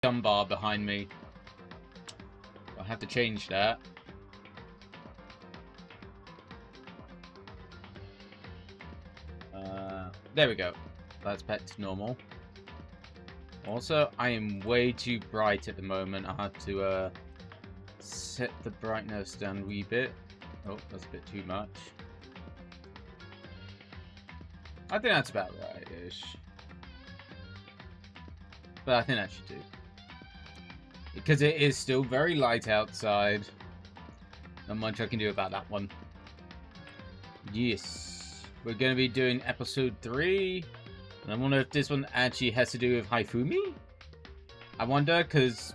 stun bar behind me. I'll have to change that. There we go. That's back to normal. Also, I am way too bright at the moment. I have to set the brightness down a wee bit. Oh, that's a bit too much. I think that's about right-ish. But I think that should do. Because it is still very light outside. Not much I can do about that one. Yes. We're going to be doing episode 3. And I wonder if this one actually has to do with Haifumi? I wonder, because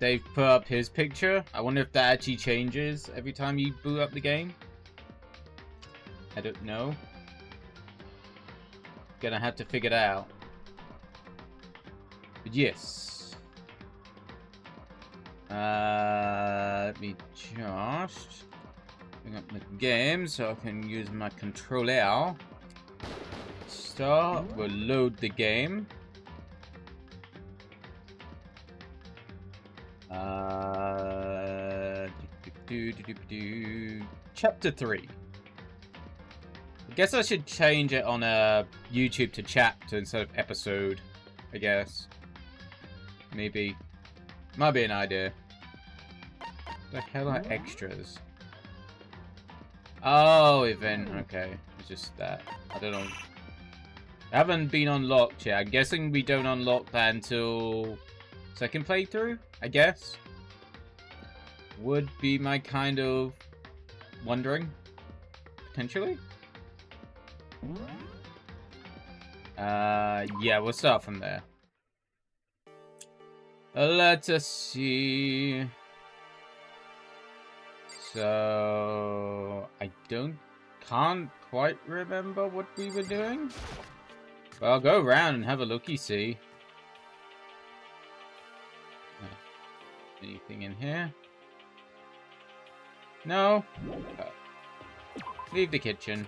they've put up his picture. I wonder if that actually changes every time you boot up the game. I don't know. Gonna have to figure it out. But yes. Let me just bring up the game so I can use my controller. Start. We'll load the game. Chapter 3. I guess I should change it on YouTube to chapter instead of episode. I guess. Maybe. Might be an idea. The hell are extras? Oh, event. Okay. It's just that. I don't know. I haven't been unlocked yet. I'm guessing we don't unlock that until second playthrough, I guess. Would be my kind of wondering. Potentially. Yeah, we'll start from there. Let us see. So I can't quite remember what we were doing. Well, I'll go around and have a looky-see. Anything in here? No. Leave the kitchen.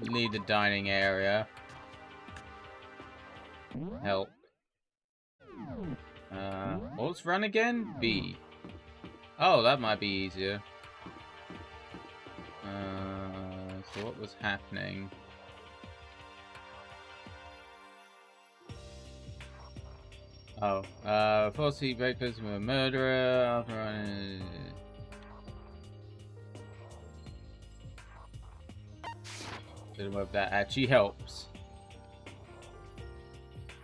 Leave the dining area. Help. What's run again? B. Oh, that might be easier. So what was happening? Oh, falsely breakfast with a murderer after running. Don't know if that actually helps.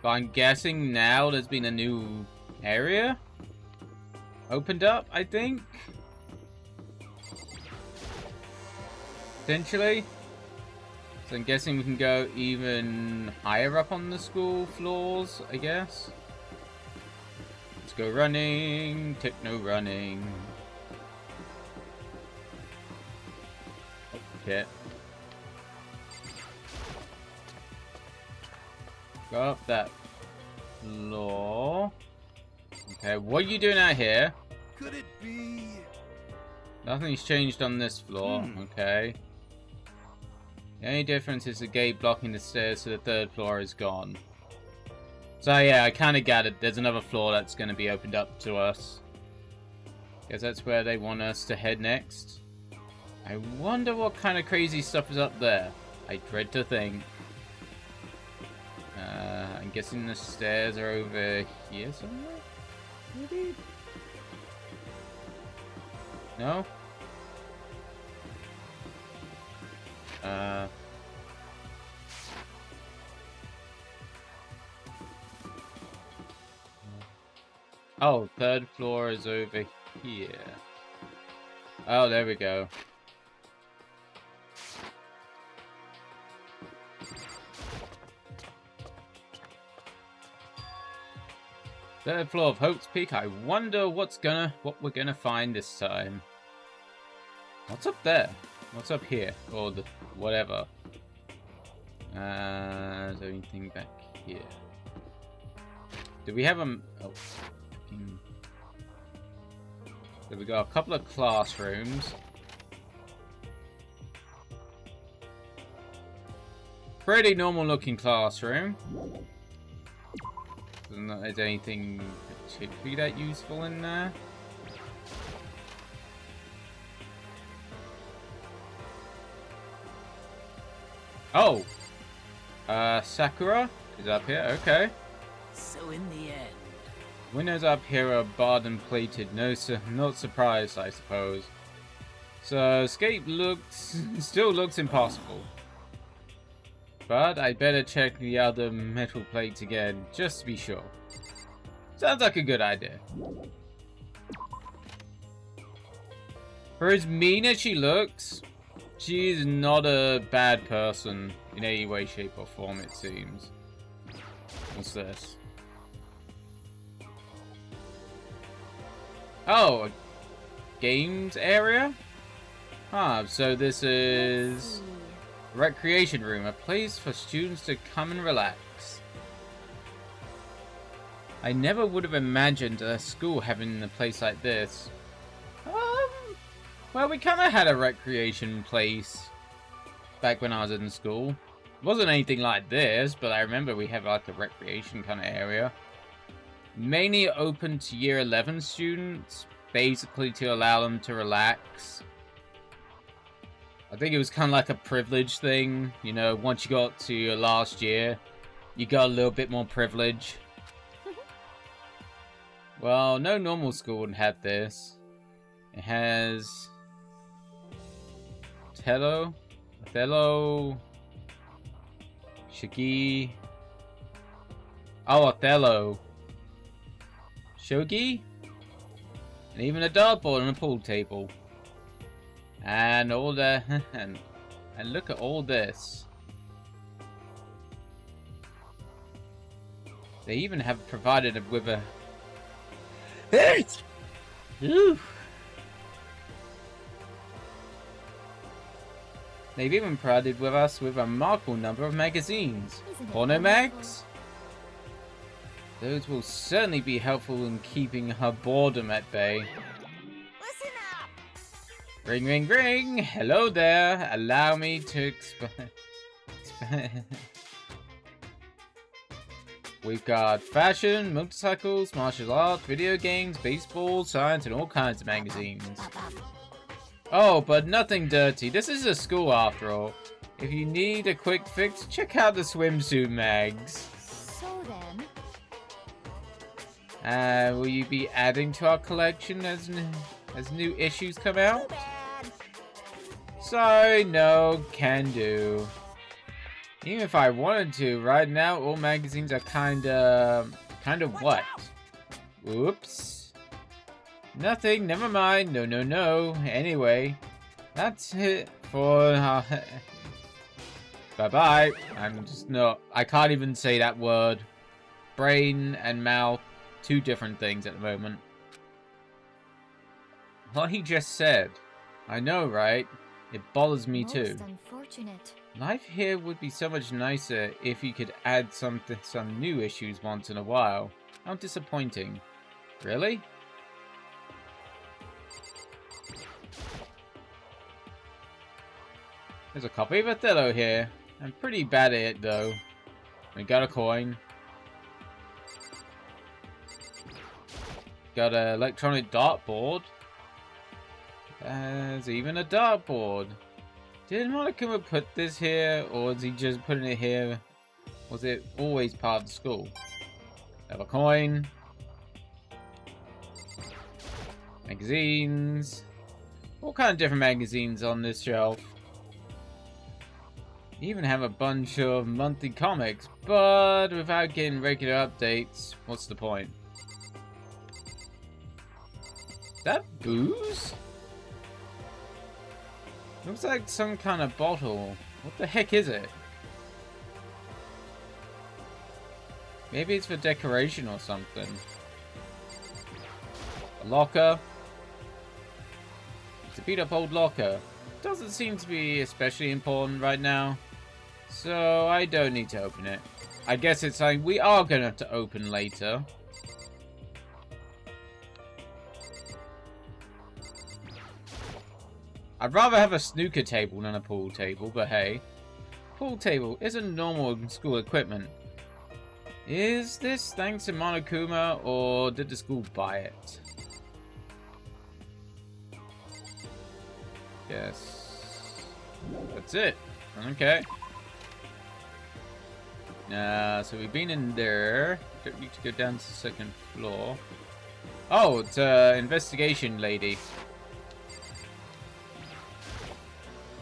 But I'm guessing now there's been a new area opened up, I think. Potentially. So I'm guessing we can go even higher up on the school floors, I guess. Let's go running. Techno running. Okay. Go up that floor. Okay, what are you doing out here? Could it be? Nothing's changed on this floor. Okay. The only difference is the gate blocking the stairs to the third floor is gone. So yeah, I kind of gathered there's another floor that's going to be opened up to us. Guess that's where they want us to head next. I wonder what kind of crazy stuff is up there. I dread to think. I'm guessing the stairs are over here somewhere? Maybe? No? Oh, third floor is over here. Oh, there we go. Third floor of Hope's Peak. I wonder what we're gonna find this time. What's up there? What's up here? Or the whatever. Is there anything back here? Do we have a? Oh, so we got a couple of classrooms. Pretty normal looking classroom. Doesn't look like there's anything particularly that useful in there. Oh! Sakura is up here, okay. So in the end... Windows up here are barred and plated, not surprised, I suppose. So, escape still looks impossible. But I better check the other metal plates again, just to be sure. Sounds like a good idea. For as mean as she looks, she's not a bad person in any way, shape, or form, it seems. What's this? Oh, a games area? Ah, so this is recreation room, a place for students to come and relax. I never would have imagined a school having a place like this. Well, we kind of had a recreation place back when I was in school. It wasn't anything like this, but I remember we had like a recreation kind of area. Mainly open to year 11 students, basically to allow them to relax. I think it was kind of like a privilege thing, you know, once you got to your last year, you got a little bit more privilege. Well, no normal school would have this. It has Othello, Shiki. Oh, Othello. Shogi? And even a dartboard and a pool table. And all the and look at all this. They even have provided it with a They've even provided with us with a remarkable number of magazines. Porno mags? Those will certainly be helpful in keeping her boredom at bay. Listen up! Ring, ring, ring! Hello there! Allow me to explain. We've got fashion, motorcycles, martial arts, video games, baseball, science, and all kinds of magazines. Oh, but nothing dirty. This is a school after all. If you need a quick fix, check out the swimsuit mags. So then... Will you be adding to our collection as new issues come out? Sorry, no, can do. Even if I wanted to, right now all magazines are kinda what? Oops. Nothing, never mind. No. Anyway, that's it for bye-bye. I can't even say that word. Brain and mouth, two different things at the moment. What he just said. I know, right? It bothers me too. Most unfortunate. Life here would be so much nicer if you could add some new issues once in a while. How disappointing. Really? There's a copy of Othello here. I'm pretty bad at it though. We got a coin. Got an electronic dartboard. There's even a dartboard. Did Monokuma put this here, or is he just putting it here? Was it always part of the school? Have a coin. Magazines. All kind of different magazines on this shelf. You even have a bunch of monthly comics, but without getting regular updates, what's the point? Is that booze? Looks like some kind of bottle. What the heck is it? Maybe it's for decoration or something. A locker. It's a beat up old locker. Doesn't seem to be especially important right now. So I don't need to open it. I guess it's something we are going to have to open later. I'd rather have a snooker table than a pool table, but hey. pool table isn't normal school equipment. Is this thanks to Monokuma, or did the school buy it? Yes. That's it. Okay. So we've been in there. Don't need to go down to the second floor. Oh, it's investigation lady.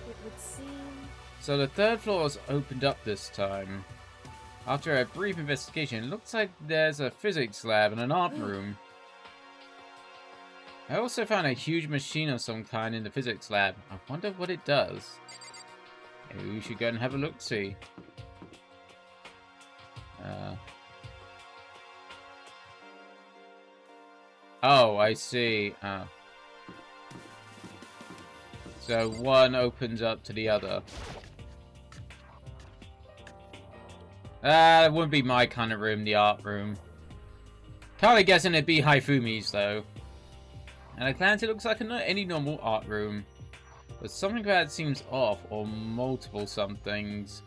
It would seem. So the third floor is opened up this time. After a brief investigation, it looks like there's a physics lab and an art room. I also found a huge machine of some kind in the physics lab. I wonder what it does. Maybe we should go and have a look-see. Oh, I see. So one opens up to the other. It wouldn't be my kind of room, the art room. Kinda guessing it'd be Haifumi's, though. And at a glance, it looks like any normal art room. But something about it seems off, or multiple somethings.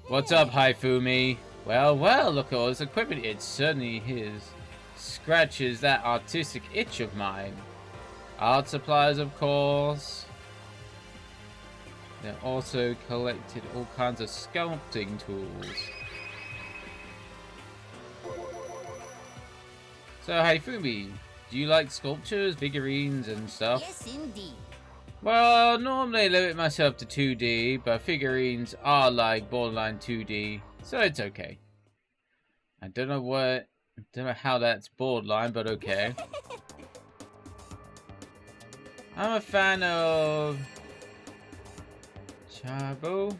What's up, Haifumi? Well, well, look at all this equipment. It certainly scratches that artistic itch of mine. Art supplies, of course. They also collected all kinds of sculpting tools. So, Haifumi, do you like sculptures, figurines, and stuff? Yes, indeed. Well, normally I limit myself to 2D, but figurines are like borderline 2D, so it's okay. I don't know how that's borderline, but okay. I'm a fan of Charambo,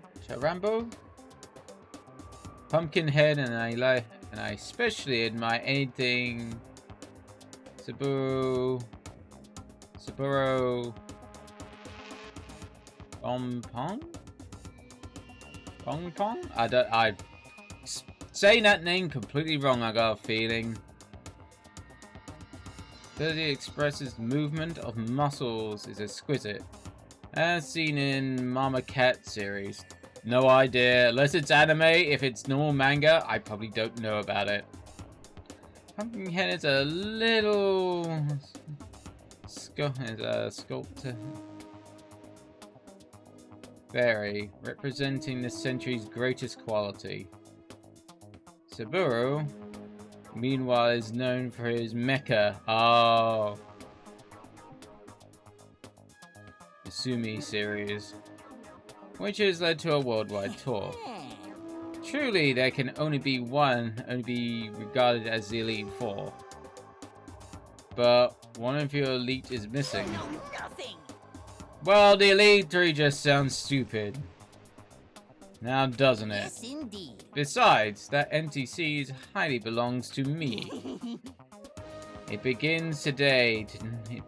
Pumpkinhead, and I especially admire anything Saburo, Pong? I saying that name completely wrong, I got a feeling. Because it expresses movement of muscles is exquisite. As seen in Mama Cat series. No idea. Unless it's anime, if it's normal manga, I probably don't know about it. Pumpkinhead is a little sculptor. Fairy, representing the century's greatest quality. Saburo, meanwhile, is known for his mecha. Oh. The Sumi series, which has led to a worldwide tour. Truly, there can only be regarded as the Elite Four. But one of your elite is missing. Nothing. Well, the Elite Three just sounds stupid. Now, doesn't it? Yes, indeed. Besides, that NTC highly belongs to me. It begins today. Today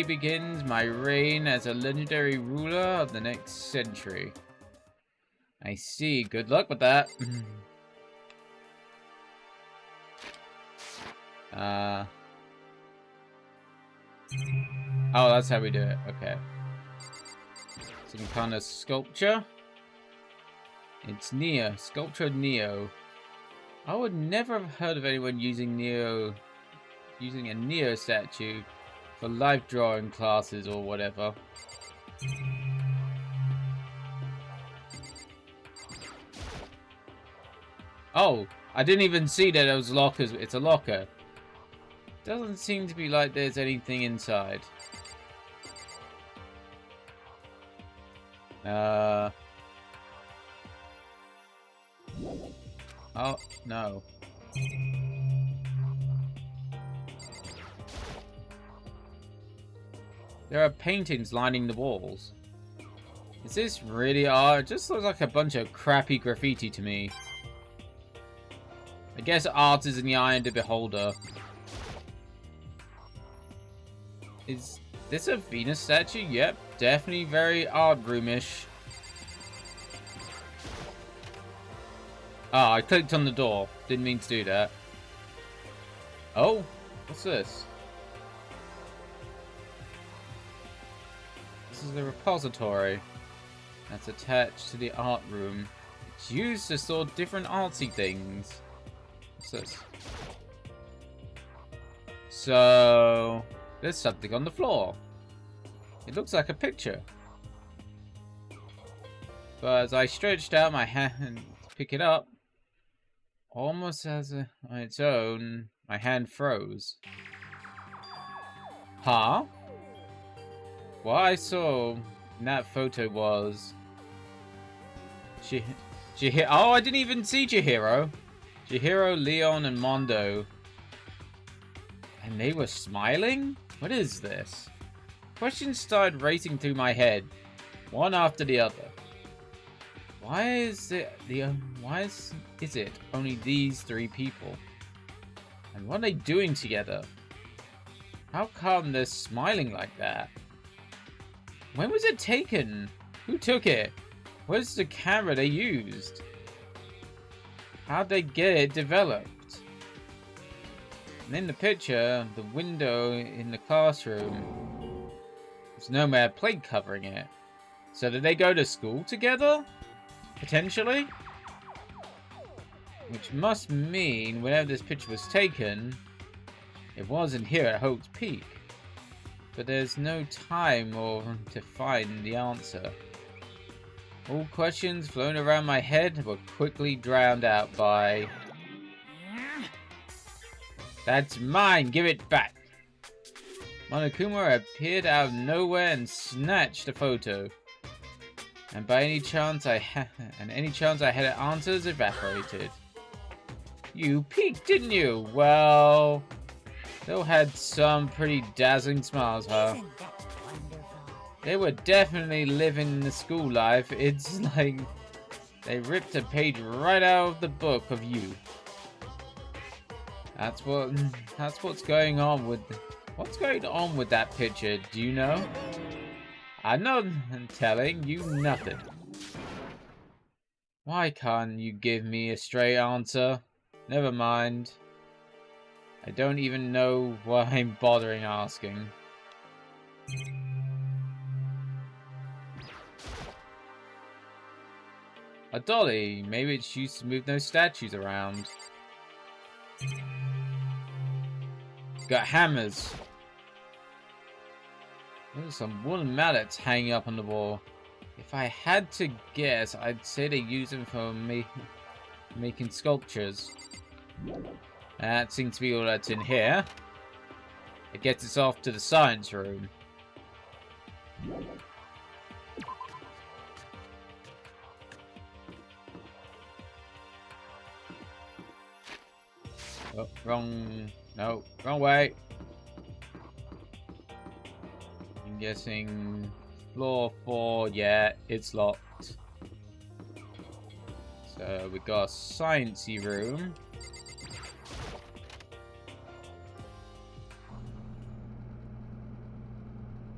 begins my reign as a legendary ruler of the next century. I see. Good luck with that. Oh, that's how we do it. Okay. Some kind of sculpture. It's Neo. Sculpture Neo. I would never have heard of anyone using a Neo statue for life drawing classes or whatever. Oh, I didn't even see that it was lockers. It's a locker. Doesn't seem to be like there's anything inside. Oh, no. There are paintings lining the walls. Is this really art? It just looks like a bunch of crappy graffiti to me. I guess art is in the eye of the beholder. Is this a Venus statue? Yep, definitely very art roomish. Ah, I clicked on the door. Didn't mean to do that. Oh, what's this? This is the repository. that's attached to the art room. It's used to store different artsy things. What's this? So, there's something on the floor. It looks like a picture. But as I stretched out my hand to pick it up, almost as on its own, my hand froze. Huh? What I saw in that photo was... Oh, I didn't even see Chihiro. Chihiro, Leon, and Mondo. And they were smiling? What is this? Questions started racing through my head, one after the other. Why is it is it only these three people? And what are they doing together? How come they're smiling like that? When was it taken? Who took it? Where's the camera they used? How'd they get it developed? And in the picture, the window in the classroom, there's no more plate covering it. So did they go to school together? Potentially? Which must mean whenever this picture was taken, it wasn't here at Hope's Peak. But there's no time or to find the answer. All questions floating around my head were quickly drowned out by... That's mine! Give it back! Monokuma appeared out of nowhere and snatched the photo. And by any chance I had answers evaporated. You peeked, didn't you? Well, they had some pretty dazzling smiles, huh? Isn't that wonderful? They were definitely living the school life. It's like they ripped a page right out of the book of you. That's what's going on with that picture. Do you know? I'm not telling you nothing. Why can't you give me a straight answer? Never mind. I don't even know why I'm bothering asking. A dolly. Maybe it's used to move those statues around. Got hammers. There's some wooden mallets hanging up on the wall. If I had to guess, I'd say they use them for making sculptures. That seems to be all that's in here. It gets us off to the science room. Oh, wrong. No, wrong way. I'm guessing floor 4. Yeah, it's locked. So we got a sciencey room.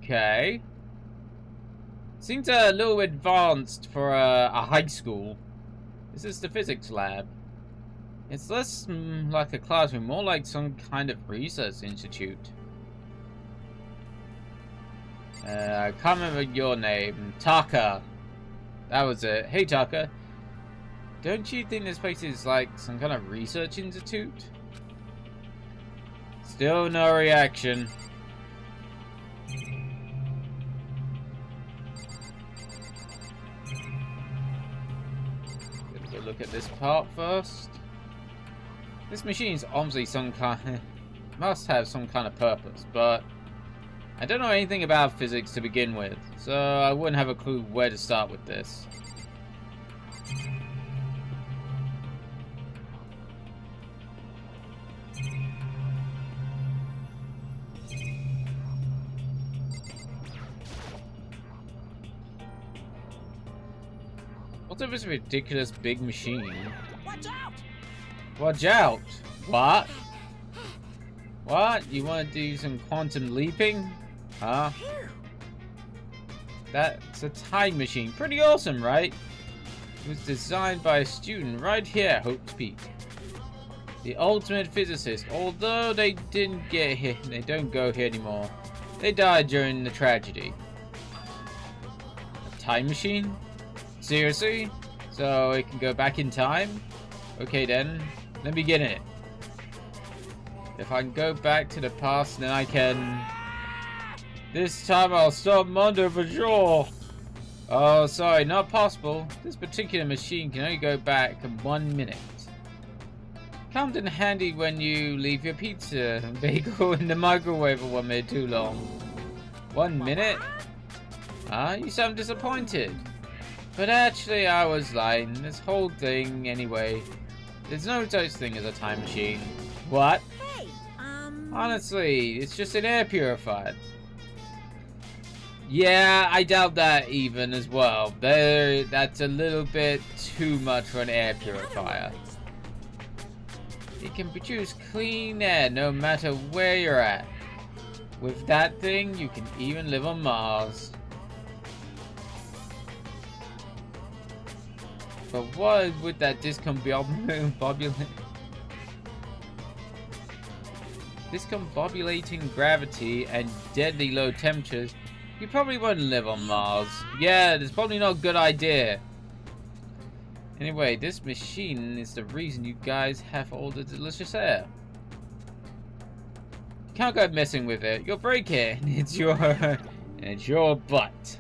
Okay. Seems a little advanced for a high school. This is the physics lab. It's less like a classroom, more like some kind of research institute. I can't remember your name. Taka. That was it. Hey, Taka. Don't you think this place is like some kind of research institute? Still no reaction. Let's look at this part first. This machine's obviously must have some kind of purpose, but I don't know anything about physics to begin with, so I wouldn't have a clue where to start with this. What's with this ridiculous big machine? Watch out! Watch out! What? What? You want to do some quantum leaping? Huh? That's a time machine. Pretty awesome, right? It was designed by a student right here at Hope's Peak. The ultimate physicist. Although they didn't get here, they don't go here anymore. They died during the tragedy. A time machine? Seriously? So it can go back in time? Okay then, let me get in it. If I can go back to the past, then I can... This time I'll stop Mondo for sure. Oh, sorry, not possible. This particular machine can only go back in 1 minute. Comes in handy when you leave your pizza and bagel in the microwave for 1 minute too long. 1 minute? Ah, you sound disappointed. But actually, I was lying. This whole thing, anyway. There's no such thing as a time machine. What? Hey, Honestly, it's just an air purifier. Yeah, I doubt that even as well. That's a little bit too much for an air purifier. It can produce clean air no matter where you're at. With that thing, you can even live on Mars. But what with that discombobulating gravity and deadly low temperatures, you probably won't live on Mars. Yeah, that's probably not a good idea. Anyway, this machine is the reason you guys have all the delicious air. You can't go messing with it. You'll break it. It's your butt.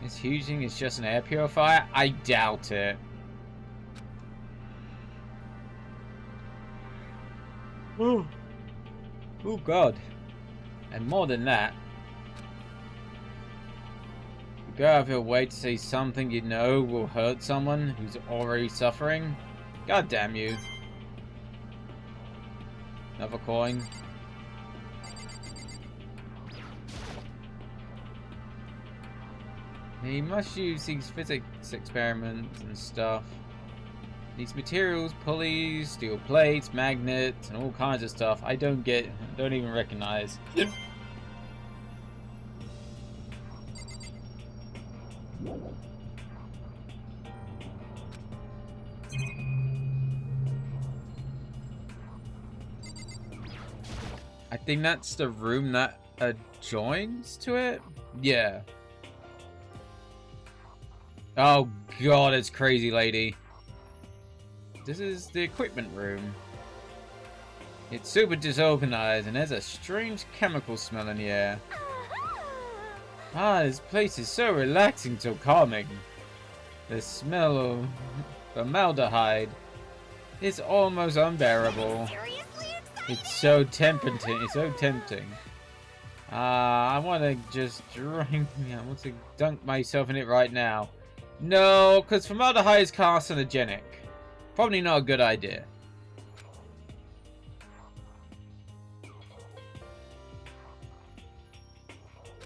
This huge thing is just an air purifier? I doubt it. Oh God. And more than that, you go out of your way to say something you know will hurt someone who's already suffering? God damn you. Another coin. He must use these physics experiments and stuff. These materials, pulleys, steel plates, magnets, and all kinds of stuff I don't even recognize. I think that's the room that adjoins to it? Yeah. Oh God, it's crazy lady. This is the equipment room. It's super disorganized and has a strange chemical smell in the air. Ah, this place is so relaxing, so calming. The smell of formaldehyde is almost unbearable. It's so tempting. It's so tempting. I want to just drink. I want to dunk myself in it right now. No, because formaldehyde is carcinogenic. Probably not a good idea.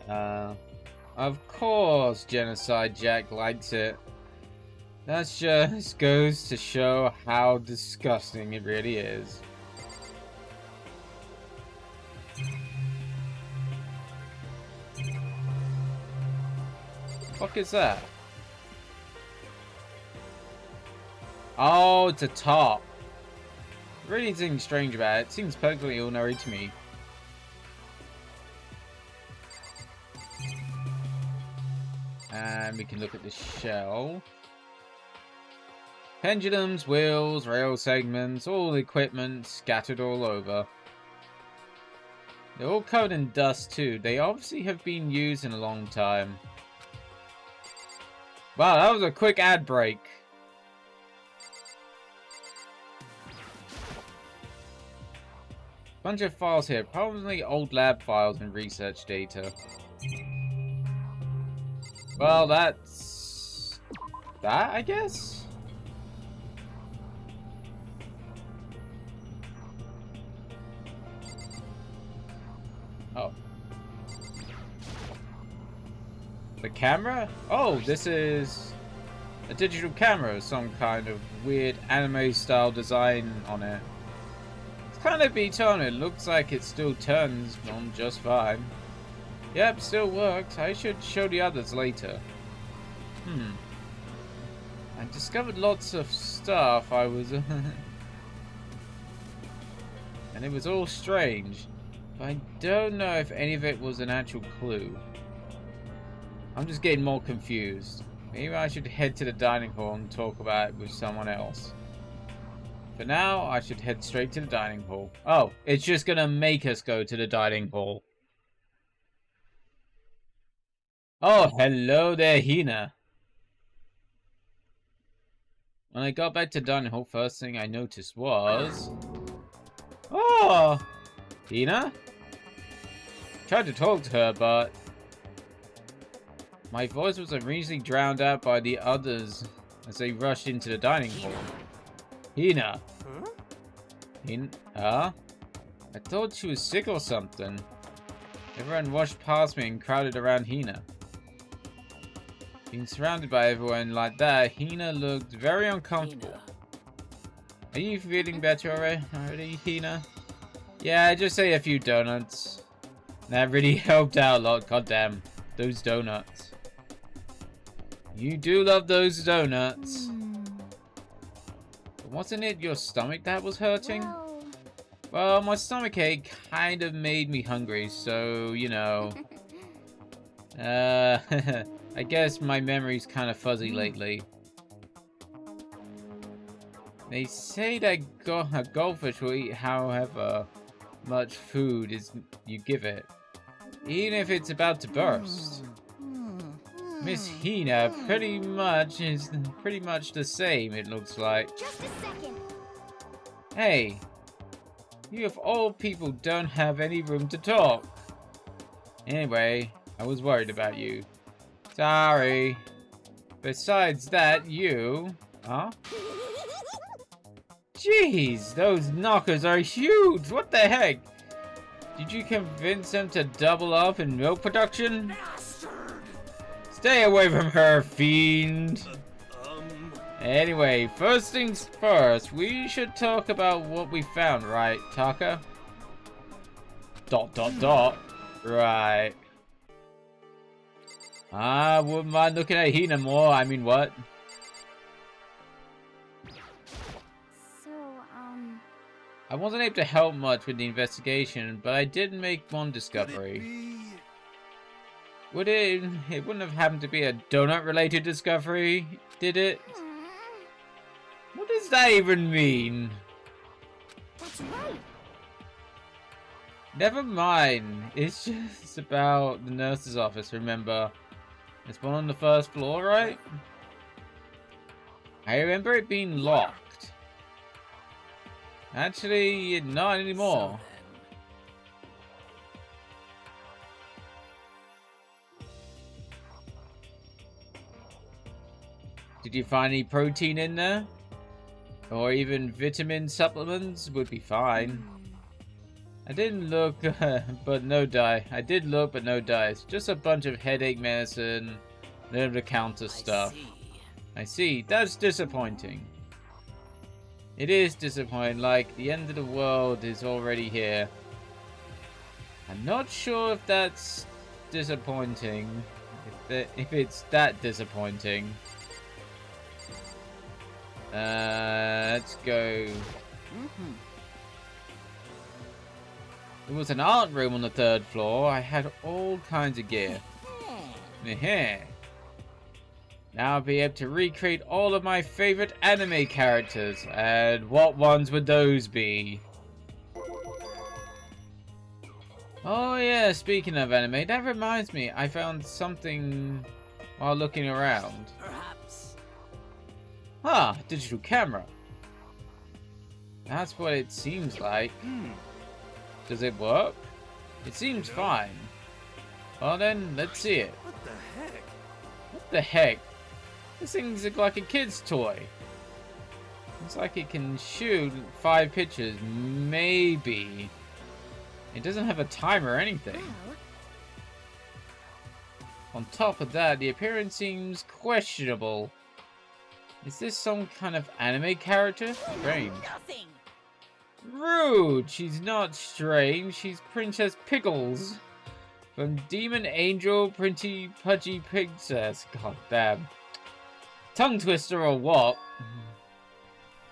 Of course Genocide Jack likes it. That just goes to show how disgusting it really is. What is that? Oh, it's a top. Really nothing strange about it. It seems perfectly ordinary to me. And we can look at the shell. Pendulums, wheels, rail segments, all the equipment scattered all over. They're all covered in dust too. They obviously have been used in a long time. Wow, that was a quick ad break. Bunch of files here, probably old lab files and research data. Well, that's that, I guess? Oh. The camera? Oh, this is a digital camera, some kind of weird anime style design on it. It's kind of beat on, it looks like it still turns on just fine. Yep, still works. I should show the others later. I discovered lots of stuff I was... and it was all strange. But I don't know if any of it was an actual clue. I'm just getting more confused. Maybe I should head to the dining hall and talk about it with someone else. For now, I should head straight to the dining hall. Oh, it's just gonna make us go to the dining hall. Oh, hello there, Hina. When I got back to the dining hall, first thing I noticed was... Oh! Hina? Tried to talk to her, but... my voice was immediately drowned out by the others as they rushed into the dining hall. Hina! Huh? I thought she was sick or something. Everyone rushed past me and crowded around Hina. Being surrounded by everyone like that, Hina looked very uncomfortable. Are you feeling better already, Hina? Yeah, I just ate a few donuts. That really helped out a lot, goddamn. Those donuts. You do love those donuts. Wasn't it your stomach that was hurting? Well, my stomach ache kind of made me hungry, so, you know. I guess my memory's kind of fuzzy lately. They say that a goldfish will eat however much food you give it, even if it's about to burst. Miss Hina is pretty much the same, it looks like. Just a second. Hey, you of all people don't have any room to talk. Anyway, I was worried about you. Sorry. Besides that, huh? Jeez, those knockers are huge. What the heck? Did you convince them to double up in milk production? Stay away from her, fiend. Anyway, first things first, we should talk about what we found, right, Taka? ... Right. I wouldn't mind looking at Hina more. I mean, what? So, I wasn't able to help much with the investigation, but I did make one discovery. It wouldn't have happened to be a donut-related discovery, did it? What does that even mean? That's right. Never mind. It's just about the nurse's office, remember? It's one on the first floor, right? I remember it being locked. Actually, not anymore. Did you find any protein in there? Or even vitamin supplements would be fine. I didn't look, but no dye. I did look, but no dyes. Just a bunch of headache medicine, over-the-counter stuff. I see. That's disappointing. It is disappointing, like the end of the world is already here. I'm not sure if that's disappointing. If it's that disappointing. Let's go. There was an art room on the 3rd floor. I had all kinds of gear. Now I'll be able to recreate all of my favorite anime characters. And what ones would those be? Oh yeah, speaking of anime, that reminds me, I found something while looking around. Perhaps. Ah, digital camera. That's what it seems like. Does it work? It seems fine. Well then, let's see it. What the heck? What the heck? This thing's like a kid's toy. Looks like it can shoot 5 pictures, maybe. It doesn't have a timer or anything. Well, On top of that, the appearance seems questionable. Is this some kind of anime character? Strange. nothing. Rude! She's not strange, she's Princess Pickles. From Demon Angel Pretty Pudgy Princess. God damn. Tongue twister or what?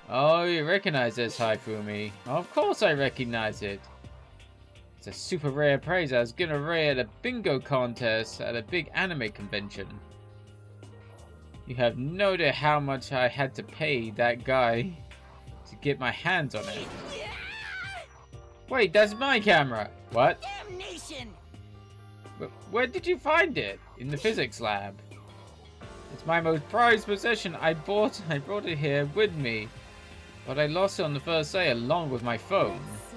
Oh, you recognize this, Haifumi. Of course I recognize it. It's a super rare prize I was gonna rare at a bingo contest at a big anime convention. You have no idea how much I had to pay that guy to get my hands on it. Wait, that's my camera. What? Damnation! Where did you find it? In the physics lab. It's my most prized possession. I brought it here with me, but I lost it on the first day along with my phone. Let's see.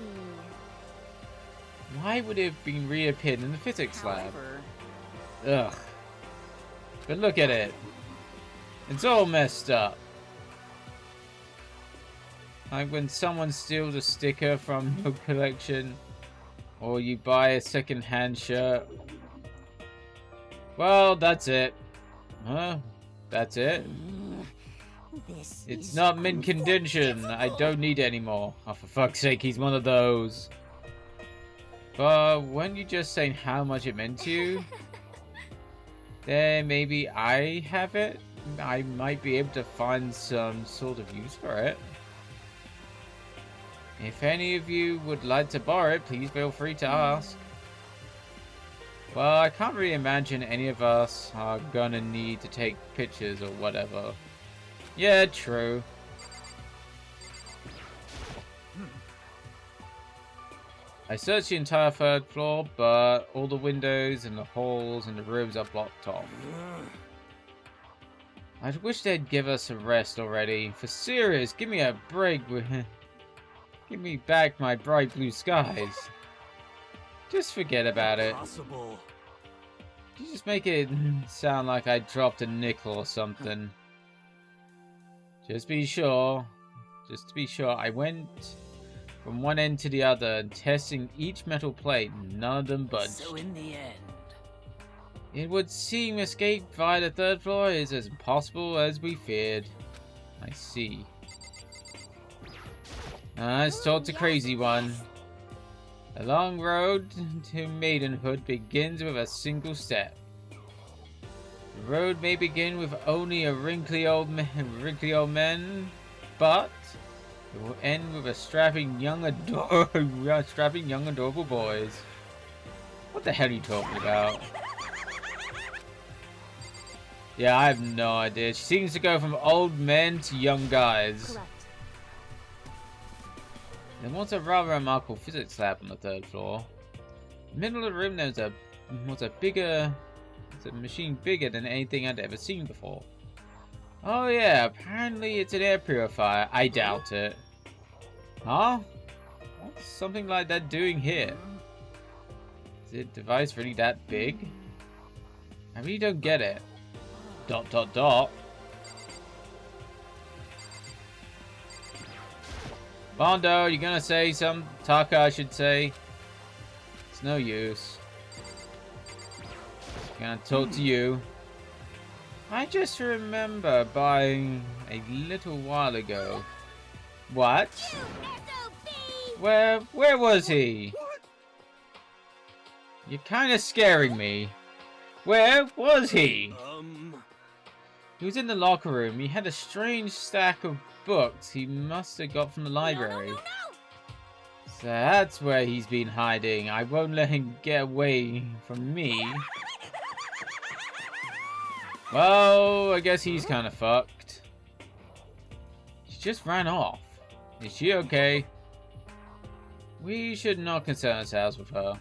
Why would it have been reappeared in the physics lab? Ugh. But look at it. It's all messed up. Like when someone steals a sticker from your collection, or you buy a second-hand shirt. Well, that's it. Huh? That's it? It's not mint condition. I don't need it anymore. Oh, for fuck's sake, he's one of those. But when you just saying how much it meant to you, then maybe I have it. I might be able to find some sort of use for it. If any of you would like to borrow it, please feel free to ask. Well, I can't really imagine any of us are gonna need to take pictures or whatever. Yeah, true. I searched the entire third floor, but all the windows and the halls and the rooms are blocked off. I wish they'd give us a rest already. For serious, give me a break. Give me back my bright blue skies. Just forget about it. You just make it sound like I dropped a nickel or something. Just to be sure, I went from one end to the other and testing each metal plate. None of them budged. So in the end, it would seem escape via the third floor is as impossible as we feared. I see. Let's talk to Crazy One. The long road to maidenhood begins with a single step. The road may begin with only a wrinkly old man, but it will end with a strapping young adorable boys. What the hell are you talking about? Yeah, I have no idea. She seems to go from old men to young guys. Correct. There was a rather remarkable physics lab on the third floor. In the middle of the room there was a machine bigger than anything I'd ever seen before. Oh yeah, apparently it's an air purifier. I doubt it. Huh? What's something like that doing here? Is the device really that big? I really don't get it. ... Mondo, you gonna say something? Taka, I should say. It's no use. I'm gonna talk to you. I just remember buying a little while ago. What? Where was he? You're kind of scaring me. Where was he? He was in the locker room. He had a strange stack of books he must have got from the library. No. So that's where he's been hiding. I won't let him get away from me. Well, I guess he's kind of fucked. She just ran off. Is she okay? We should not concern ourselves with her.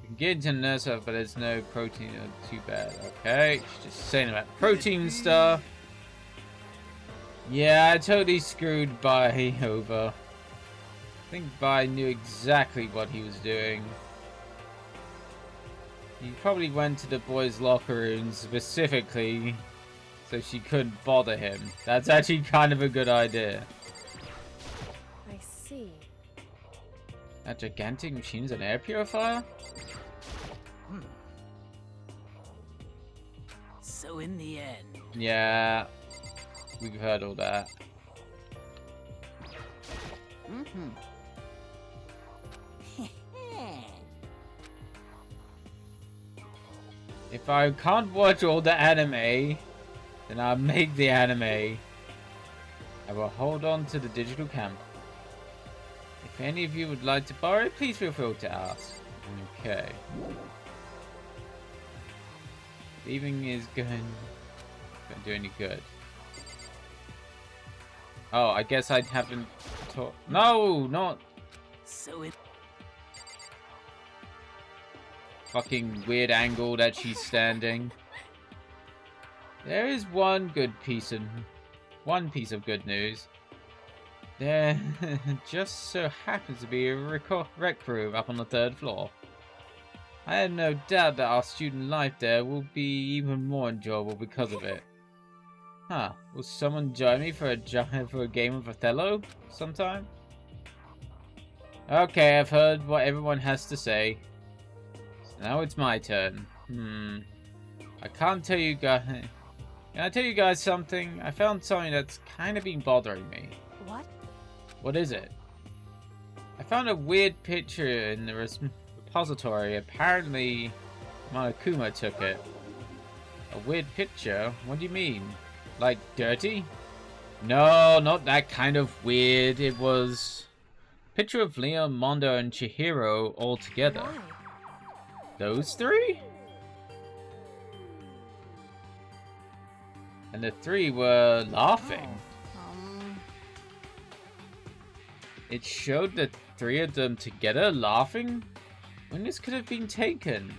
We can get into the nurse, but there's no protein. Too bad. Okay, she's just saying about protein stuff. Yeah, I totally screwed Bai over. I think Bai knew exactly what he was doing. He probably went to the boys' locker room specifically so she couldn't bother him. That's actually kind of a good idea. I see. That gigantic machine is an air purifier? so in the end, Yeah, we've heard all that. If I can't watch all the anime, then I'll make the anime. I I will hold on to the digital camera. If any of you would like to borrow it, please feel free to ask. Okay. Leaving is going to do any good. Oh, I guess I haven't taught. No, not So it. fucking weird angle that she's standing. There is one piece of good news. There just so happens to be a rec room up on the 3rd floor. I have no doubt that our student life there will be even more enjoyable because of it. Huh, will someone join me for a game of Othello sometime? Okay, I've heard what everyone has to say. So now it's my turn. I can't tell you guys... Can I tell you guys something? I found something that's kind of been bothering me. What? What is it? I found a weird picture in the repository. Apparently, Monokuma took it. A weird picture? What do you mean? Like dirty? No, not that kind of weird. It was a picture of Leon, Mondo, and Chihiro all together. Why? Those three? And the three were laughing. It showed the three of them together laughing? When this could have been taken?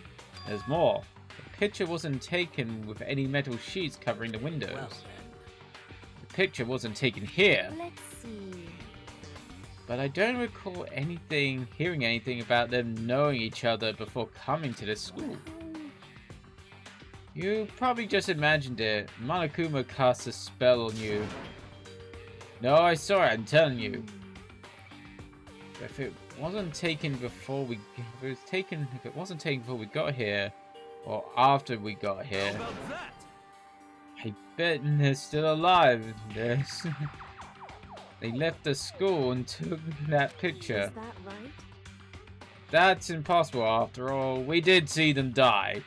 There's more. The picture wasn't taken with any metal sheets covering the windows. Well then. The picture wasn't taken here. Let's see. But I don't recall hearing anything about them knowing each other before coming to this school. You probably just imagined it. Monokuma cast a spell on you. No, I saw it, I'm telling you. If it wasn't taken before we got here, or after we got here, I bet they're still alive. They left the school and took that picture. Is that right? That's impossible after all. We did see them die.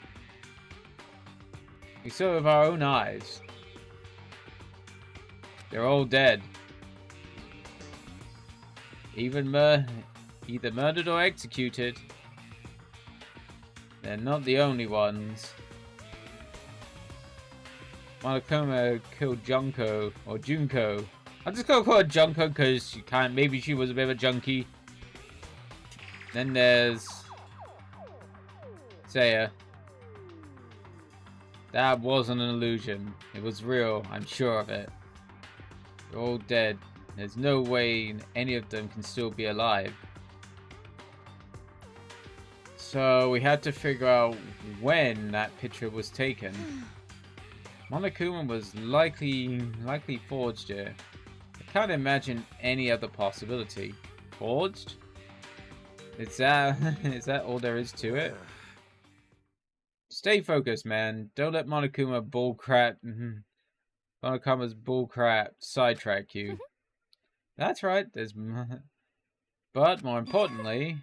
We saw it with our own eyes. They're all dead. Either murdered or executed. They're not the only ones. Monokuma killed Junko, or Junko. I'm just gonna call her Junko because maybe she was a bit of a junkie. Then there's Saya. That wasn't an illusion. It was real, I'm sure of it. They're all dead. There's no way any of them can still be alive. So we had to figure out when that picture was taken. Monokuma was likely forged it. I can't imagine any other possibility. Forged? Is that all there is to it? Stay focused, man. Don't let Monokuma's bullcrap sidetrack you. That's right. But more importantly,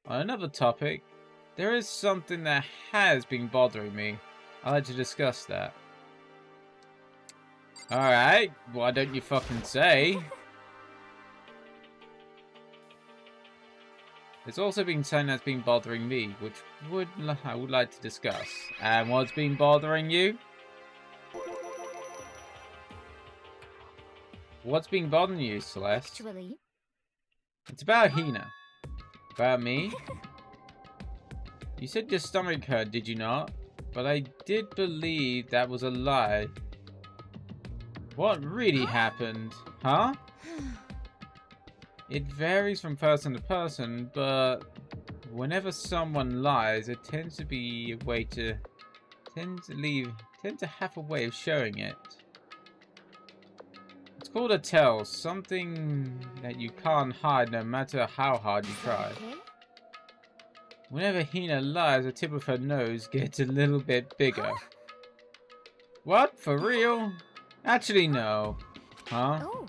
on another topic, there is something that has been bothering me. I'd like to discuss that. Alright, why don't you fucking say? There's also been something that's been bothering me, which I would like to discuss. And what's been bothering you? What's been bothering you, Celeste? Actually. It's about Hina. About me? You said your stomach hurt, did you not? But I did believe that was a lie. What really happened? Huh? It varies from person to person, but whenever someone lies, it tends to have a way of showing it. It's called a tell, something that you can't hide no matter how hard you try. Okay. Whenever Hina lies, the tip of her nose gets a little bit bigger. What? For real? Actually, no. Huh? Oh.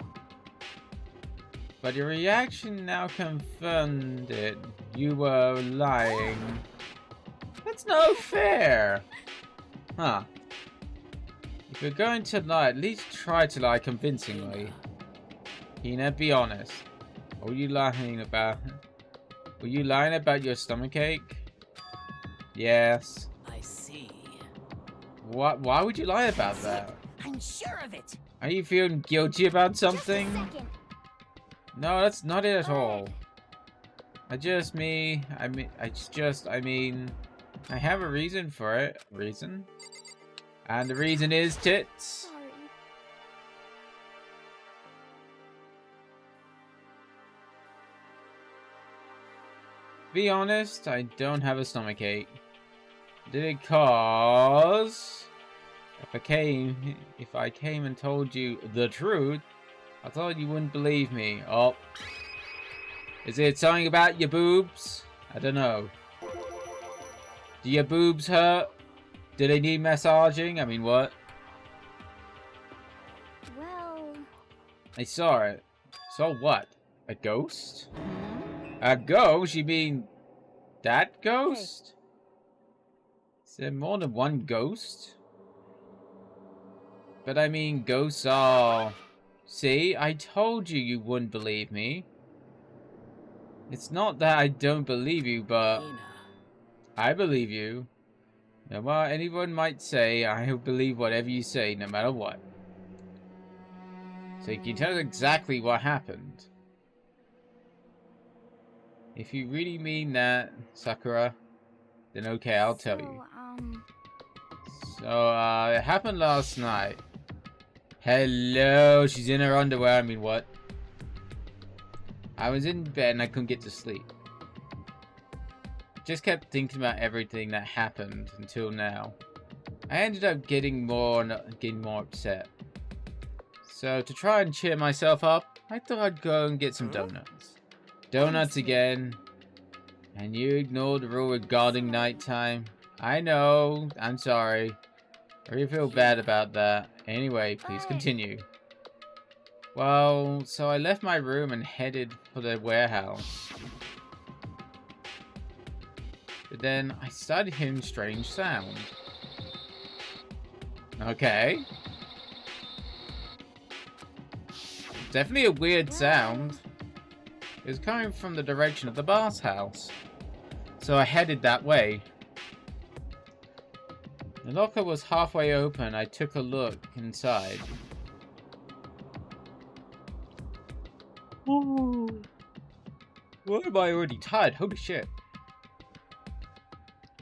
But your reaction now confirmed it. You were lying. That's no fair. Huh. If you're going to lie, at least try to lie convincingly. Hina, be honest. What were you lying about? Were you lying about your stomachache? Yes. I see. What? Why would you lie about that? I'm sure of it. Are you feeling guilty about something? Just a second. No, that's not it at all. Alright. I mean, I have a reason for it. Reason? And the reason is tits. Sorry. Be honest, I don't have a stomachache. Did it cause... If I came and told you the truth, I thought you wouldn't believe me. Oh. Is it something about your boobs? I don't know. Do your boobs hurt? Do they need massaging? I mean, what? Well... I saw it. Saw what? A ghost? Hmm? A ghost? You mean that ghost? Is there more than one ghost? But I mean, ghosts are... See, I told you you wouldn't believe me. It's not that I don't believe you, but Hina. I believe you. No matter anyone might say, I will believe whatever you say, no matter what. So you can tell us exactly what happened. If you really mean that, Sakura, then okay, I'll tell you. So, it happened last night. Hello, she's in her underwear. I mean, what? I was in bed and I couldn't get to sleep. Just kept thinking about everything that happened until now. I ended up getting more upset. So, to try and cheer myself up, I thought I'd go and get some donuts. Donuts again. And you ignored the rule regarding nighttime. I know. I'm sorry. I really feel bad about that. Anyway, please continue. Well, so I left my room and headed for the warehouse. But then I started hearing strange sound. Okay. Definitely a weird sound. It was coming from the direction of the boss house. So I headed that way. The locker was halfway open. I took a look inside. Ooh. Why am I already tired? Holy shit.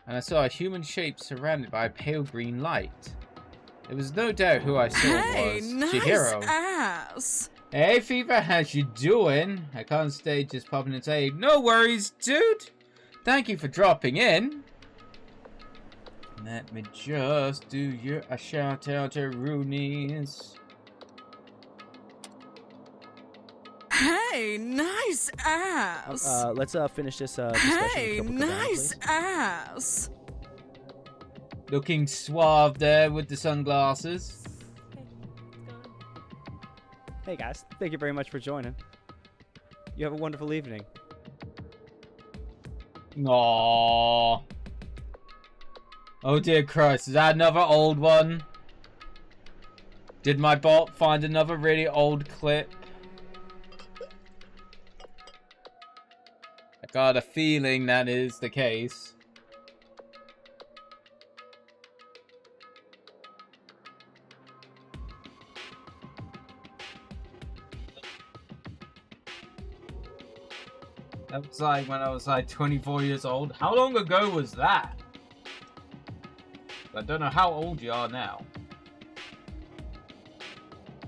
And I saw a human shape surrounded by a pale green light. There was no doubt who I saw was Chihiro. Ass. Hey Fever, how's you doing? I can't stay just popping and say, no worries, dude. Thank you for dropping in. Let me just do you a shout out to Roonies. Hey, nice ass. Let's finish this discussion. Hey, nice ass. Looking suave there with the sunglasses. Hey guys, thank you very much for joining. You have a wonderful evening. Aww. Oh dear Christ, is that another old one? Did my bot find another really old clip? I got a feeling that is the case. That was like when I was like 24 years old. How long ago was that? I don't know how old you are now.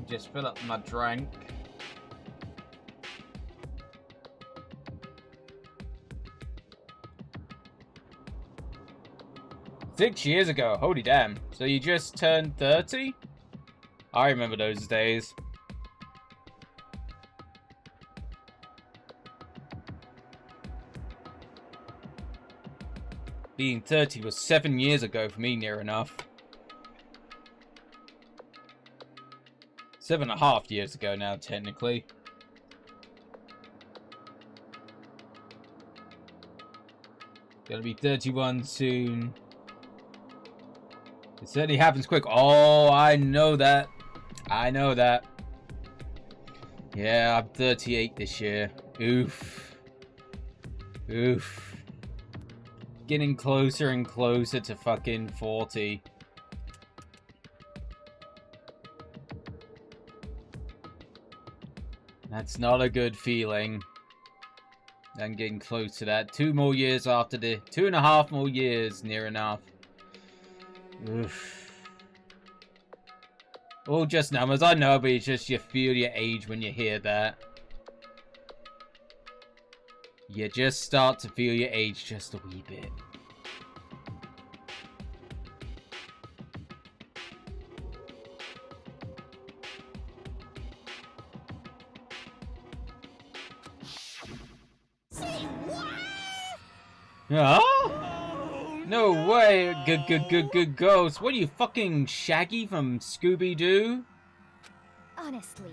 Just fill up my drink. "6 years ago, holy damn. So you just turned 30? I remember those days. Being 30 was 7 years ago for me, near enough. 7.5 years ago now, technically. Gonna be 31 soon. It certainly happens quick. Oh, I know that. I know that. Yeah, I'm 38 this year. Oof. Oof. Getting closer and closer to fucking 40. That's not a good feeling. I'm getting close to that. 2 more years after the... 2.5 more years, near enough. Oof. All just numbers, I know, but it's just you feel your age when you hear that. You just start to feel your age just a wee bit. Say what? Huh? No way, good ghost. What are you, fucking Shaggy from Scooby-Doo? Honestly.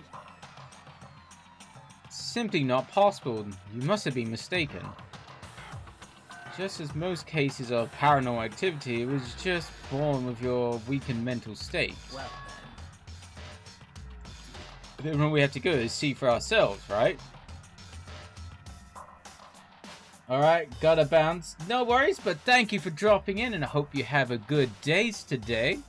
Simply not possible. You must have been mistaken. Just as most cases of paranormal activity, it was just born with your weakened mental state. Well Then all we have to go is see for ourselves, right? Alright, gotta bounce. No worries, but thank you for dropping in, and I hope you have a good day today.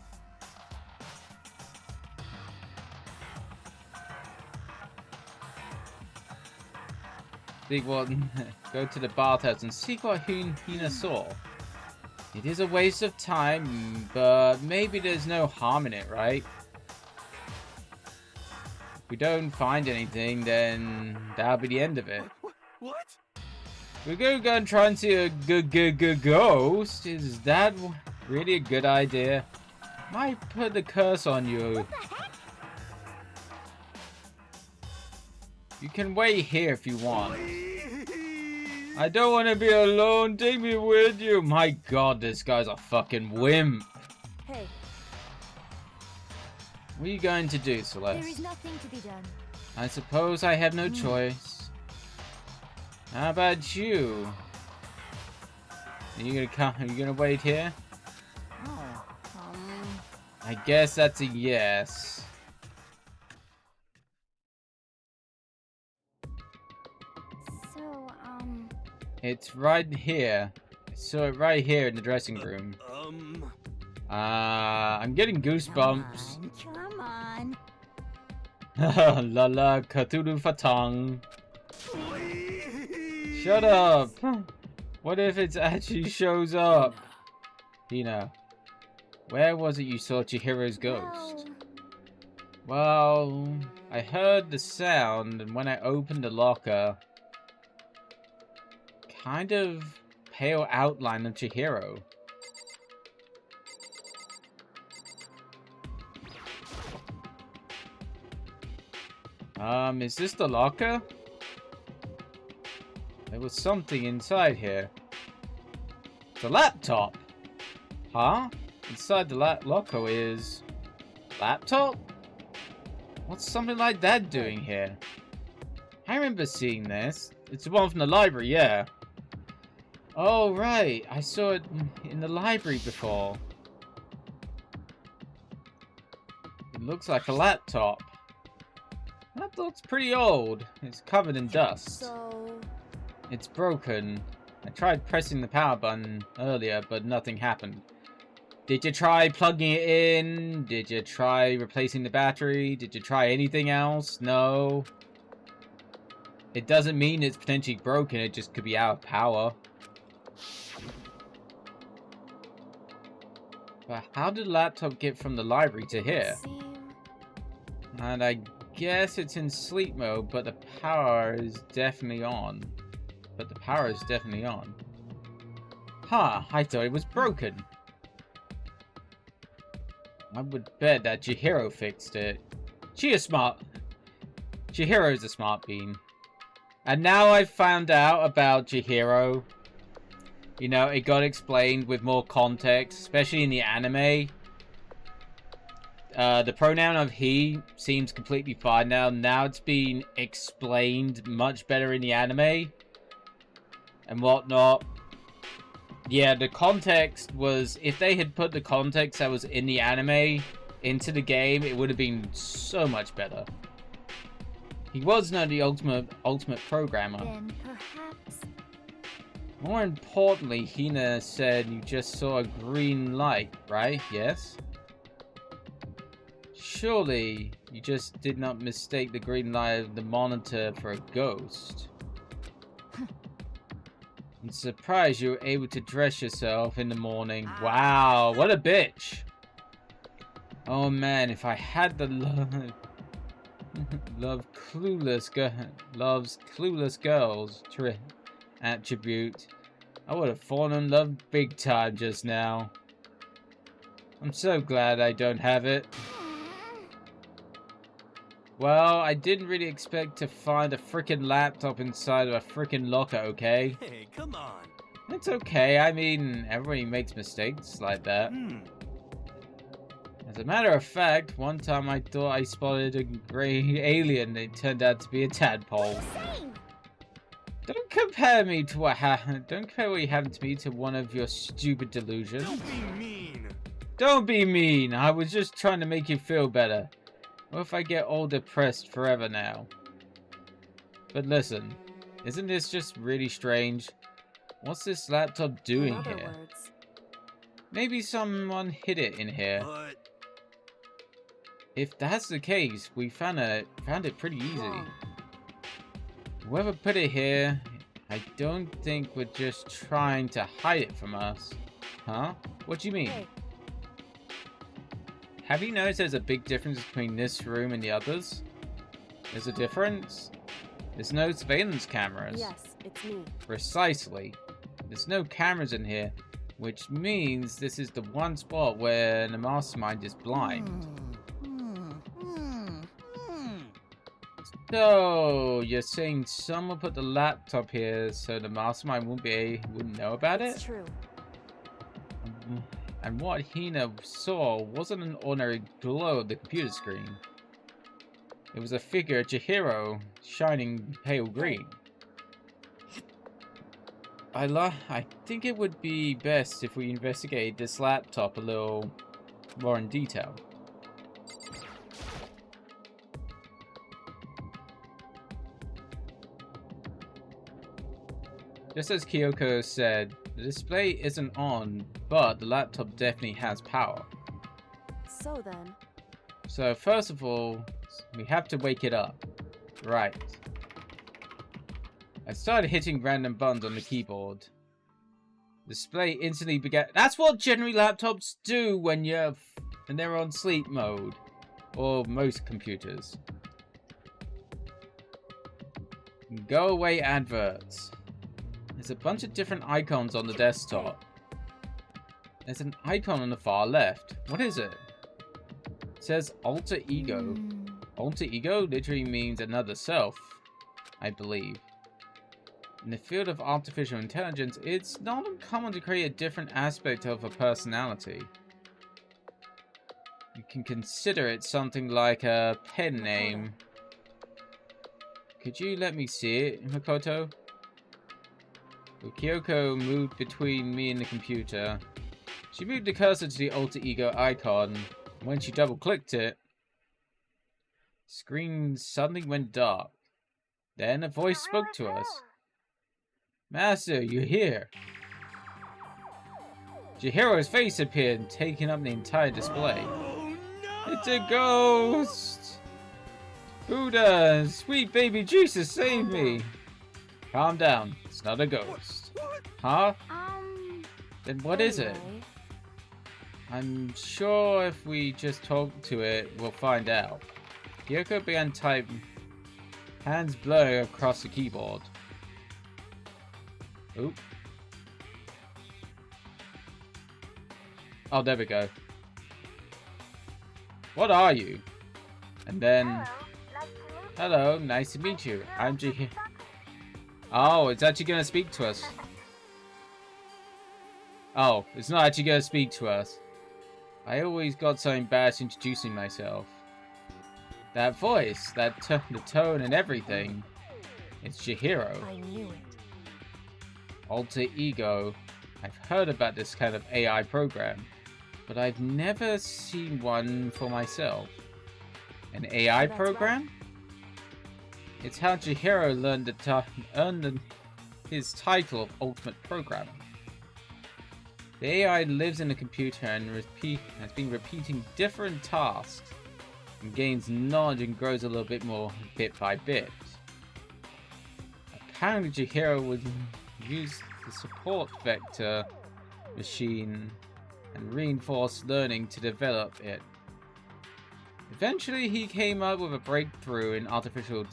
Big one, go to the bathhouse and see what Hina saw. It is a waste of time, but maybe there's no harm in it, right? If we don't find anything, then that'll be the end of it. What? We're gonna go and try and see a good ghost. Is that really a good idea? Might put the curse on you. You can wait here if you want. I don't want to be alone. Take me with you. My god, this guy's a fucking wimp. Hey, What are you going to do, Celeste? there is nothing to be done. I suppose I have no choice. How about you? Are you gonna come? Are you gonna wait here? Oh, I guess that's a yes. so, It's right here. I saw it right here in the dressing room. I'm getting goosebumps. come on. La la Cthulhu Fatang. Shut up! What if it actually shows up? Hina, where was it you saw Chihiro's ghost? Well, I heard the sound, and when I opened the locker, kind of pale outline of Chihiro. Is this the locker? There was something inside here. It's a laptop. Huh? Inside the locker is... laptop? What's something like that doing here? I remember seeing this. It's the one from the library, yeah. Oh, right. I saw it in the library before. It looks like a laptop. That looks pretty old. It's covered in dust. So, It's broken. I tried pressing the power button earlier, but nothing happened. Did you try plugging it in? Did you try replacing the battery? Did you try anything else? No. It doesn't mean it's potentially broken, it just could be out of power. But how did the laptop get from the library to here? And I guess it's in sleep mode, but the power is definitely on. Huh, I thought it was broken. I would bet that Chihiro fixed it. Chihiro's a smart bean. And now I've found out about Chihiro. You know, it got explained with more context, especially in the anime. The pronoun of he seems completely fine now. Now it's been explained much better in the anime and whatnot. Yeah, the context was... if they had put the context that was in the anime into the game, it would have been so much better. He was not the ultimate programmer. Then perhaps. More importantly, Hina said you just saw a green light, right? Yes? Surely, you just did not mistake the green light of the monitor for a ghost. I'm surprised you were able to dress yourself in the morning. Wow, what a bitch! Oh man, if I had the loves clueless girls attribute, I would have fallen in love big time just now. I'm so glad I don't have it. Well, I didn't really expect to find a frickin' laptop inside of a frickin' locker, okay? Hey, come on. It's okay, I mean, everybody makes mistakes like that. As a matter of fact, one time I thought I spotted a grey alien and it turned out to be a tadpole. Don't compare me to what happened to me to one of your stupid delusions. Don't be mean. Don't be mean. I was just trying to make you feel better. What if I get all depressed forever now? But listen, isn't this just really strange? What's this laptop doing In other here? words, Maybe someone hid it in here. But If that's the case, we found it pretty easy. wrong. Whoever put it here, I don't think we're just trying to hide it from us. Huh? What do you mean? Hey, Have you noticed there's a big difference between this room and the others? There's a difference? There's no surveillance cameras. yes, it's me. Precisely. There's no cameras in here, which means this is the one spot where the mastermind is blind. So, you're saying someone put the laptop here so the mastermind wouldn't know about It's it? true. And what Hina saw wasn't an ordinary glow of the computer screen. It was a figure, Chihiro, shining pale green. I think it would be best if we investigate this laptop a little more in detail. Just as Kyoko said, the display isn't on, but the laptop definitely has power. So then, So first of all, we have to wake it up. Right. I started hitting random buttons on the keyboard. The display instantly began. That's what generally laptops do when they're on sleep mode, or most computers. Go away adverts. There's a bunch of different icons on the desktop. There's an icon on the far left. What is it? It says alter ego. Alter ego literally means another self, I believe. In the field of artificial intelligence, it's not uncommon to create a different aspect of a personality. You can consider it something like a pen name. Could you let me see it, Makoto? Kyoko moved between me and the computer. She moved the cursor to the alter ego icon. When she double-clicked it, the screen suddenly went dark. Then a voice spoke to us. Master, you're here. Chihiro's face appeared, taking up the entire display. oh no! It's a ghost! Buddha, sweet baby Jesus, save me! Calm down, it's not a ghost. Huh? Then what is it? anyway, I'm sure if we just talk to it, we'll find out. Kyoko began typing, hands blurring across the keyboard. Oop. Oh, there we go. What are you? And then... Hello, nice to meet you. I'm Chihiro. Oh, it's actually going to speak to us. Oh, it's not actually going to speak to us. I always got so embarrassed introducing myself. That voice, the tone and everything. It's Chihiro. I knew it. Alter ego. I've heard about this kind of AI program, but I've never seen one for myself. An AI That's program? It's how Chihiro earned his title of Ultimate Programmer. The AI lives in the computer and has been repeating different tasks and gains knowledge and grows a little bit more bit by bit. Apparently Chihiro would use the support vector machine and reinforced learning to develop it. Eventually he came up with a breakthrough in artificial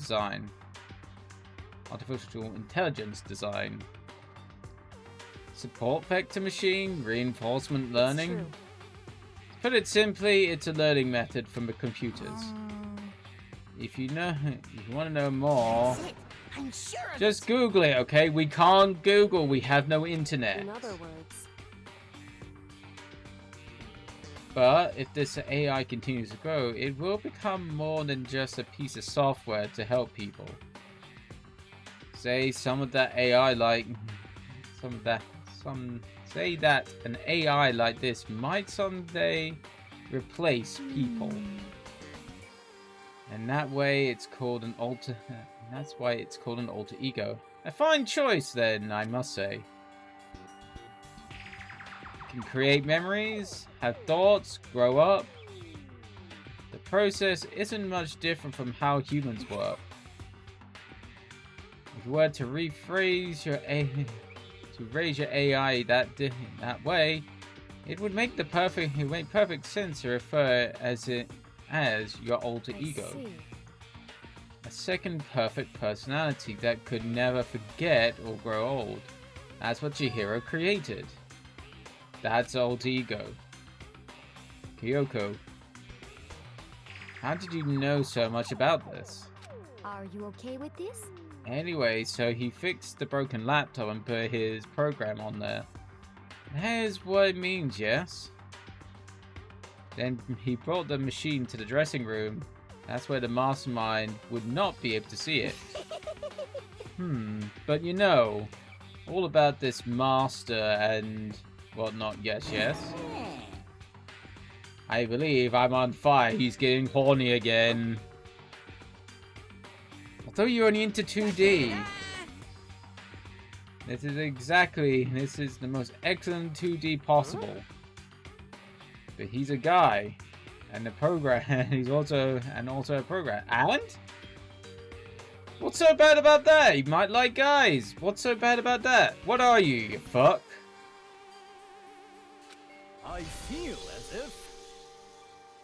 intelligence design. Support vector machine, reinforcement learning. True. To put it simply, it's a learning method from the computers. If you want to know more, I'm sure of just Google it, okay? We can't Google, we have no internet. In other words, But if this AI continues to grow, it will become more than just a piece of software to help people. Say that an AI like this might someday replace people. And that way it's called an alter that's why it's called an alter ego. A fine choice then, I must say. Can create memories, have thoughts, grow up. The process isn't much different from how humans work. If you were to raise your AI that way, it would make perfect sense to refer as your alter I ego. see. A second perfect personality that could never forget or grow old. That's what Chihiro created. That's alter ego. Kyoko, how did you know so much about this? Are you okay with this? Anyway, so he fixed the broken laptop and put his program on there. Here's what it means, yes? Then he brought the machine to the dressing room. That's where the mastermind would not be able to see it. But you know, all about this master and whatnot, yes. I believe I'm on fire. He's getting horny again. Although you're only into 2D. This is the most excellent 2D possible. But he's a guy. And the program, he's also a program. And? What's so bad about that? He might like guys. What's so bad about that? What are you fuck? I feel as if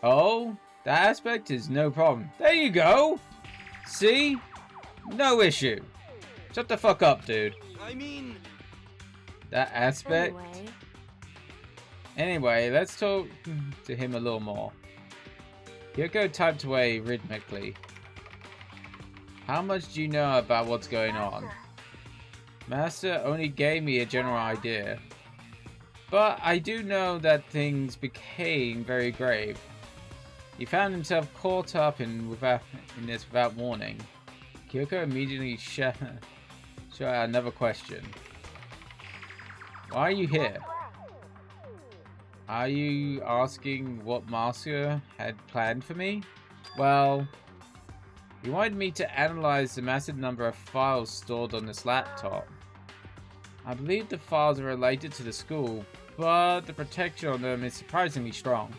Oh, that aspect is no problem. There you go. See? No issue. Shut the fuck up, dude. I mean, That aspect. Anyway, Anyway, let's talk to him a little more. Kyoko typed away rhythmically. How much do you know about what's going on? Master only gave me a general idea. But I do know that things became very grave. He found himself caught up in this without warning. Kyoko immediately shot out another question. Why are you here? Are you asking what Master had planned for me? Well, he wanted me to analyze the massive number of files stored on this laptop. I believe the files are related to the school, but the protection on them is surprisingly strong.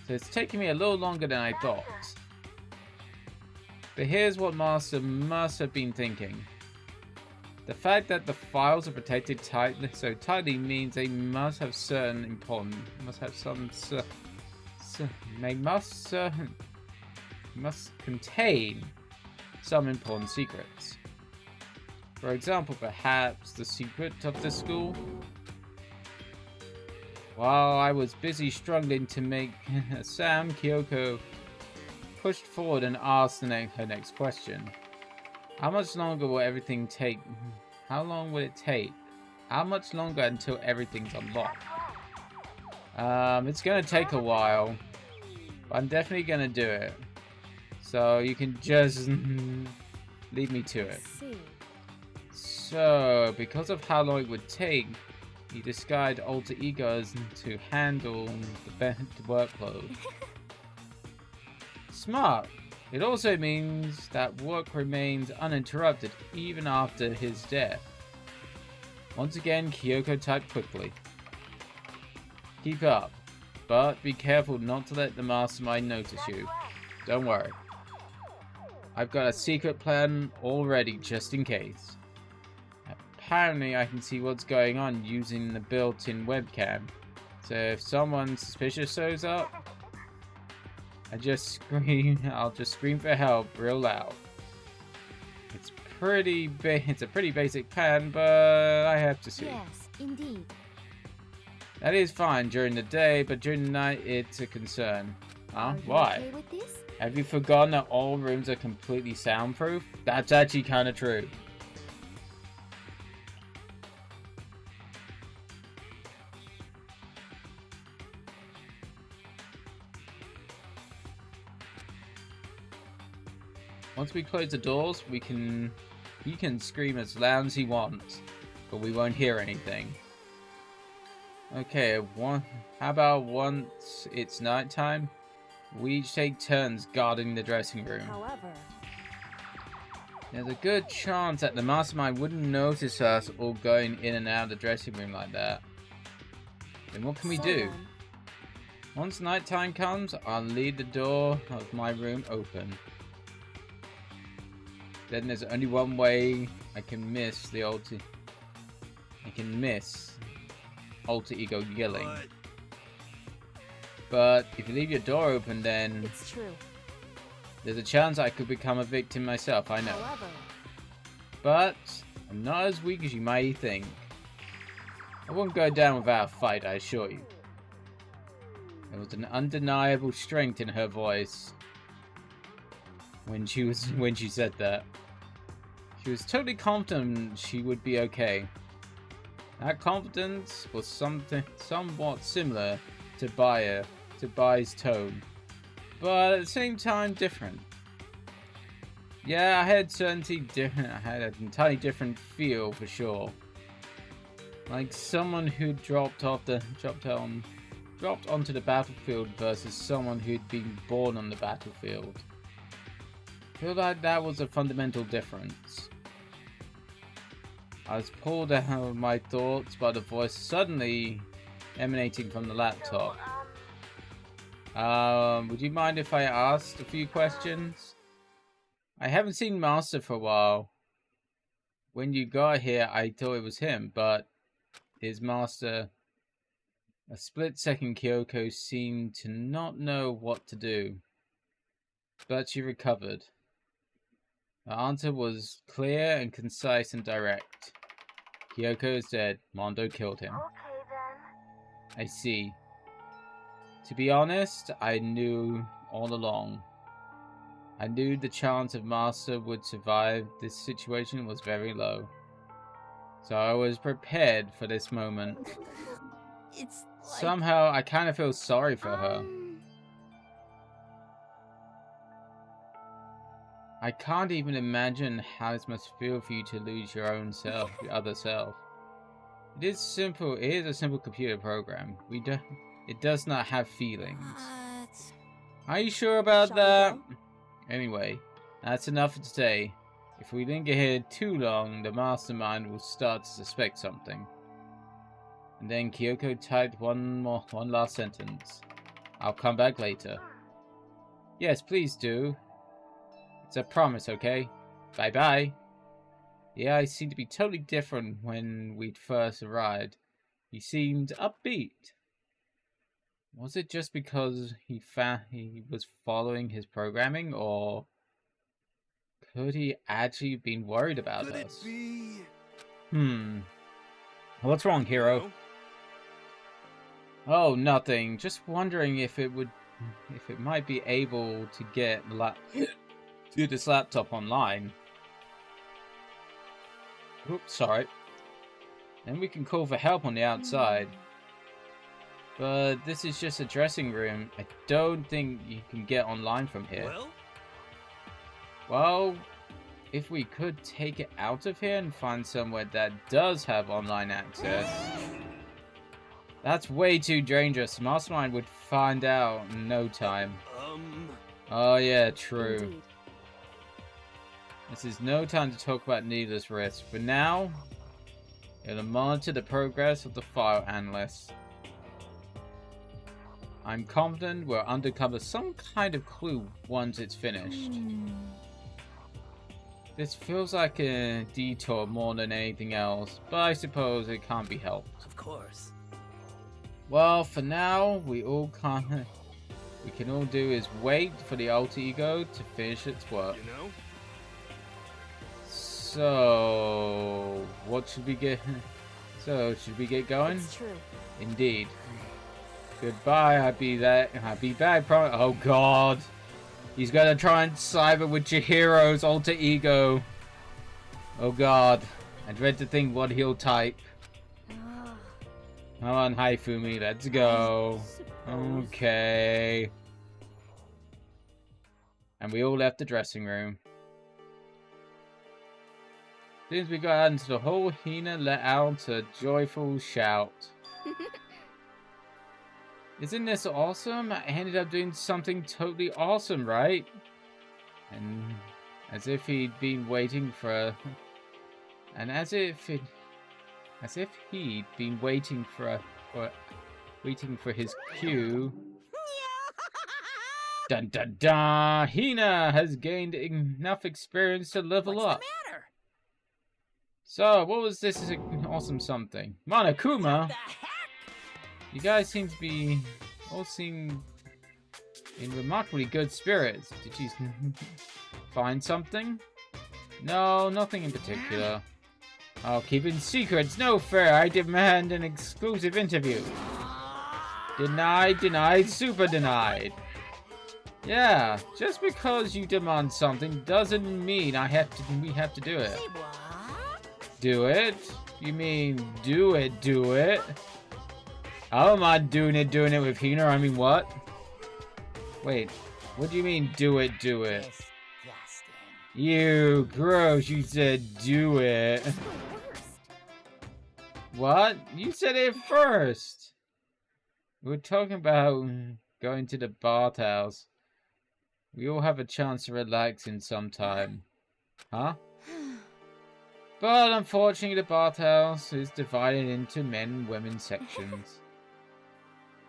So it's taking me a little longer than I thought. But here's what Master must have been thinking. The fact that the files are protected so tightly means they must have must contain some important secrets. For example, perhaps the secret of the school? While I was busy struggling to make a sound, Kyoko pushed forward and asked her next question. How much longer will everything take? How long will it take? How much longer until everything's unlocked? It's gonna take a while. But I'm definitely gonna do it. So you can just leave me to I it. see. So, because of how long it would take, he disguised alter egos to handle the workload. Smart. It also means that work remains uninterrupted even after his death. Once again, Kyoko typed quickly. Keep up, but be careful not to let the mastermind notice you. Don't worry. I've got a secret plan already just in case. Apparently I can see what's going on using the built-in webcam. So if someone suspicious shows up, I'll just scream for help real loud. It's a pretty basic plan, but I have to see. Yes, indeed. That is fine during the day, but during the night it's a concern. Huh? Are you Why? okay with this? Have you forgotten that all rooms are completely soundproof? That's actually kind of true. Once we close the doors, he can scream as loud as he wants, but we won't hear anything. Okay, how about once it's nighttime, we each take turns guarding the dressing room. However, There's a good chance that the mastermind wouldn't notice us all going in and out of the dressing room like that. Then what can we so do? then, Once nighttime comes, I'll leave the door of my room open. Then there's only one way I can miss alter ego yelling. But if you leave your door open, then it's true. there's a chance I could become a victim myself, I know. However, But I'm not as weak as you might think. I won't go down without a fight, I assure you. There was an undeniable strength in her voice when she said that. She was totally confident she would be okay. That confidence was somewhat similar to Bai's tone, but at the same time different. Yeah, I had an entirely different feel for sure. Like someone who dropped onto the battlefield versus someone who'd been born on the battlefield. I feel like that was a fundamental difference. I was pulled out of my thoughts by the voice suddenly emanating from the laptop. Would you mind if I asked a few questions? I haven't seen Master for a while. When you got here, I thought it was him, but his Master... A split second, Kyoko seemed to not know what to do. But she recovered. Her answer was clear and concise and direct. Kyoko is dead. Mondo killed him. Okay then. I see. To be honest, I knew all along. I knew the chance of Master would survive this situation was very low. So I was prepared for this moment. It's like, Somehow, I kind of feel sorry for her. I can't even imagine how this must feel for you to lose your own self, your other self. It is simple. It is a simple computer program. It does not have feelings. Are you sure about Shall we that? go? Anyway, that's enough for today. If we linger here too long, the mastermind will start to suspect something. And then Kyoko typed one last sentence. I'll come back later. Yes, please do. It's a promise, okay? Bye-bye. Yeah, he seemed to be totally different when we'd first arrived. He seemed upbeat. Was it just because he was following his programming, or could he actually have been worried about Could it us? be? What's wrong, hero? No? Oh, nothing. Just wondering if it might be able to get to this laptop online. Oops, sorry. Then we can call for help on the outside. But this is just a dressing room. I don't think you can get online from here. Well, if we could take it out of here and find somewhere that does have online access. That's way too dangerous. Mastermind would find out in no time. Oh yeah, true. Indeed. This is no time to talk about needless risk. For now, it'll monitor the progress of the file analyst. I'm confident we'll uncover some kind of clue once it's finished. This feels like a detour more than anything else, but I suppose it can't be helped. Of course. Well, for now, we can all do is wait for the alter ego to finish its work. You know? So, what should we get? So, should we get going? It's true. Indeed. Goodbye. I'll be back. Oh God, he's gonna try and cyber with Chihiro's alter ego. Oh God, I dread to think what he'll type. Ah, Come on, Haifumi, let's go. suppose. Okay. And we all left the dressing room. As soon as we got out into the hall, Hina let out a joyful shout. Isn't this awesome? I ended up doing something totally awesome, right? And as if he'd been waiting for he'd been waiting for his cue. Dun dun dun! Hina has gained enough experience to level up. What's the matter? So, what was this awesome something? Monokuma? The heck? You guys all seem in remarkably good spirits. Did you find something? No, nothing in particular. Oh, keeping secrets, no fair. I demand an exclusive interview. Denied, super denied. Yeah, just because you demand something doesn't mean we have to do it. Say what? Do it? You mean do it? I'm not doing it with Hina. I mean, what? Wait, what do you mean do it? Disgusting. You gross, you said do it. It's the worst. What? You said it first. We're talking about going to the bathhouse. We all have a chance to relax in some time. Huh? But unfortunately, the bathhouse is divided into men and women sections.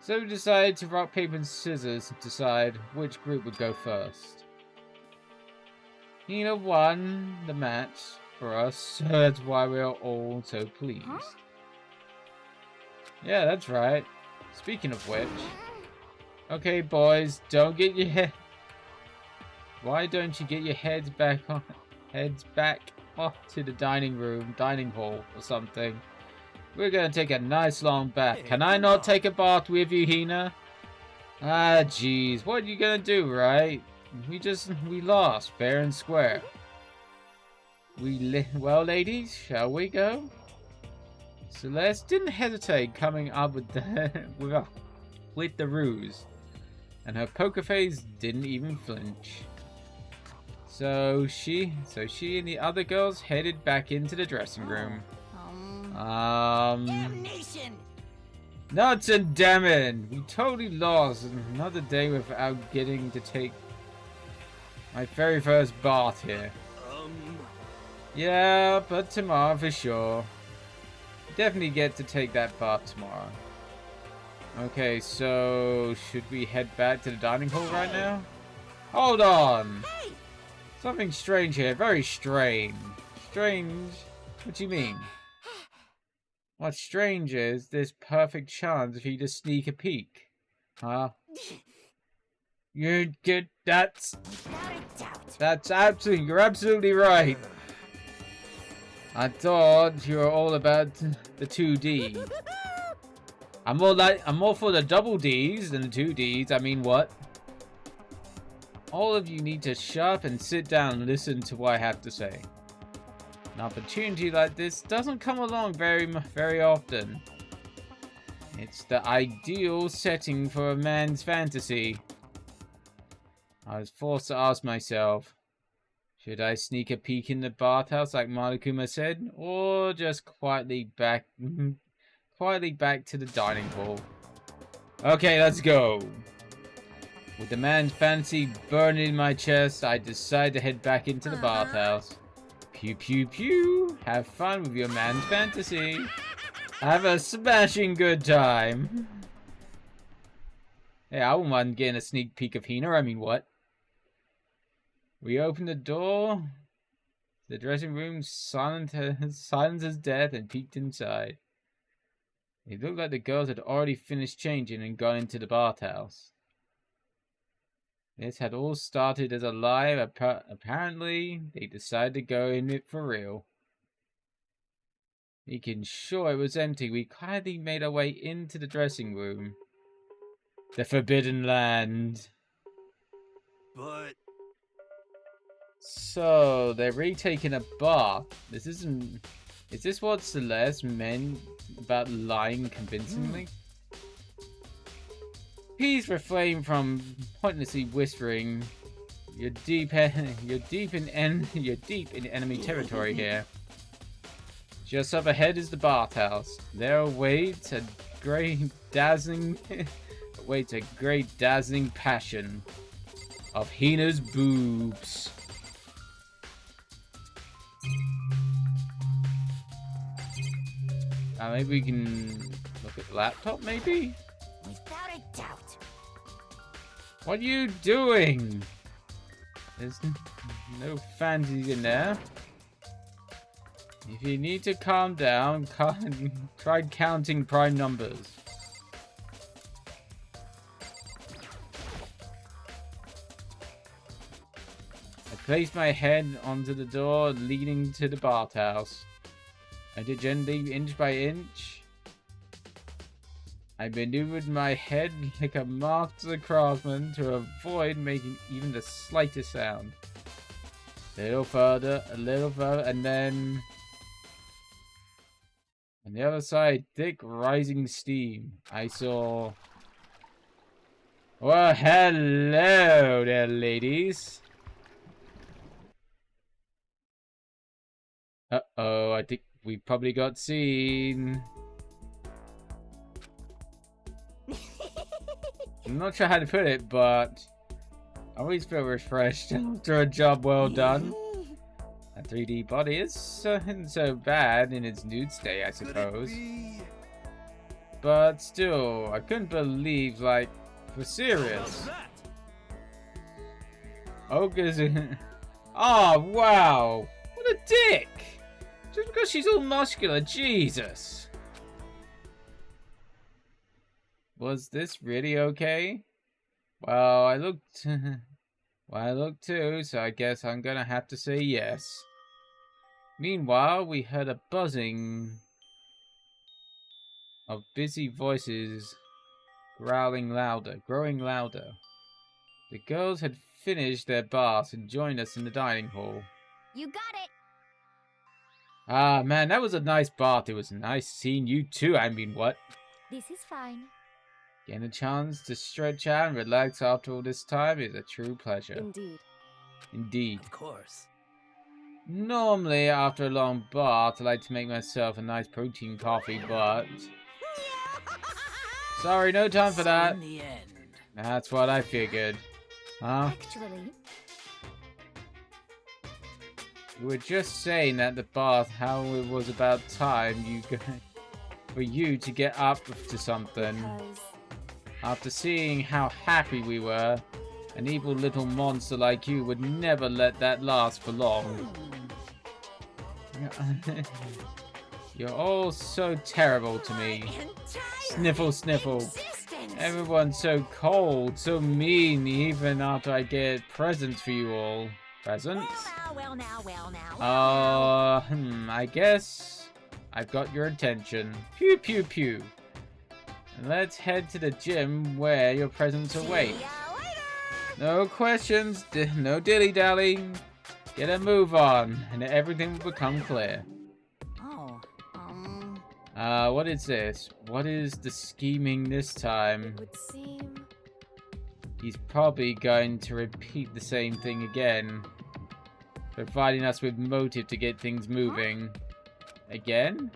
So we decided to rock, paper, and scissors to decide which group would go first. Hina won the match for us, so that's why we are all so pleased. Huh? Yeah, that's right. Speaking of which, okay, boys, don't get your head. Why don't you get your heads back off to the dining hall or something? We're gonna take a nice long bath. Can I not take a bath with you, Hina? Ah, jeez, what are you gonna do, right? We lost, fair and square. Well, ladies, shall we go? Celeste didn't hesitate coming up with the ruse, and her poker face didn't even flinch. So she and the other girls headed back into the dressing room. Damnation! Nuts and damn! We totally lost another day without getting to take my very first bath here. Yeah, but tomorrow for sure. Definitely get to take that bath tomorrow. Okay, so should we head back to the dining hall right now? Hold on! Hey! Something strange here, very strange. Strange? What do you mean? What's strange is this perfect chance for you to sneak a peek. Huh? You get that's you're absolutely right. I thought you were all about the 2D. I'm more for the double Ds than the 2Ds. I mean, what? All of you need to shut up and sit down and listen to what I have to say. An opportunity like this doesn't come along very often. It's the ideal setting for a man's fantasy. I was forced to ask myself, should I sneak a peek in the bathhouse like Monokuma said, or just quietly back to the dining hall? Okay, let's go. With the man's fantasy burning in my chest, I decide to head back into the bathhouse. Pew pew pew! Have fun with your man's fantasy. Have a smashing good time. Hey, I wouldn't mind getting a sneak peek of Hina. I mean, what? We opened the door. The dressing room, silent as death, and peeked inside. It looked like the girls had already finished changing and gone into the bathhouse. This had all started as a lie. Apparently, they decided to go in it for real. Making sure it was empty, we quietly made our way into the dressing room. The Forbidden Land. But So, they're retaking a bath. This isn't... Is this what Celeste meant about lying convincingly? Please refrain from pointlessly whispering. You're deep in enemy territory here. Just up ahead is the bathhouse. There awaits a great dazzling passion of Hina's boobs. Maybe we can look at the laptop, maybe? Without a doubt. What are you doing? There's no fancies in there. If you need to calm down, try counting prime numbers. I placed my head onto the door leading to the bathhouse. I did gently, inch by inch. I maneuvered my head like a master craftsman to avoid making even the slightest sound. A little further, and then... On the other side, thick rising steam. I saw... Well, hello there, ladies. Uh-oh, I think we probably got seen. I'm not sure how to put it, but I always feel refreshed after a job well done. A 3D body isn't so bad in its nude state, I suppose. But still, I couldn't believe, like, for serious. Ogre's... Oh, wow! What a dick! Just because she's all muscular, Jesus! Was this really okay? Well, I looked... well, I looked too, so I guess I'm gonna have to say yes. Meanwhile, we heard a buzzing of busy voices growing louder. The girls had finished their baths and joined us in the dining hall. You got it. Ah, man, that was a nice bath. It was nice seeing you too. I mean, what? This is fine. Getting a chance to stretch out and relax after all this time is a true pleasure. Indeed. Indeed. of course. Normally, after a long bath, I like to make myself a nice protein coffee, but... Sorry, no time for that. In the end. That's what I figured. Huh? Actually, You were just saying at the bath how it was about time for you to get up to something. because After seeing how happy we were, an evil little monster like you would never let that last for long. You're all so terrible to me. Sniffle, sniffle. Everyone's so cold, so mean, even after I get presents for you all. Presents? well now. I guess I've got your attention. Pew, pew, pew. And let's head to the gym where your presents await. No questions, no dilly-dally. Get a move on, and everything will become clear. Oh, What is this? What is the scheming this time? it would seem. He's probably going to repeat the same thing again. Providing us with motive to get things moving. Again?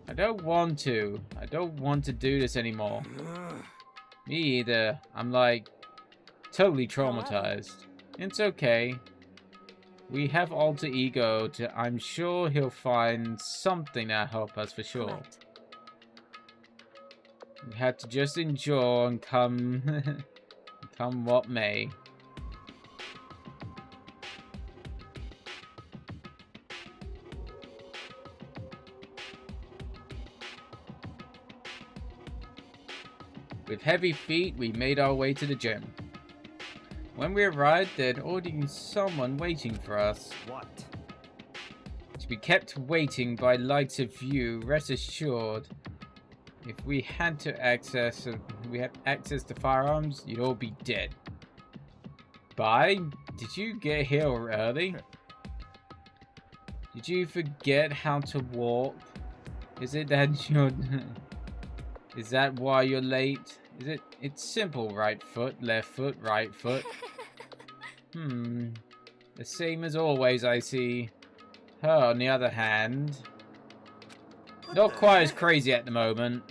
I don't want to. I don't want to do this anymore. Me either. I'm like totally traumatized. It's okay. We have alter ego to, I'm sure he'll find something to help us for sure. Correct. We have to just endure and come, come what may. With heavy feet, we made our way to the gym. When we arrived, there'd already been someone waiting for us. What? To be kept waiting by lights of view, rest assured, if we had access to firearms, you'd all be dead. Bye? Did you get here early? Did you forget how to walk? Is it that you're... Is that why you're late? It's simple, right foot, left foot, right foot. The same as always, I see. Her, on the other hand, not quite as crazy at the moment.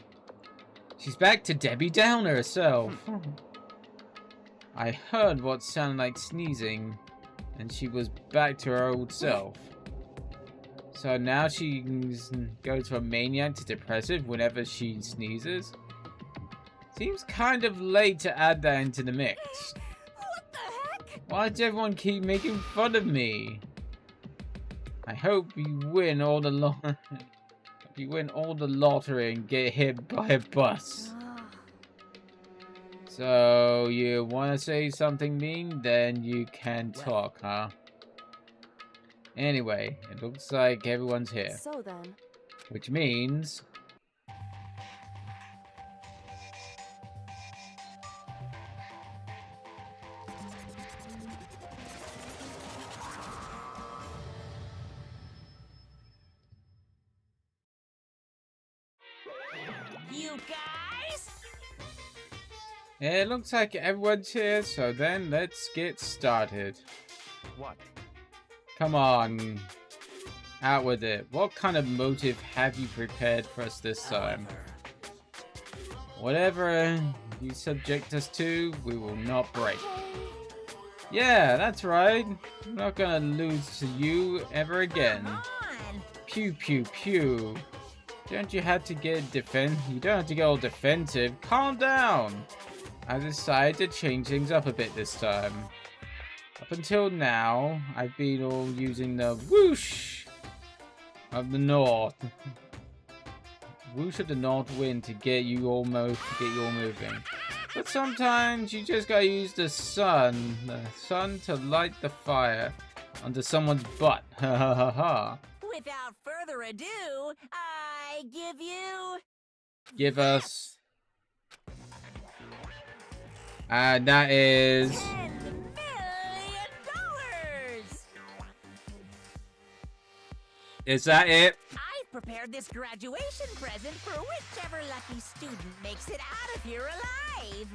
She's back to Debbie Downer herself. I heard what sounded like sneezing, and she was back to her old self. So now she goes from maniac to depressive whenever she sneezes. Seems kind of late to add that into the mix. What the heck? Why does everyone keep making fun of me? I hope you win all the lottery and get hit by a bus. Ah, So you want to say something mean? Then you can talk, huh? Anyway, it looks like everyone's here, so then. which means You guys? it looks like everyone's here, so then let's get started. What? Come on. Out with it. What kind of motive have you prepared for us this time? Whatever you subject us to, we will not break. Yeah, that's right. I'm not gonna lose to you ever again. Come on. Pew pew pew. Don't you have to get You don't have to get all defensive. Calm down. I decided to change things up a bit this time. Up until now, I've been all using the whoosh of the north. Whoosh of the north wind to get you all moving. But sometimes you just gotta use the sun to light the fire under someone's butt. Ha ha ha ha. Without further ado, I give you... Give us. And that is. $10 million! Is that it? I've prepared this graduation present for whichever lucky student makes it out of here alive.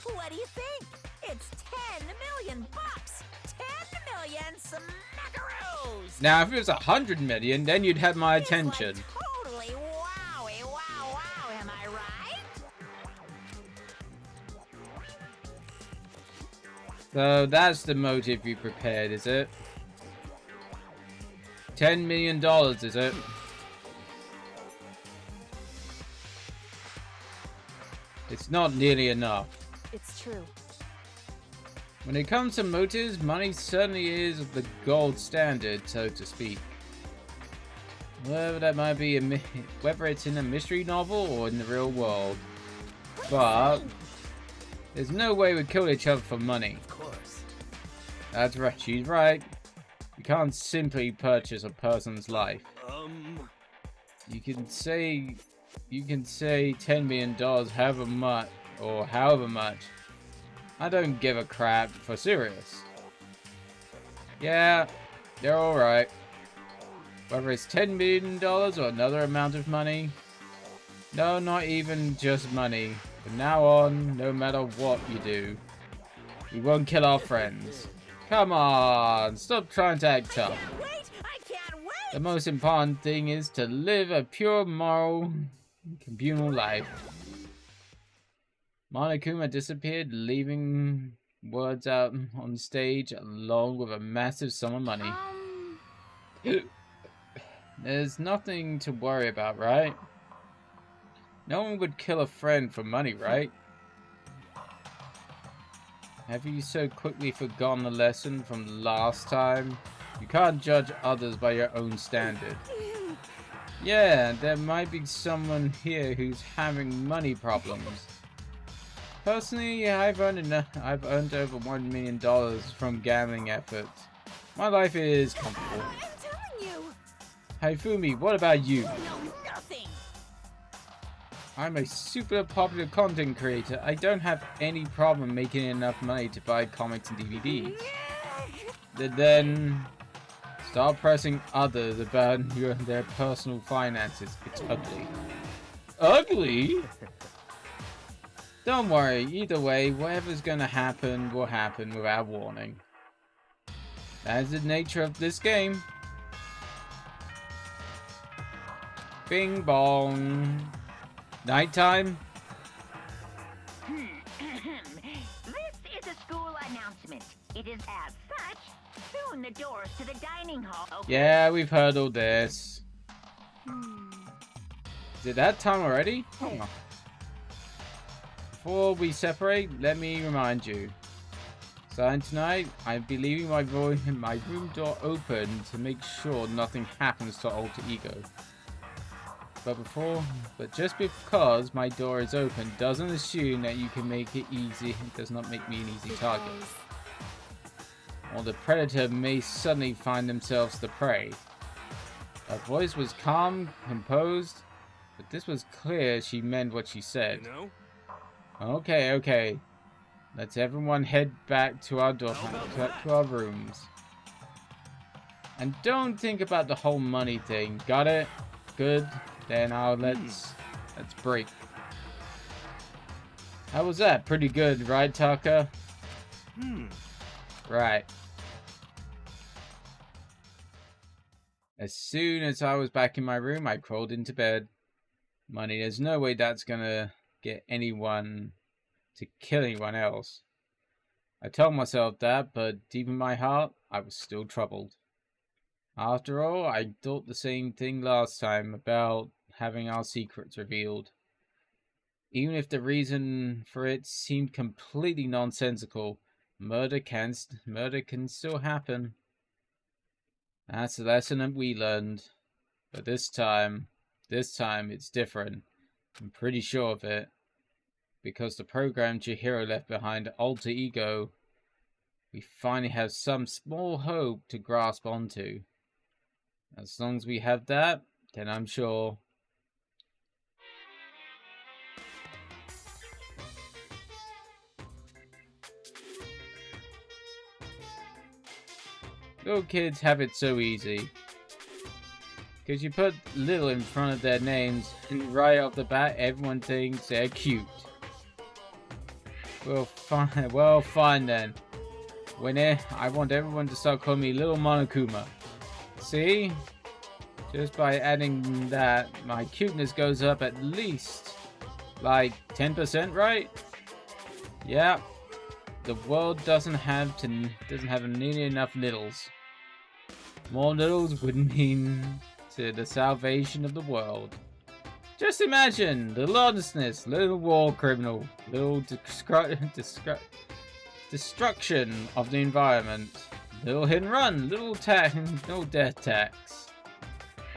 What do you think? It's 10 million bucks. 10 million smackaroos. Now, if it was 100 million, then you'd have my attention. It's like totally wowie, wow, wow. Am I right? So that's the motive you prepared, is it? $10 million, is it? It's not nearly enough. It's true. When it comes to motives, money certainly is the gold standard, so to speak. Whether that might be whether it's in a mystery novel or in the real world. But there's no way we'd kill each other for money. Of course. That's right, she's right. You can't simply purchase a person's life. You can say $10 million however much. I don't give a crap, for serious. Yeah, they're alright. Whether it's $10 million or another amount of money. No, not even just money. From now on, no matter what you do, we won't kill our friends. Come on, stop trying to act tough. Wait, I can't wait. The most important thing is to live a pure, moral, communal life. Monokuma disappeared, leaving words out on stage along with a massive sum of money. There's nothing to worry about, right? No one would kill a friend for money, right? Have you so quickly forgotten the lesson from last time? You can't judge others by your own standard. Yeah, there might be someone here who's having money problems. Personally, I've earned over $1 million from gambling efforts. My life is comfortable. I'm telling you. Haifumi, what about you? You know nothing. I'm a super popular content creator. I don't have any problem making enough money to buy comics and DVDs. Then start pressing others about their personal finances. It's ugly. Ugly? Don't worry, either way, whatever's gonna happen will happen without warning. That's the nature of this game. Bing bong. Nighttime? This is a school announcement. It is as such. Soon the doors to the dining hall open. Yeah, we've heard all this. Is it that time already? Oh. Before we separate, let me remind you. Starting tonight, I'll be leaving my room door open to make sure nothing happens to Alter Ego. But just because my door is open doesn't assume that you can make it easy. It does not make me an easy target. Or the predator may suddenly find themselves the prey. Her voice was calm, composed, but this was clear she meant what she said. You know? Okay. Let's everyone head back to our rooms. And don't think about the whole money thing. Got it? Good. Then let's break. How was that? Pretty good, right, Taka? Right. As soon as I was back in my room, I crawled into bed. Money, there's no way that's gonna get anyone to kill anyone else. I told myself that, but deep in my heart, I was still troubled. After all, I thought the same thing last time about having our secrets revealed. Even if the reason for it seemed completely nonsensical, murder can still happen. That's a lesson that we learned. But this time it's different. I'm pretty sure of it. Because the program Chihiro left behind, Alter Ego, we finally have some small hope to grasp onto. As long as we have that, then I'm sure. Little kids have it so easy. Because you put little in front of their names, and right off the bat, everyone thinks they're cute. Well, fine then. I want everyone to start calling me Little Monokuma. See? Just by adding that, my cuteness goes up at least, like, 10%, right? Yeah. The world doesn't have nearly enough littles. More littles would mean to the salvation of the world. Just imagine, little honestness, little war criminal, little destruction of the environment, little hit and run, little death tax,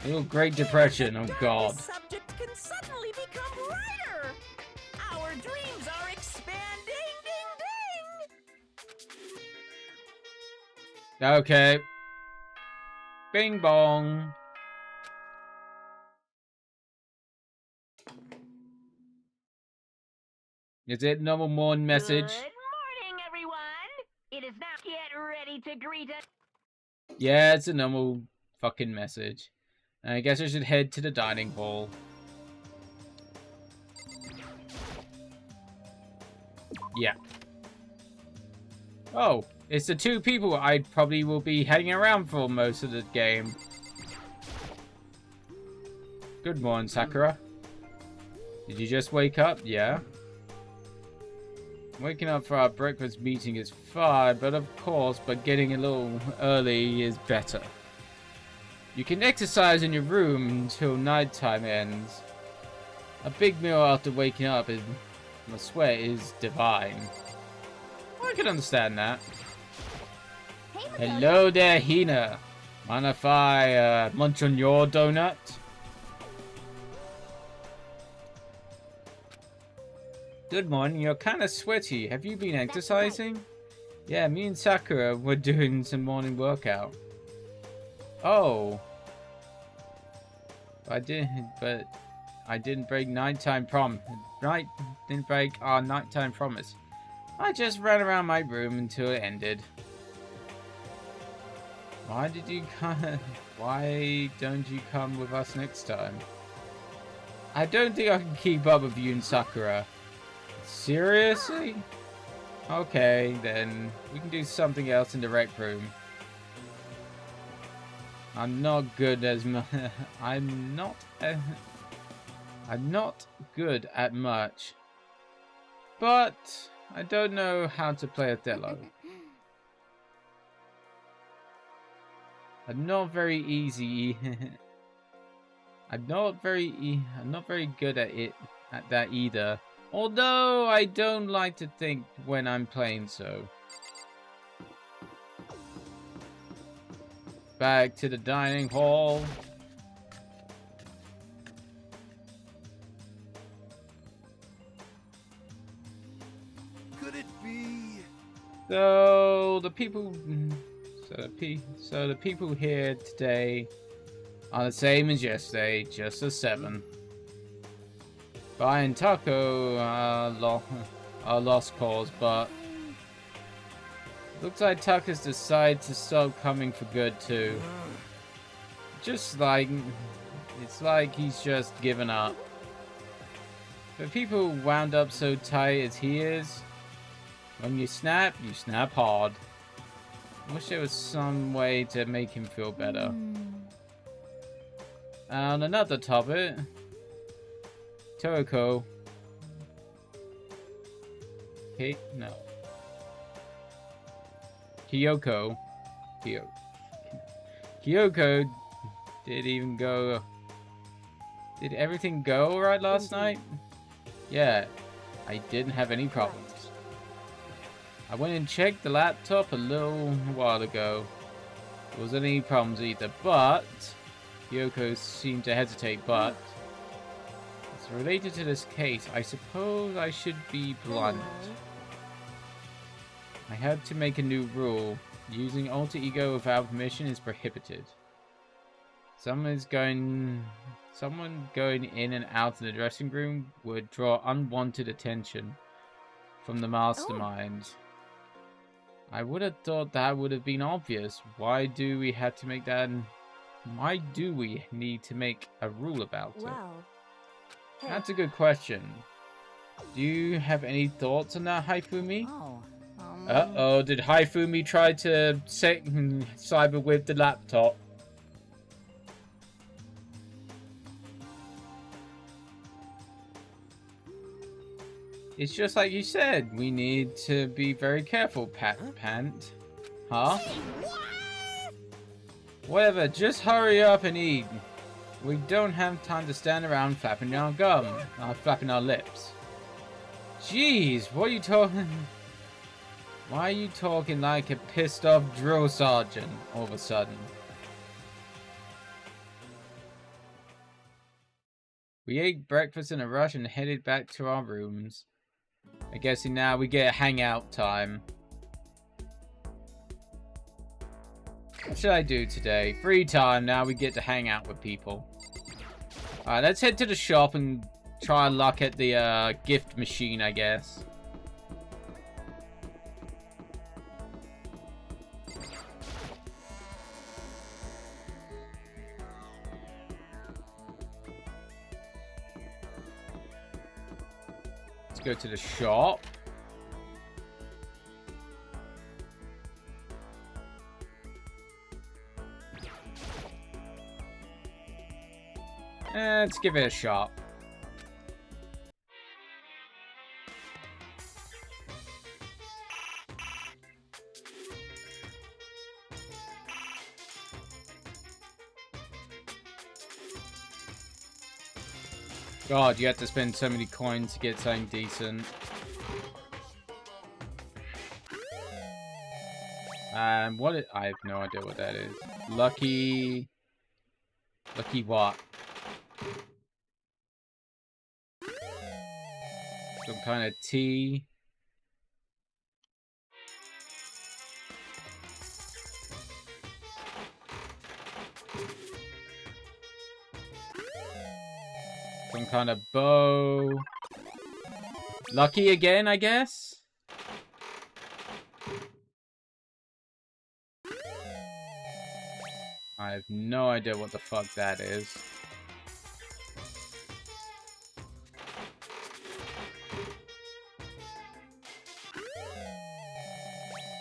little Great Depression. Oh God. The subject can suddenly become brighter. Our dreams are expanding. Ding ding. Okay. Bing bong. Is it normal morning message? Good morning, everyone. It is now get ready to greet us. Yeah, it's a normal fucking message. I guess I should head to the dining hall. Yeah. Oh, it's the two people I probably will be hanging around for most of the game. Good morning, Sakura. Did you just wake up? Yeah. Waking up for our breakfast meeting is fine, but of course, getting a little early is better. You can exercise in your room until nighttime ends. A big meal after waking up is, I swear, is divine. I can understand that. Hey, Hello there, Hina. Mind if I munch on your donut? Good morning, you're kind of sweaty. Have you been exercising? Yeah, me and Sakura were doing some morning workout. Oh. I didn't break didn't break our nighttime promise. I just ran around my room until it ended. Why don't you come with us next time? I don't think I can keep up with you and Sakura. Seriously? Okay, then we can do something else in the rec room. I'm not good at much, but I don't know how to play Othello. I'm not very good at that either. Although I don't like to think when I'm playing so. Back to the dining hall. Could it be? So the people here today are the same as yesterday, just a 7. Bai and Taco are lost cause, but looks like Tucker's decided to stop coming for good too. It's like he's just given up. For people wound up so tight as he is, when you snap hard. I wish there was some way to make him feel better. On another topic, Toriko. Okay, no. Kyoko did everything go alright last night? Yeah, I didn't have any problems. I went and checked the laptop a little while ago. There wasn't any problems either, but Kyoko seemed to hesitate, but it's related to this case. I suppose I should be blunt. I had to make a new rule. Using alter ego without permission is prohibited. Someone going in and out of the dressing room would draw unwanted attention from the mastermind. I would have thought that would have been obvious. Why do we have to make that? Why do we need to make a rule about it? That's a good question. Do you have any thoughts on that, Haifumi? Uh-oh, did Haifumi try to cyber with the laptop? It's just like you said, we need to be very careful, Pant. Huh? Whatever, just hurry up and eat. We don't have time to stand around flapping our flapping our lips. Jeez, what are you talking? Why are you talking like a pissed off drill sergeant all of a sudden? We ate breakfast in a rush and headed back to our rooms. I guess now we get hangout time. What should I do today? Free time, now we get to hang out with people. Alright, let's head to the shop and try luck at the gift machine, I guess. Go to the shop. Let's give it a shot. God, you have to spend so many coins to get something decent. I have no idea what that is. Lucky what? Some kind of tea. Some kind of bow. Lucky again, I guess? I have no idea what the fuck that is.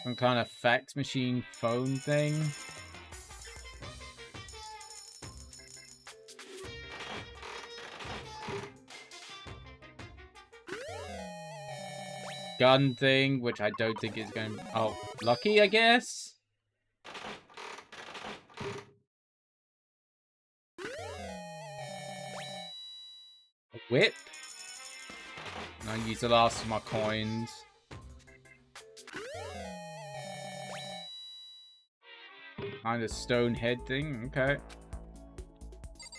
Some kind of fax machine phone thing. Gun thing, which I don't think is going... Oh, lucky, I guess? A whip? And I use the last of my coins. Kind of stone head thing, okay.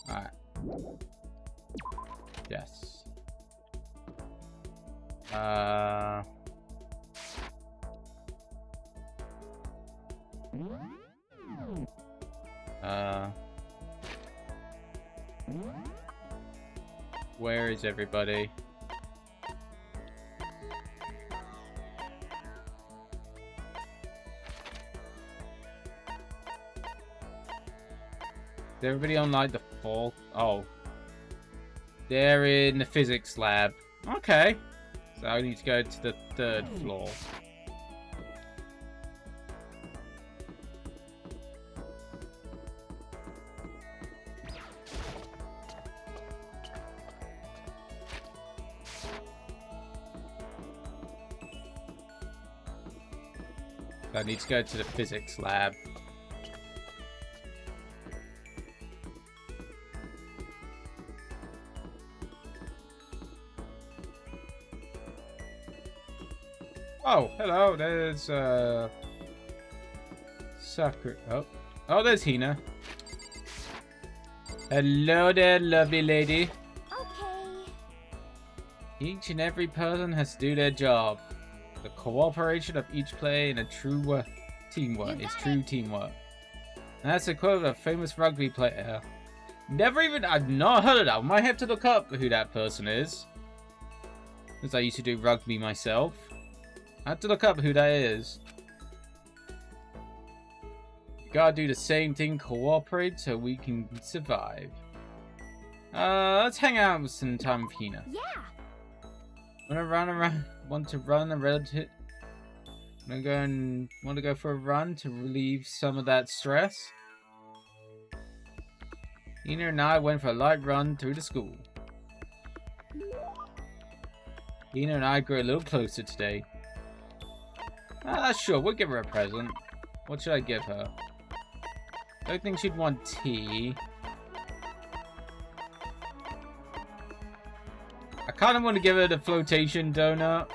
Alright. Yes. Where is everybody? Is everybody on like the fourth? Oh. They're in the physics lab. Okay. So I need to go to the third floor. I need to go to the physics lab. Oh, hello, there's, Sakura. Oh, there's Hina. Hello there, lovely lady. Okay. Each and every person has to do their job. The cooperation of each player in a true teamwork is true teamwork. And that's the quote of a famous rugby player. I've not heard of that. I might have to look up who that person is. Because I used to do rugby myself. I have to look up who that is. You gotta do the same thing, cooperate so we can survive. Let's hang out with some time with Hina. Yeah. Want to run around it? Want to go for a run to relieve some of that stress? Hina and I went for a light run through the school. Hina and I grew a little closer today. Sure, we'll give her a present. What should I give her? I don't think she'd want tea. I kind of want to give her the flotation donut.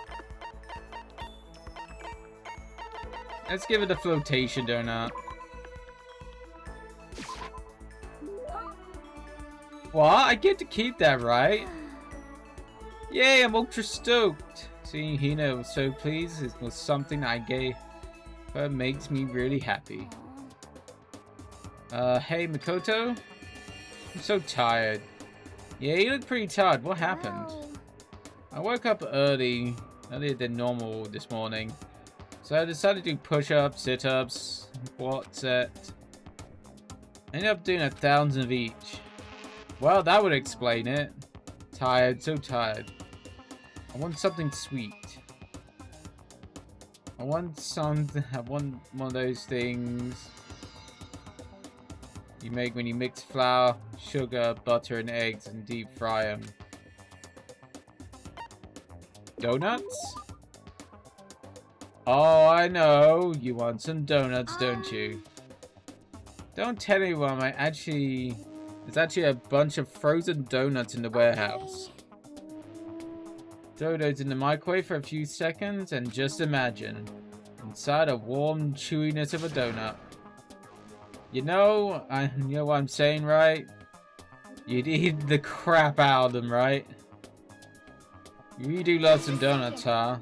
Let's give her the flotation donut. What? I get to keep that, right? Yay, I'm ultra stoked. Seeing Hina was so pleased, it was something I gave her, makes me really happy. Hey Makoto? I'm so tired. Yeah, you look pretty tired. What happened? No. I woke up earlier than normal this morning. So I decided to do push-ups, sit-ups, what's it? I ended up doing 1,000 of each. Well, that would explain it. Tired, so tired. I want something sweet. I want one of those things you make when you mix flour, sugar, butter, and eggs and deep fry them. Donuts? Oh, I know. You want some donuts, don't you? Don't tell anyone. There's actually a bunch of frozen donuts in the warehouse. Throw those in the microwave for a few seconds and just imagine. Inside a warm chewiness of a donut. You know what I'm saying, right? You'd eat the crap out of them, right? You really do love some donuts, huh?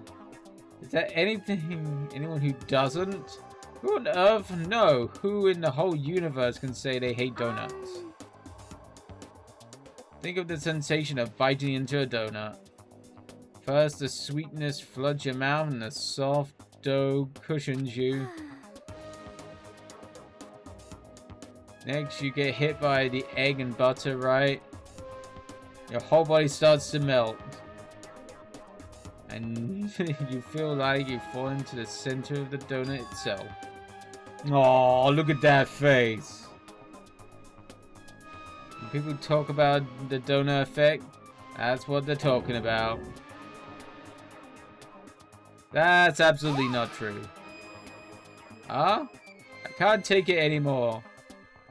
Is there anyone who doesn't? Who on earth? No. Who in the whole universe can say they hate donuts? Think of the sensation of biting into a donut. First, the sweetness floods your mouth and the soft dough cushions you. Next, you get hit by the egg and butter, right? Your whole body starts to melt. And you feel like you fall into the center of the donut itself. Oh, look at that face. When people talk about the donut effect, that's what they're talking about. That's absolutely not true. Huh? I can't take it anymore.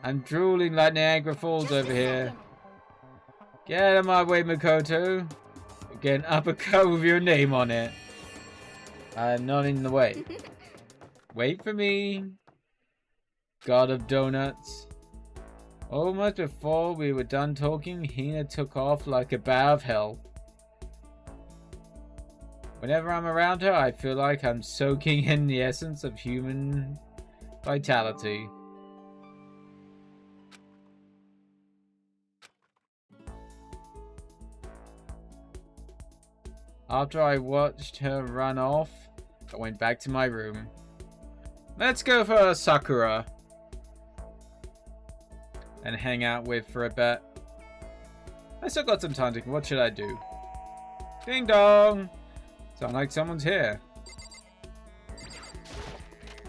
I'm drooling like Niagara Falls over here. Get out of my way, Makoto. Get an uppercut with your name on it. I'm not in the way. Wait for me. God of Donuts. Almost before we were done talking, Hina took off like a bat of hell. Whenever I'm around her, I feel like I'm soaking in the essence of human vitality. After I watched her run off, I went back to my room. Let's go for Sakura. And hang out with for a bit. I still got some time to... What should I do? Ding dong! Sound like someone's here.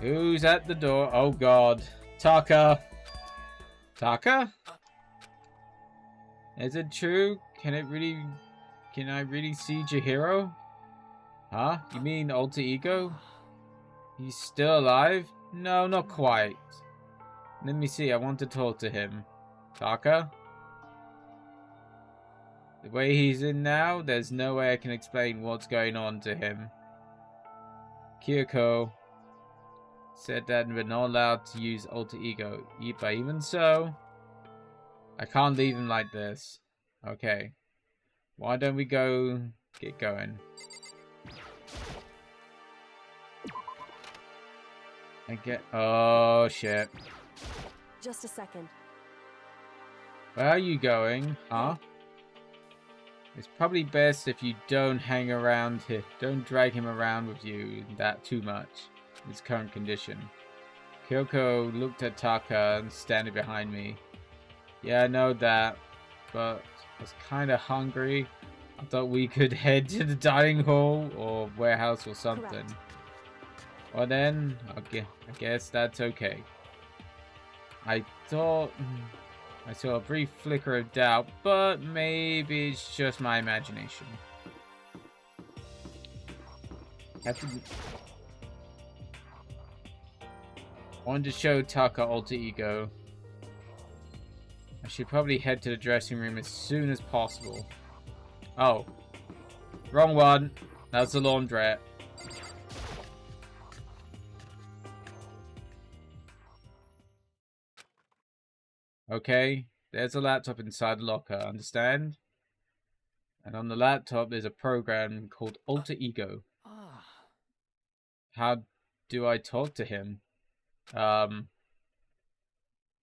Who's at the door? Oh god. Taka. Taka? Is it true? Can I really see Chihiro? Huh? You mean alter ego? He's still alive? No, not quite. Let me see, I want to talk to him. Taka? The way he's in now, there's no way I can explain what's going on to him. Kyoko said that we're not allowed to use alter ego. But even so, I can't leave him like this. Okay. Why don't we get going? Oh shit. Just a second. Where are you going? Huh? It's probably best if you don't hang around here. Don't drag him around with you that too much in his current condition. Kyoko looked at Taka and standing behind me. Yeah, I know that, but I was kind of hungry. I thought we could head to the dining hall or warehouse or something. Correct. Well then, I guess that's okay. I thought... I saw a brief flicker of doubt, but maybe it's just my imagination. I wanted to show Taka alter ego. I should probably head to the dressing room as soon as possible. Oh. Wrong one. That's the laundrette. Okay, there's a laptop inside the locker, understand? And on the laptop there's a program called Alter Ego. How do I talk to him?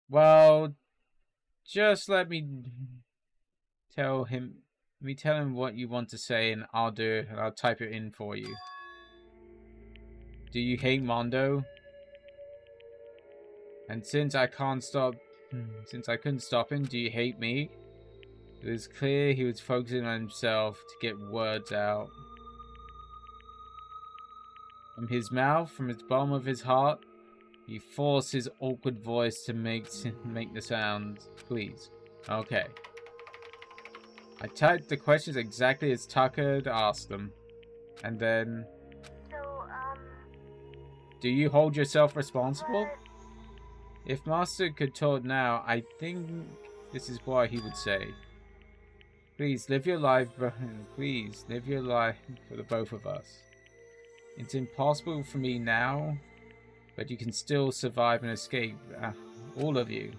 Well, just let me tell him what you want to say and I'll do it and I'll type it in for you. Do you hate Mondo? And since I couldn't stop him, do you hate me? It was clear he was focusing on himself to get words out. From his mouth, from the bottom of his heart, he forced his awkward voice to make the sounds. Please. Okay. I typed the questions exactly as Taka had asked them. And then... Do you hold yourself responsible? If Master could talk now, I think This is what he would say. Please live your life, please live your life for the both of us. It's impossible for me now, but you can still survive and escape. All of you.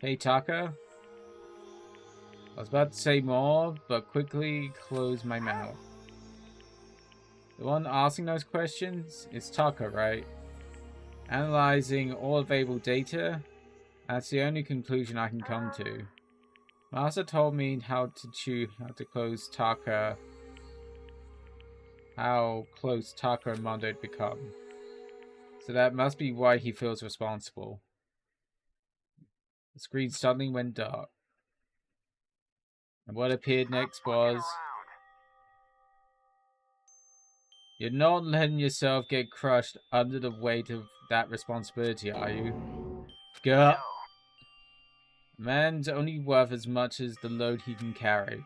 Hey, Taka? I was about to say more, but quickly closed my mouth. The one asking those questions is Taka, right? Analyzing all available data, that's the only conclusion I can come to. Master told me how to close Taka, how close Taka and Mondo had become. So that must be why he feels responsible. The screen suddenly went dark. And what appeared next was... You're not letting yourself get crushed under the weight of that responsibility, are you? Gah! Man's only worth as much as the load he can carry.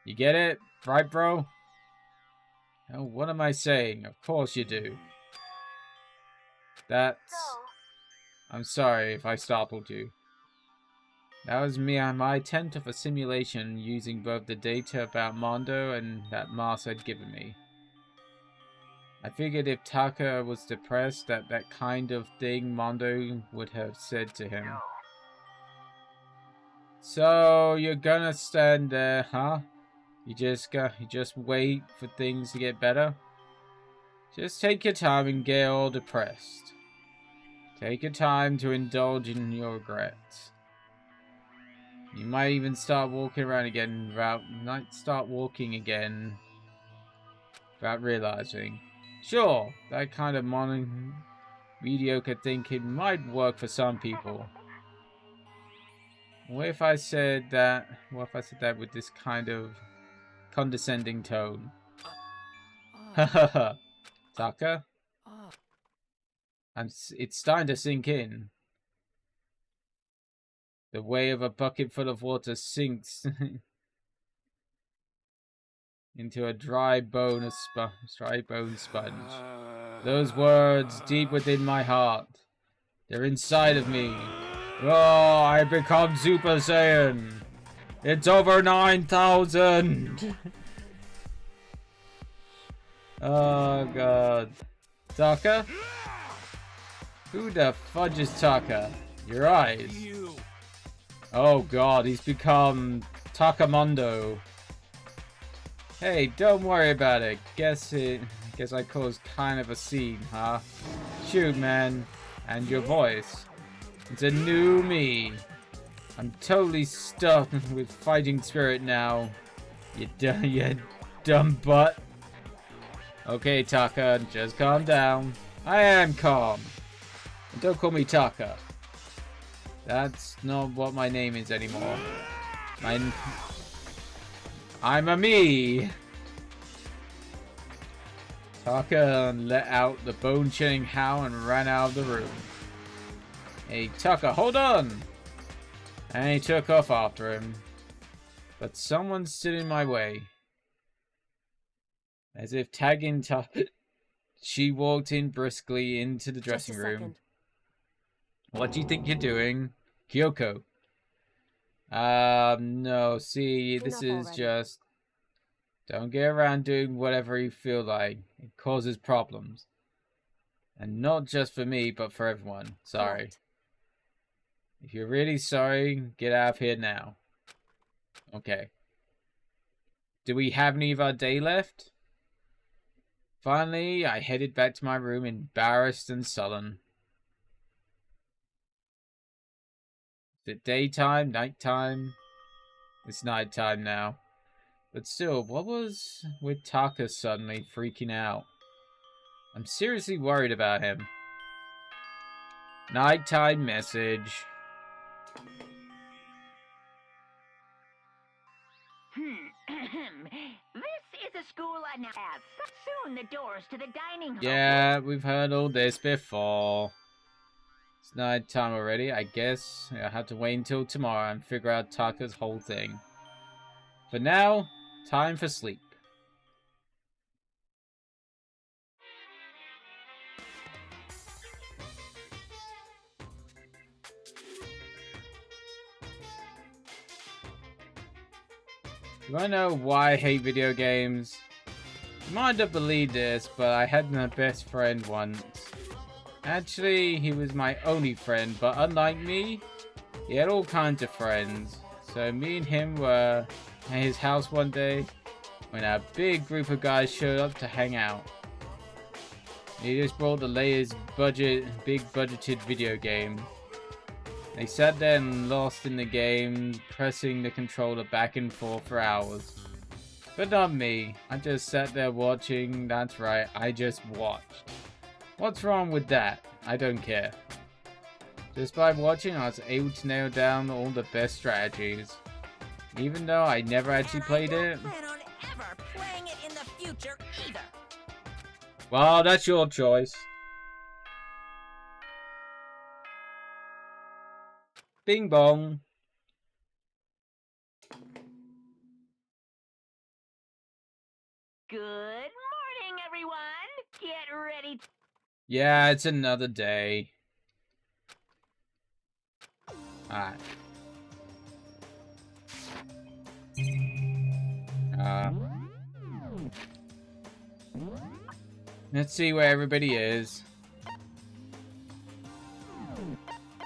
You get it? Right, bro? Oh, what am I saying? Of course you do. That's... I'm sorry if I startled you. That was my attempt of a simulation using both the data about Mondo and that Mars had given me. I figured if Taka was depressed, that kind of thing Mondo would have said to him. So you're gonna stand there, huh? You just wait for things to get better? Just take your time and get all depressed. Take your time to indulge in your regrets. You might even start walking around again without realizing. Sure, that kind of mediocre thinking might work for some people. What if I said that with this kind of condescending tone? Hahaha. Taka? It's starting to sink in. The way of a bucket full of water sinks into a dry bone sponge. Those words deep within my heart. They're inside of me. Oh, I become Super Saiyan. It's over 9,000. Oh god. Taka? Who the fudge is Taka? Your eyes. Oh god, he's become Takamondo. Hey, don't worry about it. Guess I caused kind of a scene, huh? Shoot, man. And your voice. It's a new me. I'm totally stuffed with fighting spirit now. You dumb butt. Okay, Taka, just calm down. I am calm. And don't call me Taka. That's not what my name is anymore. I'm a me. Taka let out the bone-chilling howl and ran out of the room. Hey, Taka, hold on! And he took off after him. But someone stood in my way. As if tagging Taka, she walked in briskly into the dressing room. What do you think you're doing? Kyoko. No, see, this is just... Don't get around doing whatever you feel like. It causes problems. And not just for me, but for everyone. Sorry. Correct. If you're really sorry, get out of here now. Okay. Do we have any of our day left? Finally, I headed back to my room embarrassed and sullen. Is it daytime? Nighttime? It's nighttime now. But still, what was with Taka suddenly freaking out? I'm seriously worried about him. Nighttime message. This is a school announcement. Soon the doors to the dining hall. Yeah, we've heard all this before. It's night time already. I guess I'll have to wait until tomorrow and figure out Taka's whole thing. For now, time for sleep. You wanna know why I hate video games? You might not believe this, but I had my best friend once. Actually, he was my only friend, but unlike me, he had all kinds of friends. So me and him were at his house one day when a big group of guys showed up to hang out. He just brought the latest big budgeted video game. They sat there and lost in the game, pressing the controller back and forth for hours. But not me. I just sat there watching. That's right, I just watched. What's wrong with that? I don't care. Just by watching, I was able to nail down all the best strategies. Even though I never actually played it. I don't plan on ever playing it in the future either. Well, that's your choice. Bing bong. Good morning, everyone. Get ready. Yeah, it's another day. Alright. Let's see where everybody is.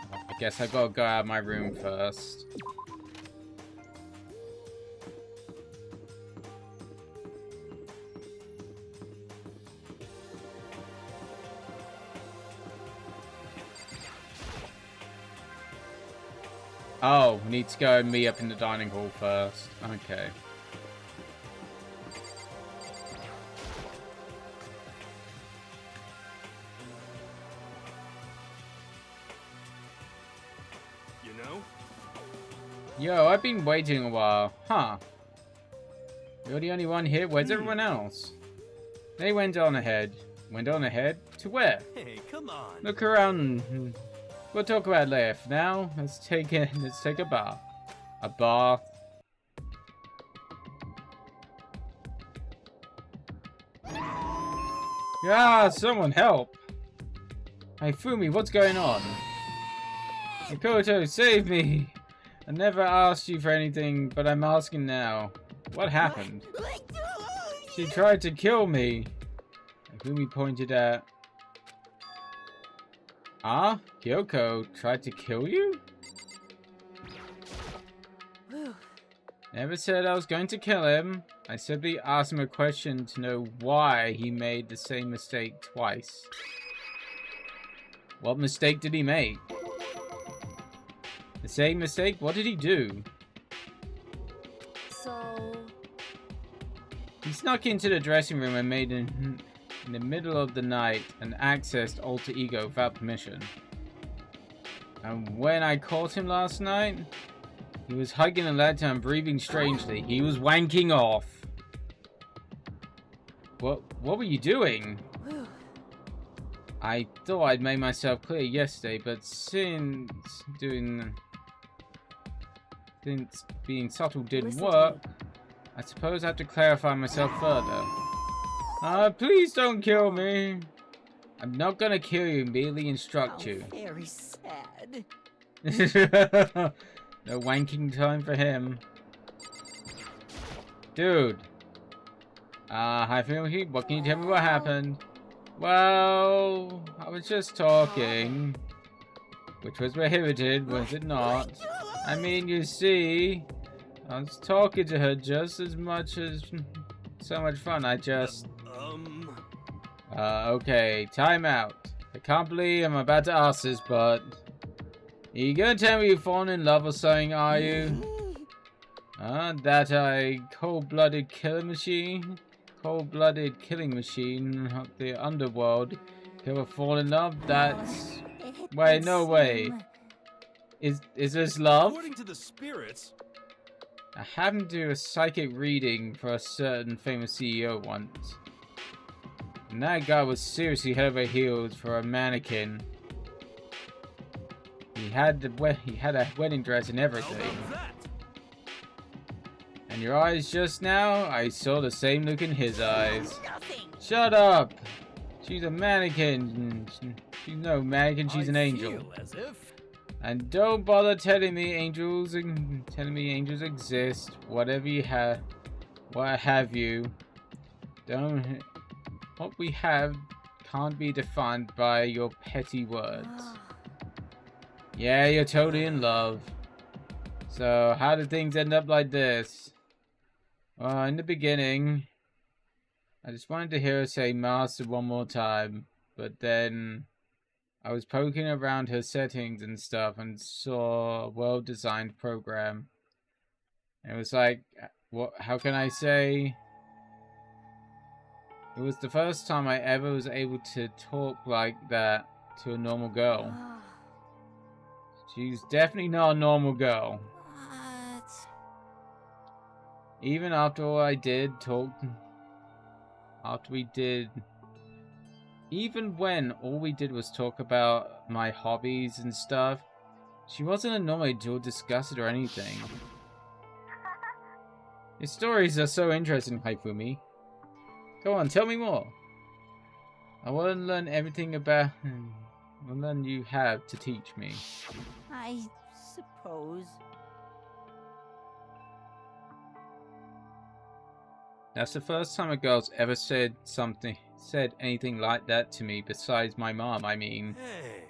I guess I gotta go out of my room first. Oh, we need to go and meet up in the dining hall first. Okay. You know? Yo, I've been waiting a while. Huh. You're the only one here? Where's everyone else? They went on ahead. Went on ahead? To where? Hey, come on. Look around. We'll talk about it later. For now, let's take a bath. A bath. Yeah, someone help! Hey Fumi, what's going on? Makoto, save me! I never asked you for anything, but I'm asking now. What happened? She tried to kill me. Fumi pointed at... Ah? Kyoko tried to kill you? Never said I was going to kill him. I simply asked him a question to know why he made the same mistake twice. What mistake did he make? The same mistake? What did he do? So... He snuck into the dressing room and made in the middle of the night and accessed alter ego without permission. And when I caught him last night, he was hugging a letter and breathing strangely. He was wanking off. What were you doing? I thought I'd made myself clear yesterday, but since being subtle didn't work, I suppose I have to clarify myself further. Please don't kill me. I'm not gonna kill you, merely instruct you. Very sad. No wanking time for him. Dude. Hi Phil, what can you tell me what happened? Well, I was just talking. Which was prohibited, was it not? I mean, you see, I was talking to her just as much as... So much fun, I just... Okay, time out. I can't believe I'm about to ask this, but... Are you gonna tell me you've fallen in love or something, are you? That cold-blooded killing machine? Cold-blooded killing machine of the underworld. You ever fall in love? That's... Wait, no way. Is this love? According to the spirits... I happened to do a psychic reading for a certain famous CEO once. And that guy was seriously head over heels for a mannequin. He had a wedding dress and everything. How about that? And your eyes just now, I saw the same look in his eyes. Nothing. Shut up! She's a mannequin. She's no mannequin, she's an angel. Feel as if... And don't bother telling me angels exist. Whatever you have, what have you? Don't. What we have can't be defined by your petty words. Yeah, you're totally in love. So how did things end up like this? Well, in the beginning, I just wanted to hear her say master one more time, but then I was poking around her settings and stuff and saw a well-designed program. And it was like, what? How can I say? It was the first time I ever was able to talk like that to a normal girl. She's definitely not a normal girl. What? Even after all I did talk... After we did... Even when all we did was talk about my hobbies and stuff, she wasn't annoyed or disgusted or anything. Your stories are so interesting, Haifumi. Go on, tell me more. I want to learn everything about... Well, none you have to teach me. I suppose. That's the first time a girl's ever said anything like that to me besides my mom, I mean. Hey.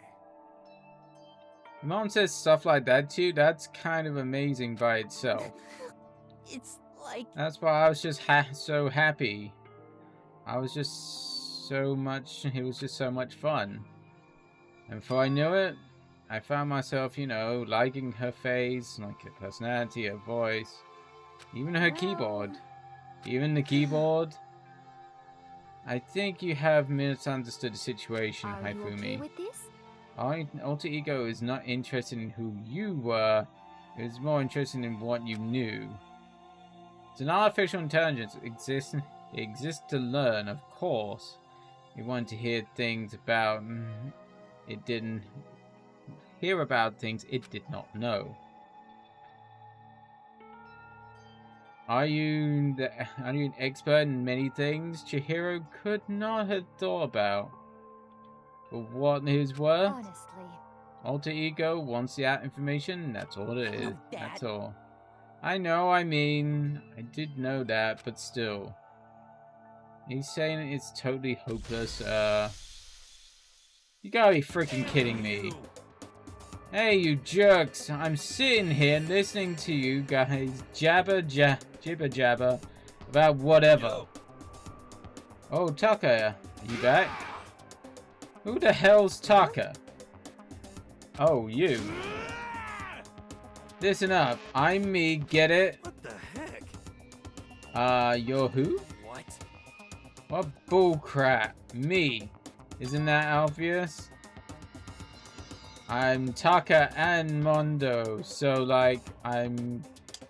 Your mom says stuff like that to you? That's kind of amazing by itself. It's like... That's why I was just so happy. I was just so much... It was just so much fun. And before I knew it, I found myself, you know, liking her face, like her personality, her voice, even her keyboard. Even the keyboard. I think you have misunderstood the situation, Are you Haifumi. okay with this? Our alter ego is not interested in who you were, it is more interested in what you knew. It's an artificial intelligence. It exists to learn, of course. It wanted to hear things about... It didn't hear about things it did not know. Are you an expert in many things Chihiro could not have thought about? For what his worth? Honestly. Alter ego wants the information, that's all it is. love that. That's all. I know, I mean, I did know that, but still. He's saying it's totally hopeless, You gotta be freaking kidding me. Hey, you jerks! I'm sitting here listening to you guys jibber jabber about whatever. Oh, Taka, are you back? Who the hell's Taka? Oh, you. Listen up. I'm me, get it? What the heck? You're who? What? What bullcrap? Me. Isn't that obvious? I'm Taka and Mondo, so like I'm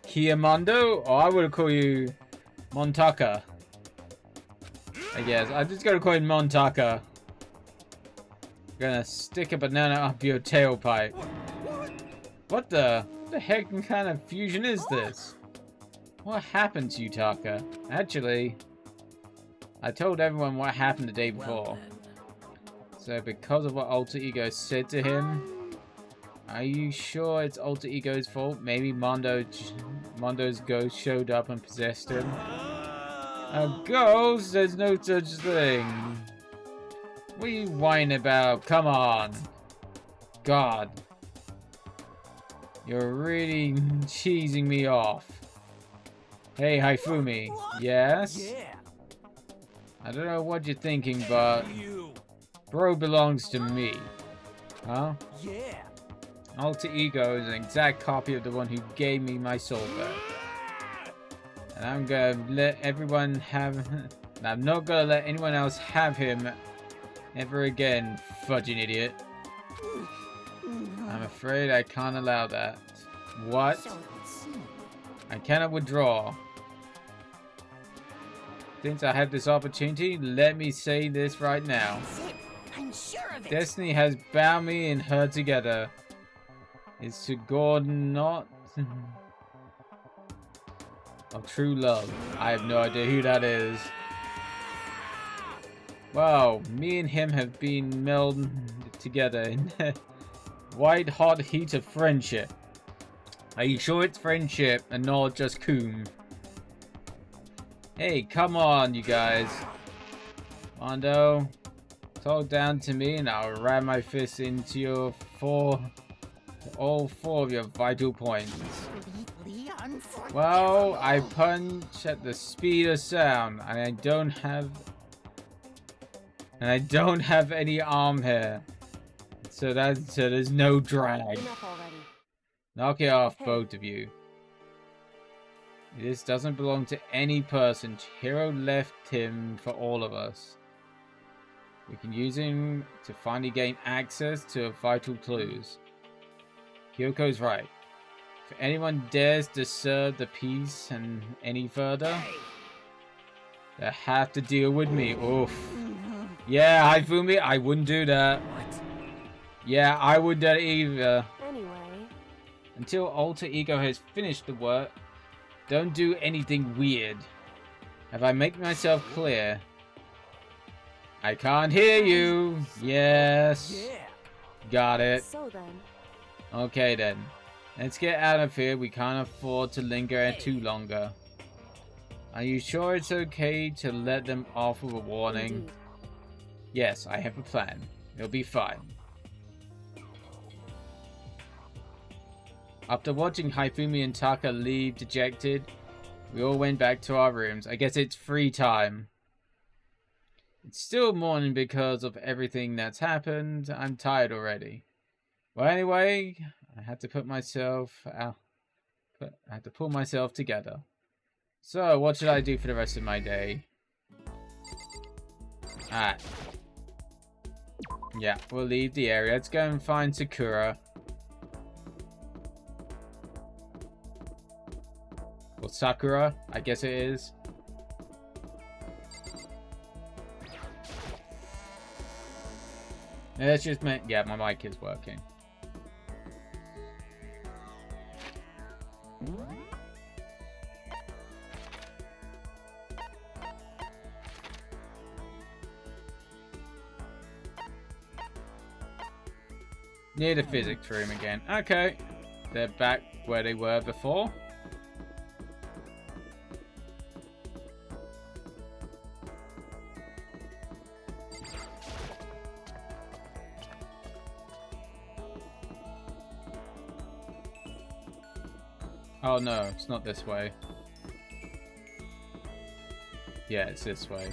Kiamondo, or I would call you Montaka. I guess I'm just gonna call you Montaka. Gonna stick a banana up your tailpipe. What the heck kind of fusion is this? What happened to you, Taka? Actually, I told everyone what happened the day before. So because of what Alter Ego said to him, are you sure it's Alter Ego's fault? Maybe Mondo's ghost showed up and possessed him? A ghost? There's no such thing. What are you whining about? Come on. God. You're really cheesing me off. Hey, Haifumi. Yes? Yeah. I don't know what you're thinking, but... You. Bro belongs to me. Huh? Yeah. Alter Ego is an exact copy of the one who gave me my soul back. And I'm gonna let everyone have... I'm not gonna let anyone else have him ever again, fudging idiot. I'm afraid I can't allow that. What? I cannot withdraw. Since I have this opportunity, let me say this right now. I'm sure of it. Destiny has bound me and her together. It's to God not of true love. I have no idea who that is. Wow, me and him have been melded together White hot heat of friendship. Are you sure it's friendship and not just coom? Hey, come on, you guys. Mondo, talk down to me and I'll ram my fist into your all four of your vital points. Well, I punch at the speed of sound, and I don't have any arm hair, so there's no drag. Enough already. Knock it off, Hey. both of you. This doesn't belong to any person. Chihiro left him for all of us. We can use him to finally gain access to vital clues. Kyoko's right. If anyone dares disturb the peace and any further, they have to deal with me. Oof. Yeah, Haifumi, I wouldn't do that. Yeah, I wouldn't do that either. Anyway, Until Alter Ego has finished the work, don't do anything weird. Have I made myself clear? I can't hear you. Yes. Got it. so then, Okay then. Let's get out of here. We can't afford to linger too longer. Are you sure it's okay to let them off with a warning? indeed. Yes, I have a plan. It'll be fine. After watching Haifumi and Taka leave dejected, we all went back to our rooms. I guess it's free time. It's still morning because of everything that's happened. I'm tired already. Well, anyway, I had to pull myself together. So, what should I do for the rest of my day? Yeah, we'll leave the area. Let's go and find Sakura. Or Sakura, I guess it is. Let's just make... Yeah, my mic is working. Near the physics room again. Okay. They're back where they were before. Oh no, it's not this way. Yeah, it's this way.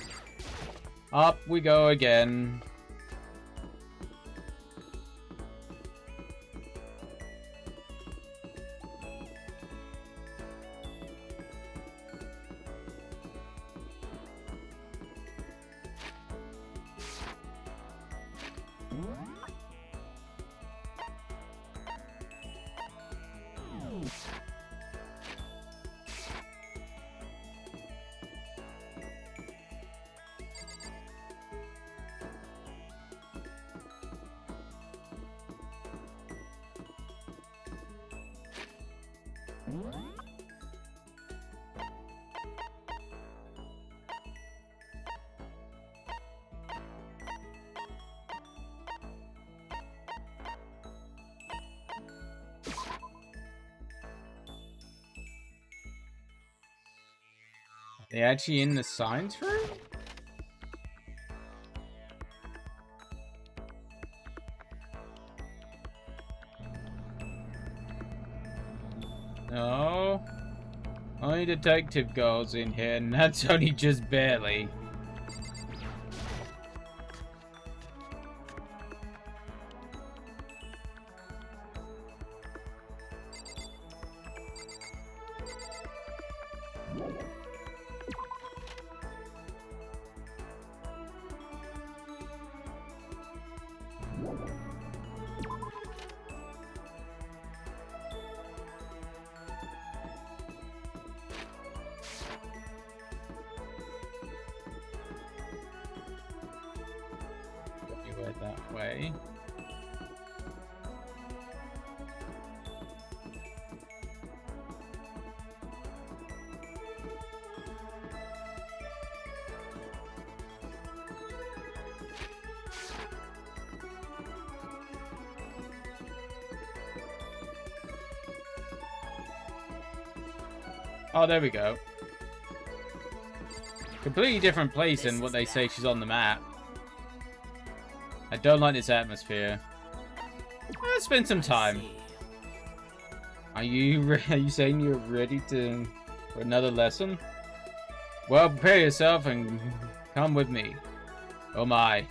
Up we go again. They actually in the science room? No. Only detective girls in here, and that's only just barely. You went that way. Oh, there we go. Completely different place than what they say she's on the map. I don't like this atmosphere. Let's spend some time. Are you saying you're ready for another lesson? Well, prepare yourself and come with me. Oh my.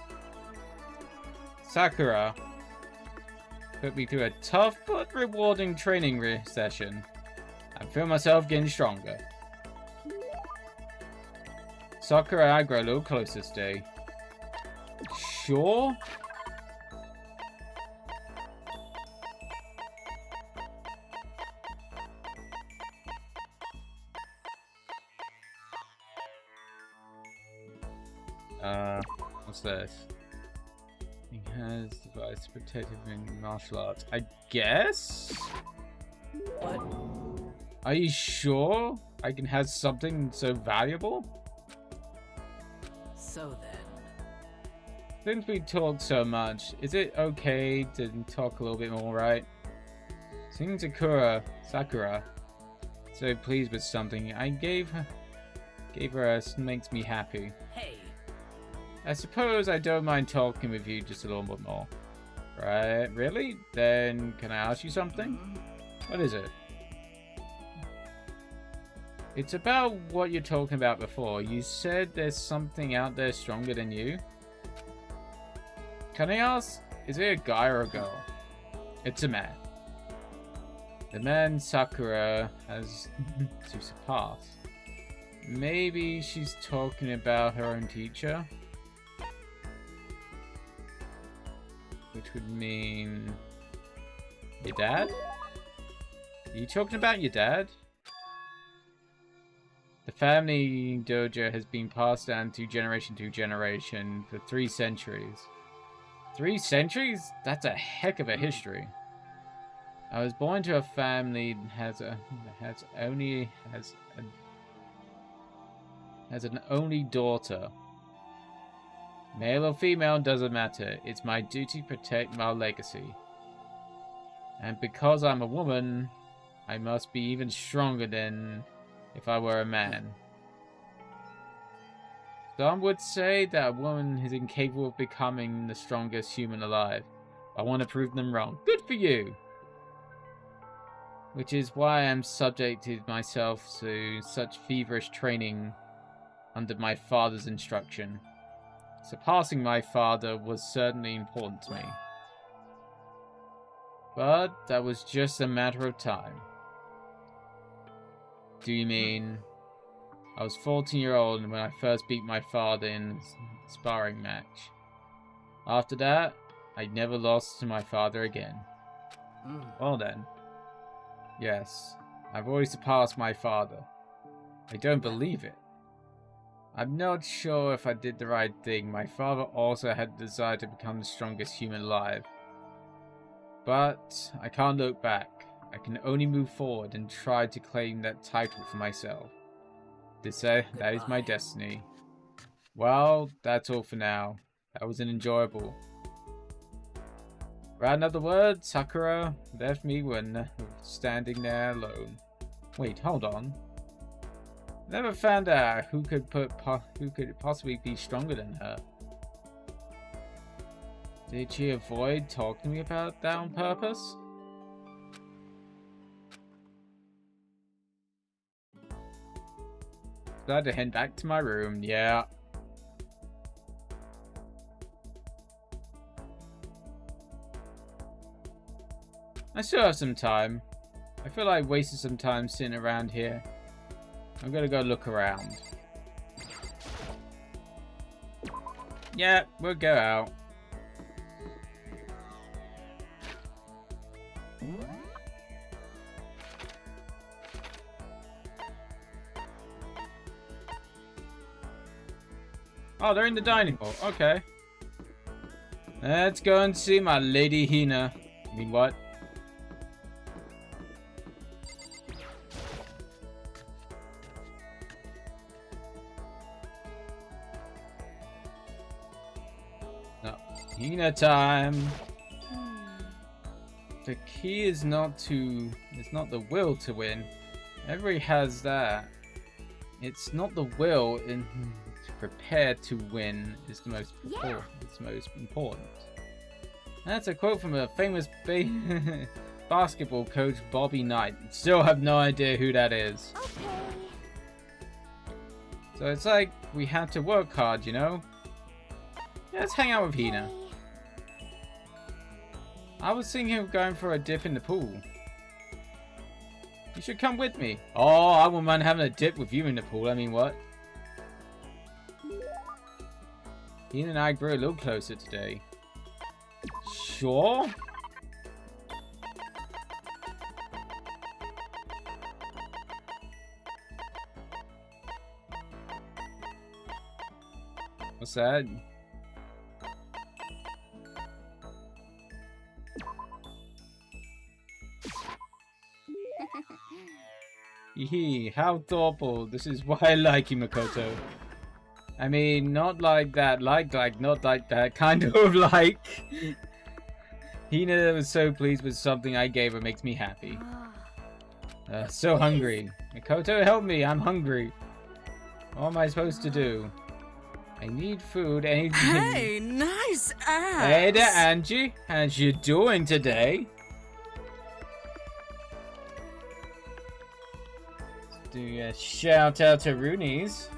Sakura put me through a tough but rewarding training session. I feel myself getting stronger. Sakura, I grow a little closer today. Sure? What's this? He has device protective in martial arts. I guess? What? Are you sure I can have something so valuable? So then. Since we talked so much, is it okay to talk a little bit more, right? Seeing Sakura so pleased with something I gave her makes me happy. Hey. I suppose I don't mind talking with you just a little bit more. Right? Really? Then can I ask you something? What is it? It's about what you're talking about before. You said there's something out there stronger than you. Can I ask, is it a guy or a girl? It's a man. The man Sakura has to surpass. Maybe she's talking about her own teacher? Which would mean... your dad? Are you talking about your dad? The family dojo has been passed down to generation for 3 centuries. 3 centuries? That's a heck of a history. I was born to a family that has an only daughter. Male or female doesn't matter. It's my duty to protect my legacy. And because I'm a woman, I must be even stronger than if I were a man. Some would say that a woman is incapable of becoming the strongest human alive. I want to prove them wrong. Good for you! Which is why I'm subjected myself to such feverish training under my father's instruction. Surpassing my father was certainly important to me. But that was just a matter of time. Do you mean... I was 14-year-old when I first beat my father in a sparring match. After that, I never lost to my father again. Well then. Yes, I've always surpassed my father. I don't believe it. I'm not sure if I did the right thing. My father also had the desire to become the strongest human alive. But I can't look back. I can only move forward and try to claim that title for myself. That is my destiny. Well, that's all for now. That was enjoyable. Round up the word, Sakura left me when standing there alone. Wait, hold on. Never found out who could possibly be stronger than her. Did she avoid talking to me about that on purpose? Glad to head back to my room, yeah. I still have some time. I feel like I wasted some time sitting around here. I'm gonna go look around. Yeah, we'll go out. Oh, they're in the dining hall. Okay. Let's go and see my Lady Hina. I mean, what? No. Hina time. The key is not the will to win. Everybody has that. It's not the will in prepared to win is the most important. It's most important. That's a quote from a famous basketball coach, Bobby Knight. Still have no idea who that is. Okay. So it's like we have to work hard, you know? Yeah, let's hang out with Hina. I was thinking of going for a dip in the pool. You should come with me. Oh, I wouldn't mind having a dip with you in the pool. I mean, what? Hina and I grew a little closer today. Sure? What's that? Yee, how thoughtful. This is why I like you, Makoto. I mean, not like that, like, not like that, kind of like. Hina was so pleased with something I gave her, makes me happy. So hungry. Makoto, help me, I'm hungry. What am I supposed to do? I need food, anything. Hey, nice ass. Hey there, Angie. How's you doing today? Let's do a shout out to Roonies.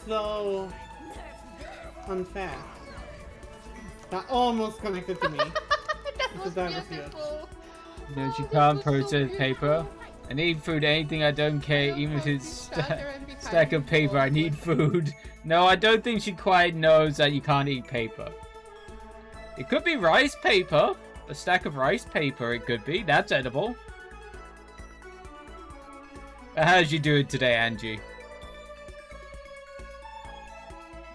So unfair. That almost connected to me. That was It's beautiful. No, she can't process paper. I need food, anything, I don't care, even if it's stack of paper, I need food. No, I don't think she quite knows that you can't eat paper. It could be rice paper. A stack of rice paper, it could be. That's edible. How's you doing today, Angie?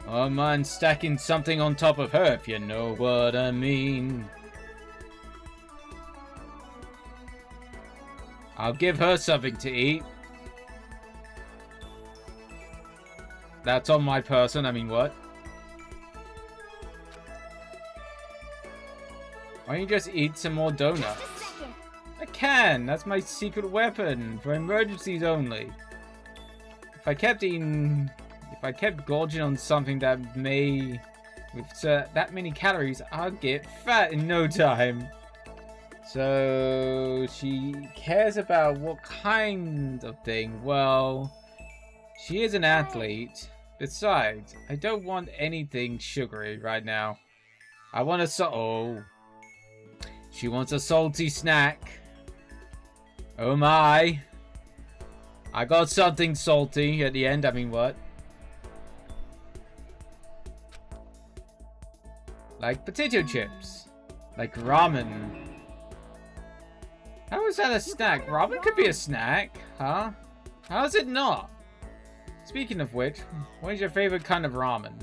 Oh man, stacking something on top of her, if you know what I mean. I'll give her something to eat. That's on my person, I mean what? Why don't you just eat some more donuts? I can! That's my secret weapon, for emergencies only. If I kept gorging on something that may... with that many calories, I'll get fat in no time. So she cares about what kind of thing? Well, she is an athlete. Besides, I don't want anything sugary right now. I want a oh. She wants a salty snack. Oh my. I got something salty at the end, I mean what? Like potato chips. Like ramen. How is that a snack? Ramen could be a snack, huh? How is it not? Speaking of which, what is your favorite kind of ramen?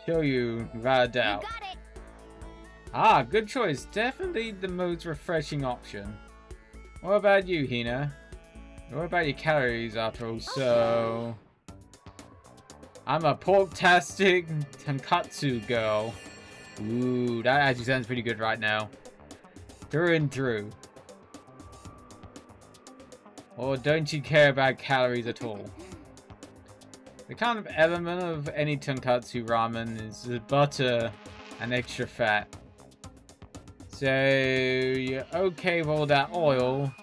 Show you, without a doubt. You got it. Ah, good choice. Definitely the most refreshing option. What about you, Hina? What about your calories after all? So... I'm a pork-tastic tonkatsu girl. Ooh, that actually sounds pretty good right now. Through and through. Or don't you care about calories at all? The kind of element of any tonkatsu ramen is the butter and extra fat. So, you're okay with all that oil.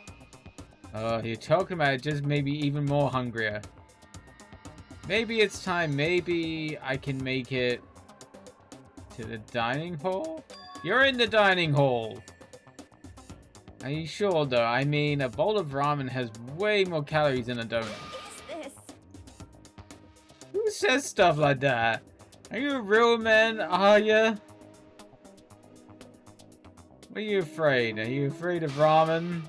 You're talking about it just maybe even more hungrier. Maybe it's time, maybe I can make it to the dining hall? You're in the dining hall! Are you sure though? I mean, a bowl of ramen has way more calories than a donut. What's this? Who says stuff like that? Are you a real man, are ya? What are you afraid? Are you afraid of ramen?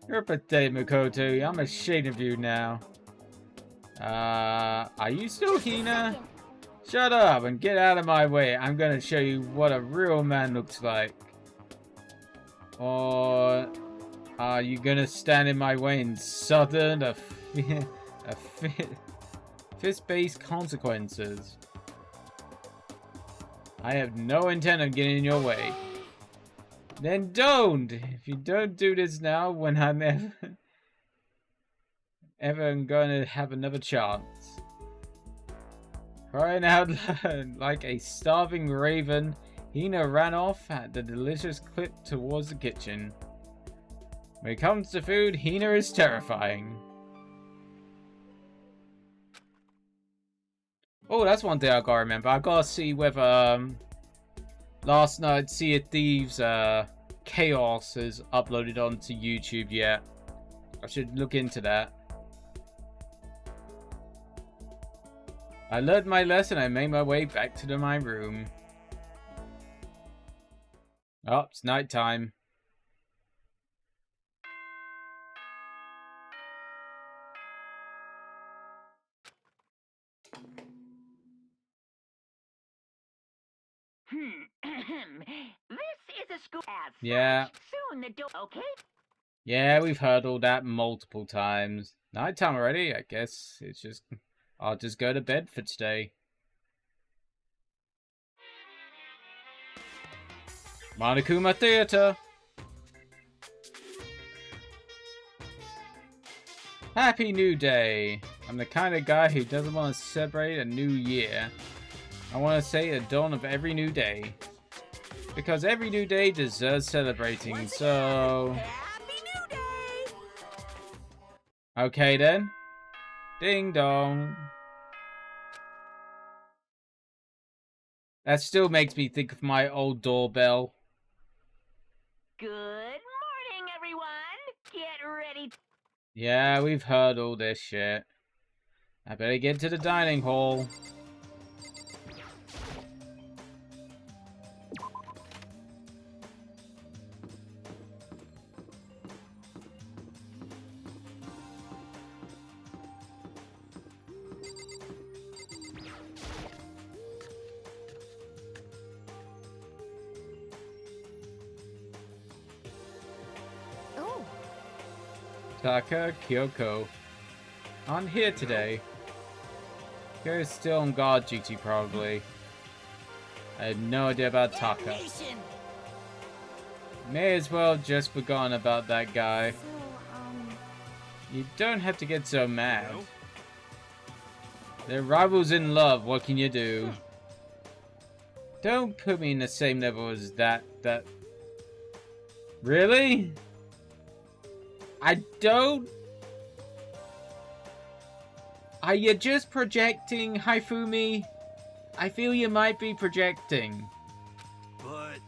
You're a potato, Makoto. I'm ashamed of you now. Are you still Hina? Shut up and get out of my way. I'm gonna show you what a real man looks like. Or are you gonna stand in my way and sudden fist-based consequences? I have no intent of getting in your way. Then don't! If you don't do this now, when I'm ever going to have another chance. Crying out loud like a starving raven, Hina ran off at the delicious clip towards the kitchen. When it comes to food, Hina is terrifying. Oh, that's one thing I gotta remember. I gotta see whether last night Sea of Thieves Chaos is uploaded onto YouTube yet. I should look into that. I learned my lesson. I made my way back to my room. Oh, it's nighttime. This is a school. Yeah. Soon the door. Okay. Yeah, we've heard all that multiple times. Nighttime already? I guess it's just... I'll just go to bed for today. Monokuma Theater! Happy New Day! I'm the kind of guy who doesn't want to celebrate a new year. I want to say the dawn of every new day. Because every new day deserves celebrating, so... Happy New Day! Okay then. Ding dong. That still makes me think of my old doorbell. Good morning, everyone. Get ready. Yeah, we've heard all this shit. I better get to the dining hall. Oh, Taka, Kyoko. On here today. Kyo's still on guard duty, probably. I had no idea about Taka. damnation! May as well just forgotten about that guy. So, You don't have to get so mad. They're rivals in love, what can you do? Don't put me in the same level as that. Really? I don't... Are you just projecting, Haifumi? I feel you might be projecting. But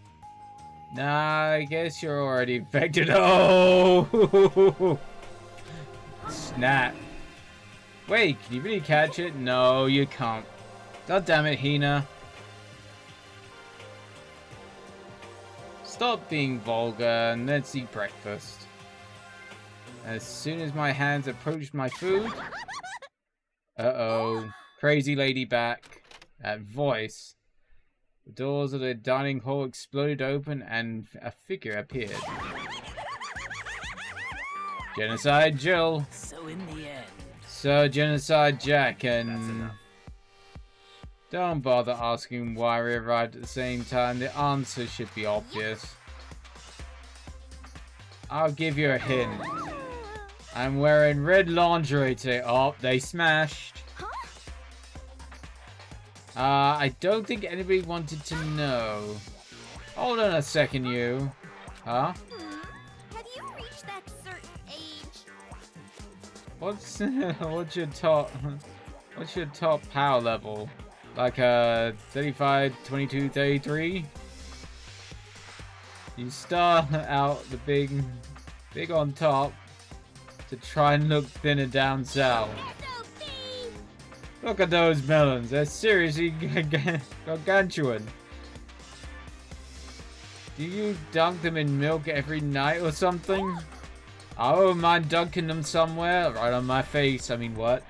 Nah, I guess you're already infected. Oh! Snap. Wait, can you really catch it? No, you can't. God damn it, Hina. Stop being vulgar and let's eat breakfast. As soon as my hands approached my food... Uh-oh. Crazy lady back. That voice. The doors of the dining hall exploded open and a figure appeared. Genocide Jill. So in the end, So Genocide Jack that's and... enough. Don't bother asking why we arrived at the same time. The answer should be obvious. I'll give you a hint. I'm wearing red lingerie today. Oh, they smashed. I don't think anybody wanted to know. Hold on a second, you. Huh? Have you reached that certain age? What's your top power level? Like 35, 22, 33? You start out the big on top to try and look thinner down south. Look at those melons, they're seriously gargantuan. Do you dunk them in milk every night or something? I wouldn't mind dunking them somewhere, right on my face, I mean what?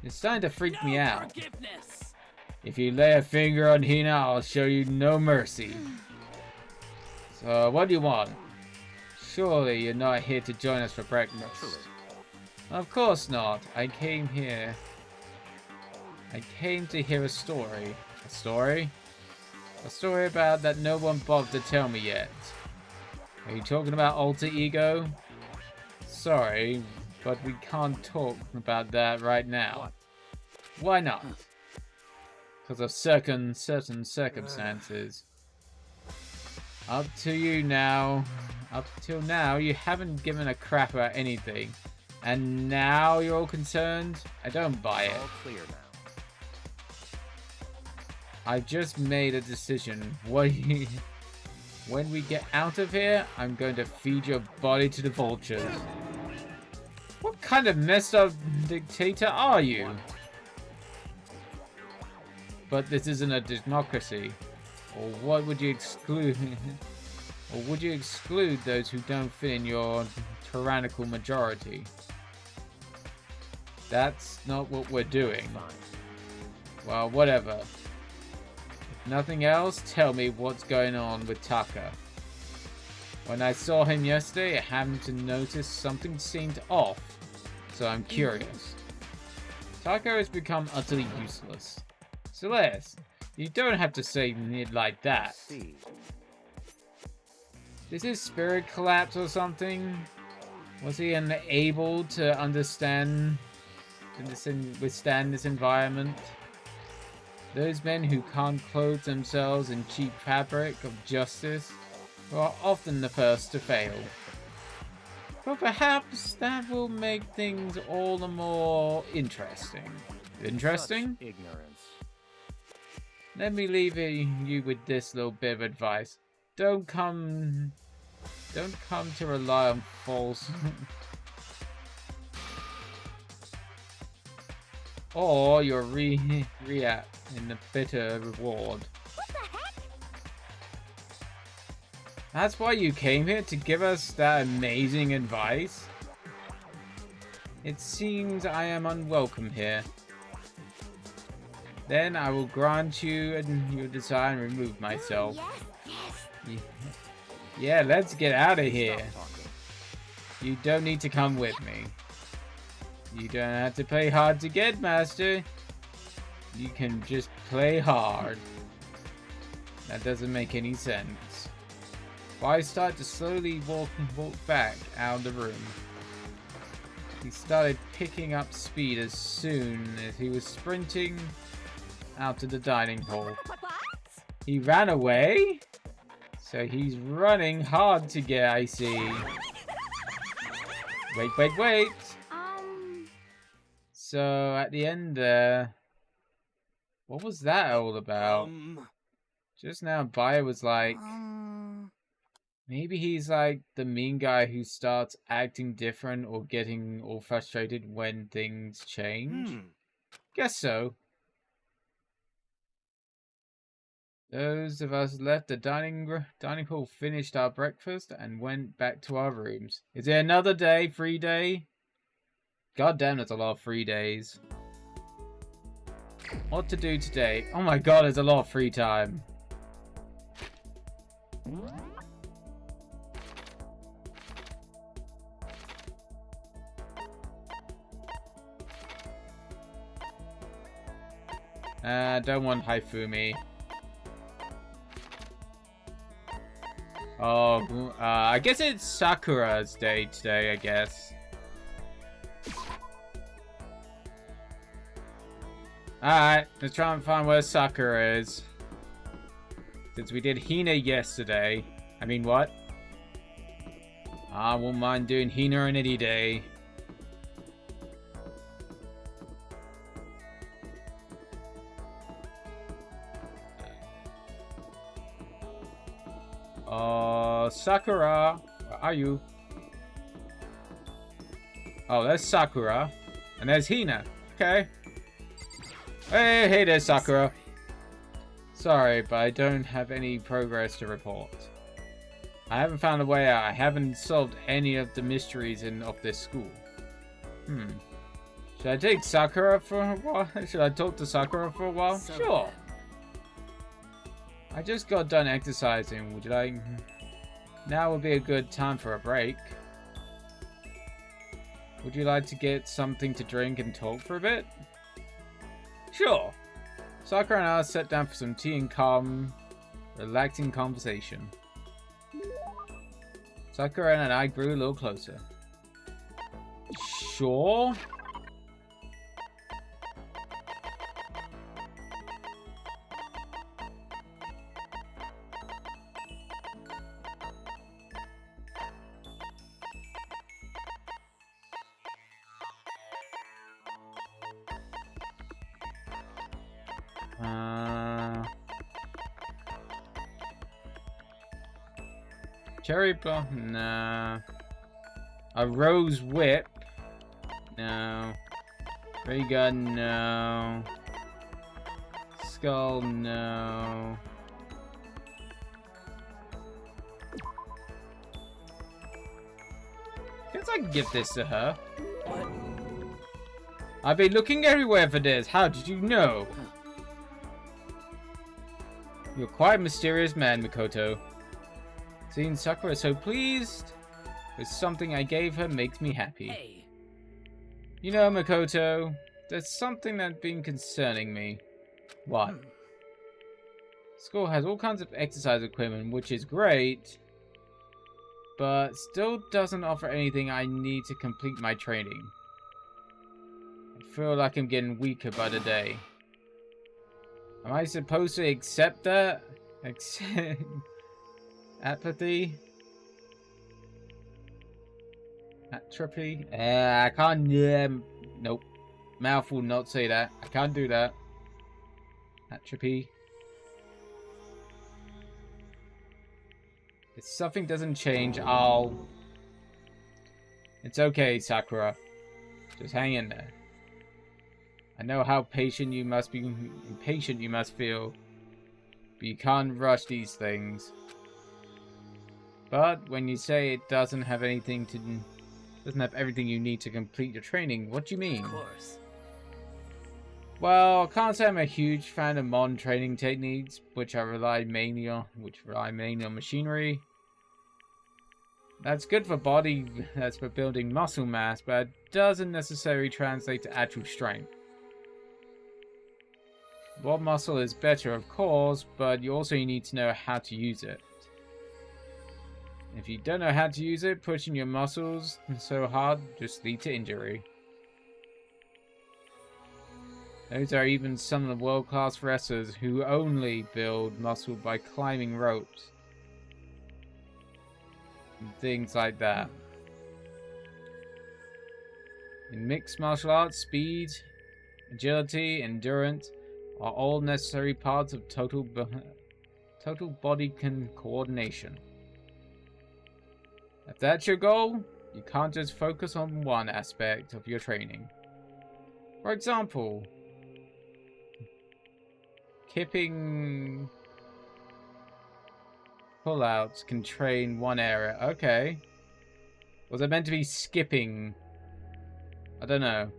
It's starting to freak me out. forgiveness. If you lay a finger on Hina, I'll show you no mercy. So, what do you want? Surely you're not here to join us for breakfast. Of course not. I came here. I came to hear a story. A story? A story about that no one bothered to tell me yet. Are you talking about alter ego? Sorry, but we can't talk about that right now. Why not? Because of certain circumstances. Up to you now. Up till now, you haven't given a crap about anything. And now you're all concerned? I don't buy it. All clear now. I've just made a decision. When we get out of here, I'm going to feed your body to the vultures. What kind of messed up dictator are you? But this isn't a democracy. Or what would you exclude? Or would you exclude those who don't fit in your tyrannical majority? That's not what we're doing. Well, whatever. If nothing else, tell me what's going on with Taka. When I saw him yesterday, I happened to notice something seemed off, so I'm curious. Taka has become utterly useless. Celeste, you don't have to say it like that. Did his spirit collapse or something? Was he unable to withstand this environment? Those men who can't clothe themselves in cheap fabric of justice are often the first to fail. But perhaps that will make things all the more interesting. Interesting? Such ignorance. Let me leave you with this little bit of advice. Don't come to rely on false or you'll react in the bitter reward. What the heck? That's why you came here, to give us that amazing advice? It seems I am unwelcome here. Then I will grant you your desire and remove myself. Yes. Yeah, let's get out of here. You don't need to come with me. You don't have to play hard to get, Master. You can just play hard. That doesn't make any sense. Why start to slowly walk back out of the room? He started picking up speed as soon as he was sprinting out to the dining hall. What? He ran away? So he's running hard to get, I see. Wait. So at the end there, what was that all about? Just now Bayo was like, maybe he's like the mean guy who starts acting different or getting all frustrated when things change. Guess so. Those of us left the dining hall finished our breakfast and went back to our rooms. Is it another day? Free day? God damn, there's a lot of free days. What to do today? Oh my god, there's a lot of free time. Don't want Haifumi. Oh, I guess it's Sakura's day today, I guess. Alright, let's try and find where Sakura is. Since we did Hina yesterday. I mean, what? I won't mind doing Hina on any day. Sakura, where are you? Oh, there's Sakura. And there's Hina. Okay. Hey there, Sakura. Sorry, but I don't have any progress to report. I haven't found a way out. I haven't solved any of the mysteries of this school. Should I take Sakura for a while? Should I talk to Sakura for a while? Sure. I just got done exercising. Would you like... Now would be a good time for a break. Would you like to get something to drink and talk for a bit? Sure. Sakura and I sat down for some tea and calm, relaxing conversation. Sakura and I grew a little closer. Sure. Cherry bomb? Nah. A rose whip? No. Ray gun? No. Skull? No. Guess I can give this to her. I've been looking everywhere for this. How did you know? You're quite a mysterious man, Mikoto. Seeing Sakura so pleased with something I gave her makes me happy. Hey. You know, Mikoto, there's something that's been concerning me. What? School has all kinds of exercise equipment, which is great, but still doesn't offer anything I need to complete my training. I feel like I'm getting weaker by the day. Am I supposed to accept that? Accept... Apathy? Atrophy? I can't... nope. Mouth will not say that. I can't do that. Atrophy. If something doesn't change, I'll... It's okay, Sakura. Just hang in there. I know how impatient you must feel. But you can't rush these things. But when you say it doesn't have everything you need to complete your training, what do you mean? Of course. Well, I can't say I'm a huge fan of modern training techniques, which rely mainly on machinery. That's good for that's for building muscle mass, but it doesn't necessarily translate to actual strength. Raw muscle is better, of course, but you need to know how to use it. If you don't know how to use it, pushing your muscles so hard just leads to injury. Those are even some of the world-class wrestlers who only build muscle by climbing ropes. And things like that. In mixed martial arts, speed, agility, endurance are all necessary parts of total body coordination. If that's your goal, you can't just focus on one aspect of your training. For example, kipping pullouts can train one area. Okay. Was it meant to be skipping? I don't know.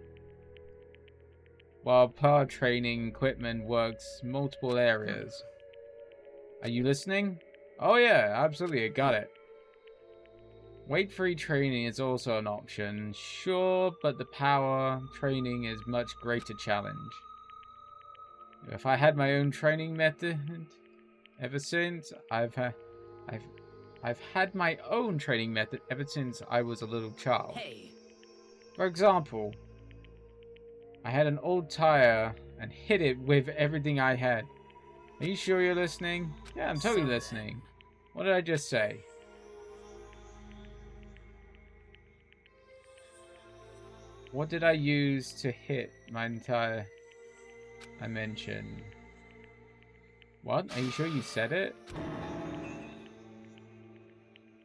While power training equipment works multiple areas. Are you listening? Oh yeah, absolutely, I got it. Weight-free training is also an option, sure, but the power training is much greater challenge. If I had my own training method, ever since I've had my own training method ever since I was a little child. Hey. For example, I had an old tire and hit it with everything I had. Are you sure you're listening? Yeah, I'm totally listening. What did I just say? What did I use to hit my entire dimension? What? Are you sure you said it?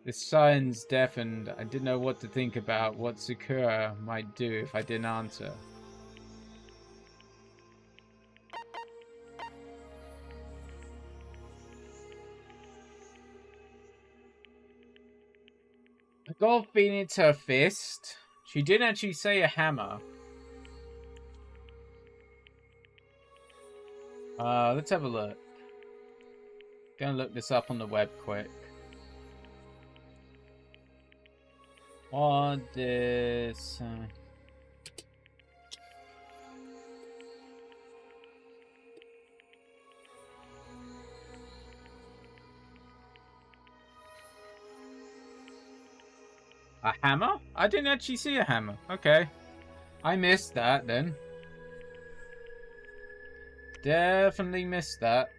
This silence deafened. I didn't know what to think about what Sakura might do if I didn't answer. A golf beneath her fist. She didn't actually say a hammer. Let's have a look. Gonna look this up on the web quick. What this? A hammer? I didn't actually see a hammer. Okay. I missed that then. Definitely missed that.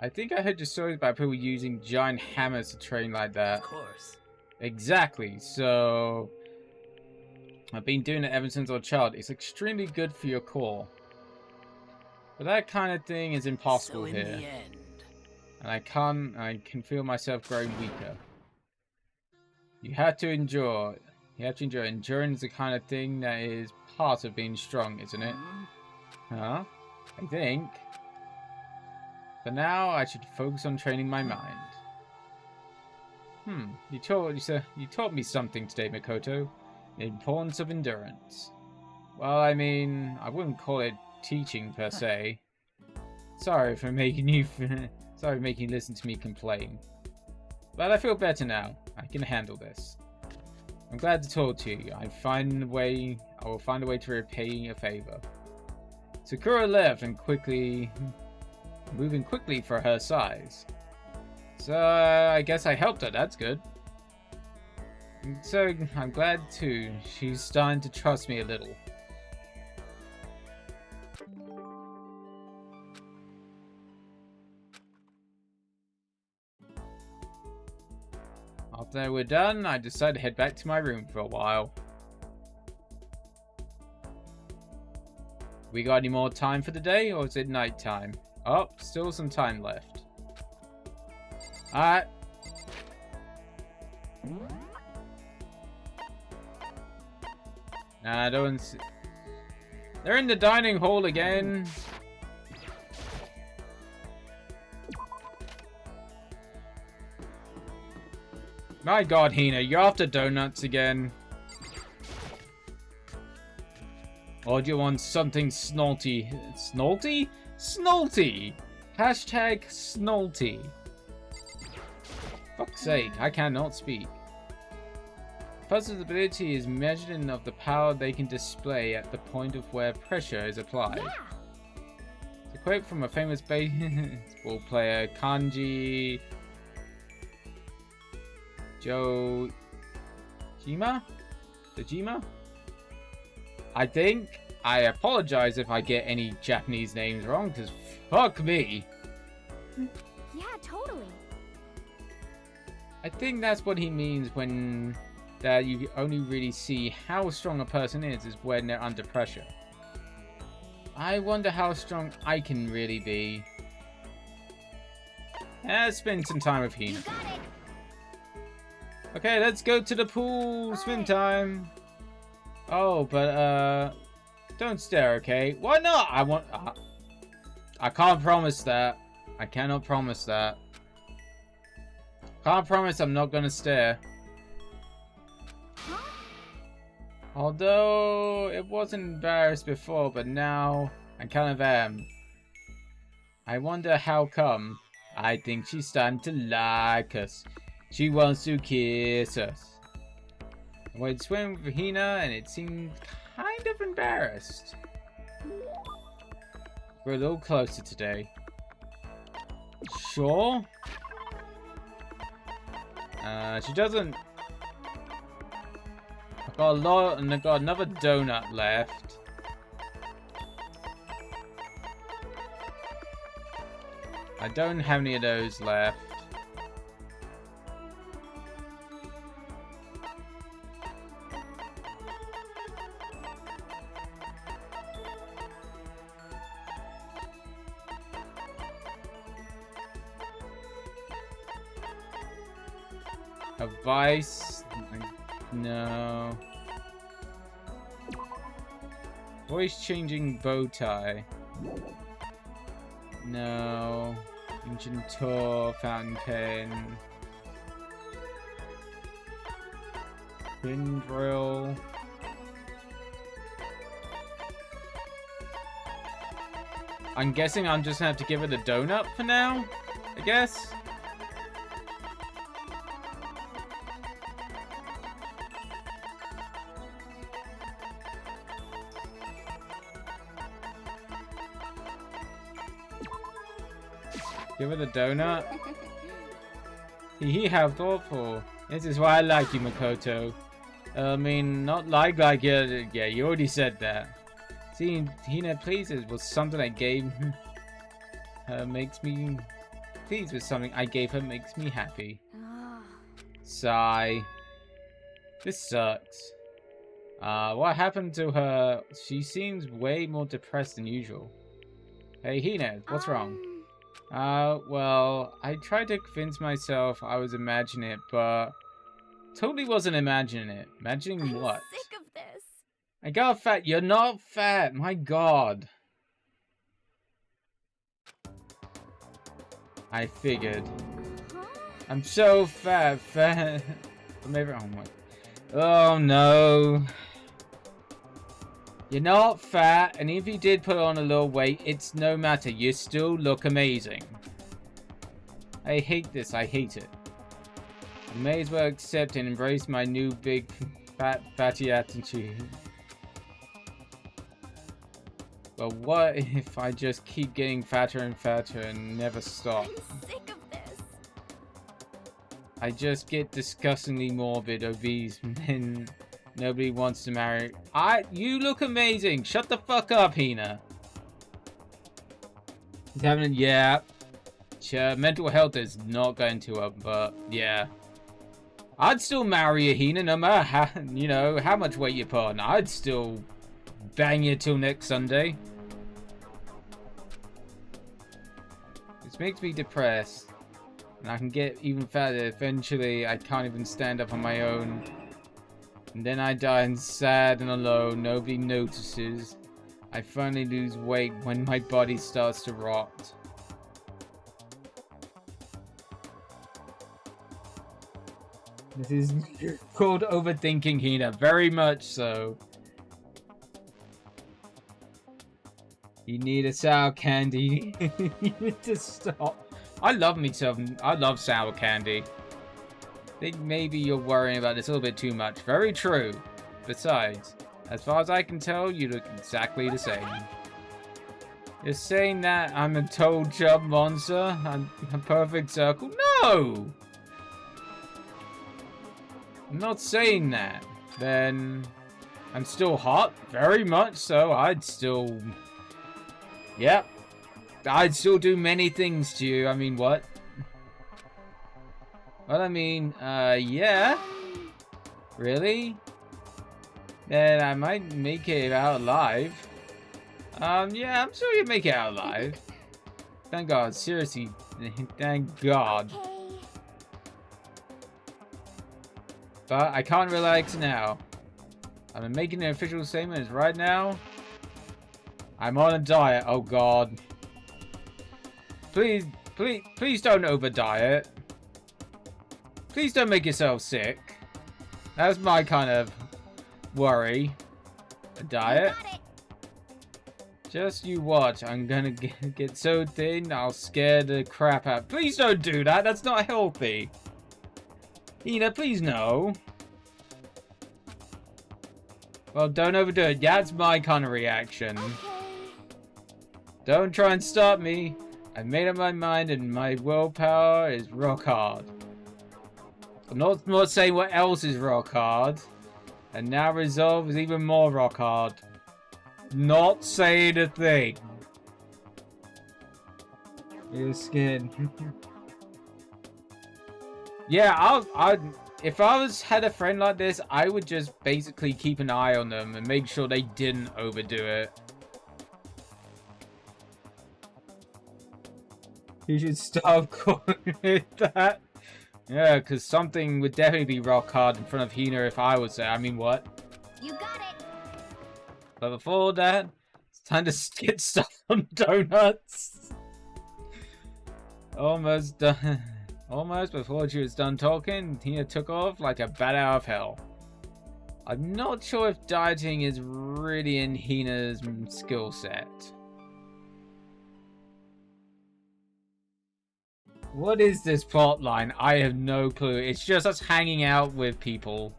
I think I heard the stories about people using giant hammers to train like that. Of course. Exactly. So I've been doing it ever since I was a child. It's extremely good for your core. But that kind of thing is impossible So in here. the end, And I can feel myself growing weaker. You have to endure. You have to endure. Endurance is the kind of thing that is part of being strong, isn't it? Huh? I think. For now, I should focus on training my mind. You taught me something today, Mikoto. The importance of endurance. Well, I mean, I wouldn't call it teaching per se. Sorry for making you listen to me complain. But I feel better now. I can handle this. I'm glad to talk to you. I will find a way to repay a favor. Sakura left and moving quickly for her size. So I guess I helped her. That's good. So I'm glad too. She's starting to trust me a little. After we're done, I decided to head back to my room for a while. We got any more time for the day, or is it night time? Oh, still some time left. Alright. Nah, I don't see... They're in the dining hall again. My god, Hina, you're after donuts again. Or do you want something snolty? Snolty? Snolty! Hashtag snolty. Fuck's sake, I cannot speak. A person's ability is measured in of the power they can display at the point of where pressure is applied. Yeah. It's a quote from a famous baseball player, Kanji Dojima? I think. I apologize if I get any Japanese names wrong, because fuck me. Yeah, totally. I think that's what he means when that you only really see how strong a person is when they're under pressure. I wonder how strong I can really be. Let's spend some time with Hina. You got it. Okay, let's go to the pool. Swim time. Oh, but don't stare, okay? Why not? I can't promise that. I cannot promise that. Can't promise I'm not gonna stare. Although it wasn't embarrassed before, but now I kind of am. I wonder how come. I think she's starting to like us. She wants to kiss us. I went to swim with Hina and it seemed kind of embarrassed. We're a little closer today. Sure. She doesn't. I've got a lot, and I've got another donut left. I don't have any of those left. A vice? No. Voice changing bow tie. No. Ancient tour, fountain pen. Pin drill. I'm guessing I'm just gonna have to give it a donut for now, I guess. Give her the donut. How thoughtful. This is why I like you, Makoto. I mean, not like you. Yeah, you already said that. Seeing Hina pleases was something I gave her makes me pleased with something I gave her makes me happy. Sigh. This sucks. What happened to her? She seems way more depressed than usual. Hey, Hina, what's wrong? Well, I tried to convince myself I was imagining it, but totally wasn't imagining it. Imagining what? I'm sick of this. I got fat. You're not fat. My God. I figured. I'm so fat. Maybe. Oh my. Oh no. You're not fat, and if you did put on a little weight, it's no matter. You still look amazing. I hate this. I hate it. I may as well accept and embrace my new big fatty attitude. But what if I just keep getting fatter and fatter and never stop? I'm sick of this. I just get disgustingly morbid, obese, and then nobody wants to marry. You look amazing. Shut the fuck up, Hina. He's having, yeah. Sure, mental health is not going to up, but yeah. I'd still marry you, Hina, no matter how much weight you put on. I'd still bang you till next Sunday. This makes me depressed. And I can get even fatter. Eventually, I can't even stand up on my own. And then I die and sad and alone. Nobody notices. I finally lose weight when my body starts to rot. This is called overthinking, Hina. Very much so. You need a sour candy. You need to stop. I love sour candy. I think maybe you're worrying about this a little bit too much. Very true. Besides, as far as I can tell, you look exactly the same. You're saying that I'm a total chub monster? I'm a perfect circle? No! I'm not saying that. Then I'm still hot. Very much so. I'd still... Yep. I'd still do many things to you. I mean, what? Well, I mean, yeah. Really? Then I might make it out alive. Yeah, I'm sure you'd make it out alive. Thank God, seriously. Thank God. But I can't relax now. I'm making an official statement right now. I'm on a diet. Oh God. Please don't over diet. Please don't make yourself sick. That's my kind of worry. A diet. Just you watch. I'm gonna get so thin I'll scare the crap out. Please don't do that. That's not healthy. Hina, please no. Well, don't overdo it. That's my kind of reaction. Don't try and stop me. I've made up my mind and my willpower is rock hard. I'm not saying what else is rock hard. And now resolve is even more rock hard. Not saying a thing. Your skin. Yeah, if I had a friend like this, I would just basically keep an eye on them and make sure they didn't overdo it. You should stop calling it that. Yeah, because something would definitely be rock hard in front of Hina if I was there. I mean, what? You got it. But before that, it's time to get stuff on donuts. Almost done. Almost before she was done talking, Hina took off like a bat out of hell. I'm not sure if dieting is really in Hina's skill set. What is this plot line? I have no clue. It's just us hanging out with people.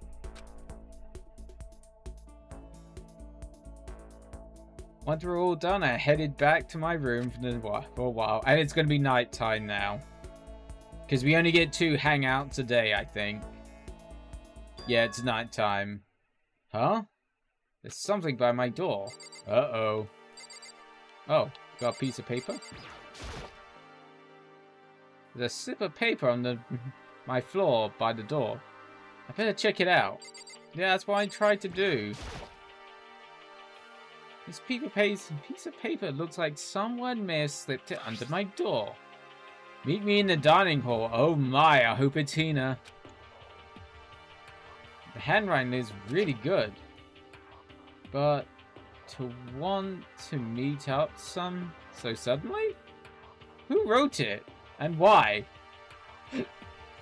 Once we're all done, I headed back to my room for a while. And it's going to be nighttime now. Because we only get 2 hangouts a day, I think. Yeah, it's nighttime. Huh? There's something by my door. Uh-oh. Oh, got a piece of paper? There's a slip of paper on my floor by the door. I better check it out. Yeah, that's what I tried to do. This piece of paper looks like someone may have slipped it under my door. Meet me in the dining hall. Oh my, I hope it's Hina. The handwriting is really good. But to want to meet up so suddenly? Who wrote it? And why?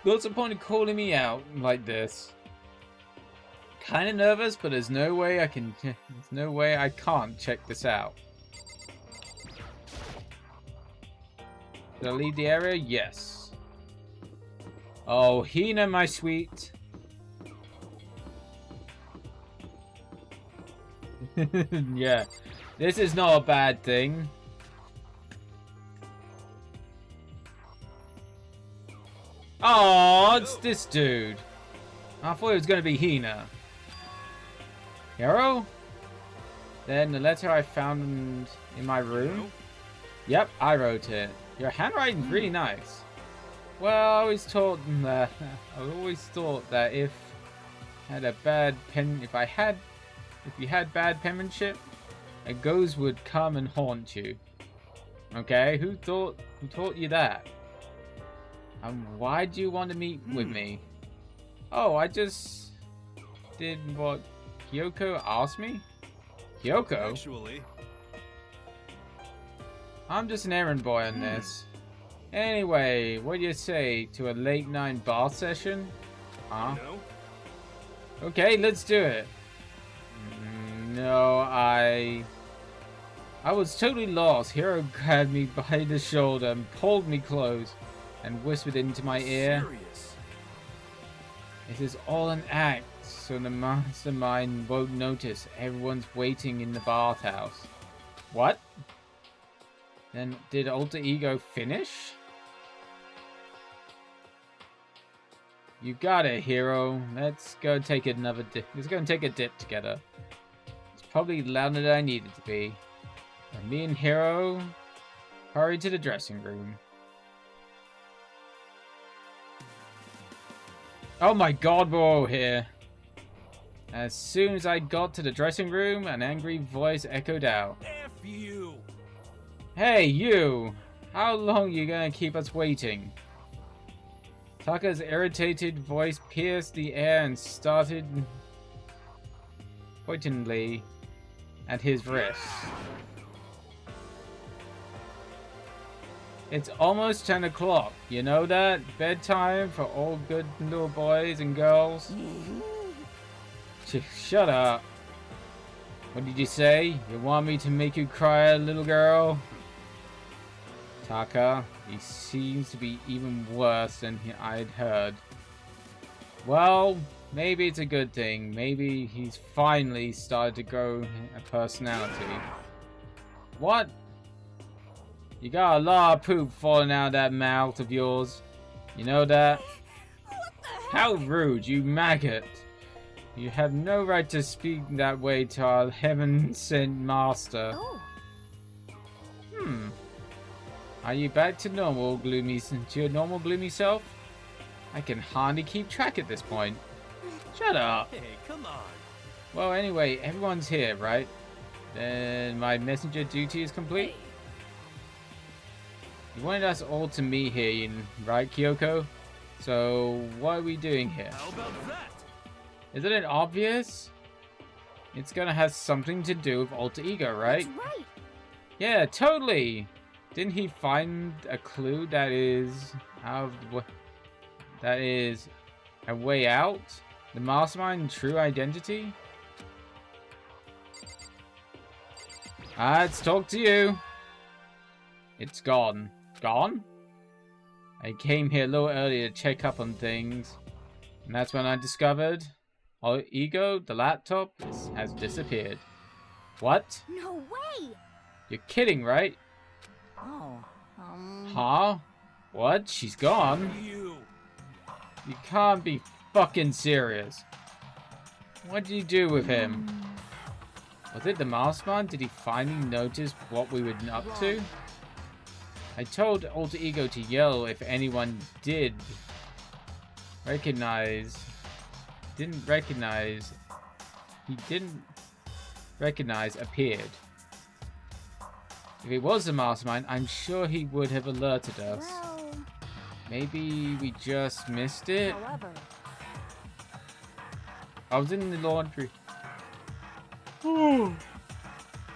What's the point of calling me out like this? Kinda nervous, but there's no way I can't check this out. Should I leave the area? Yes. Oh, Hina, my sweet. Yeah, this is not a bad thing. Oh, it's this dude. I thought it was going to be Hina. Hero? Then the letter I found in my room? Yep, I wrote it. Your handwriting's really nice. Well, I always thought that if you had bad penmanship, a ghost would come and haunt you. Okay, who taught you that? And why do you want to meet with me? Oh, I just did what Kyoko asked me? Kyoko? Actually, I'm just an errand boy on this. Anyway, what do you say to a late night bar session? Huh? no? Okay, let's do it. No, I was totally lost. Hero grabbed me by the shoulder and pulled me close and whispered into my ear. Serious? It is all an act, so the mastermind won't notice. Everyone's waiting in the bathhouse. What? Then did Alter Ego finish? You got it, Hero. Let's go take another dip. Let's go and take a dip together. It's probably louder than I need it to be. And me and Hero hurry to the dressing room. Oh my god, we're all here. As soon as I got to the dressing room, an angry voice echoed out. F you! Hey, you! How long you gonna keep us waiting? Taka's irritated voice pierced the air and started pointedly at his wrist. It's almost 10 o'clock. You know that? Bedtime for all good little boys and girls. Shut up. What did you say? You want me to make you cry, little girl? Taka, he seems to be even worse than I'd heard. Well, maybe it's a good thing. Maybe he's finally started to grow a personality. What? You got a lot of poop falling out of that mouth of yours. You know that? How rude, you maggot. You have no right to speak that way to our heaven-sent master. Oh. Are you back to your normal gloomy self? I can hardly keep track at this point. Shut up. Hey, come on. Well, anyway, everyone's here, right? Then my messenger duty is complete. You wanted us all to meet here, right, Kyoko? So, what are we doing here? How about that? Isn't it obvious? It's gonna have something to do with Alter Ego, right? That's right. Yeah, totally! Didn't he find a clue that is a way out? The mastermind's true identity? Let's talk to you. It's gone. Gone? I came here a little earlier to check up on things. And that's when I discovered our ego, the laptop, has disappeared. What? No way! You're kidding, right? Oh, Huh? What? She's gone? You. You can't be fucking serious. What did you do with him? Was it the mastermind? Did he finally notice what we were up to? I told Alter Ego to yell if anyone didn't recognize, appeared. If it was the mastermind, I'm sure he would have alerted us. Well, Maybe we just missed it? however, I was in the laundry. I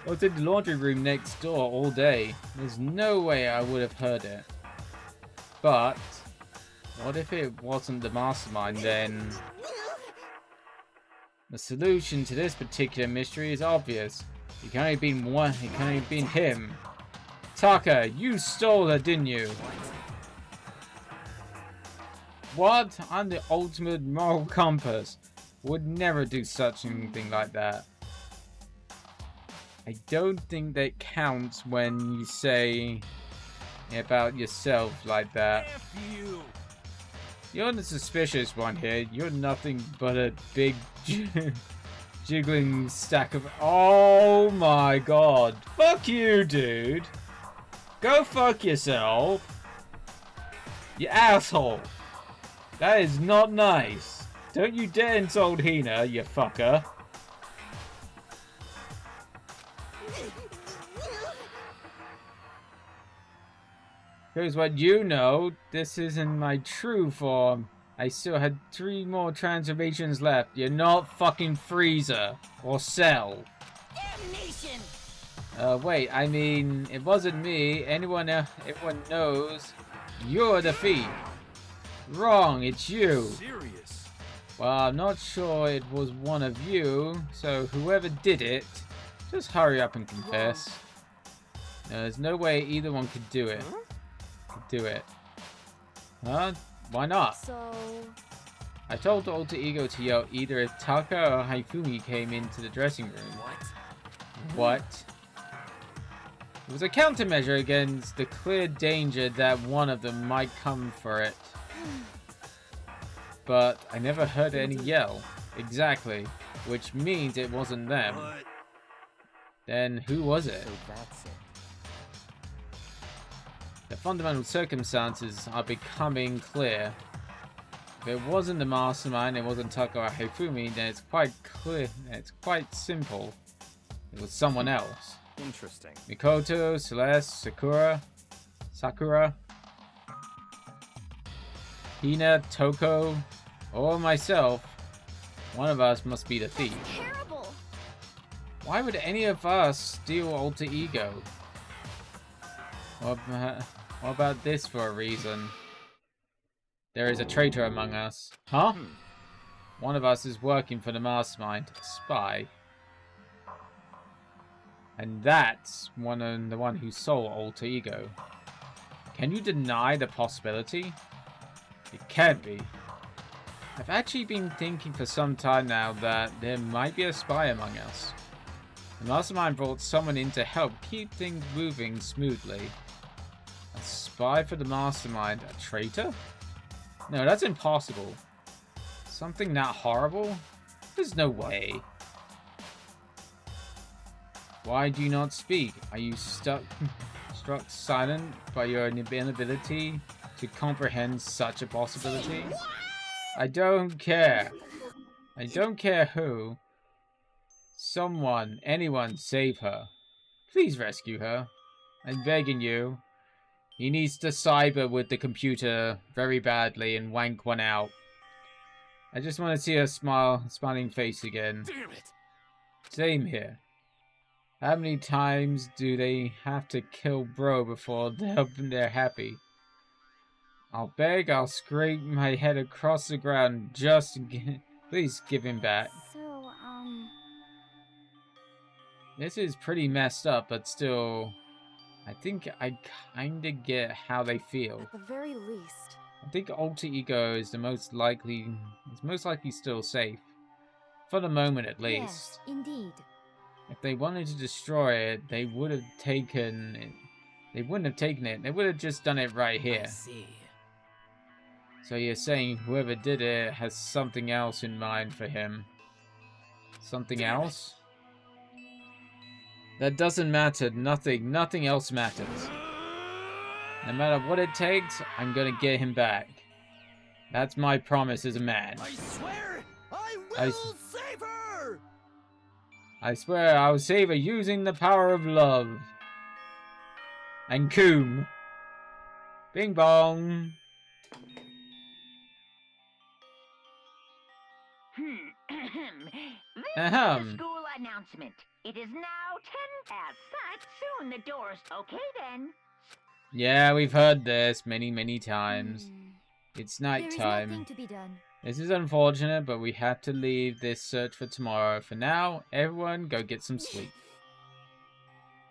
was in the laundry room next door all day. There's no way I would have heard it. But what if it wasn't the mastermind then? The solution to this particular mystery is obvious. It can only been one. It can only been him. Taka, you stole her, didn't you? What? I'm the ultimate moral compass. Would never do such anything like that. I don't think that counts when you say about yourself like that. F you. You're the suspicious one here. You're nothing but a big jiggling stack of... Oh my god. Fuck you, dude. Go fuck yourself. You asshole. That is not nice. Don't you dare insult Hina, you fucker. Here's what you know. This isn't my true form. I still had 3 more transformations left. You're not fucking Frieza or Cell. damnation! Wait, I mean, it wasn't me. Everyone knows you're the thief. Wrong, it's you. Serious. Well, I'm not sure it was one of you, so whoever did it, just hurry up and confess. There's no way either one could do it. Huh? Why not? so I told Alter Ego to yell either if Taka or Haifumi came into the dressing room. What? It was a countermeasure against the clear danger that one of them might come for it. But I never heard any yell. Exactly. Which means it wasn't them. What? Then who was it? So that's it. The fundamental circumstances are becoming clear. If it wasn't the mastermind, it wasn't Taka or Haifumi, then it's quite clear. It's quite simple. It was someone else. Interesting. Mikoto, Celeste, Sakura, Hina, Toko, or myself. One of us must be the thief. terrible. Why would any of us steal Alter Ego? What about this for a reason? There is a traitor among us. Huh? One of us is working for the mastermind. Spy. And that's the one who stole Alter Ego. Can you deny the possibility? It can't be. I've actually been thinking for some time now that there might be a spy among us. The mastermind brought someone in to help keep things moving smoothly. A spy for the mastermind? A traitor? No, that's impossible. Something that horrible? There's no way. Why do you not speak? Are you struck silent by your inability to comprehend such a possibility? I don't care. I don't care who. Someone, anyone, save her. Please rescue her. I'm begging you. He needs to cyber with the computer very badly and wank one out. I just want to see her smiling face again. Damn it. Same here. How many times do they have to kill bro before they're happy? I'll beg, I'll scrape my head across the ground just to please give him back. So, This is pretty messed up, but still, I think I kinda get how they feel. at the very least, I think Alter Ego is most likely still safe. For the moment at least. yes, indeed. If they wanted to destroy it, they would have taken it. They wouldn't have taken it. They would have just done it right here. I see. So you're saying whoever did it has something else in mind for him? Something else? That doesn't matter. Nothing else matters. No matter what it takes, I'm gonna get him back. That's my promise as a man. I swear I will save her! I swear I'll save her using the power of love. And Coom. Bing bong. This Ahem. is the school announcement. It is now 10 as such. Soon the doors. Okay then. Yeah, we've heard this many times. It's There night is time. nothing to be done. This is unfortunate, but we have to leave this search for tomorrow. For now, everyone go get some sleep.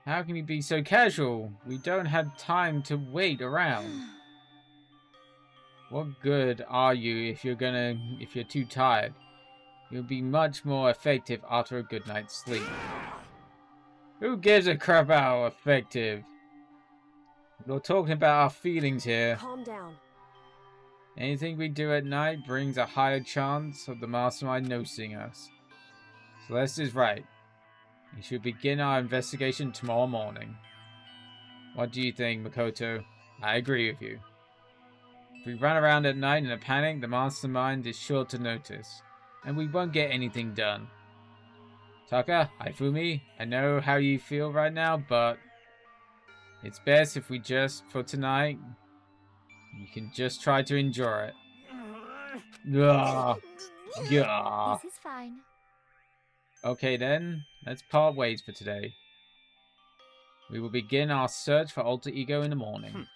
How can you be so casual? We don't have time to wait around. What good are you if you're too tired? You'll be much more effective after a good night's sleep. Who gives a crap how effective? We're talking about our feelings here. Calm down. Anything we do at night brings a higher chance of the mastermind noticing us. Celeste is right. We should begin our investigation tomorrow morning. What do you think, Makoto? I agree with you. If we run around at night in a panic, the mastermind is sure to notice, and we won't get anything done. Taka, Haifumi, I know how you feel right now, but it's best if we just, for tonight, you can just try to endure it. Gah. Gah. This is fine. Okay then, let's part ways for today. We will begin our search for Alter Ego in the morning.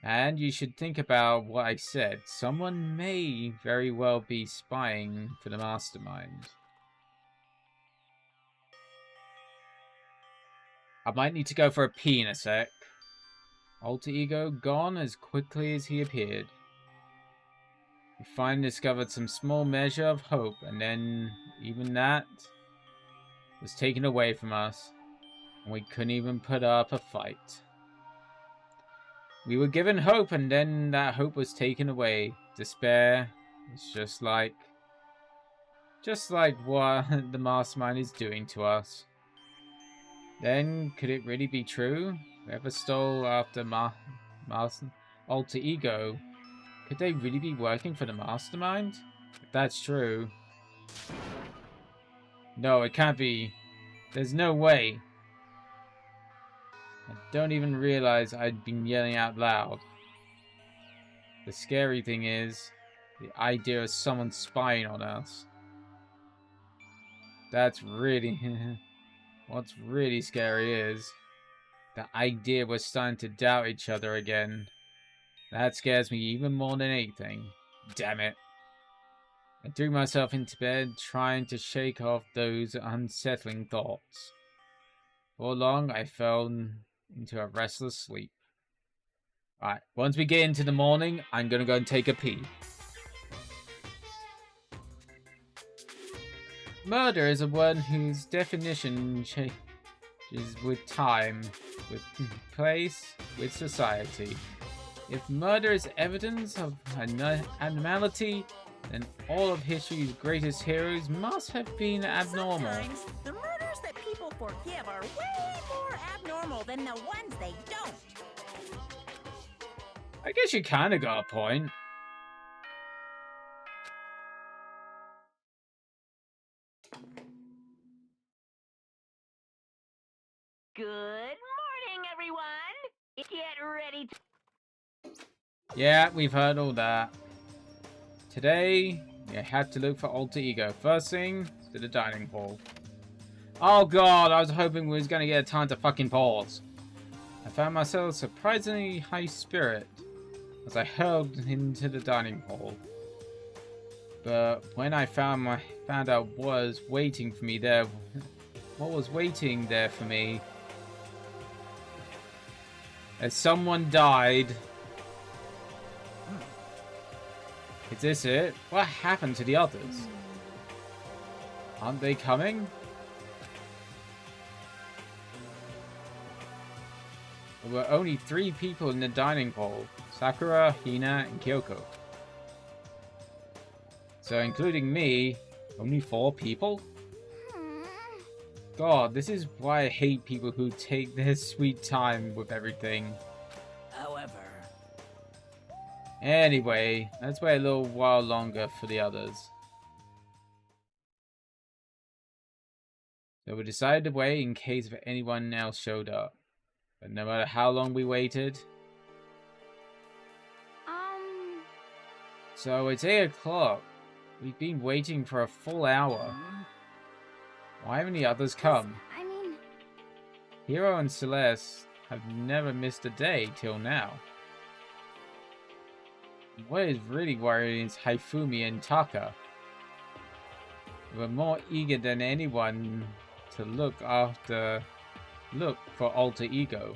And you should think about what I said. Someone may very well be spying for the mastermind. I might need to go for a pee in a sec. Alter Ego gone as quickly as he appeared. We finally discovered some small measure of hope, and then even that was taken away from us, and we couldn't even put up a fight. We were given hope, and then that hope was taken away. Despair is just like what the mastermind is doing to us. Then, could it really be true? Whoever stole after Alter Ego, could they really be working for the mastermind? If that's true. No, it can't be. There's no way. I don't even realize I'd been yelling out loud. The scary thing is, the idea of someone spying on us. That's really... What's really scary is, the idea we're starting to doubt each other again. That scares me even more than anything. Damn it. I threw myself into bed, trying to shake off those unsettling thoughts. For long, I fell into a restless sleep. Alright, once we get into the morning, I'm gonna go and take a pee. Murder is a word whose definition changes with time, with place, with society. If murder is evidence of an abnormality, then all of history's greatest heroes must have been abnormal. Sometimes the murders that people forgive are way more abnormal than the ones they don't. I guess you kinda got a point. Good morning, everyone. Get ready to... Yeah, we've heard all that. Today, you have to look for Alter Ego. First thing, to the dining hall. Oh god, I was hoping we was gonna get a time to fucking pause. I found myself surprisingly high spirit as I hurled into the dining hall. But when I found out what was waiting for me there, as someone died. Is this it? What happened to the others? Aren't they coming? There were only 3 people in the dining hall. Sakura, Hina, and Kyoko. So including me, only 4 people? God, this is why I hate people who take their sweet time with everything. However, Anyway, let's wait a little while longer for the others. So we decided to wait in case if anyone else showed up. But no matter how long we waited... So it's 8 o'clock. We've been waiting for a full hour. Why haven't the others come? I mean, Hiro and Celeste have never missed a day till now. What is really worrying is Haifumi and Taka. They were more eager than anyone to look for Alter Ego.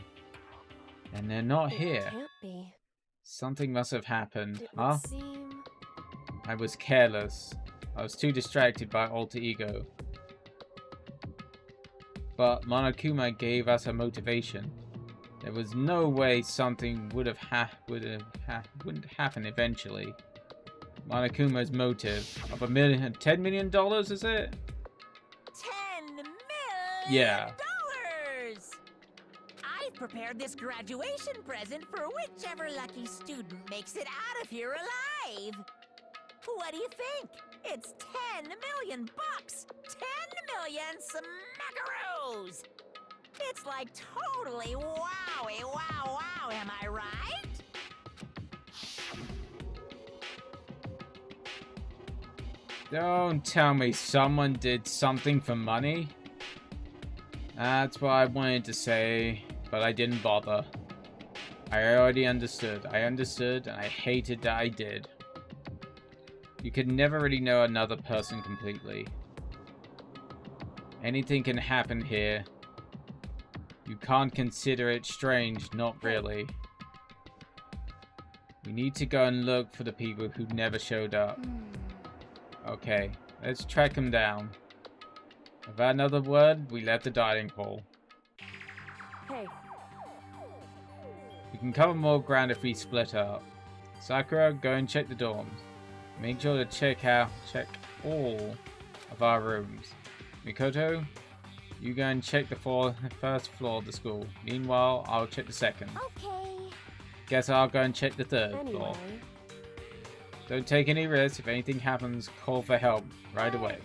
And they're not it here. can't be. Something must have happened, It huh? would seem. I was careless. I was too distracted by Alter Ego. But Monokuma gave us a motivation. There was no way something wouldn't happen eventually. Monokuma's motive of $10 million, is it? $10 million? Yeah. I've prepared this graduation present for whichever lucky student makes it out of here alive. What do you think? It's $10 million bucks. 10 million smackaroos. It's like totally wowie wow wow, am I right? Don't tell me someone did something for money. That's what I wanted to say, but I didn't bother. I already understood. I understood, and I hated that I did. You can never really know another person completely. Anything can happen here. You can't consider it strange, not really. We need to go and look for the people who never showed up. Okay, let's track them down. Without another word, we left the dining hall. Hey, We can cover more ground if we split up. Sakura, go and check the dorms. Make sure to check all of our rooms. Mikoto, you go and check the first floor of the school. Meanwhile, I'll check the second. okay. Guess I'll go and check the third floor. Anyway, Don't take any risks. If anything happens, call for help right away.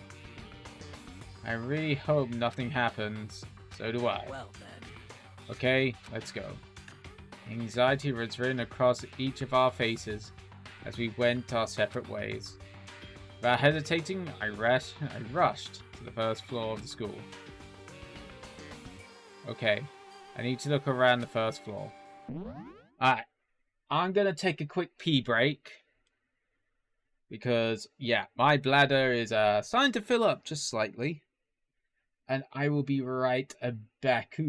I really hope nothing happens. So do I. well then. Okay, let's go. Anxiety was written across each of our faces as we went our separate ways. Without hesitating, I rushed to the first floor of the school. Okay, I need to look around the first floor. Alright, I'm gonna take a quick pee break. Because, yeah, my bladder is starting to fill up just slightly. And I will be right back.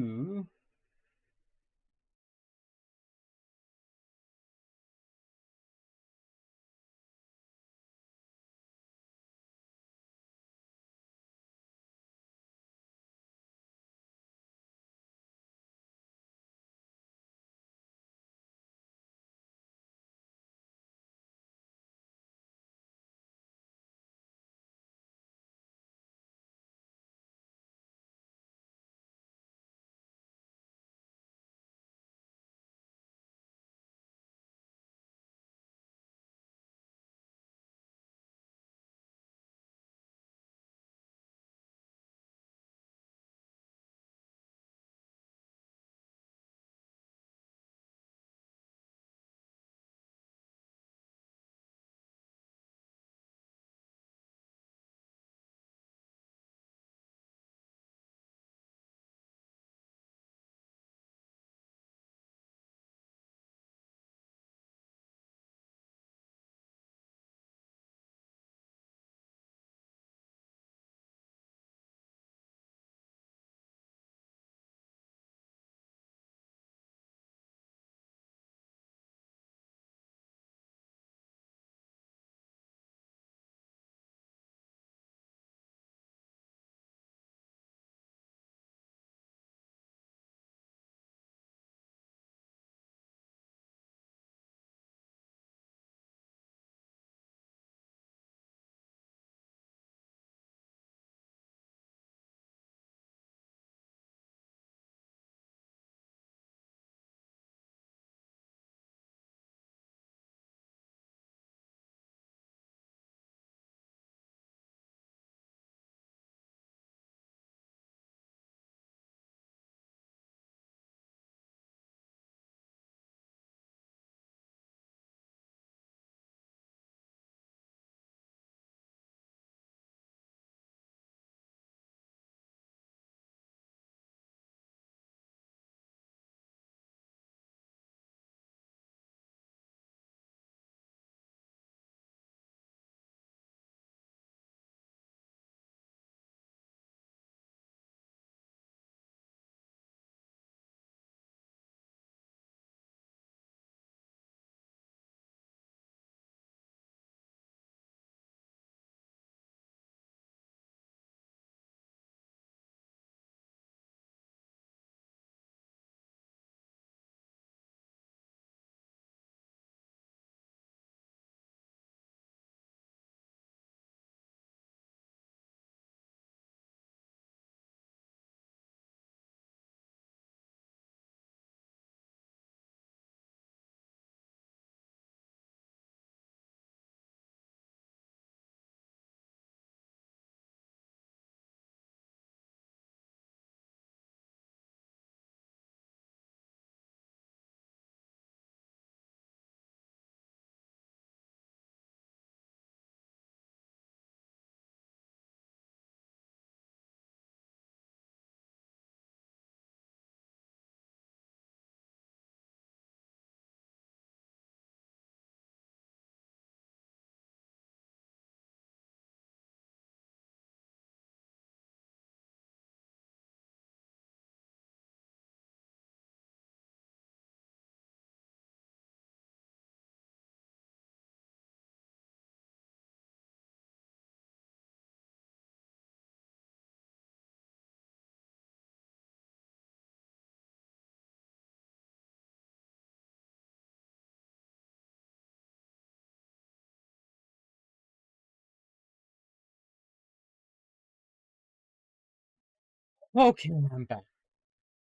Okay, I'm back.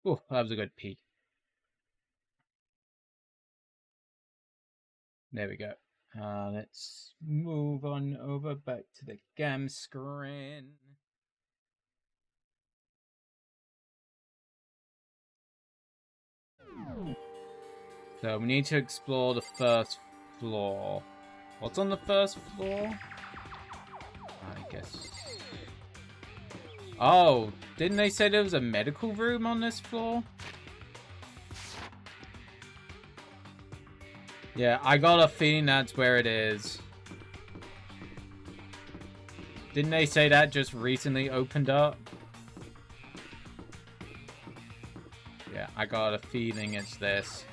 Oh, that was a good peek. There we go. Let's move on over back to the game screen. So we need to explore the first floor. What's on the first floor? I guess. Oh, didn't they say there was a medical room on this floor? Yeah, I got a feeling that's where it is. Didn't they say that just recently opened up? Yeah, I got a feeling it's this.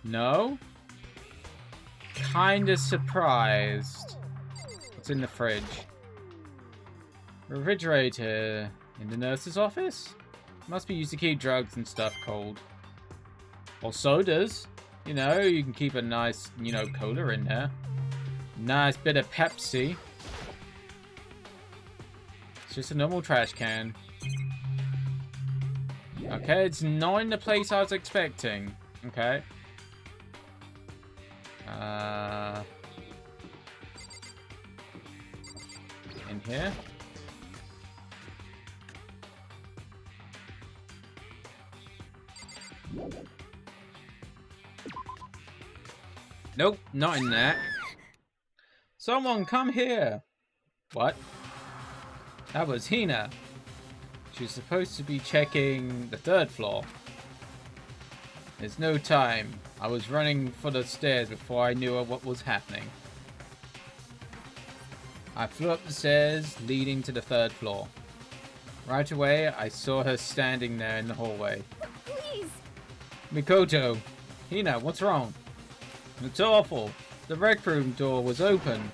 No? Kinda surprised. What's in the fridge? Refrigerator in the nurse's office? Must be used to keep drugs and stuff cold. Or sodas. You know, you can keep a nice, you know, cola in there. Nice bit of Pepsi. It's just a normal trash can. Okay, it's not in the place I was expecting. Okay. In here. Nope, not in there. Someone come here. What? That was Hina. She was supposed to be checking the third floor. There's no time. I was running for the stairs before I knew what was happening. I flew up the stairs leading to the third floor. Right away, I saw her standing there in the hallway. Please! Mikoto! Hina, what's wrong? It's awful. The rec room door was open.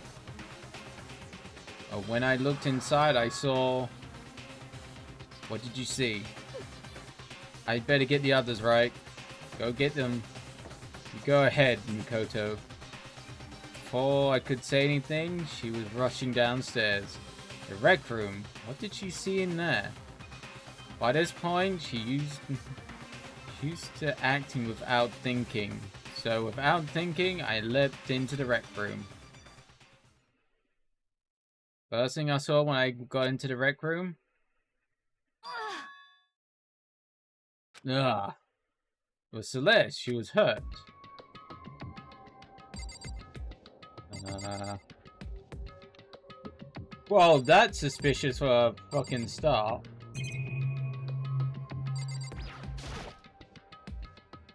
Oh, when I looked inside, I saw... What did you see? I'd better get the others right. Go get them. You go ahead, Mikoto. Before I could say anything, she was rushing downstairs. The rec room. What did she see in there? By this point, she used to acting without thinking. So without thinking, I leapt into the rec room. First thing I saw when I got into the rec room? It was Celeste. She was hurt. Well, that's suspicious for a fucking start.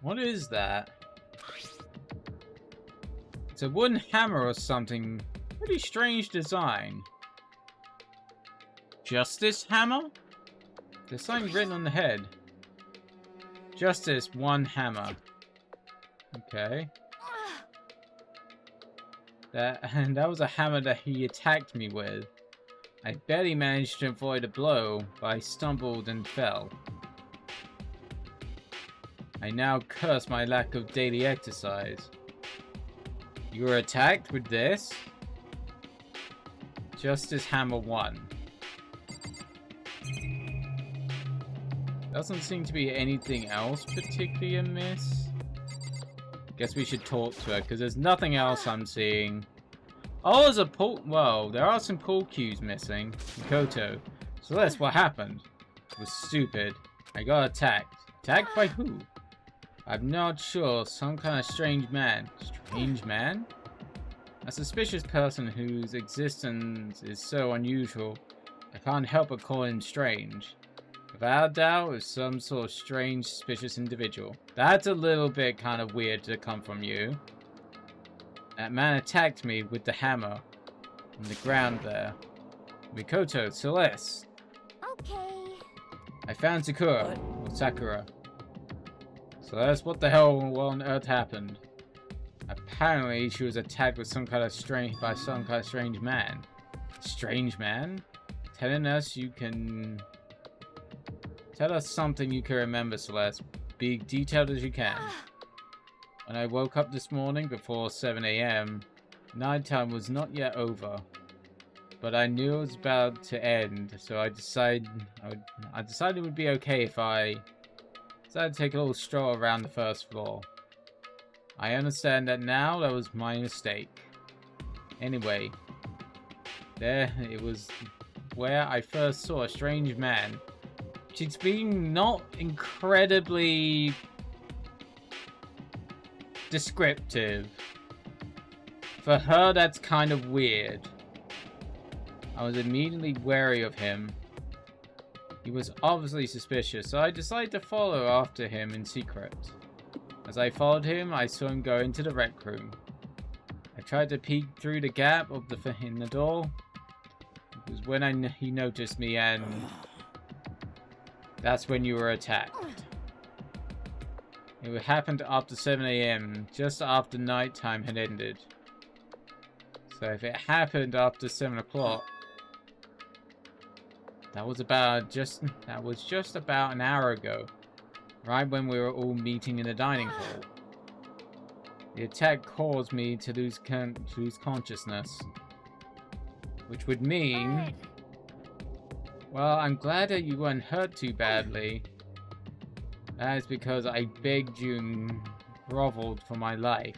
What is that? It's a wooden hammer or something. Pretty strange design. Justice hammer? There's something written on the head. Justice, one hammer. Okay. That was a hammer that he attacked me with. I barely managed to avoid a blow, but I stumbled and fell. I now curse my lack of daily exercise. You were attacked with this? Justice Hammer 1. Doesn't seem to be anything else particularly amiss. Guess we should talk to her, because there's nothing else I'm seeing. Oh, there's a pool. Whoa, there are some pool cues missing. Mikoto. Celeste, what happened? It was stupid. I got attacked. Attacked by who? I'm not sure. Some kind of strange man. Strange man? A suspicious person whose existence is so unusual. I can't help but call him strange. Without doubt, it's some sort of strange, suspicious individual. That's a little bit kind of weird to come from you. That man attacked me with the hammer on the ground there. Mikoto, Celeste. Okay. I found Sakura. Or Sakura. Celeste, what the hell on earth happened? Apparently, she was attacked with by some kind of strange man. Strange man? Telling us you can... Tell us something you can remember, Celeste. Be detailed as you can. When I woke up this morning before 7 a.m., nighttime was not yet over. But I knew it was about to end, so I decided it would be okay if I decided to take a little stroll around the first floor. I understand that now. That was my mistake. Anyway, there it was where I first saw a strange man. She's being not incredibly descriptive. For her, that's kind of weird. I was immediately wary of him. He was obviously suspicious, so I decided to follow after him in secret. As I followed him, I saw him go into the rec room. I tried to peek through the gap of in the door. It was when he noticed me, and that's when you were attacked. It happened after 7 a.m., just after nighttime had ended. So if it happened after 7 o'clock, that was just about an hour ago, right when we were all meeting in the dining hall. The attack caused me to lose consciousness, which would mean, well, I'm glad that you weren't hurt too badly. That is because I begged you and groveled for my life.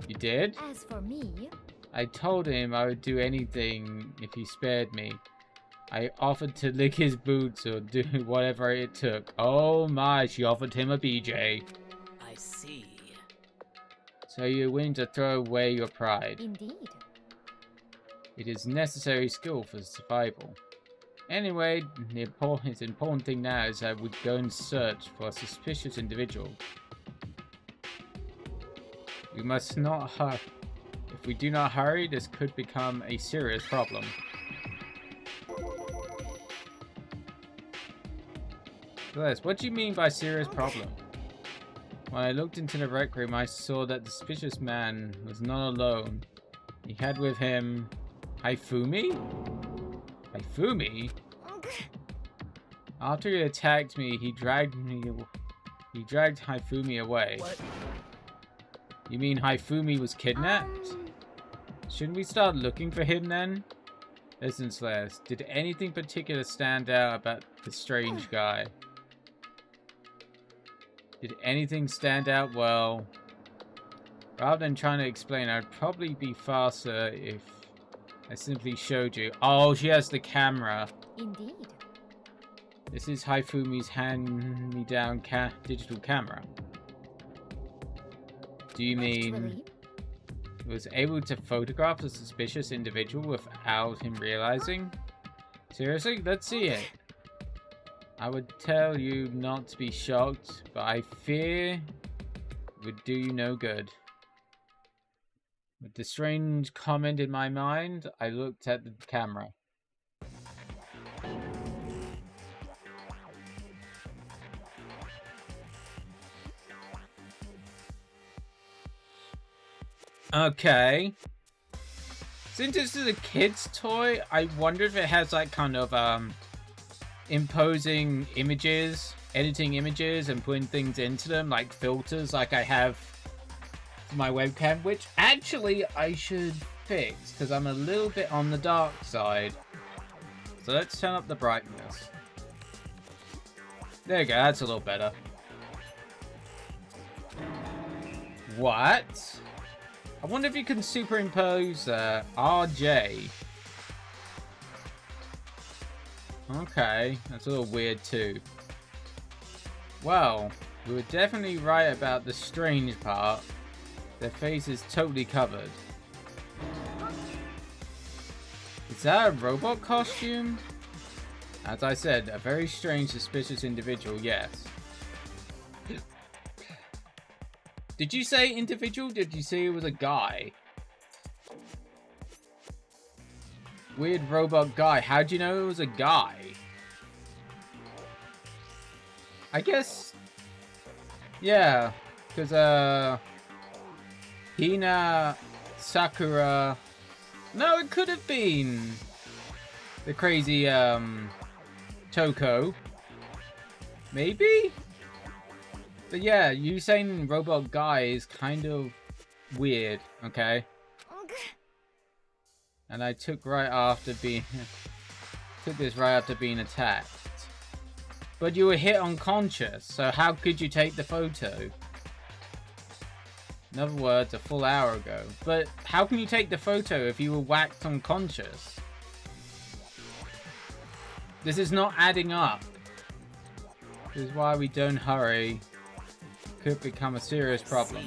You did? As for me, I told him I would do anything if he spared me. I offered to lick his boots or do whatever it took. Oh my, she offered him a BJ. I see. So you're willing to throw away your pride. indeed. It is necessary skill for survival. Anyway, the important thing now is that we go and search for a suspicious individual. We must not hurry. If we do not hurry, this could become a serious problem. Celeste, what do you mean by serious problem? When I looked into the rec room, I saw that the suspicious man was not alone. He had with him Hifumi? Hifumi? After he attacked me, he dragged Hifumi away. What? You mean Hifumi was kidnapped? Shouldn't we start looking for him then? Listen, Celeste, did anything particular stand out about the strange guy? Did anything stand out well? Rather than trying to explain, I'd probably be faster if I simply showed you. Oh, she has the camera. Indeed. This is Hifumi's hand-me-down digital camera. Do you mean Actually, he was able to photograph a suspicious individual without him realizing? Seriously? Let's see it. I would tell you not to be shocked, but I fear it would do you no good. With the strange comment in my mind, I looked at the camera. Okay. Since this is a kid's toy, I wonder if it has like kind of imposing images, editing images and putting things into them, like filters like I have for my webcam, which actually I should fix because I'm a little bit on the dark side. So let's turn up the brightness. There you go, that's a little better. What? I wonder if you can superimpose RJ. Okay, that's a little weird too. Well, we were definitely right about the strange part. Their face is totally covered. Is that a robot costume? As I said, a very strange, suspicious individual, yes. Did you say individual? Did you say it was a guy? Weird robot guy. How'd you know it was a guy? I guess... yeah, because, Hina Sakura... no, it could have been the crazy, Toko. Maybe? But yeah, you saying robot guy is kind of weird, okay? And I took this right after being attacked. But you were hit unconscious, so how could you take the photo? In other words, a full hour ago. But how can you take the photo if you were whacked unconscious? This is not adding up. This is why we don't hurry. Could become a serious problem.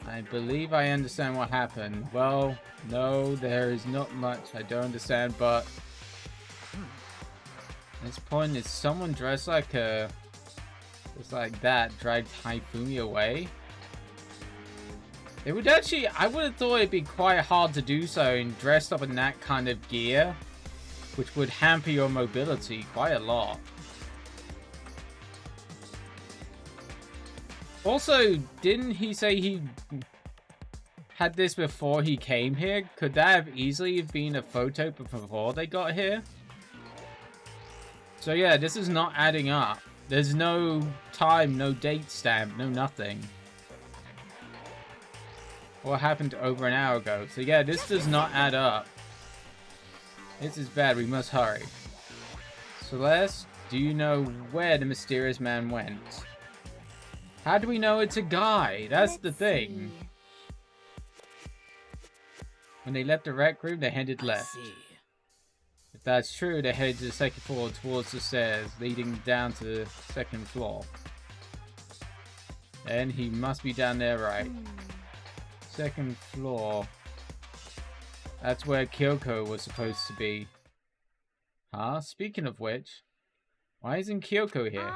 I believe I understand what happened. Well, no, there is not much I don't understand, but at this point, is someone dressed like just like that dragged Haifumi away? It would actually, I would have thought it'd be quite hard to do so and dressed up in that kind of gear, which would hamper your mobility quite a lot. Also, didn't he say he had this before he came here? Could that have easily been a photo before they got here? So yeah, this is not adding up. There's no time, no date stamp, no nothing. What happened over an hour ago? So yeah, this does not add up. This is bad, we must hurry. Celeste, do you know where the mysterious man went? How do we know it's a guy? That's the thing. When they left the rec room, they headed left. If that's true, they headed to the second floor towards the stairs leading down to the second floor. Then he must be down there, right? Second floor. That's where Kyoko was supposed to be. Huh? Speaking of which, why isn't Kyoko here?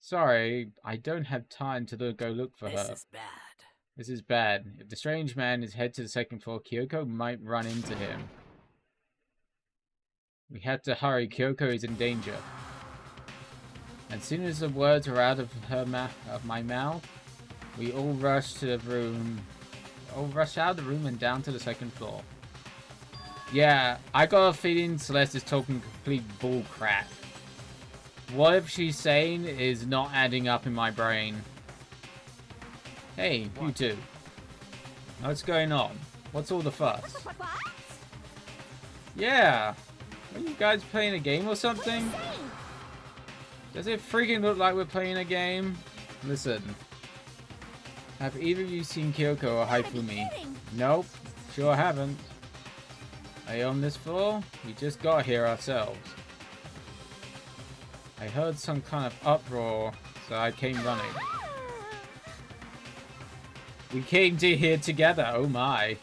Sorry, I don't have time to go look for her. This is bad. This is bad. If the strange man is head to the second floor, Kyoko might run into him. We have to hurry. Kyoko is in danger. As soon as the words are out of my mouth, we all rush to the room. All rush out of the room and down to the second floor. Yeah, I got a feeling Celeste is talking complete bull crap. What if she's saying is not adding up in my brain? Hey, you two. What's going on? What's all the fuss? Yeah. Are you guys playing a game or something? Does it freaking look like we're playing a game? Listen. Have either of you seen Kyoko or Haifumi? Nope. Sure haven't. Are you on this floor? We just got here ourselves. I heard some kind of uproar, so I came running. We came to here together, oh my.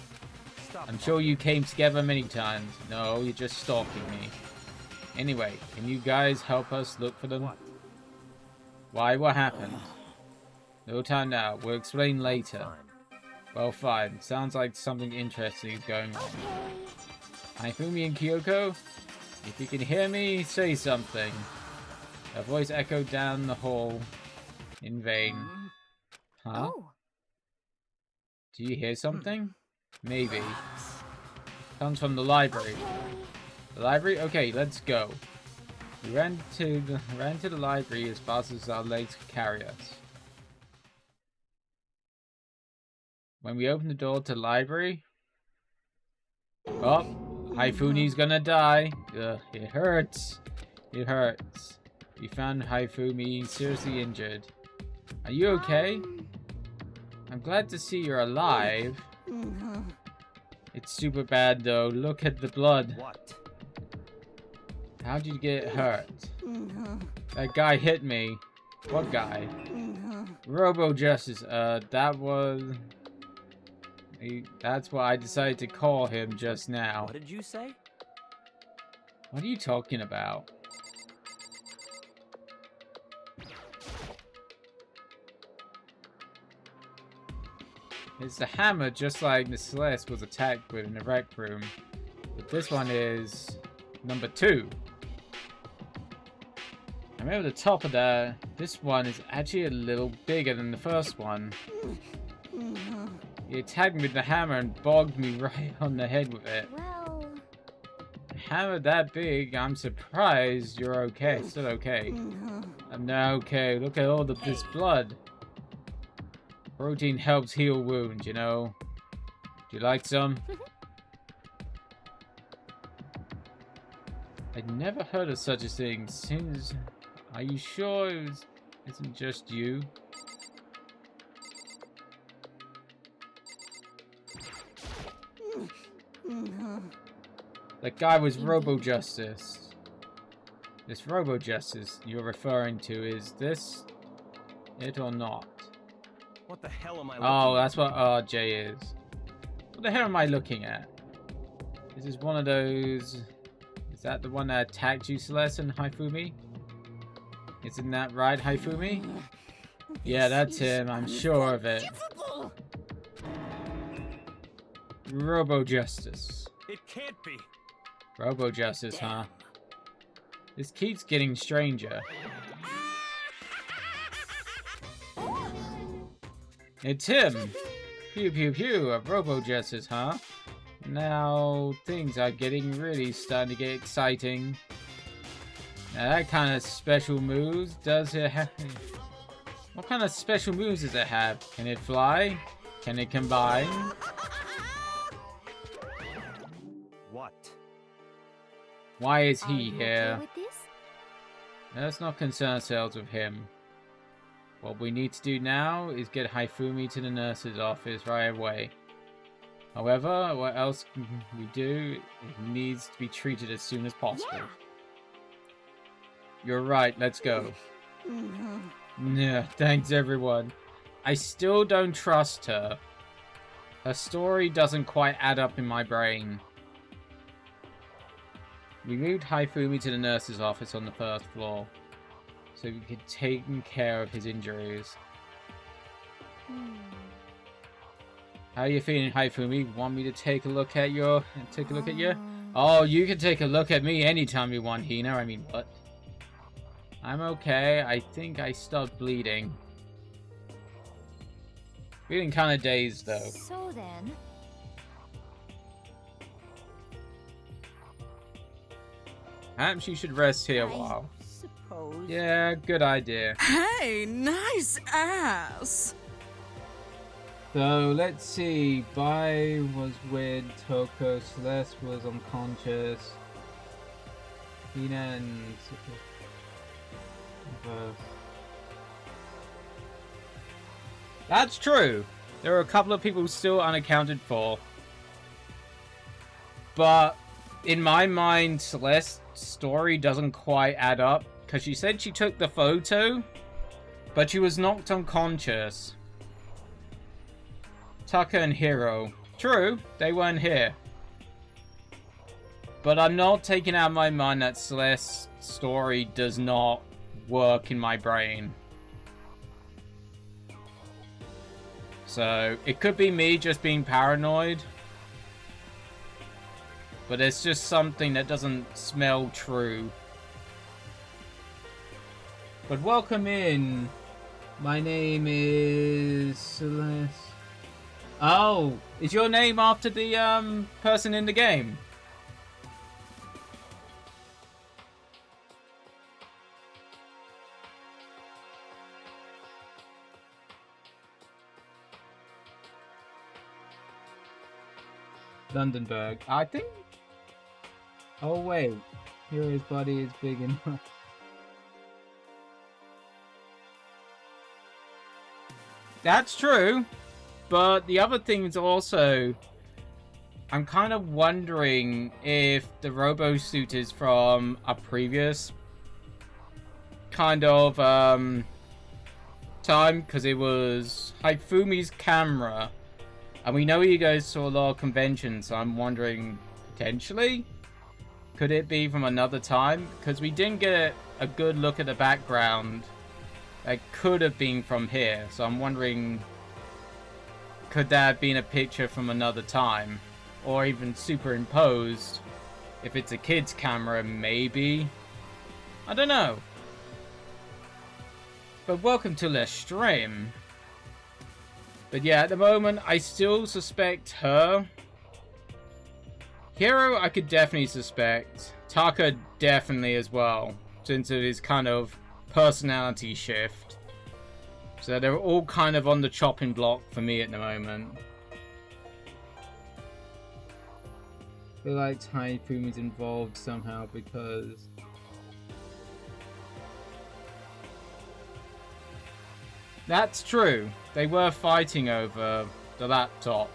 I'm sure you came together many times. No, you're just stalking me. Anyway, can you guys help us look for them? Why, what happened? No time now, we'll explain later. Well, fine. Sounds like something interesting is going on. Haifumi and Kyoko? If you can hear me, say something. Her voice echoed down the hall in vain. Huh? Do you hear something? Maybe. Comes from the library. The library? Okay, let's go. We ran to the library as fast as our legs could carry us. When we opened the door to the library... Oh! Haifumi's gonna die. Ugh, it hurts. It hurts. We found Haifumi seriously injured. Are you okay? I'm glad to see you're alive. It's super bad though. Look at the blood. What? How'd you get hurt? That guy hit me. What guy? Robo Justice. That was... That's what I decided to call him just now. What did you say? What are you talking about? It's the hammer just like Miss Celeste was attacked with in the rec room. But this one is number 2. I remember the top of that. This one is actually a little bigger than the first one. He attacked me with the hammer and bogged me right on the head with it. Well... A hammer that big, I'm surprised you're okay, still okay. No, okay, look at all this blood. Protein helps heal wounds, you know. Do you like some? I'd never heard of such a thing since... Are you sure isn't just you? That guy was Robo-Justice. This Robo-Justice you're referring to, is this it or not? What the hell am I Oh, that's what RJ is. What the hell am I looking at? This is one of those... Is that the one that attacked you, Celeste and Haifumi? Isn't that right, Haifumi? Yeah, that's him. I'm sure of it. Robo-Justice. It can't be. Robo-Justice, huh? This keeps getting stranger. It's him! Pew pew pew, a Robo-Justice, huh? Now, things are getting really starting to get exciting. Now, that kind of special moves, does it have... What kind of special moves does it have? Can it fly? Can it combine? What? Why is Are he you here? okay with this? Let's not concern ourselves with him. What we need to do now is get Haifumi to the nurse's office right away. However, what else can we do? It needs to be treated as soon as possible. Yeah. You're right, let's go. Yeah, thanks everyone. I still don't trust her. Her story doesn't quite add up in my brain. We moved Haifumi to the nurse's office on the first floor, so we could take care of his injuries. How are you feeling, Haifumi? Want me to take a look at you? Oh, you can take a look at me anytime you want, Hina. I mean, what? I'm okay. I think I stopped bleeding. Feeling kind of dazed, though. So then, Perhaps you should rest here a while. Suppose. Yeah, good idea. Hey, nice ass. So, let's see. Bai was with Toko. Celeste was unconscious. Hina and... That's true. There are a couple of people still unaccounted for. But in my mind, Celeste's story doesn't quite add up. Because she said she took the photo, but she was knocked unconscious. Tucker and Hiro. True, they weren't here. But I'm not taking out of my mind that Celeste's story does not work in my brain. So, it could be me just being paranoid. But it's just something that doesn't smell true. But welcome in. My name is Celeste. Oh, is your name after the person in the game? Londonberg. I think. Oh wait, Hero's body is big enough. That's true, but the other thing is also, I'm kind of wondering if the robo suit is from a previous kind of time, because it was Haifumi's camera, and we know you guys saw a lot of conventions, so I'm wondering, potentially, could it be from another time? Because we didn't get a good look at the background. It could have been from here, so I'm wondering, could that have been a picture from another time? Or even superimposed? If it's a kid's camera, maybe? I don't know. But welcome to the stream. But yeah, at the moment, I still suspect her. Hiro, I could definitely suspect. Taka, definitely as well. Since it is kind of personality shift. So they're all kind of on the chopping block for me at the moment. I feel like Haifumi's involved somehow because... That's true. They were fighting over the laptop.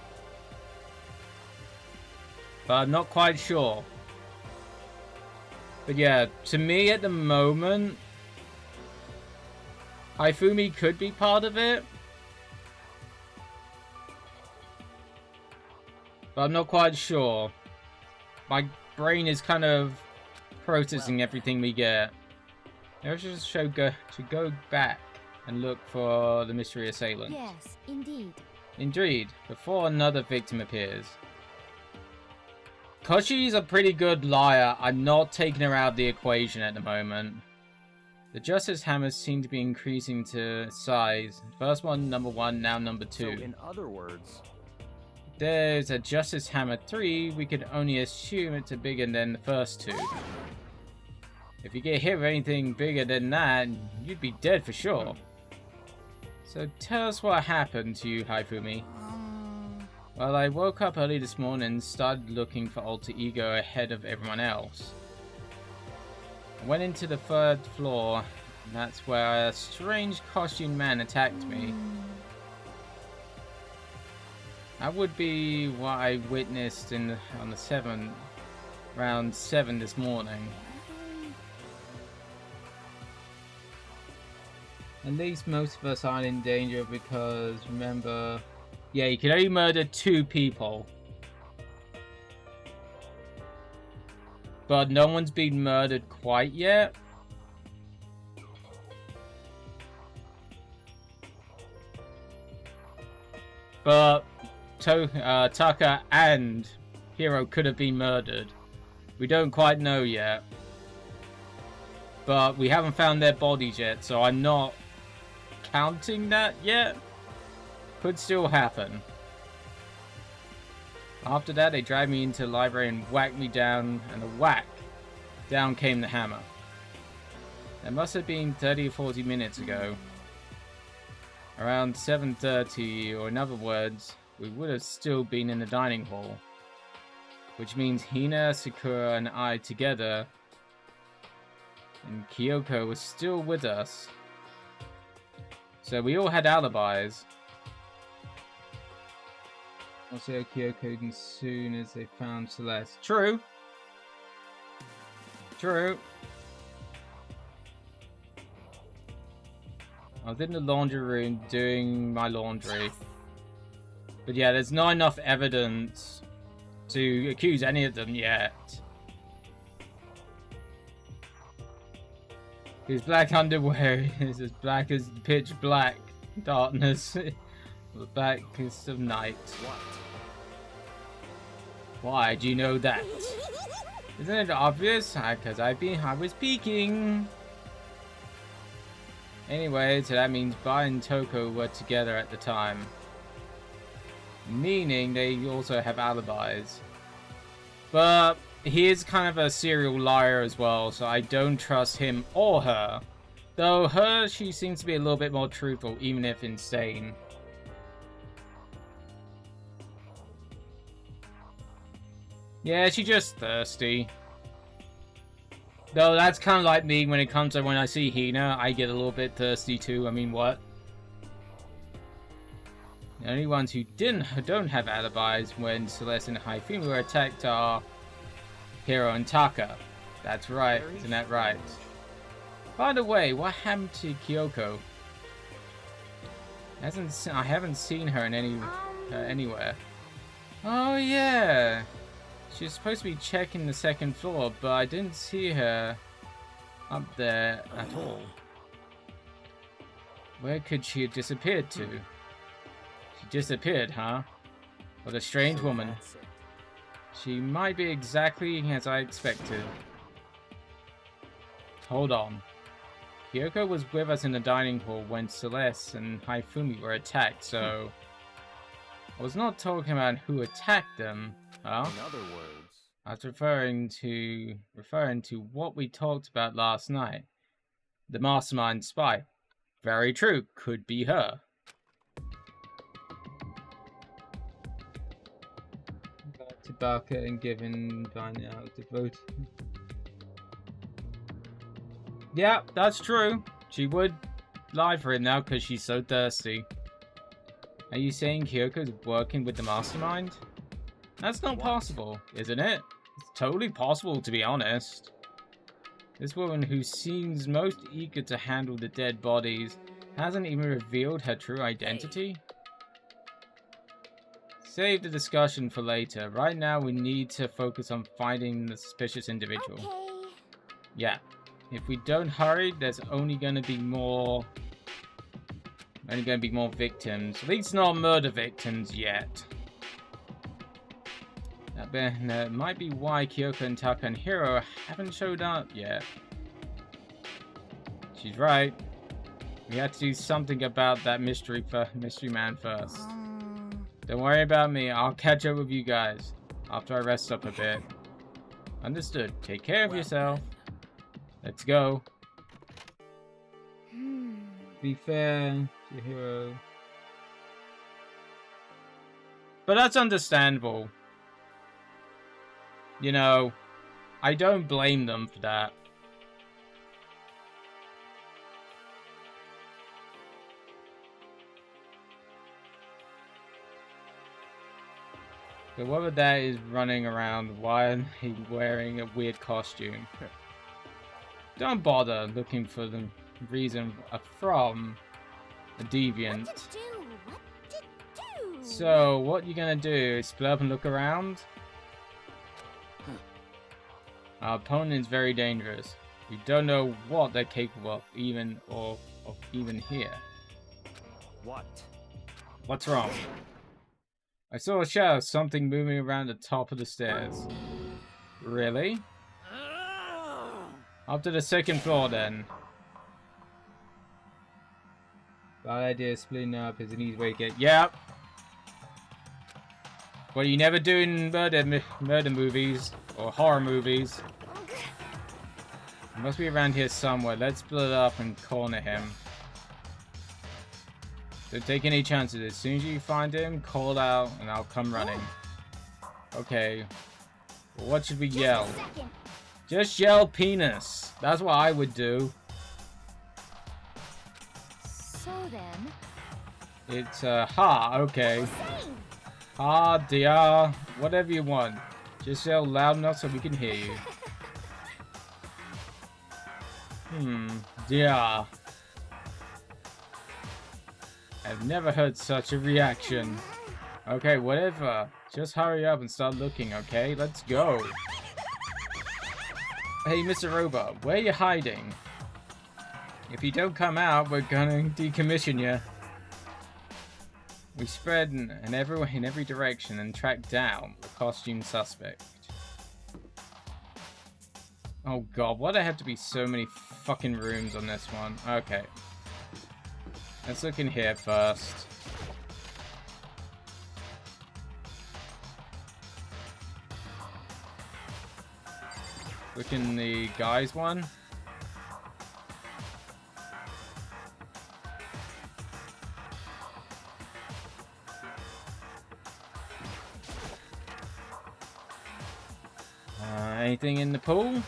But I'm not quite sure. But yeah, to me at the moment, Haifumi could be part of it. But I'm not quite sure. My brain is kind of processing everything we get. Let's just go back and look for the mystery assailant. Yes, indeed. Indeed, before another victim appears. Koshi's a pretty good liar. I'm not taking her out of the equation at the moment. The Justice Hammers seem to be increasing to size. First one, number 1, now number 2. So in other words, There's a Justice Hammer 3, we could only assume it's bigger than the first 2. If you get hit with anything bigger than that, you'd be dead for sure. So tell us what happened to you, Haifumi. Well, I woke up early this morning and started looking for Alter Ego ahead of everyone else. I went into the 3rd floor, and that's where a strange costumed man attacked me. That would be what I witnessed on the 7th, around 7 this morning. At least most of us aren't in danger because, remember... Yeah, you can only murder 2 people. But no one's been murdered quite yet. But Taka and Hiro could have been murdered. We don't quite know yet. But we haven't found their bodies yet, so I'm not counting that yet. Could still happen. After that, they dragged me into the library and whacked me down, and a whack, down came the hammer. That must have been 30 or 40 minutes ago. Around 7:30, or in other words, we would have still been in the dining hall. Which means Hina, Sakura, and I together, and Kyoko was still with us. So we all had alibis. I'll see Kyoko as soon as they found Celeste. True. True. I was in the laundry room doing my laundry. But yeah, there's not enough evidence to accuse any of them yet. His black underwear is as black as pitch black darkness. The blackest of night. what? Why do you know that? Isn't it obvious? Because I was peeking. Anyway, so that means Bai and Toko were together at the time. Meaning they also have alibis. But he is kind of a serial liar as well, so I don't trust him or her. Though her, she seems to be a little bit more truthful, even if insane. Yeah, she's just thirsty. Though that's kind of like me when it comes to when I see Hina, I get a little bit thirsty too. I mean, what? The only ones who don't have alibis when Celeste and Haifumi were attacked are Hiro and Taka. That's right, isn't that right? By the way, what happened to Kyoko? I haven't seen her in anywhere. Oh yeah. She was supposed to be checking the 2nd floor, but I didn't see her up there at all. Where could she have disappeared to? She disappeared, huh? What a strange woman. That's it. She might be exactly as I expected. Hold on. Kyoko was with us in the dining hall when Celeste and Haifumi were attacked, so... I was not talking about who attacked them. Huh? In other words, I was referring to what we talked about last night. The mastermind spy. Very true. Could be her. To Barker and given by now to vote. Yeah, that's true. She would lie for him now because she's so thirsty. Are you saying Kyoko's working with the mastermind? That's not possible, isn't it? It's totally possible, to be honest. This woman who seems most eager to handle the dead bodies hasn't even revealed her true identity? Save the discussion for later. Right now we need to focus on finding the suspicious individual. Okay. Yeah. If we don't hurry, there's only going to be more victims. At least not murder victims yet. That might be why Kyoko and Taka and Hiro haven't showed up yet. She's right. We have to do something about that mystery man first. Don't worry about me. I'll catch up with you guys after I rest up a bit. Understood. Take care of yourself. Let's go. Be fair to Hiro. But that's understandable. You know, I don't blame them for that. So whoever that is running around, why are they wearing a weird costume? Don't bother looking for the reason from a deviant. What to do? What to do? So what you're gonna do is split up and look around? Our opponent is very dangerous. We don't know what they're capable of, even here. What? What's wrong? I saw a shadow of something moving around the top of the stairs. Really? Up to the second floor then. Bad idea, splitting up is an easy way to get. Yep. What you never do in murder movies or horror movies. He must be around here somewhere. Let's split up and corner him. Don't take any chances. As soon as you find him, call out and I'll come running. Okay. Well, what should we yell? Just yell penis. That's what I would do. So then, It's ha, okay. Ha, dia, whatever you want. Just yell loud enough so we can hear you. Dia. I've never heard such a reaction. Okay, whatever. Just hurry up and start looking, okay? Let's go. Hey, Mr. Robot, where are you hiding? If you don't come out, we're gonna decommission you. We spread in every direction and track down the costume suspect. Oh god, why do there have to be so many fucking rooms on this one? Okay. Let's look in here first. Look in the guys one. Anything in the pool?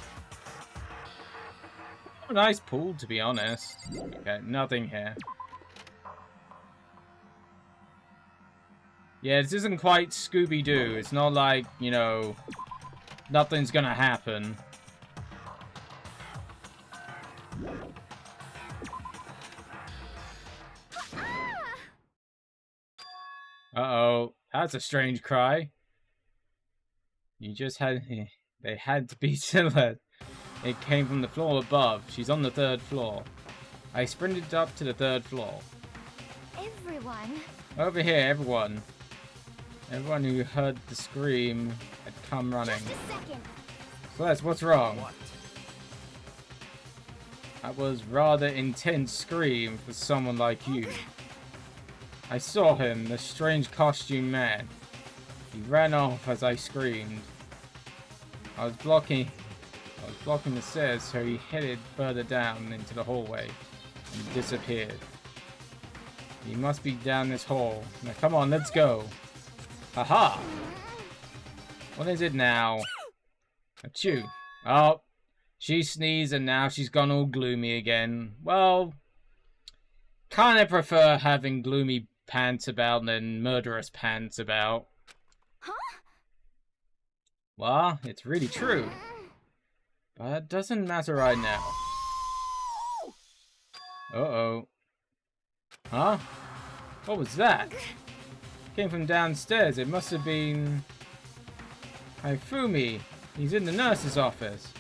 Oh, nice pool, to be honest. Okay, nothing here. Yeah, this isn't quite Scooby-Doo. It's not like, you know, nothing's gonna happen. Uh-oh. That's a strange cry. You just had... They had to be silhouette. It came from the floor above. She's on the 3rd floor. I sprinted up to the 3rd floor. everyone. Over here, everyone. Everyone who heard the scream had come running. Just a second. Celeste, what's wrong? What? That was rather intense scream for someone like you. I saw him, the strange costume man. He ran off as I screamed. I was I was blocking the stairs, so he headed further down into the hallway and disappeared. He must be down this hall. Now come on, let's go. Haha! What is it now? Achoo. Oh, she sneezed and now she's gone all gloomy again. Well, kind of prefer having gloomy pants about than murderous pants about. Huh? Well, it's really true. But it doesn't matter right now. Uh-oh. Huh? What was that? Came from downstairs. It must have been... Hifumi. He's in the nurse's office.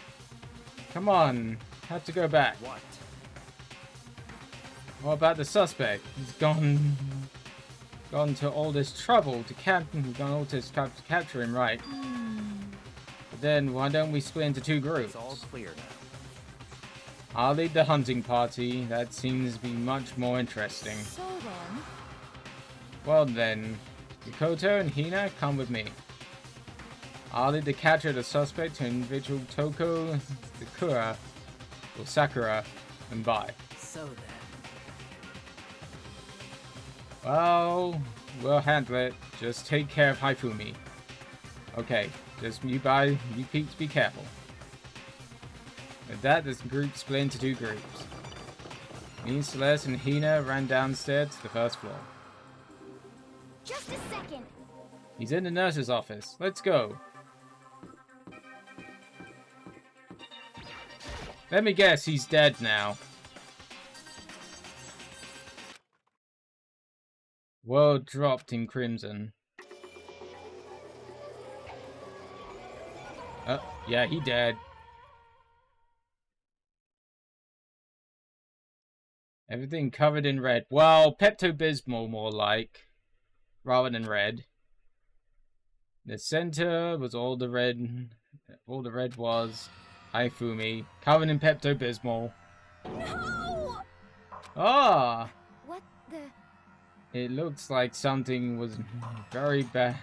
Come on. Have to go back. What? What about the suspect? He's gone to all this trouble to capture him, right? But then why don't we split into two groups? It's all clear now. I'll lead the hunting party. That seems to be much more interesting. So then... Well then, Yukito and Hina, come with me. I'll lead the capture of the suspect to individual Toko, Sakura, or Sakura, and Bai. So then. Well, we'll handle it. Just take care of Hifumi. Okay, just you peeps be careful. With that, this group split into two groups. Me, Celeste, and Hina ran downstairs to the first floor. Just a second. He's in the nurse's office. Let's go. Let me guess, he's dead now. World dropped in crimson. Oh, yeah, he dead. Everything covered in red. Well, Pepto-Bismol more like, rather than red. The center was all the red was Hifumi, covered in Pepto-Bismol. No! Ah! What the... It looks like something was very bad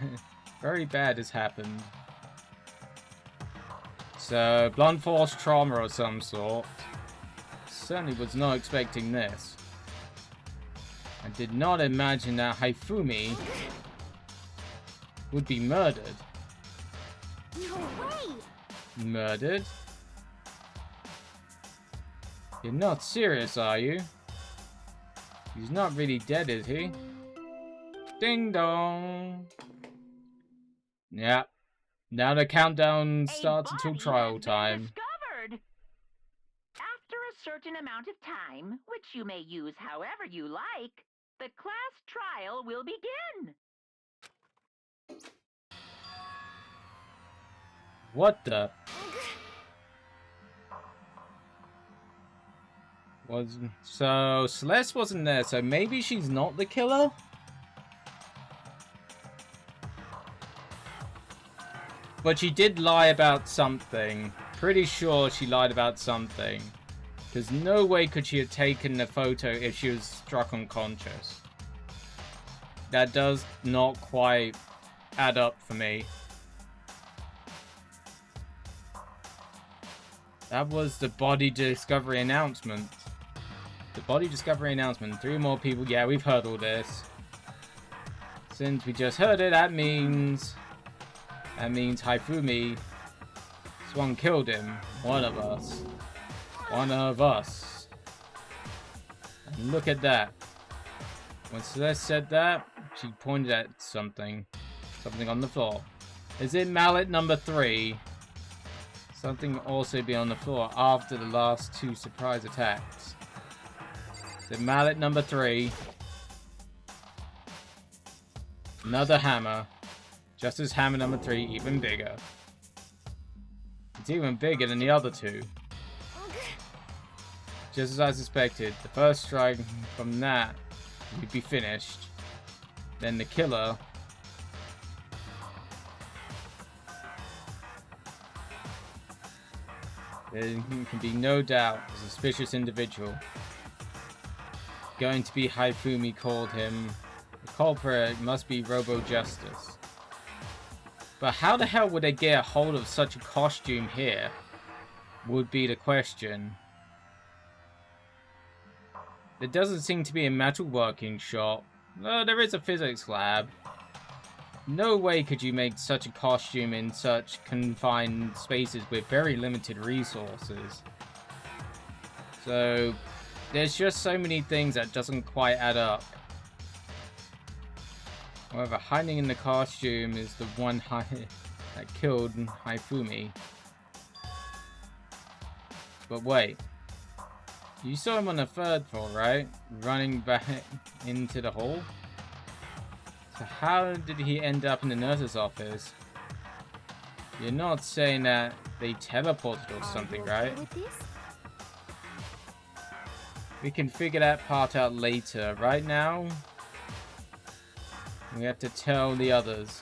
has happened. So, blunt force trauma of some sort. Certainly was not expecting this. I did not imagine that Hifumi would be murdered. No way! Murdered? You're not serious, are you? He's not really dead, is he? Ding dong! Yeah. Now the countdown starts until trial time. Discovered. After a certain amount of time, which you may use however you like, the class trial will begin. What the? So Celeste wasn't there, so maybe she's not the killer? But she did lie about something. Pretty sure she lied about something. Because no way could she have taken the photo if she was struck unconscious. That does not quite add up for me. That was the body discovery announcement. The body discovery announcement. 3 more people. Yeah, we've heard all this. Since we just heard it, that means Hifumi. Swan killed him. One of us. One of us. And look at that. When Celeste said that, she pointed at something. Something on the floor. Is it mallet number 3? Something also be on the floor after the last 2 surprise attacks. Is it mallet number 3? Another hammer. Just as hammer number 3, even bigger. It's even bigger than the other 2. Just as I suspected, the first strike from that would be finished. Then the killer... There can be no doubt a suspicious individual. Going to be Hifumi called him. The culprit must be Robo Justice. But how the hell would they get a hold of such a costume here? would be the question. There doesn't seem to be a metalworking shop. No, there is a physics lab. No way could you make such a costume in such confined spaces with very limited resources. So, there's just so many things that doesn't quite add up. However, hiding in the costume is the one that killed Haifumi. But wait. You saw him on the 3rd floor, right? Running back into the hall? So how did he end up in the nurse's office? You're not saying that they teleported or something, right? We can figure that part out later. Right now, we have to tell the others.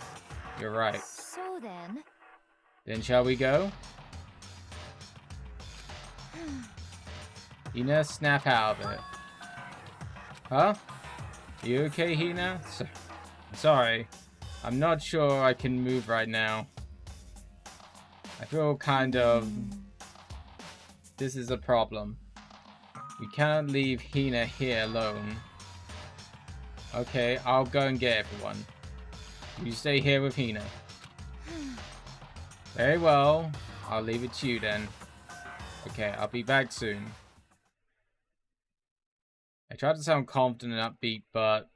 You're right. So then... Then shall we go? Hina, snap out of it. Huh? Are you okay, Hina? Sorry. I'm not sure I can move right now. I feel kind of... This is a problem. We can't leave Hina here alone. Okay, I'll go and get everyone. You stay here with Hina. Very well. I'll leave it to you then. Okay, I'll be back soon. I tried to sound confident and upbeat, but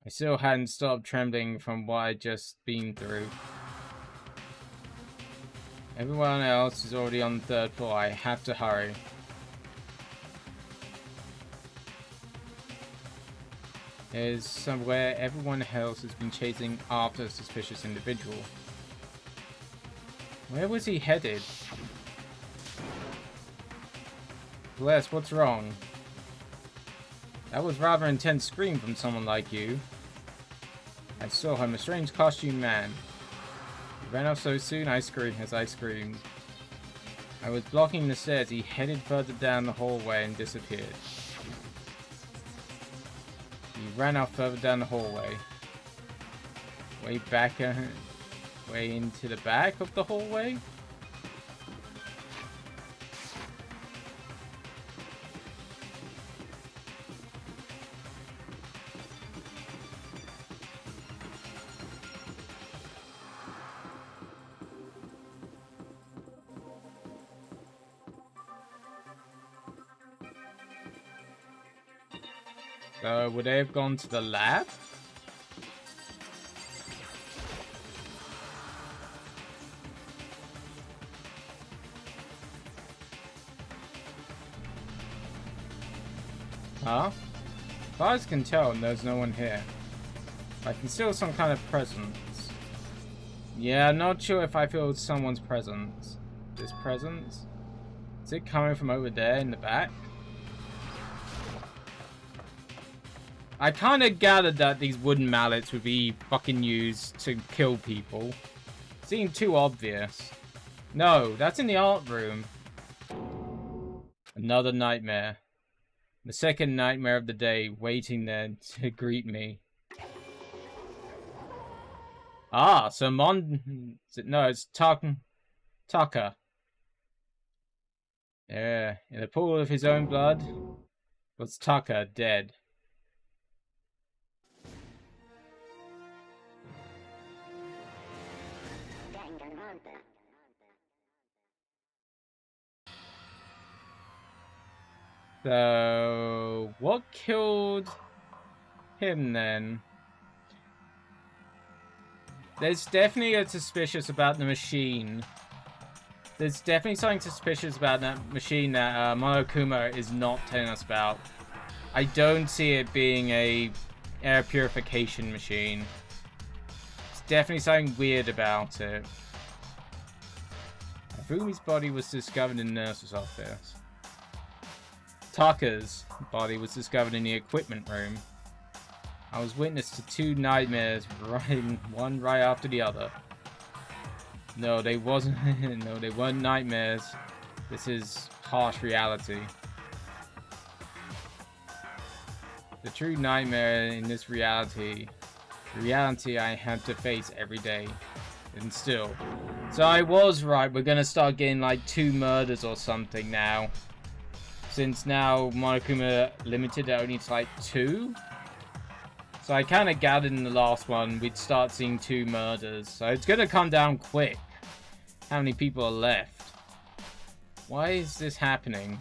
I still hadn't stopped trembling from what I'd just been through. Everyone else is already on the 3rd floor. I have to hurry. There's somewhere everyone else has been chasing after a suspicious individual. Where was he headed? Bless, what's wrong? That was rather an intense scream from someone like you. I saw him, a strange costume man. He ran off so soon, I screamed as I screamed. I was blocking the stairs. He headed further down the hallway and disappeared. He ran off further down the hallway. Way into the back of the hallway? Would they have gone to the lab? Huh? As far as I can tell, there's no one here. I can feel some kind of presence. Yeah, not sure if I feel someone's presence. This presence? Is it coming from over there in the back? I kind of gathered that these wooden mallets would be fucking used to kill people. Seemed too obvious. No, that's in the art room. Another nightmare. The second nightmare of the day, waiting there to greet me. Ah, so no, it's Taka. Yeah, in a pool of his own blood was Taka dead. So, what killed him then? There's definitely a suspicious about the machine. There's definitely something suspicious about that machine that Monokuma is not telling us about. I don't see it being a air purification machine. There's definitely something weird about it. Fumi's body was discovered in the nurse's office. Taka's body was discovered in the equipment room. I was witness to two nightmares, one right after the other. No, they wasn't. No, they weren't nightmares. This is harsh reality. The true nightmare in this reality, the reality I have to face every day, and still, So I was right. We're gonna start getting like 2 murders or something now. Since now Monokuma limited it only to like 2. So I kind of gathered in the last one we'd start seeing 2 murders. So it's gonna come down quick. How many people are left? Why is this happening?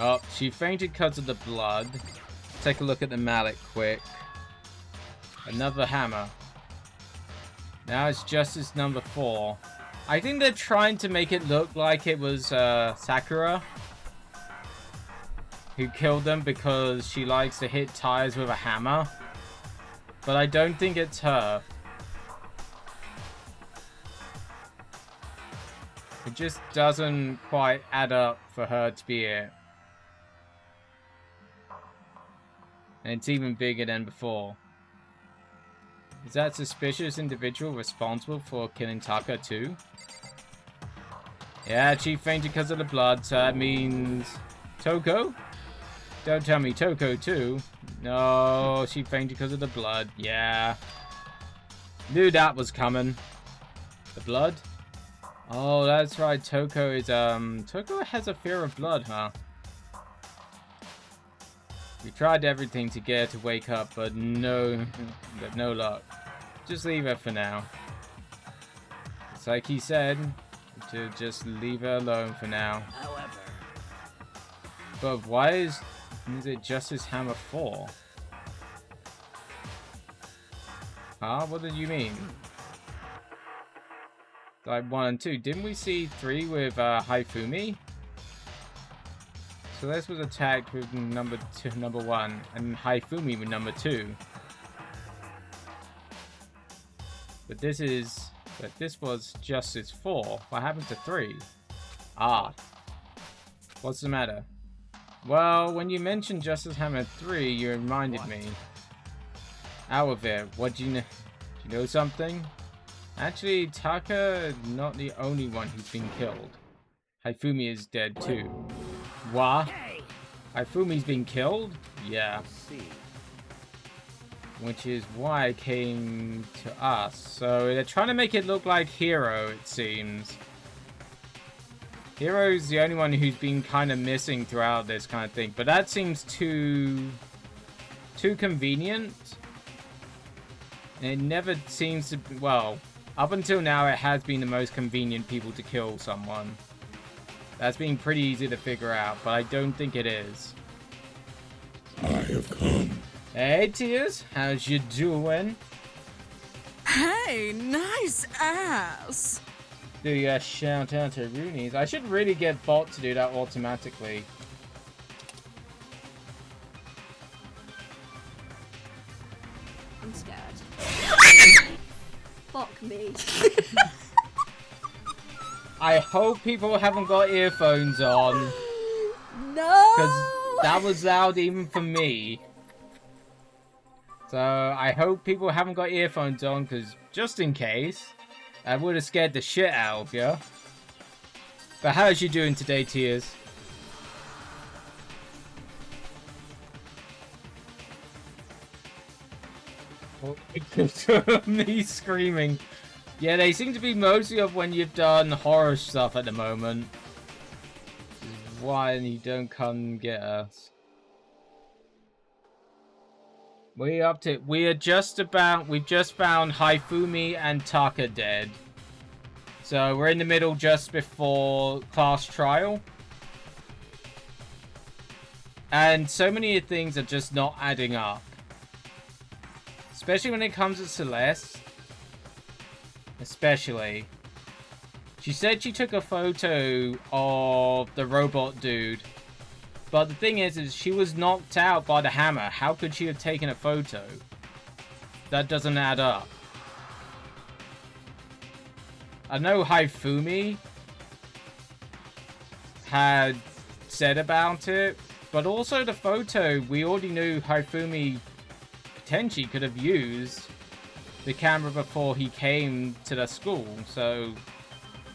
Oh, she fainted because of the blood. Take a look at the mallet quick. Another hammer. Now it's justice number 4. I think they're trying to make it look like it was Sakura who killed them because she likes to hit tires with a hammer. But I don't think it's her. It just doesn't quite add up for her to be it. And it's even bigger than before. Is that suspicious individual responsible for killing Taka too? Yeah, she fainted because of the blood, so that means... Toko? Don't tell me Toko too. No, she fainted because of the blood. Yeah. Knew that was coming. The blood? Oh, that's right. Toko is, Toko has a fear of blood, huh? We tried everything to get her to wake up, but no luck. Just leave her for now. It's like he said, to just leave her alone for now. However, but why is it Justice Hammer 4? Huh? What did you mean? Like 1 and 2. Didn't we see 3 with Haifumi? So this was attacked with number 1, and Haifumi with number 2. But this was Justice 4. What happened to 3? Ah. What's the matter? Well, when you mentioned Justice Hammer 3, you reminded me. Out of it. What do you know? Do you know something? Actually, Taka not the only one who's been killed. Haifumi is dead too. What? Haifumi's been killed? Yeah. Which is why it came to us. So they're trying to make it look like Hero, it seems. Hero's the only one who's been kind of missing throughout this kind of thing. But that seems too convenient. And it never seems to... Well, up until now, it has been the most convenient people to kill someone. That's been pretty easy to figure out, but I don't think it is. I have come. Hey, Tears. How's you doing? Hey, nice ass. Do you shout out to Roonies? I should really get Bot to do that automatically. I'm scared. Fuck me. I hope people haven't got earphones on. No! Because that was loud even for me. So I hope people haven't got earphones on, because just in case, I would have scared the shit out of you. But how's you doing today, Tears? Me screaming. Yeah, they seem to be mostly of when you've done horror stuff at the moment. Which is why you don't come get us. We're up to... we've just found Haifumi and Taka dead. So we're in the middle just before class trial. And so many things are just not adding up. Especially when it comes to Celeste. Especially. She said she took a photo of the robot dude. But the thing is she was knocked out by the hammer. How could she have taken a photo? That doesn't add up. I know Haifumi had said about it. But also the photo, we already knew Haifumi potentially could have used the camera before he came to the school, so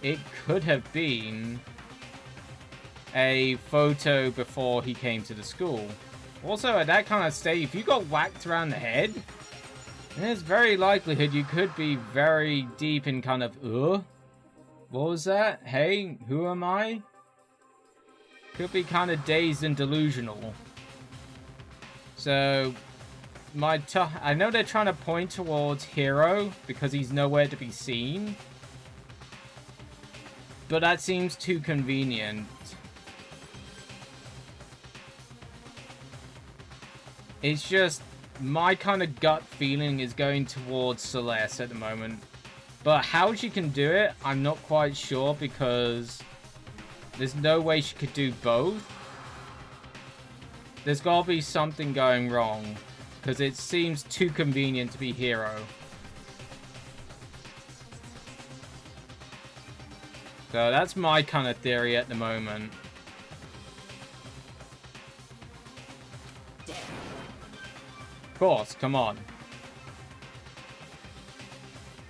it could have been a photo before he came to the school. Also, at that kind of state, if you got whacked around the head, And there's very likelihood you could be very deep in kind of, what was that? Hey, who am I? Could be kind of dazed and delusional. So, I know they're trying to point towards Hero because he's nowhere to be seen. But that seems too convenient. It's just, my kind of gut feeling is going towards Celeste at the moment. But how she can do it, I'm not quite sure because there's no way she could do both. There's gotta be something going wrong because it seems too convenient to be Hero. So that's my kind of theory at the moment. Of course, come on.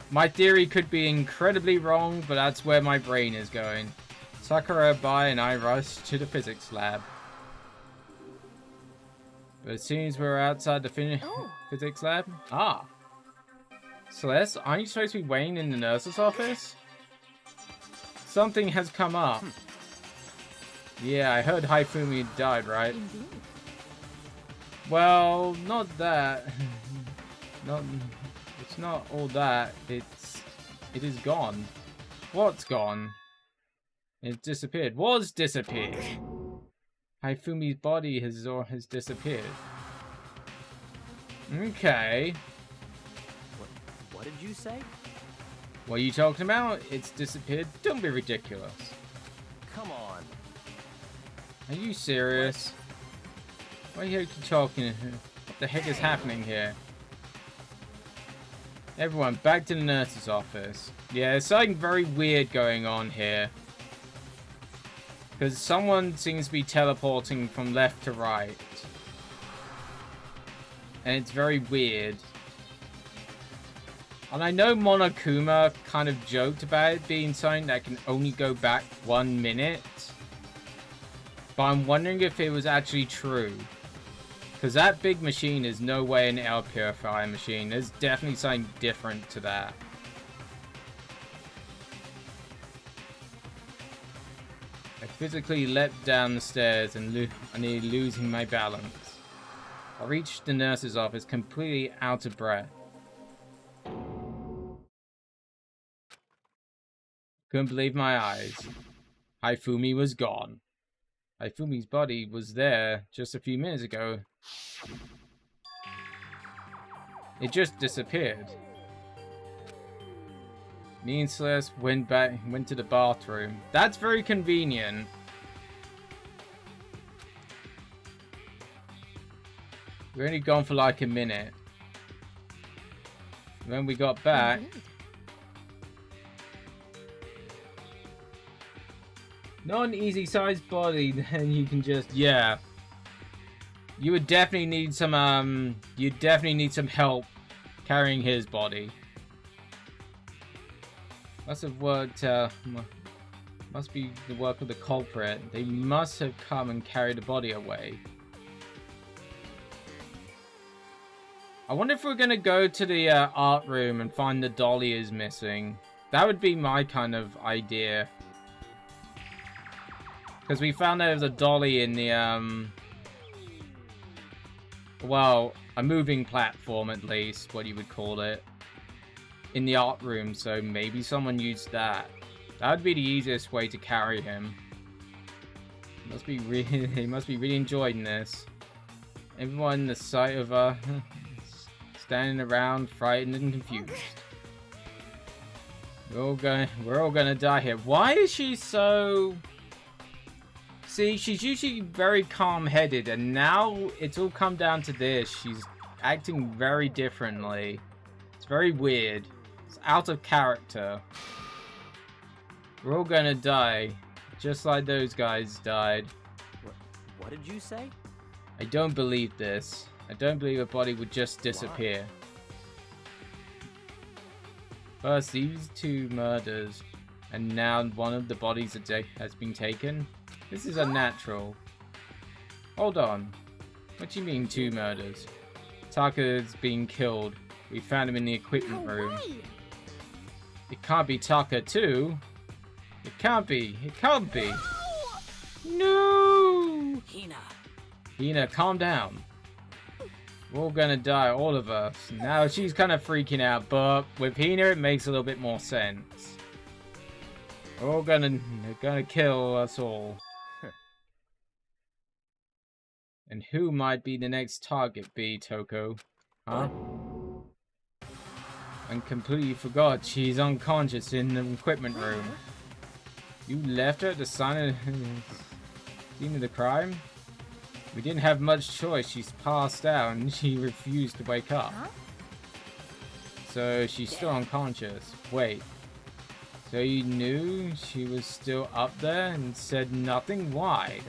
My theory could be incredibly wrong, but that's where my brain is going. Sakura, Bai, and I rush to the physics lab. But as soon as we're outside the physics lab... Ah! Celeste, aren't you supposed to be waiting in the nurse's office? Something has come up. Yeah, I heard Haifumi died, right? Indeed. Well, not that. It's not all that. It is gone. What's gone? It disappeared. Was disappeared. Haifumi's body has disappeared. Okay. What did you say? What are you talking about? It's disappeared? Don't be ridiculous. Come on. Are you serious? Why are you talking? What the heck is happening here? Everyone, back to the nurse's office. Yeah, there's something very weird going on here. Because someone seems to be teleporting from left to right. And it's very weird. And I know Monokuma kind of joked about it being something that can only go back 1 minute. But I'm wondering if it was actually true. Because that big machine is no way an air purifier machine. There's definitely something different to that. I physically leapt down the stairs and nearly losing my balance. I reached the nurse's office completely out of breath. Couldn't believe my eyes. Haifumi was gone. Haifumi's body was there just a few minutes ago. It just disappeared. Me and Celeste went to the bathroom. That's very convenient. We're only gone for like a minute. When we got back... Not an easy sized body, then you can just, yeah. You would definitely need some, help carrying his body. Must have worked, must be the work of the culprit. They must have come and carried the body away. I wonder if we're gonna go to the art room and find the dolly is missing. That would be my kind of idea. Because we found there was a dolly in the, well, a moving platform at least, what you would call it, in the art room, so maybe someone used that. That would be the easiest way to carry him. He must be really enjoying this. Everyone in the sight of, standing around, frightened and confused. We're all gonna die here. Why is she so... See, she's usually very calm-headed, and now it's all come down to this. She's acting very differently. It's very weird. It's out of character. We're all gonna die, just like those guys died. What did you say? I don't believe this. I don't believe a body would just disappear. First, these 2 murders, and now one of the bodies has been taken. This is unnatural. Hold on. What do you mean 2 murders? Taka's being killed We found him in the equipment No room. way. It can't be Taka too. It can't be. It can't be. No! Hina, calm down. We're all gonna die, all of us. Now she's kind of freaking out, but with Hina it makes a little bit more sense. We're all gonna kill us all. And who might be the next target be, Toko? Huh? And completely forgot she's unconscious in the equipment room. You left her at the scene of the crime? We didn't have much choice. She's passed out and she refused to wake up. Huh? So she's still unconscious. Wait. So you knew she was still up there and said nothing? Why?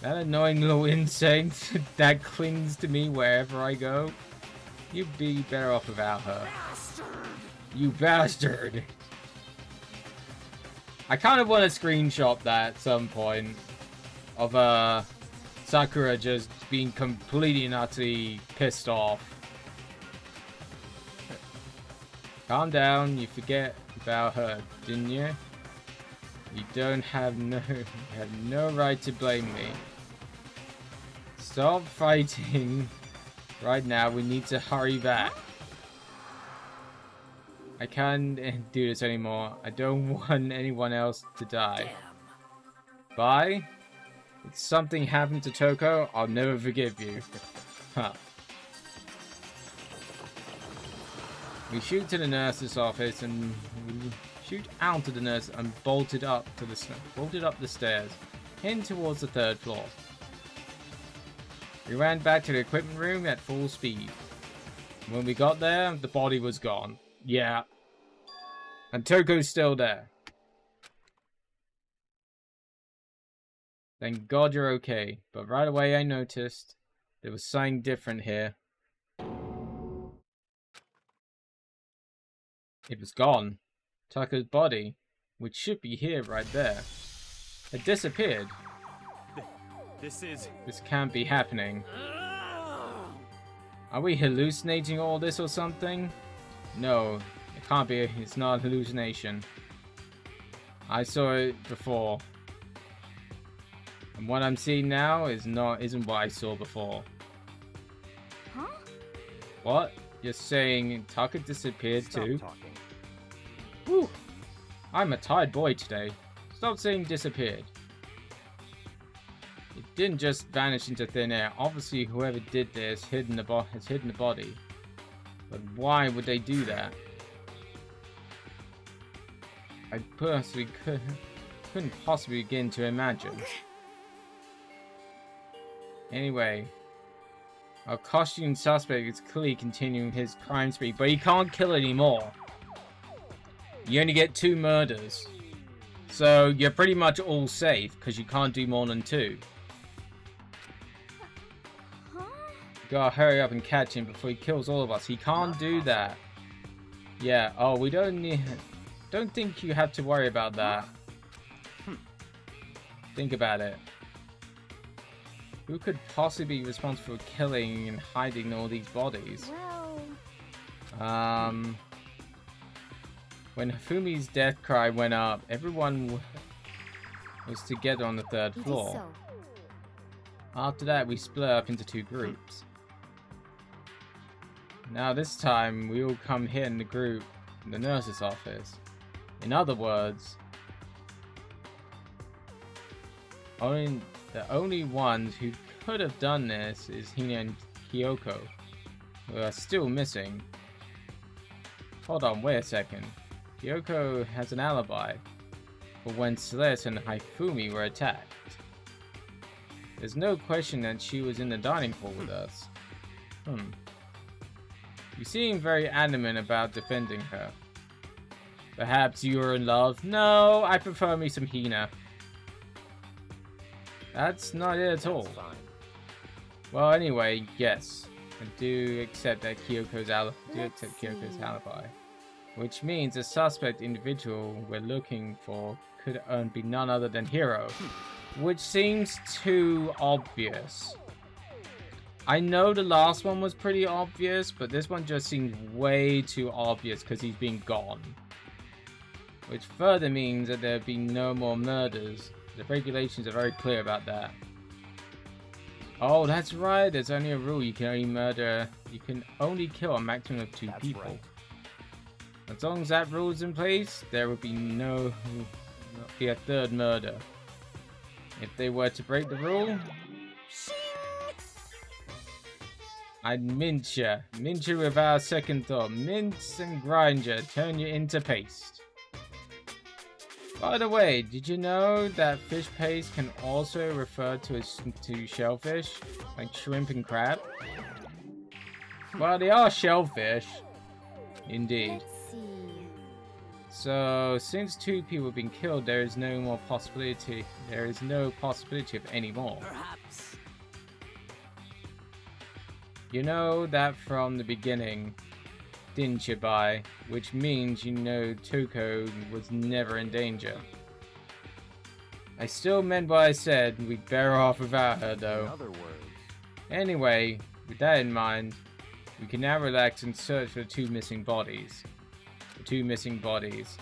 That annoying little insect that clings to me wherever I go? You'd be better off without her. Bastard. You bastard! I kind of want to screenshot that at some point. Of, Sakura just being completely and utterly pissed off. Calm down, you forget about her, didn't you? You don't have no right to blame me. Stop fighting. Right now, we need to hurry back. I can't do this anymore. I don't want anyone else to die. Bye? If something happened to Toko, I'll never forgive you. Huh. We shoot to the nurse's office and we shoot out to the nurse and bolted up the stairs, heading towards the 3rd floor. We ran back to the equipment room at full speed. When we got there, the body was gone. Yeah. And Toko's still there. Thank God you're okay. But right away I noticed there was something different here. It was gone. Taka's body, which should be here right there, had disappeared. This can't be happening. Are we hallucinating all this or something? No, it can't be. It's not a hallucination. I saw it before. And what I'm seeing now isn't what I saw before. Huh? What? You're saying Taka disappeared too? Stop talking. Whew. I'm a tired boy today. Stop saying disappeared. It didn't just vanish into thin air. Obviously, whoever did this has hidden the body. But why would they do that? I personally couldn't possibly begin to imagine. Anyway, our costume suspect is clearly continuing his crime spree, but he can't kill anymore. You only get 2 murders. So you're pretty much all safe, because you can't do more than 2. Huh? You gotta hurry up and catch him before he kills all of us. He can't do that. Yeah, oh, we don't think you have to worry about that. Think about it. Who could possibly be responsible for killing and hiding all these bodies? Well... When Fumi's death cry went up, everyone was together on the 3rd It is floor. so. After that, we split up into 2 groups. Now this time, we all come here in the group in the nurse's office. In other words, the only ones who could have done this is Hina and Kyoko, who are still missing. Hold on, wait a second. Kyoko has an alibi for when Celeste and Hifumi were attacked. There's no question that she was in the dining hall with us. You seem very adamant about defending her. Perhaps you're in love? No, I prefer me some Hina. That's not it at all. Fine. Well, anyway, yes. I do accept that Kyoko's alibi. Which means the suspect individual we're looking for could be none other than Hiro. Which seems too obvious. I know the last one was pretty obvious, but this one just seems way too obvious because he's been gone. Which further means that there'll be no more murders. The regulations are very clear about that. Oh, that's right. There's only a rule. You can only kill a maximum of 2 people. Right. As long as that rule is in place, there will be not be a 3rd murder. If they were to break the rule, I'd mince you. Mince you without a second thought. Mince and grind you. Turn you into paste. By the way, did you know that fish paste can also refer to shellfish, like shrimp and crab? Well, they are shellfish, indeed. Let's see. So, since 2 people have been killed, there is no more possibility. There is no possibility of any more. Perhaps. You know that from the beginning, didn't you, Bai? Which means you know Toko was never in danger. I still meant what I said. We'd better off without her, though. In other words. Anyway, with that in mind, we can now relax and search for the 2 missing bodies. The 2 missing bodies.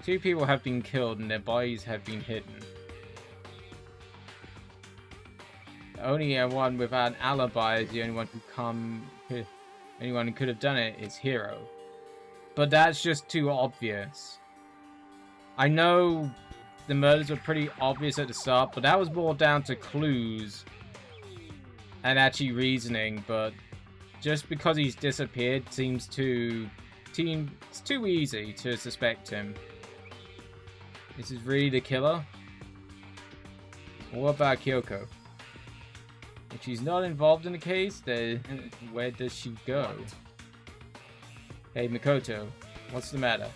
2 people have been killed and their bodies have been hidden. Only one without an alibi is the only one anyone who could have done it is Hero. But that's just too obvious. I know the murders were pretty obvious at the start, but that was more down to clues and actually reasoning, but just because he's disappeared seems it's too easy to suspect him. This is really the killer? What about Kyoko? If she's not involved in the case, then where does she go? Hey, Mikoto, what's the matter?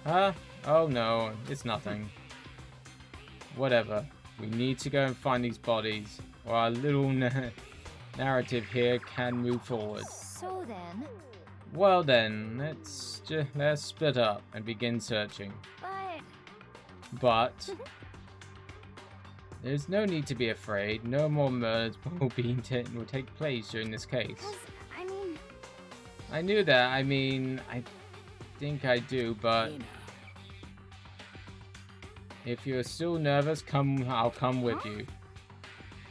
Huh? Oh no, it's nothing. Whatever. We need to go and find these bodies, or our little narrative here can move forward. So then... Well then, let's split up and begin searching. But there's no need to be afraid. No more murders will take place during this case. I mean... I knew that. I mean, I think I do, but if you're still nervous, I'll come with you.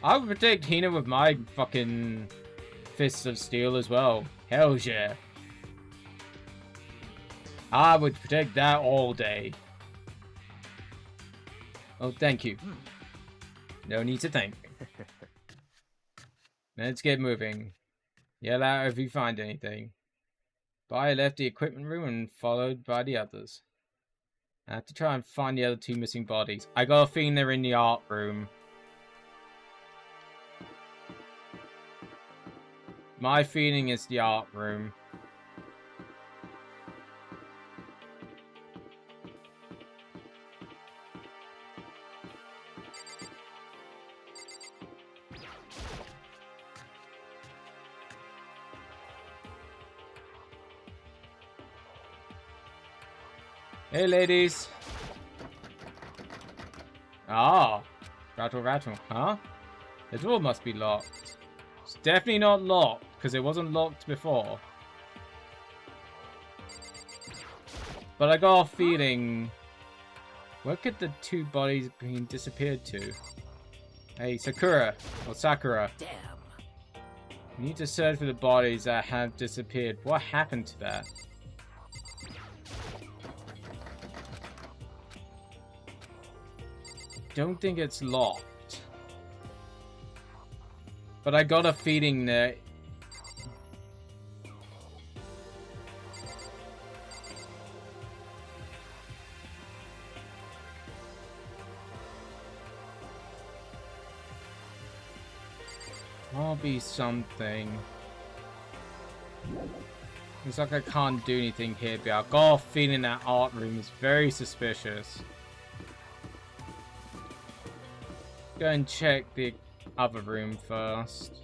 I'll protect Hina with my fucking fists of steel as well. Hell yeah. I would protect that all day. Oh, thank you. No need to thank me. Let's get moving. Yell out if you find anything. Bai left the equipment room and followed by the others. I have to try and find the other 2 missing bodies. I got a feeling they're in the art room. My feeling is the art room. Hey, ladies. Ah, rattle, rattle, huh? The door must be locked. It's definitely not locked, because it wasn't locked before. But I got a feeling... Where could the 2 bodies be disappeared to? Hey, Sakura, or Sakura. Damn. We need to search for the bodies that have disappeared. What happened to that? Don't think it's locked. But I got a feeling that... I'll be something. Looks like I can't do anything here, but I got a feeling that art room is very suspicious. Go and check the other room first.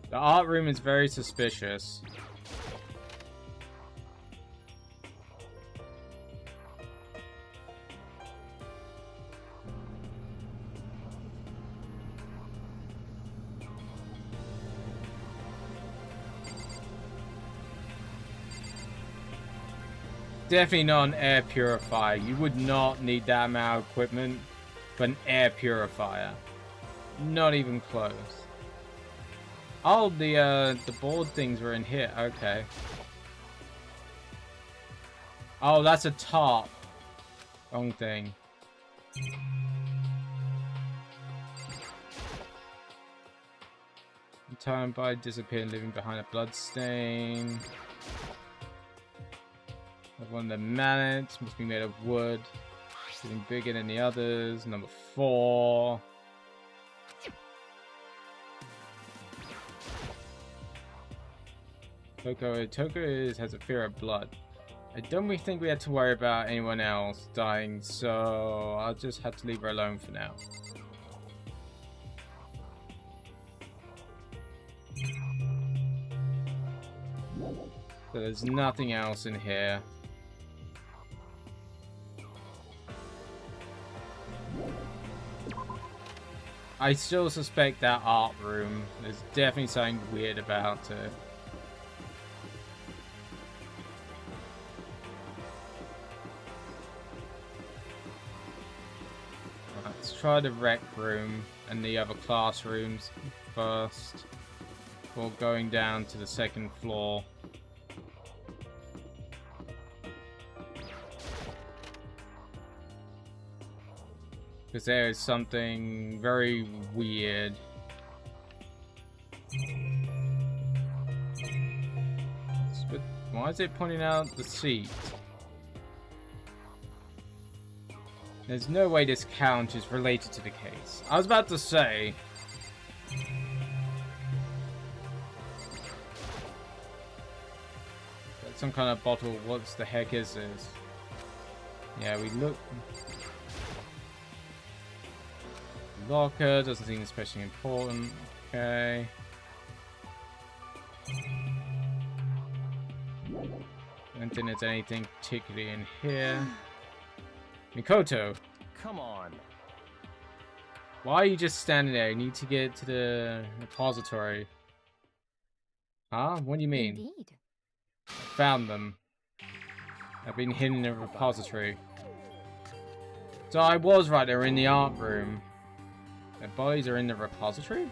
The art room is very suspicious. definitely not an air purifier. You would not need that amount of equipment for an air purifier. Not even close. Oh, the board things were in here. Okay. Oh, that's a top. Wrong thing. Time by disappearing, leaving behind a blood stain. One of the mallets must be made of wood. Getting bigger than the others. Number 4. Toko has a fear of blood. I don't really think we had to worry about anyone else dying, so I'll just have to leave her alone for now. So there's nothing else in here. I still suspect that art room. There's definitely something weird about it. Right, let's try the rec room and the other classrooms first before going down to the second floor. Because there is something very weird. Why is it pointing out the seat? There's no way this count is related to the case. I was about to say. That's some kind of bottle. What the heck is this? Yeah, we look. Locker doesn't seem especially important. Okay. I don't think there's anything particularly in here. Mikoto, Come on. why are you just standing there? You need to get to the repository. Huh? What do you mean? Indeed. I found them. I've been hidden in a repository. So I was right, they were in the art room. Their bodies are in the repository?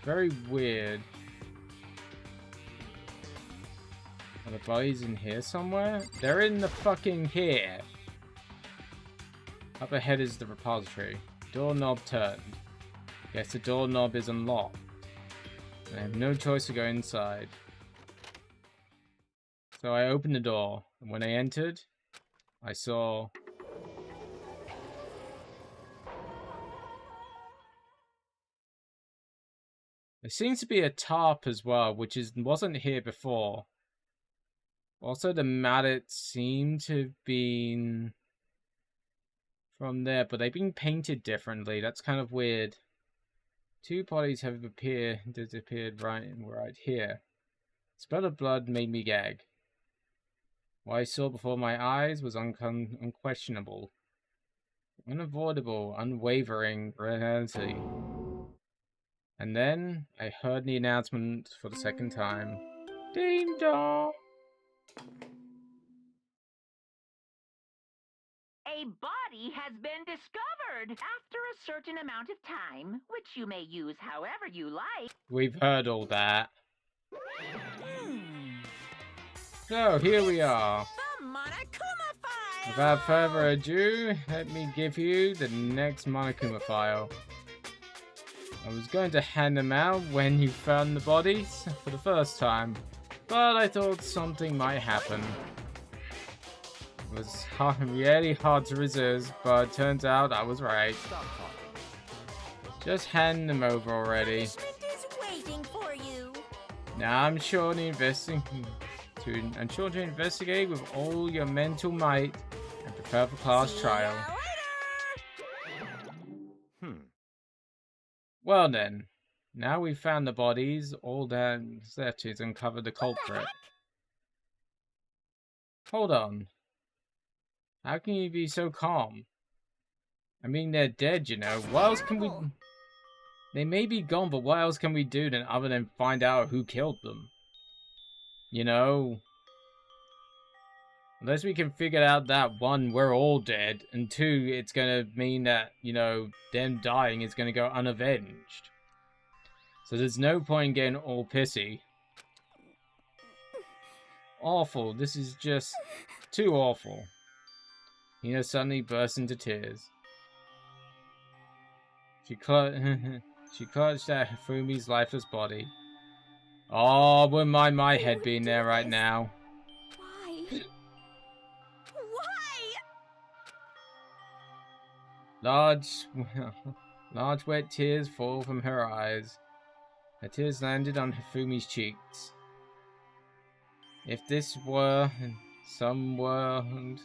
Very weird. Are the bodies in here somewhere? They're in the fucking here. Up ahead is the repository. Doorknob turned. Guess the doorknob is unlocked. I have no choice to go inside. So I opened the door, and when I entered, I saw... There seems to be a tarp as well, which wasn't here before. Also, the mallets seem to have been from there, but they've been painted differently. That's kind of weird. 2 bodies have disappeared right here. Smell of blood made me gag. What I saw before my eyes was unquestionable. Unavoidable, unwavering reality. And then I heard the announcement for the second time. Ding dong! A body has been discovered after a certain amount of time, which you may use however you like. We've heard all that. So, here we are. The Monokuma file! Without further ado, let me give you the next Monokuma file. I was going to hand them out when you found the bodies for the first time, but I thought something might happen. It was really hard to resist, but it turns out I was right. Stop talking. Just hand them over already. Punishment is waiting for you. Now I'm sure to investigate with all your mental might and prepare for class See trial. ya later. Well then, now we've found the bodies, all that's left is uncover the culprit. Hold on. How can you be so calm? I mean, they're dead, you know. What else can we... They may be gone, but what else can we do then other than find out who killed them? You know? Unless we can figure out that, one, we're all dead, and two, it's gonna mean that, you know, them dying is gonna go unavenged. So there's no point in getting all pissy. Awful. This is just too awful. Hina suddenly burst into tears. She clutched at Hifumi's lifeless body. Oh, wouldn't mind my head being there right now. Why? Why? Large wet tears fall from her eyes. Her tears landed on Hifumi's cheeks. If this were some world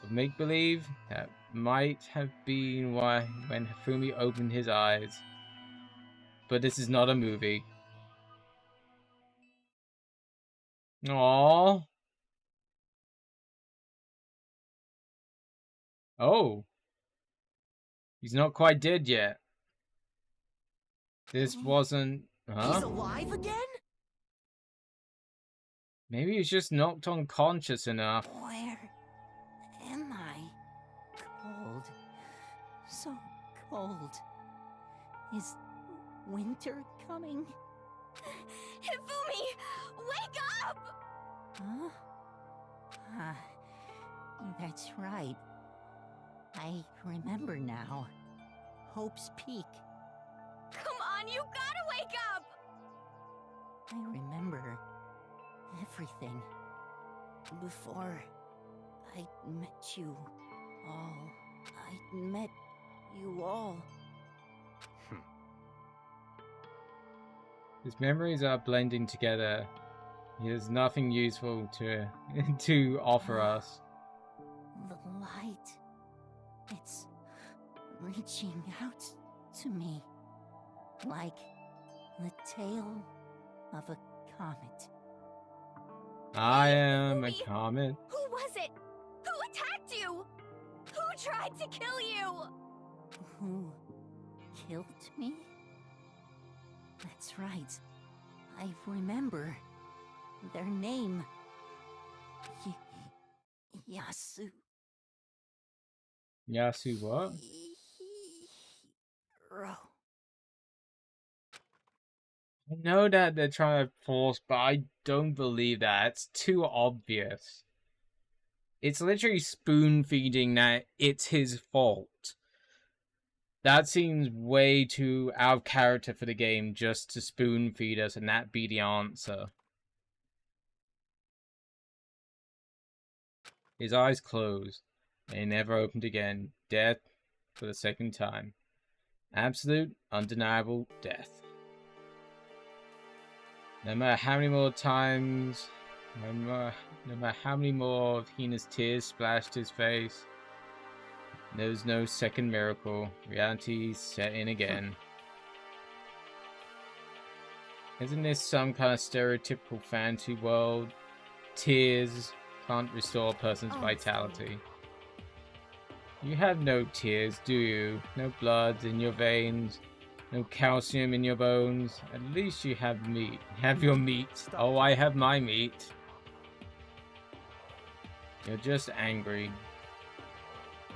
of make-believe, that might have been why when Hifumi opened his eyes. But this is not a movie. Aww. Oh. He's not quite dead yet. This wasn't... Huh? He's alive again? Maybe he's just knocked unconscious enough. Where am I? Cold. So cold. Is winter coming? Hifumi, wake up! Huh? Ah, that's right. I remember now. Hope's Peak. Come on, you gotta wake up! I remember everything. Before I met you all. I met you all. His memories are blending together. He has nothing useful to offer us. The light. It's reaching out to me. Like the tail of a comet. I am a comet. Who was it? Who attacked you? Who tried to kill you? Who killed me? That's right. I remember their name. Yasu. Yasu what? Hiro. I know that they're trying to force, but I don't believe that. It's too obvious. It's literally spoon-feeding that it's his fault. That seems way too out of character for the game just to spoon-feed us and that be the answer. His eyes closed. They never opened again. Death for the second time. Absolute, undeniable death. No matter how many more times, no matter how many more of Hina's tears splashed his face, there's no second miracle. Reality set in again. Isn't this some kind of stereotypical fantasy world? Tears can't restore a person's vitality. You have no tears, do you? No blood in your veins, no calcium in your bones. At least you have meat. Have your meat. Oh, I have my meat. You're just angry.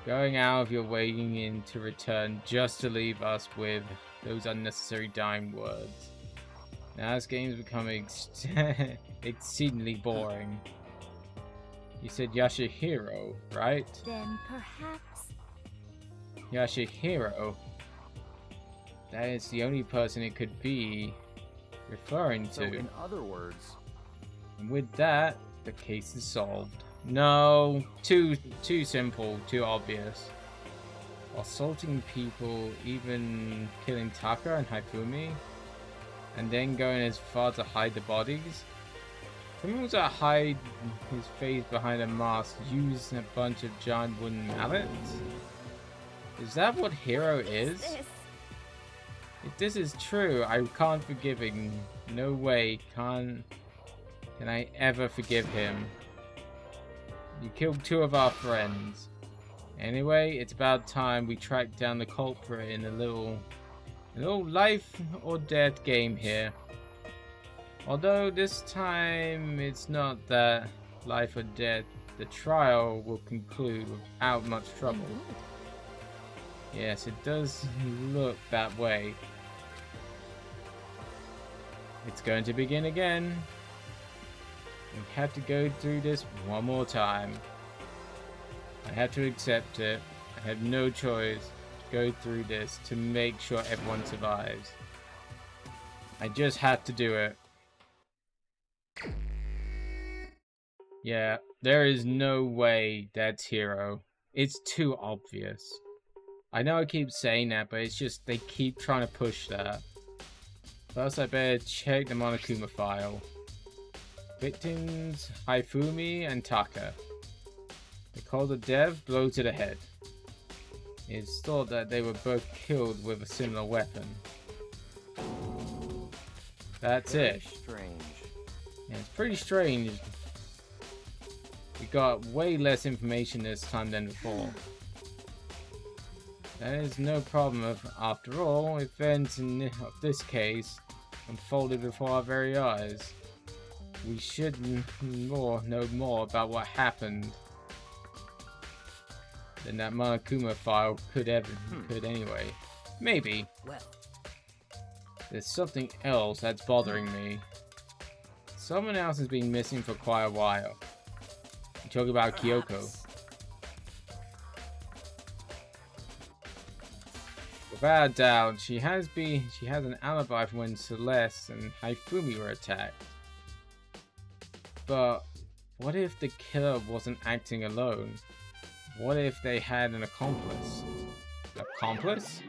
Going out of your way in to return just to leave us with those unnecessary dying words. Now this game's becoming exceedingly boring. You said Yashihiro, right? Then perhaps... Yashihiro? That is the only person it could be referring to. So in other words... And with that, the case is solved. No, too simple, too obvious. Assaulting people, even killing Taka and Hifumi, and then going as far to hide the bodies. Someone to hide his face behind a mask using a bunch of giant wooden mallets? Is that what Hero is? If this is true, I can't forgive him. No way can I ever forgive him. You killed two of our friends. Anyway, it's about time we track down the culprit in a little life or death game here. Although this time it's not that life or death, the trial will conclude without much trouble. Yes, it does look that way. It's going to begin again. We have to go through this one more time. I have to accept it. I have no choice to go through this to make sure everyone survives. I just have to do it. Yeah, there is no way that's Hero. It's too obvious. I know I keep saying that, but it's just they keep trying to push that. First, I better check the Monokuma file. Victims Haifumi and Taka. They called the dev blow to the head. It's thought that they were both killed with a similar weapon. That's it. Strange. Yeah, it's pretty strange. We got way less information this time than before. That is no problem after all. Events in this case unfolded before our very eyes. We should know more about what happened than that Monokuma file could anyway. Maybe. There's something else that's bothering me. Someone else has been missing for quite a while. You talk about Kyoko. Without a doubt, she has an alibi for when Celeste and Haifumi were attacked. But what if the killer wasn't acting alone? What if they had an accomplice? Accomplice?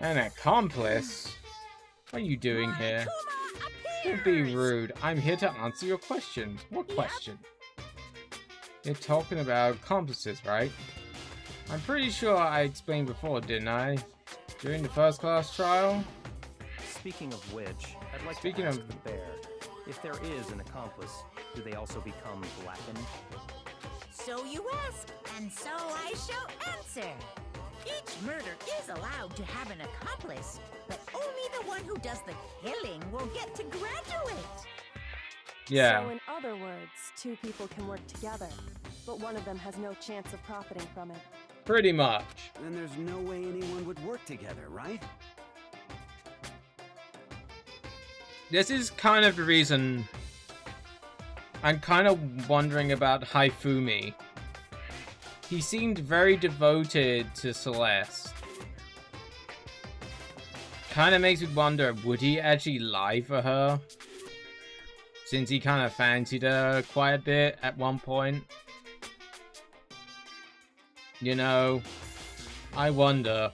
An accomplice? What are you doing here? Don't be rude. I'm here to answer your question. What question? You're talking about accomplices, right? I'm pretty sure I explained before, didn't I? During the first class trial? Speaking of which, I'd like Speaking to ask of- the bear, if there is an accomplice, do they also become blackened? So you ask, and so I shall answer. Each murder is allowed to have an accomplice, but only the one who does the killing will get to graduate. Yeah. So in other words, two people can work together, but one of them has no chance of profiting from it. Pretty much. Then there's no way anyone would work together, right? This is kind of the reason I'm kind of wondering about Haifumi. He seemed very devoted to Celeste. Kind of makes me wonder, would he actually lie for her? Since he kind of fancied her quite a bit at one point. You know, I wonder.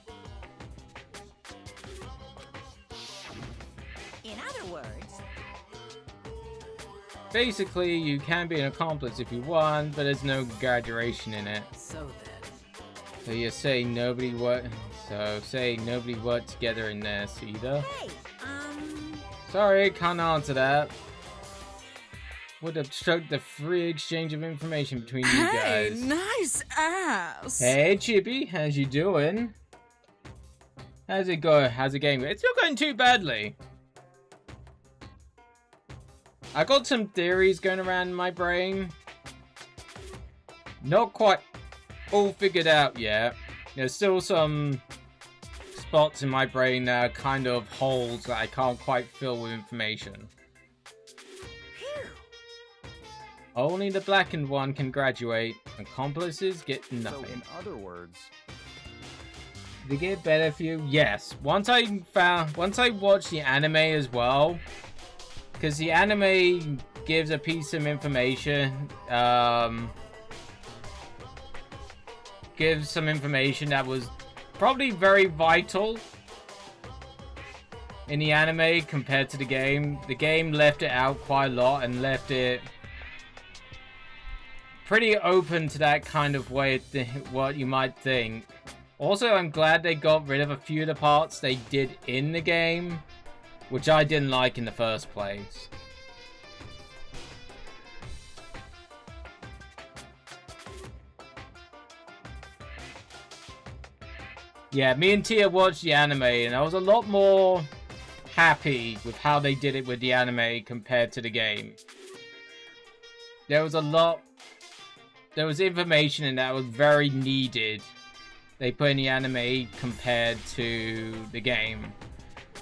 In other words, Basically, you can be an accomplice if you want, but there's no graduation in it. so So you say nobody worked. So say nobody worked together in this either. hey, Sorry, can't answer that. Would obstruct the free exchange of information between you Hey, guys. nice ass. Hey Chippy, how's you doing? How's it going? How's it going? It's not going too badly. I got some theories going around in my brain. Not quite all figured out yet. There's still some spots in my brain that are kind of holes that I can't quite fill with information. Only the blackened one can graduate. Accomplices get So nothing. in other words, Did it get better for you? Yes. Once I watched the anime as well, because the anime gives a piece of information, gives some information that was probably very vital in the anime compared to the game. The game left it out quite a lot and left it pretty open to that kind of way, what you might think. Also, I'm glad they got rid of a few of the parts they did in the game, which I didn't like in the first place. Yeah, me and Tia watched the anime, and I was a lot more happy with how they did it with the anime compared to the game. There was information in that was very needed. They put in the anime compared to the game,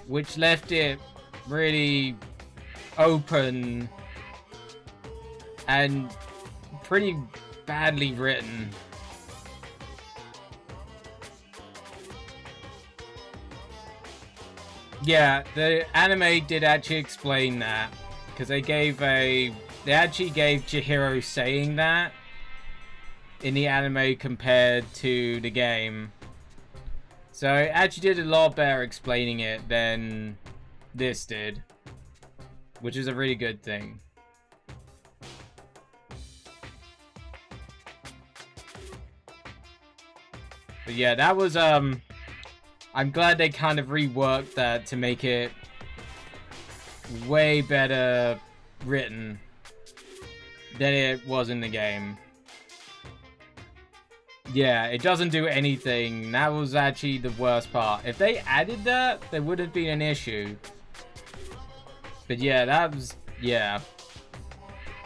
which left it really open and pretty badly written. Yeah, the anime did actually explain that, because they actually gave Chihiro saying that in the anime compared to the game. So it actually did a lot better explaining it than this did, which is a really good thing. But yeah, that was, I'm glad they kind of reworked that to make it way better written than it was in the game. Yeah, it doesn't do anything. That was actually the worst part. If they added that, there would have been an issue. But yeah, that was... yeah.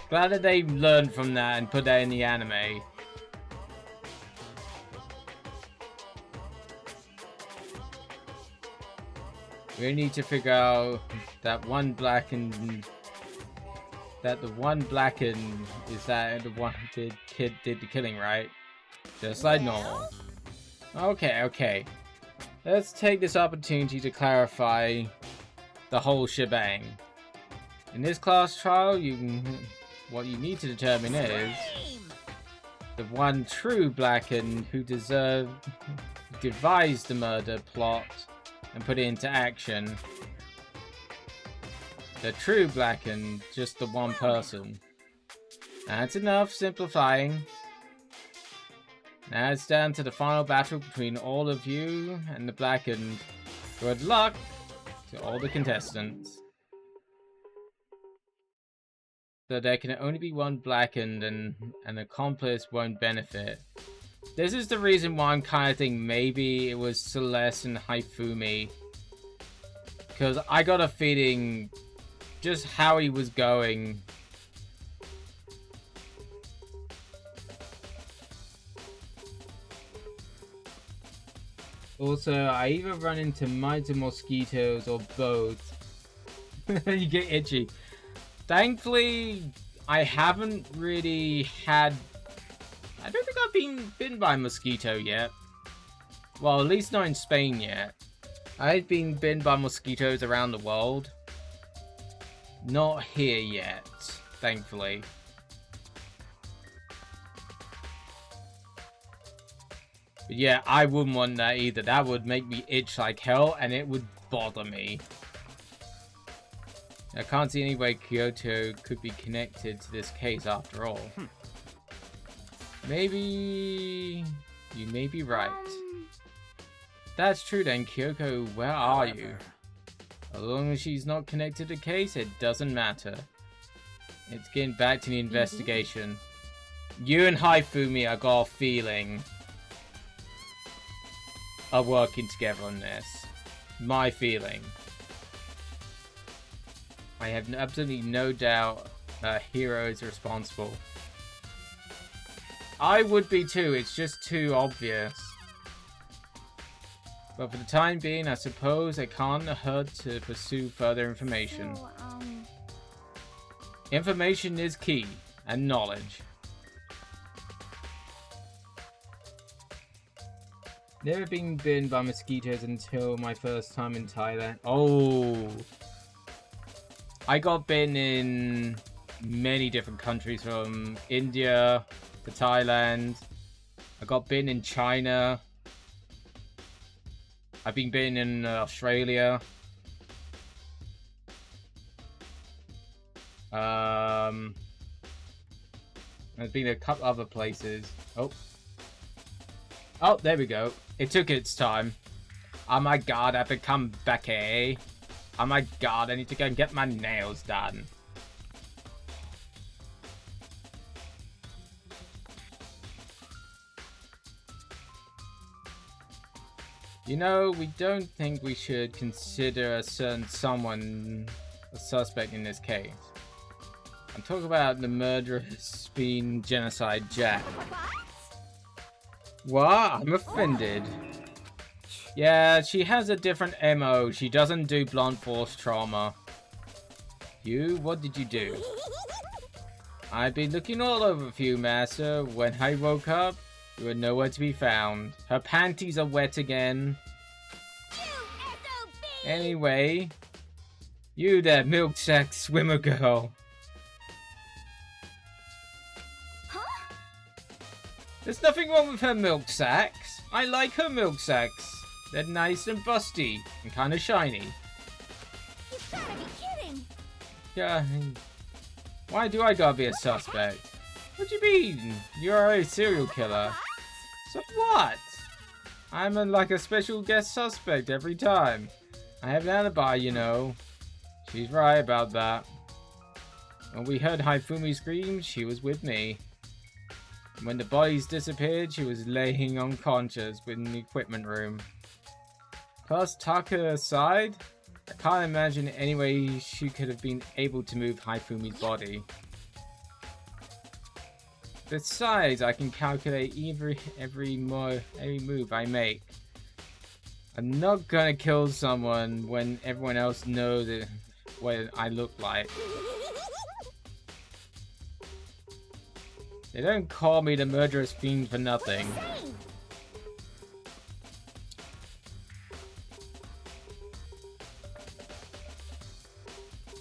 Glad that they learned from that and put that in the anime. We need to figure out that one blackened... that the one blackened is that the one did the killing, right? Just like normal. Okay. Let's take this opportunity to clarify the whole shebang. In this class trial, what you need to determine is the one true blackened who devised the murder plot and put it into action. The true blackened, just the one person. That's enough simplifying. Now it's down to the final battle between all of you and the blackened. Good luck to all the contestants. So there can only be one blackened, and an accomplice won't benefit. This is the reason why I'm kind of thinking maybe it was Celeste and Haifumi. Because I got a feeling just how he was going. Also, I either run into mites or mosquitoes or both. You get itchy. Thankfully, I haven't really had... I don't think I've been bitten by a mosquito yet. Well, at least not in Spain yet. I've been bitten by mosquitoes around the world. Not here yet, thankfully. But yeah, I wouldn't want that either. That would make me itch like hell, and it would bother me. I can't see any way Kyoto could be connected to this case after all. Maybe... you may be right. That's true then, Kyoko, where are you? As long as she's not connected to the case, it doesn't matter. It's getting back to the investigation. You and Haifumi, I got a feeling, are working together on this. My feeling. I have absolutely no doubt that Hiro is responsible. I would be too, it's just too obvious. But for the time being, I suppose it can't hurt to pursue further information. So, Information is key, and knowledge. Never been bitten by mosquitoes until my first time in Thailand. Oh! I got bitten in many different countries, from India to Thailand. I got bitten in China. I've been bitten in Australia. There's been a couple other places. Oh, there we go. It took its time. Oh my god, I've become Becky. Oh my god, I need to go and get my nails done. You know, we don't think we should consider a certain someone a suspect in this case. I'm talking about the murderous fiend genocide Jack. What? I'm offended. Yeah, she has a different MO. She doesn't do blunt force trauma. You? What did you do? I've been looking all over for you, Master. When I woke up, you were nowhere to be found. Her panties are wet again. Anyway, you there, milk sack swimmer girl. Huh? There's nothing wrong with her milk sacks. I like her milk sacks. They're nice and busty and kind of shiny. You gotta be kidding! Yeah. Why do I gotta be a suspect? What do you mean? You're a serial killer. So what? I'm like a special guest suspect every time. I have an alibi, you know. She's right about that. When we heard Haifumi scream, she was with me. When the bodies disappeared, she was laying unconscious in the equipment room. Plus, Taka aside, I can't imagine any way she could have been able to move Haifumi's body. Besides, I can calculate every move I make. I'm not gonna kill someone when everyone else knows what I look like. They don't call me the murderous fiend for nothing.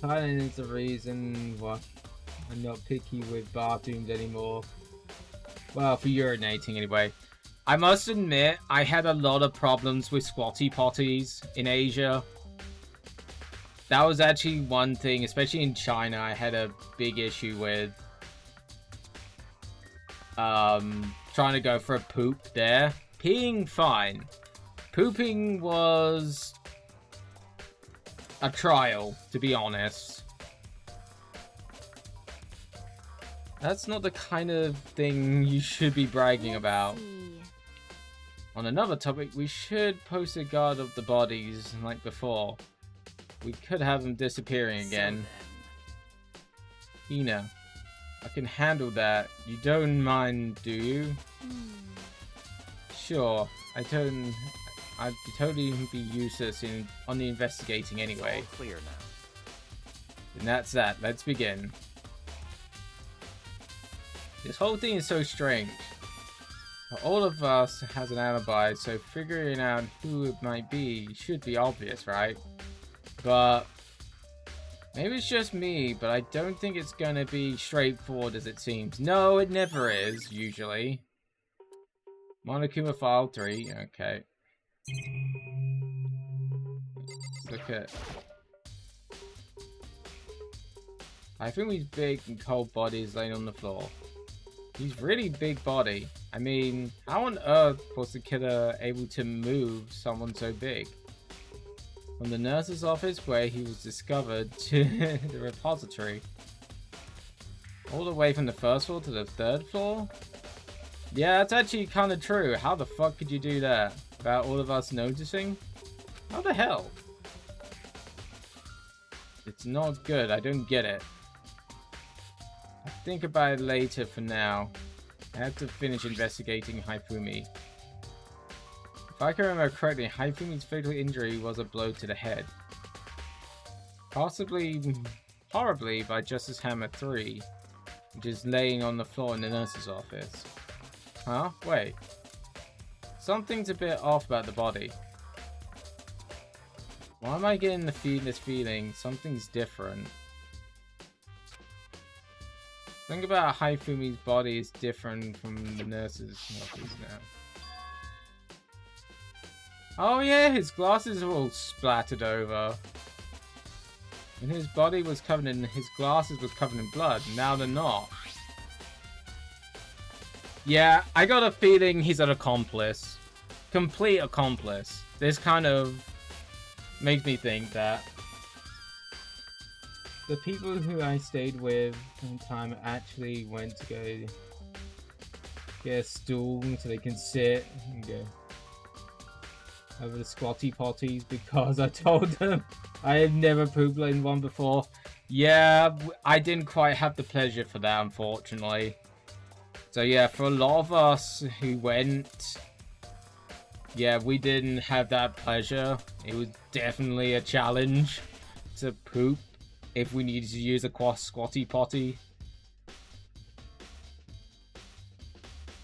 Silence is the reason why I'm not picky with bathrooms anymore. Well, for urinating anyway. I must admit, I had a lot of problems with squatty potties in Asia. That was actually one thing, especially in China, I had a big issue with. Trying to go for a poop there. Peeing, fine. Pooping was a trial, to be honest. That's not the kind of thing you should be bragging about. On another topic, we should post a guard of the bodies like before. We could have them disappearing again. Hina, I can handle that. You don't mind, do you? Sure, I'd totally be useless on the investigating anyway. All clear now. And that's that. Let's begin. This whole thing is so strange. All of us has an alibi, so figuring out who it might be should be obvious, right? But maybe it's just me, but I don't think it's gonna be straightforward as it seems. No, it never is, usually. Monokuma File 3, okay. Let's look at... I think he's big and cold bodies laying on the floor. He's really big body. I mean, how on earth was the killer able to move someone so big? From the nurse's office where he was discovered to the repository. All the way from the first floor to the third floor? Yeah, that's actually kind of true. How the fuck could you do that? Without all of us noticing? How the hell? It's not good. I don't get it. I'll think about it later for now. I have to finish investigating Haifumi. If I can remember correctly, Haifumi's fatal injury was a blow to the head. Possibly horribly by Justice Hammer 3, which is laying on the floor in the nurse's office. Huh? Wait. Something's a bit off about the body. Why am I getting this feeling something's different? Think about how Haifumi's body is different from the nurse's office now. Oh yeah, his glasses are all splattered over. And his body was covered in, his glasses was covered in blood. Now they're not. Yeah, I got a feeling he's an accomplice. Complete accomplice. This kind of makes me think that the people who I stayed with one time actually went to go get a stool so they can sit and go. over the squatty potties because I told them I had never pooped in one before. Yeah, I didn't quite have the pleasure for that, unfortunately. So yeah, for a lot of us who went, yeah, we didn't have that pleasure. It was definitely a challenge to poop if we needed to use a squatty potty.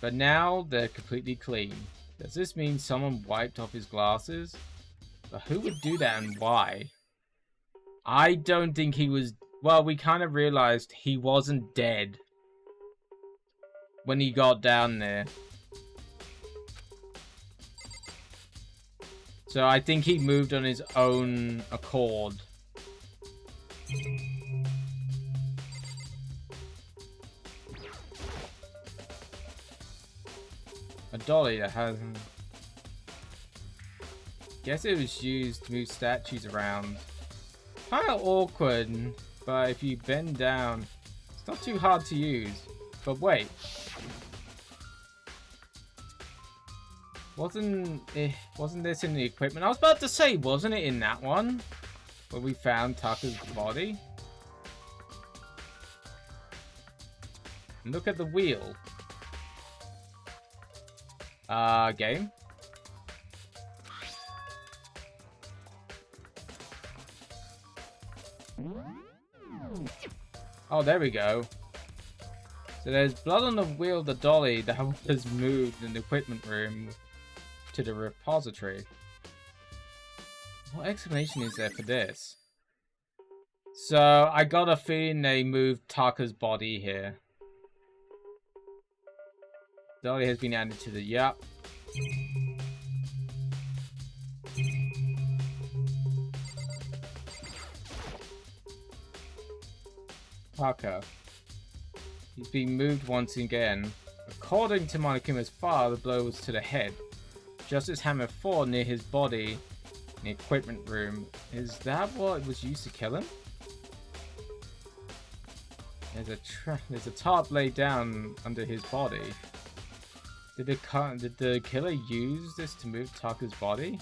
But now they're completely clean. Does this mean someone wiped off his glasses? But who would do that and why? I don't think he was... Well, we kind of realized he wasn't dead when he got down there. So I think he moved on his own accord. A dolly that hasn't... Guess it was used to move statues around. Kinda awkward, but if you bend down, it's not too hard to use. But wait. Wasn't this in the equipment? I was about to say, wasn't it in that one? Where we found Tucker's body? Look at the wheel. Game. Oh, there we go. So there's blood on the wheel of the dolly that was moved in the equipment room to the repository. What explanation is there for this? So I got a feeling they moved Tucker's body here. Dolly has been added to the... Yup. Tucker. He's been moved once again. According to Monokuma's father, the blow was to the head. Justice Hammer 4 near his body in the equipment room. Is that what was used to kill him? There's a tarp laid down under his body. Did the killer use this to move Tucker's body?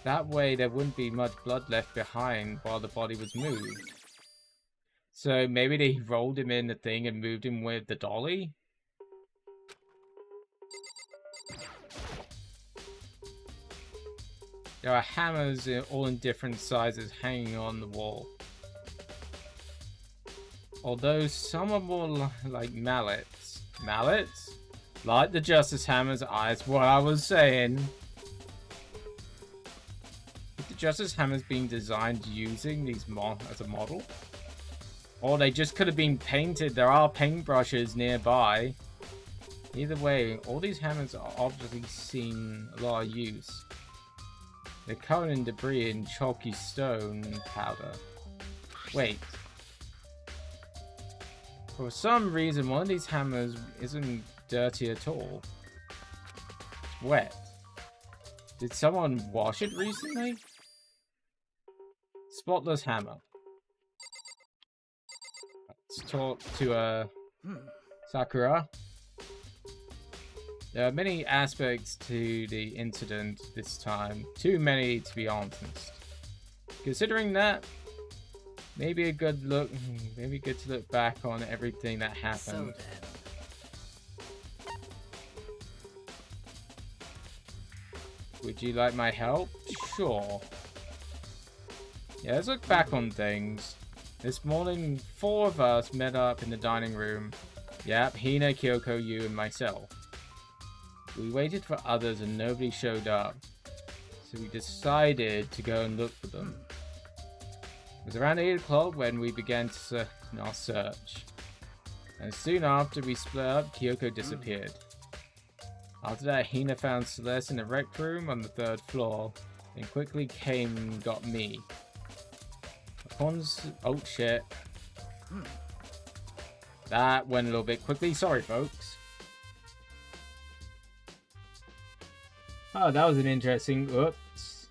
That way there wouldn't be much blood left behind while the body was moved. So maybe they rolled him in the thing and moved him with the dolly? There are hammers all in different sizes hanging on the wall. Although some are more like mallets. Mallets? Like the Justice Hammer's eyes, what I was saying. If the Justice Hammer's being designed using these as a model? Or they just could have been painted. There are paintbrushes nearby. Either way, all these hammers are obviously seen a lot of use. They're covered in debris and chalky stone powder. Wait. For some reason, one of these hammers isn't dirty at all. It's wet. Did someone wash it recently? Spotless hammer. Let's talk to Sakura. There are many aspects to the incident this time. Too many, to be honest. Considering that, maybe good to look back on everything that happened. Would you like my help? Sure. Yeah, let's look back on things. This morning, 4 of us met up in the dining room. Yep, Hina, Kyoko, you, and myself. We waited for others and nobody showed up. So we decided to go and look for them. It was around 8 o'clock when we began our search. And soon after we split up, Kyoko disappeared. After that, Hina found Celeste in the rec room on the 3rd floor, and quickly came and got me. Oh shit. That went a little bit quickly. Sorry, folks. Oh, that was an interesting... Oops.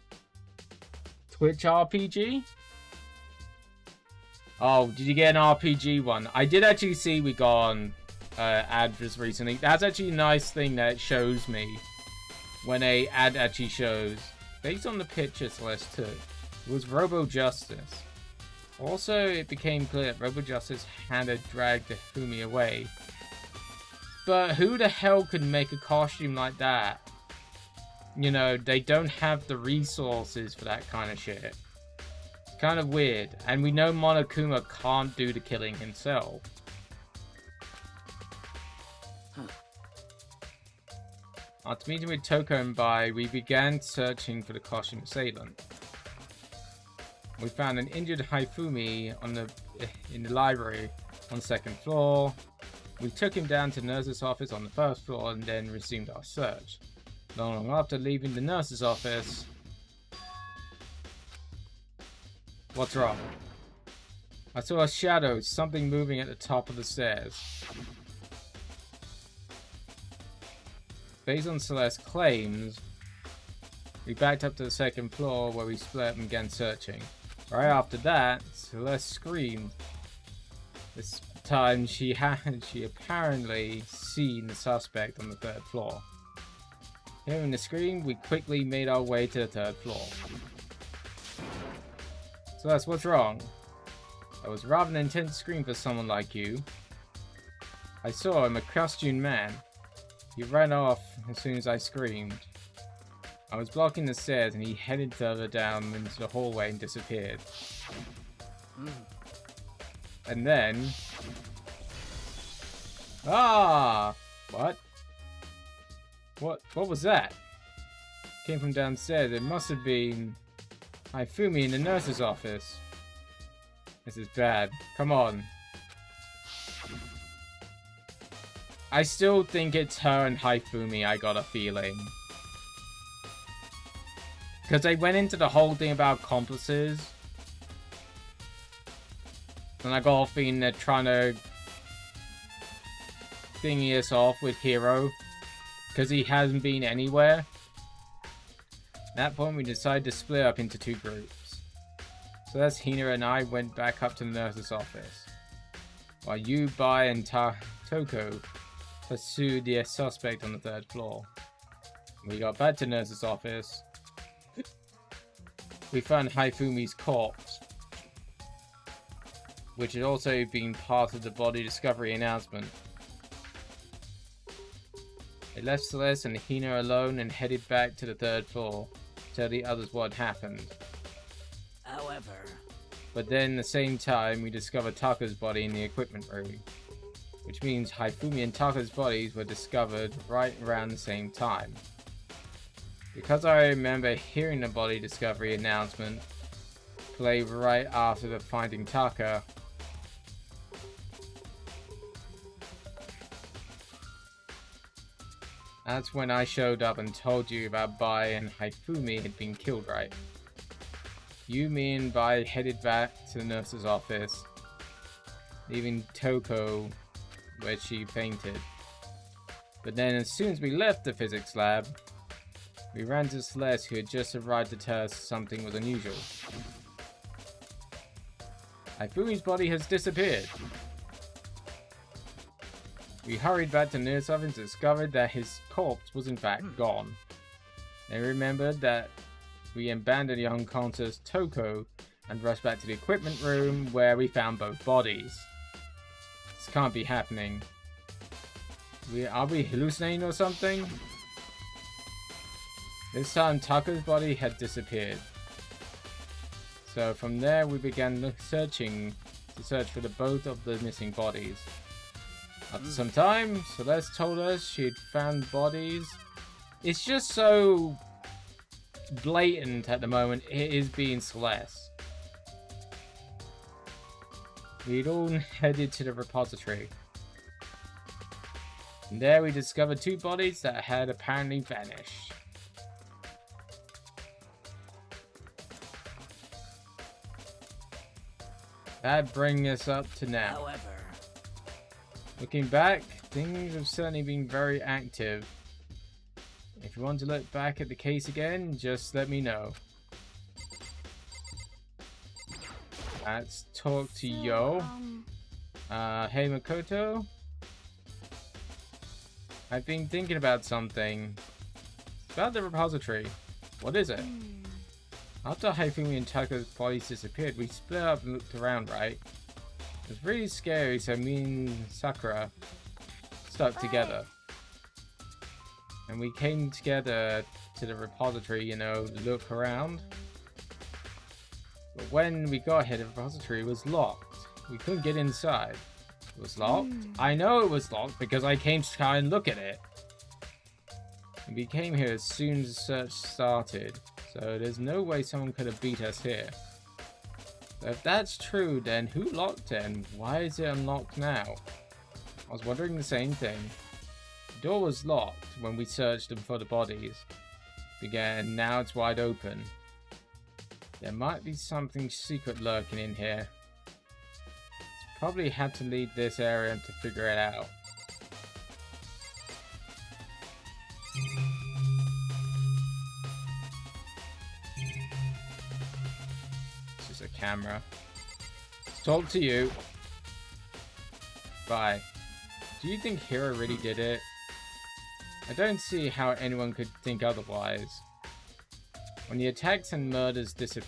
Twitch RPG? Oh, did you get an RPG one? I did actually see we got ad just recently. That's actually a nice thing that it shows me when a ad actually shows. Based on the picture Celeste took, it was Robo Justice. Also, it became clear that Robo Justice had dragged Hifumi away. But who the hell could make a costume like that? You know, they don't have the resources for that kind of shit. It's kind of weird. And we know Monokuma can't do the killing himself. After meeting with Toko and Bai, we began searching for the costume assailant. We found an injured Hifumi in the library on the second floor. We took him down to the nurse's office on the first floor and then resumed our search. Not long after leaving the nurse's office... What's wrong? I saw a shadow, something moving at the top of the stairs. Based on Celeste's claims, we backed up to the second floor where we split up and began searching. Right after that, Celeste screamed. This time she apparently seen the suspect on the third floor. Hearing the scream, we quickly made our way to the third floor. Celeste, what's wrong? That was rather an intense scream for someone like you. I saw him, a costumed man. He ran off as soon as I screamed. I was blocking the stairs and he headed further down into the hallway and disappeared. And then... Ah! What? What was that? Came from downstairs. It must have been Hifumi in the nurse's office. This is bad. Come on. I still think it's her and Hifumi, I got a feeling. Because they went into the whole thing about accomplices. And I got a feeling they're trying to thingy us off with Hero. Because he hasn't been anywhere. At that point, we decided to split up into two groups. So that's Hina and I went back up to the nurse's office. While you, Bai, and Toko pursued the suspect on the third floor. When we got back to the nurse's office, we found Hifumi's corpse, which had also been part of the body discovery announcement. They left Celeste and Hina alone and headed back to the third floor to tell the others what happened. However... But then, at the same time, we discovered Taka's body in the equipment room. Which means Hifumi and Taka's bodies were discovered right around the same time. Because I remember hearing the body discovery announcement play right after the finding Taka, that's when I showed up and told you about Bai and Hifumi had been killed, right? You, me, and Bai headed back to the nurse's office, leaving Toko where she fainted. But then as soon as we left the physics lab, we ran to Celeste, who had just arrived to tell us something was unusual. Hifumi's body has disappeared. We hurried back to the nurse's office and discovered that his corpse was in fact gone. They remembered that we abandoned the unconscious Toko and rushed back to the equipment room where we found both bodies. This can't be happening. Are we hallucinating or something? This time Taka's body had disappeared. So from there we began searching for the both of the missing bodies. After some time, Celeste told us she'd found bodies. It's just so blatant at the moment, it is being Celeste. We'd all headed to the repository. And there we discovered two bodies that had apparently vanished. That brings us up to now. However... Looking back, things have certainly been very active. If you want to look back at the case again, just let me know. Let's talk to Yo. Hey Makoto. I've been thinking about something. It's about the repository. What is it? After Haifumi and Tako's bodies disappeared, we split up and looked around, right? It was really scary, so me and Sakura stuck together. And we came together to the repository, you know, look around. But when we got here, the repository was locked. We couldn't get inside. It was locked? I know it was locked because I came to try and look at it. And we came here as soon as the search started. So there's no way someone could have beat us here. But if that's true, then who locked it and why is it unlocked now? I was wondering the same thing. The door was locked when we searched them for the bodies. Again, now it's wide open. There might be something secret lurking in here. It's probably had to leave this area to figure it out. This is a camera. Let's talk to you. Bye. Do you think Hiro really did it? I don't see how anyone could think otherwise. When the attacks and murders the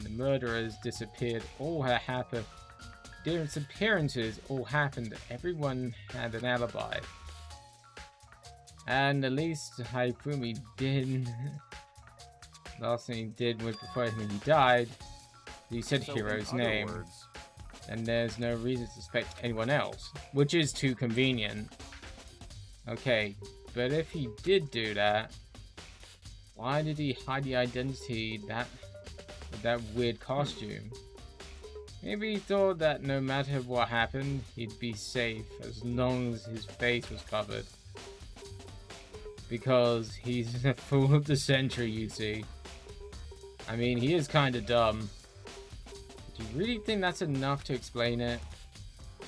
murderers disappeared, all had happened. Their disappearances all happened. Everyone had an alibi. And at least Haifumi did. Last thing he did was before he died, he said So Hiro's in other name. words, And there's no reason to suspect anyone else, which is too convenient. Okay, but if he did do that, why did he hide the identity with that weird costume? Maybe he thought that no matter what happened, he'd be safe as long as his face was covered. Because he's the fool of the century, you see. I mean, he is kinda dumb. Do you really think that's enough to explain it?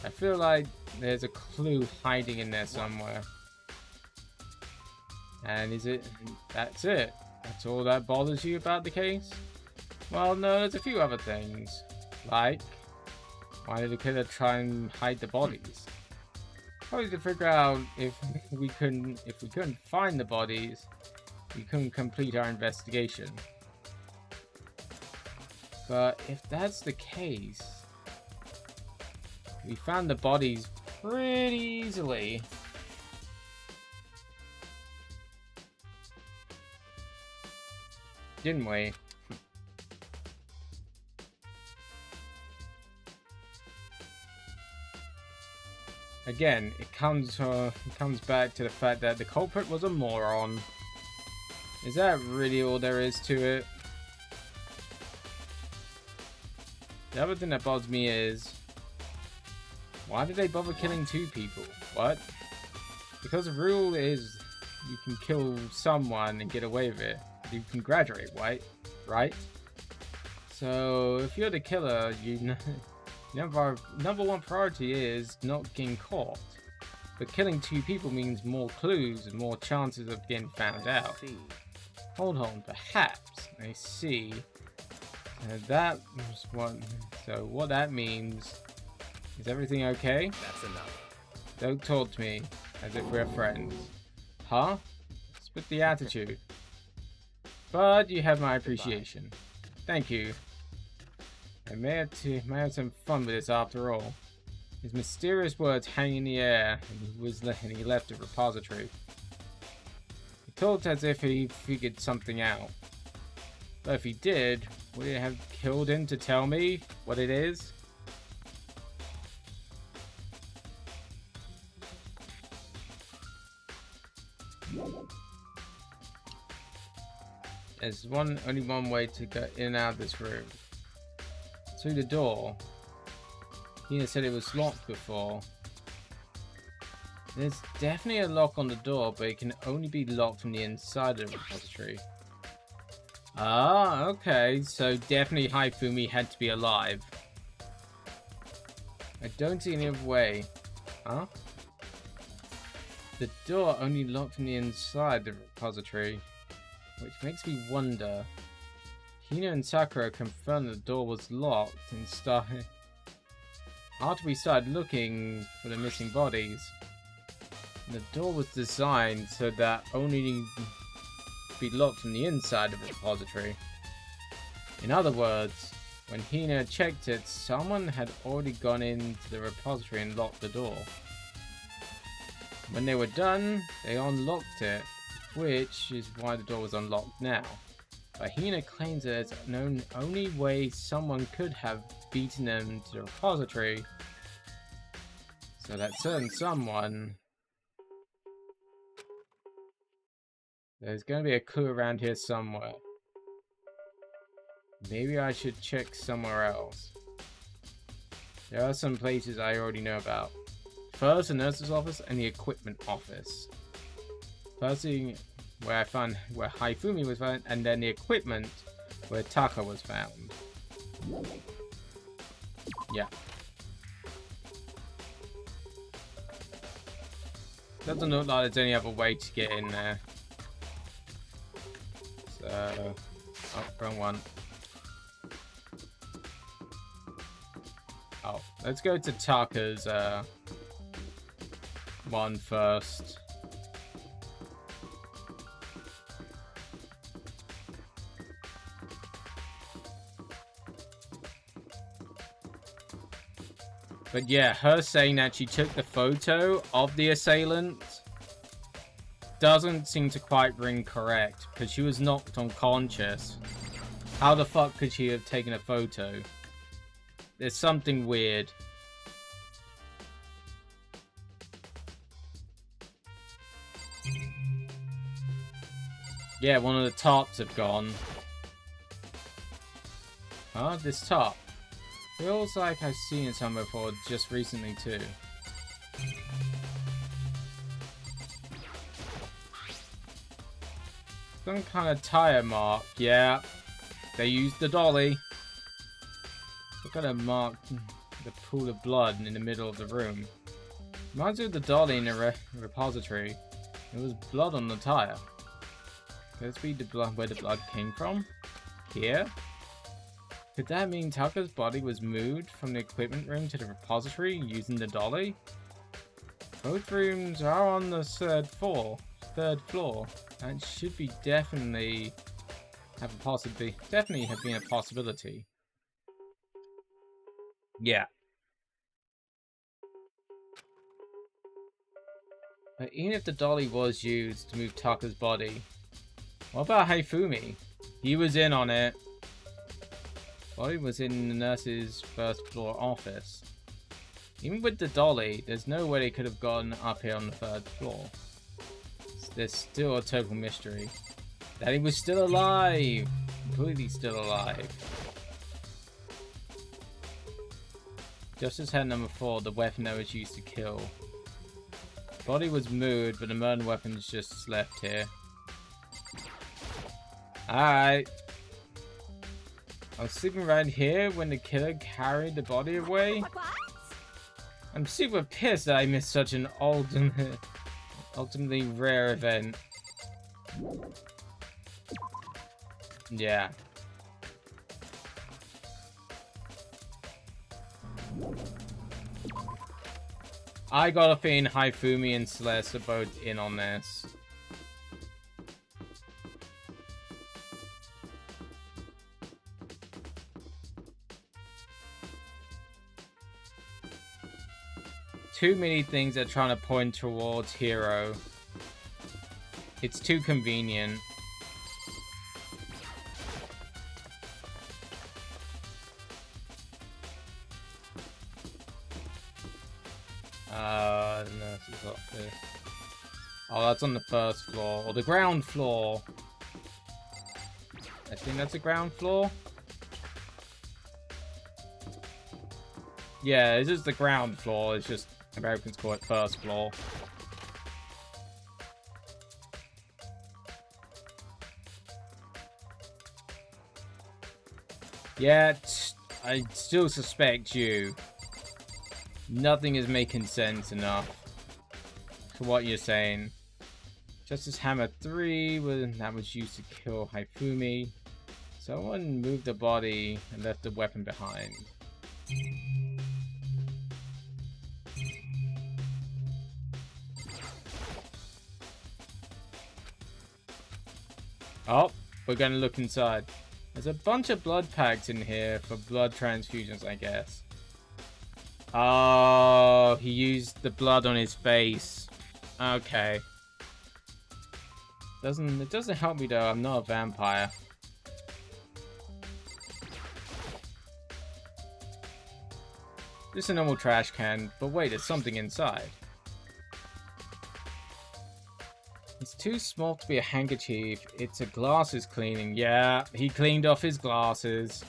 I feel like there's a clue hiding in there somewhere. And is it... that's it? That's all that bothers you about the case? Well, no, there's a few other things. Like, why did the killer try and hide the bodies? Probably to figure out if we couldn't find the bodies, we couldn't complete our investigation. But if that's the case, we found the bodies pretty easily. Didn't we? Again, it comes back to the fact that the culprit was a moron. Is that really all there is to it? The other thing that bothers me is, why did they bother killing two people? What? Because the rule is you can kill someone and get away with it. You can graduate, right? So if you're the killer, number one priority is not getting caught. But killing two people means more clues and more chances of getting found out. Hold on, perhaps. I see. That was one. So what that means is everything okay? That's enough. Don't talk to me as if we're friends. Huh? Split the attitude. But you have my appreciation. Thank you. I may have some fun with this after all. His mysterious words hang in the air, and he left the repository. He talked as if he figured something out. But if he did, would it have killed him to tell me what it is? There's only one way to get in and out of this room. Through the door. Hina said it was locked before. There's definitely a lock on the door, but it can only be locked from the inside of the repository. Ah, okay, so definitely Haifumi had to be alive. I don't see any other way. Huh? The door only locked from the inside the repository, which makes me wonder. Hina and Sakura confirmed the door was locked and after we started looking for the missing bodies. The door was designed so that only be locked from the inside of the repository. In other words, when Hina checked it, someone had already gone into the repository and locked the door. When they were done, they unlocked it, which is why the door was unlocked now. But Hina claims that it's the only way someone could have beaten them to the repository, so that certain someone... There's going to be a clue around here somewhere. Maybe I should check somewhere else. There are some places I already know about. First, the nurse's office and the equipment office. First, where I found where Haifumi was found, and then the equipment where Taka was found. Yeah. Doesn't look like there's any other way to get in there. So, oh, wrong one. Oh, let's go to Taka's one first. But yeah, her saying that she took the photo of the assailant doesn't seem to quite ring correct, because she was knocked unconscious. How the fuck could she have taken a photo? There's something weird. Yeah, one of the tops have gone. Huh? This top? Feels like I've seen it somewhere before, just recently too. Some kind of tire mark, yeah. They used the dolly. Look at a mark, the pool of blood in the middle of the room. Reminds me of the dolly in the repository. There was blood on the tire. Could this be the blood where the blood came from? Here? Could that mean Taka's body was moved from the equipment room to the repository using the dolly? Both rooms are on the third floor. That should be definitely have been a possibility. Yeah. But even if the dolly was used to move Taka's body, what about Haifumi? He was in on it. Body was in the nurse's first floor office. Even with the dolly, there's no way they could have gotten up here on the third floor. There's still a total mystery. That he was still alive! Completely still alive. Justice head number 4, the weapon that was used to kill. Body was moved, but the murder weapon is just left here. Alright. I was sleeping right here when the killer carried the body away. I'm super pissed that I missed such an ultimately rare event. Yeah. I got a feeling Haifumi and Celeste are both in on this. Too many things are trying to point towards Hero. It's too convenient. The nurse's office. Oh, that's on the first floor. Or the ground floor. I think that's the ground floor. Yeah, this is the ground floor. It's just Americans call it first floor. Yet, I still suspect you. Nothing is making sense enough to what you're saying. Justice Hammer 3, that was used to kill Haifumi. Someone moved the body and left the weapon behind. Oh, we're gonna look inside. There's a bunch of blood packs in here for blood transfusions, I guess. Oh, he used the blood on his face. Okay. It doesn't help me though. I'm not a vampire. Just a normal trash can, but wait, there's something inside. It's too small to be a handkerchief. It's a glasses cleaning. Yeah, he cleaned off his glasses.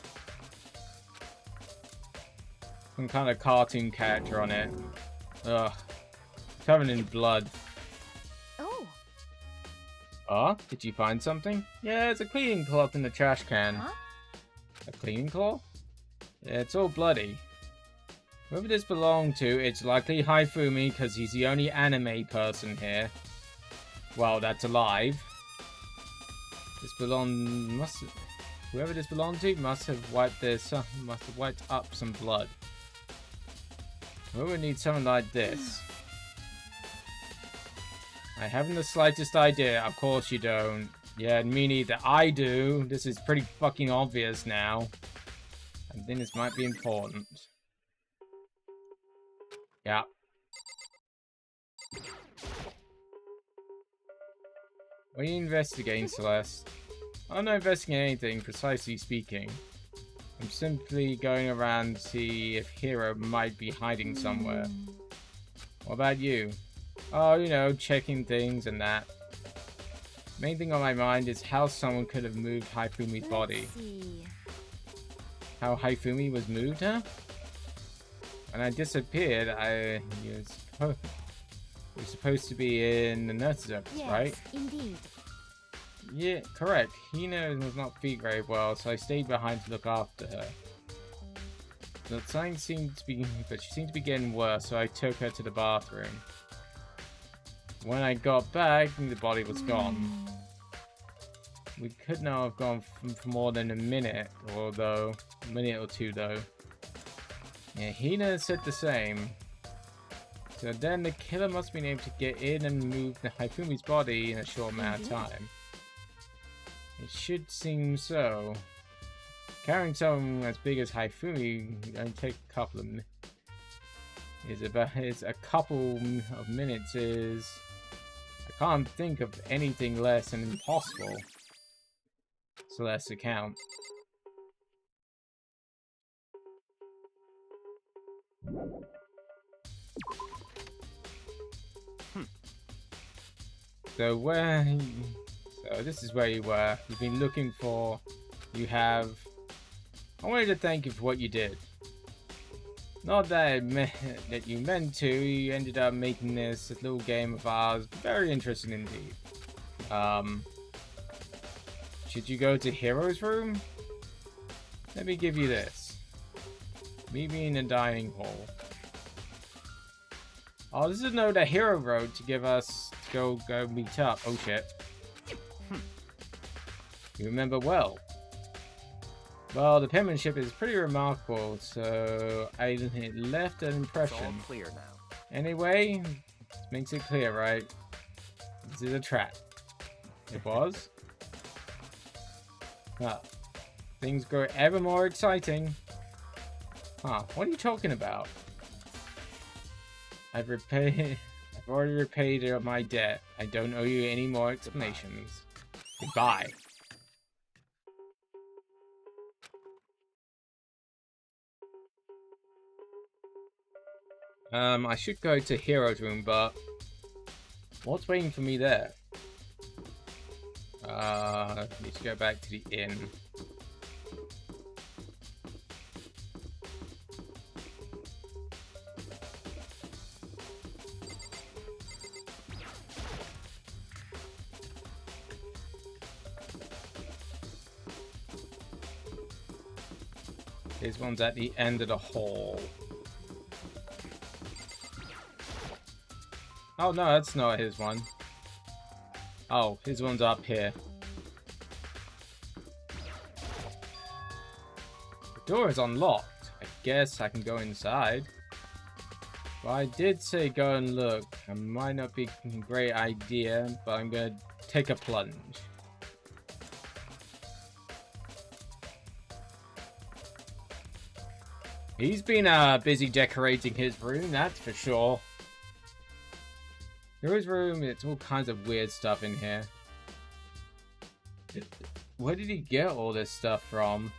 Some kind of cartoon character on it. Ugh. Covered in blood. Oh. Oh, did you find something? Yeah, it's a cleaning cloth in the trash can. Huh? A cleaning cloth? Yeah, it's all bloody. Whoever this belonged to, it's likely Haifumi, because he's the only anime person here. Well, that's alive. Whoever this belonged to must have wiped up some blood. Who would need something like this? I haven't the slightest idea. Of course you don't. Yeah, me neither. I do. This is pretty fucking obvious now. I think this might be important. Yeah. What are you investigating, Celeste? I'm not investigating anything, precisely speaking. I'm simply going around to see if Hero might be hiding somewhere. What about you? Oh, you know, checking things and that. Main thing on my mind is how someone could have moved Haifumi's body. How Haifumi was moved, huh? When I disappeared, you were supposed to be in the nurse's office, Yes, right? indeed. Yeah, correct. Hina was not feeling very well, so I stayed behind to look after her. But she seemed to be getting worse, so I took her to the bathroom. When I got back, the body was gone. We could not have gone for more than a minute or two though. Yeah, Hina said the same. So then the killer must have been able to get in and move the Haifumi's body in a short amount of time. It should seem so. Carrying someone as big as Haifumi only take a couple of minutes is... I can't think of anything less than impossible. Celeste's account. So this is where you were. You've been looking for... I wanted to thank you for what you did. Not that that you meant to. You ended up making this little game of ours very interesting indeed. Should you go to Hero's room? Let me give you this. Meet me in the dining hall. Oh, this is a note that Hero wrote to give us to go meet up. Oh shit. You remember well. Well, the penmanship is pretty remarkable, so I left an impression. It's all clear now. Anyway, this makes it clear, right? This is a trap. It was. Well, things grow ever more exciting. Huh, what are you talking about? I've already repaid my debt. I don't owe you any more explanations. Goodbye. I should go to Hero's room, but what's waiting for me there? Need to go back to the inn. This one's at the end of the hall. Oh no, that's not his one. Oh, his one's up here. The door is unlocked. I guess I can go inside. Well, I did say go and look. It might not be a great idea, but I'm gonna take a plunge. He's been busy decorating his room, that's for sure. Hero's room, it's all kinds of weird stuff in here. Where did he get all this stuff from?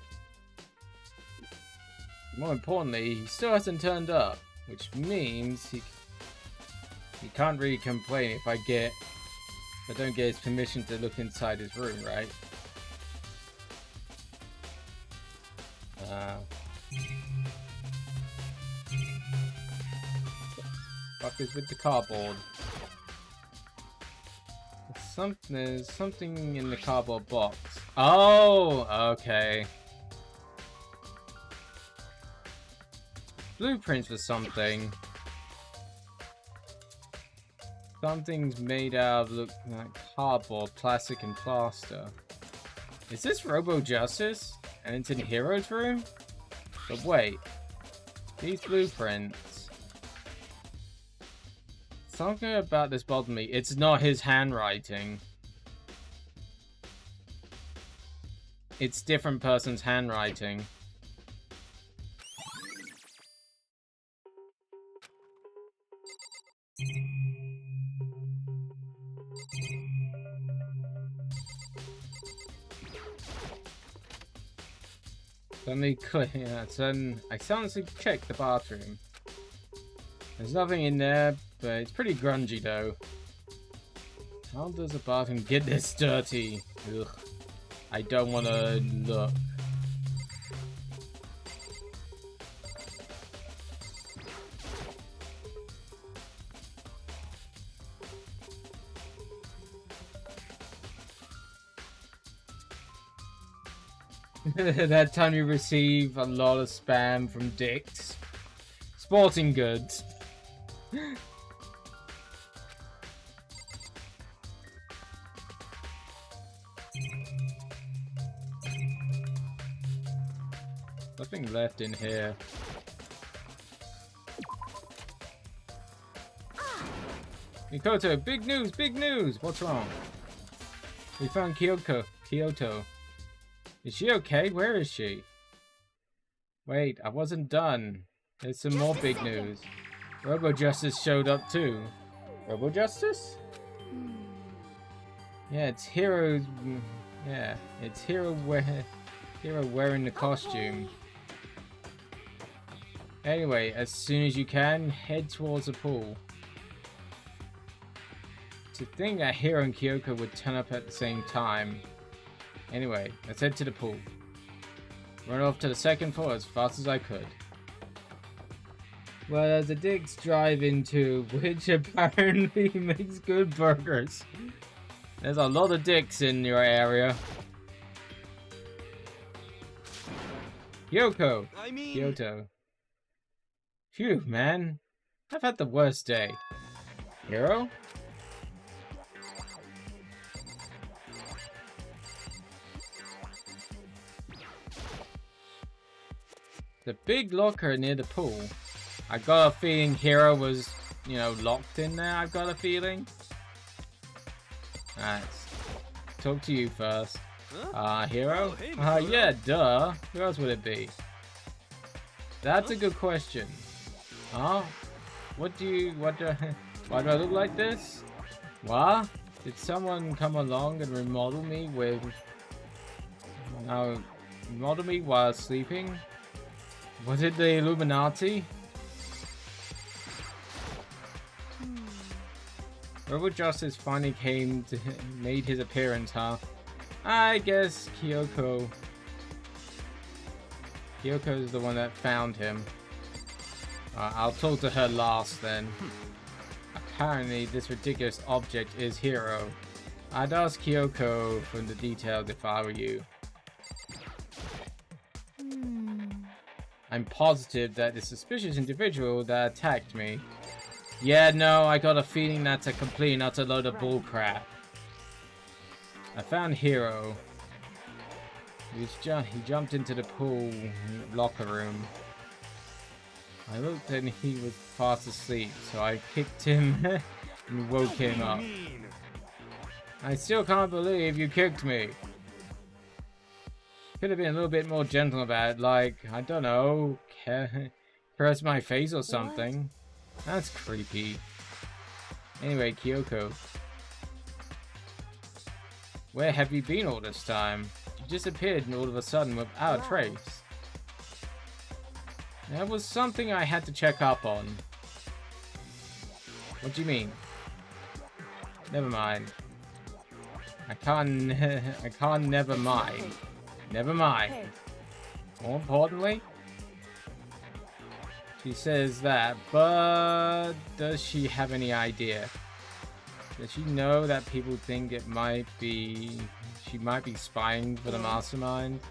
More importantly, he still hasn't turned up, which means he can't really complain if I don't get his permission to look inside his room, right? Fuck is with the cardboard? There's something in the cardboard box. Oh, okay. Blueprints for something. Something's made out of look like cardboard, plastic, and plaster. Is this Robo Justice? And it's in Hero's room? But wait, these blueprints. Something about this bothered me. It's not his handwriting. It's different person's handwriting. Suddenly, I suddenly checked the bathroom. There's nothing in there, but it's pretty grungy though. How does a bathroom get this dirty? Ugh. I don't want to look. That time you receive a lot of spam from dicks. Sporting goods. Nothing left in here. Mikoto, big news, big news! What's wrong? We found Kyoto. Is she okay? Where is she? Wait, I wasn't done. There's some more big news. Robo Justice showed up too. Robo Justice? Yeah, it's Hero's. Yeah, it's Hero wearing the costume. Anyway, as soon as you can, head towards the pool. To think that Hero and Kyoko would turn up at the same time. Anyway, let's head to the pool. Run off to the second floor as fast as I could. Well, there's a Dick's Drive-In too, which apparently makes good burgers. There's a lot of dicks in your area. Kyoto. Phew, man. I've had the worst day. Hero? The big locker near the pool. I got a feeling Hero was, locked in there. I've got a feeling. Alright. Talk to you first. Hero? Yeah, duh. Who else would it be? That's a good question. Huh? Why do I look like this? What? Did someone come along and remodel me remodel me while sleeping? Was it the Illuminati? Robo Justice finally made his appearance, huh? I guess Kyoko's the one that found him. I'll talk to her last then. Apparently this ridiculous object is Hero. I'd ask Kyoko for the details if I were you. I'm positive that the suspicious individual that attacked me. Yeah, no, I got a feeling that's a complete and utter load of bullcrap. I found Hero. He jumped into the pool locker room. I looked and he was fast asleep, so I kicked him and woke him up. I still can't believe you kicked me. Could have been a little bit more gentle about it, like, I don't know, caress my face or something. That's creepy. Anyway, Kyoko. Where have you been all this time? You disappeared all of a sudden without a trace. There was something I had to check up on. What do you mean? Never mind. I can't never mind. Never mind. More importantly, she says that, but does she have any idea? Does she know that people think it might be... she might be spying for the mastermind?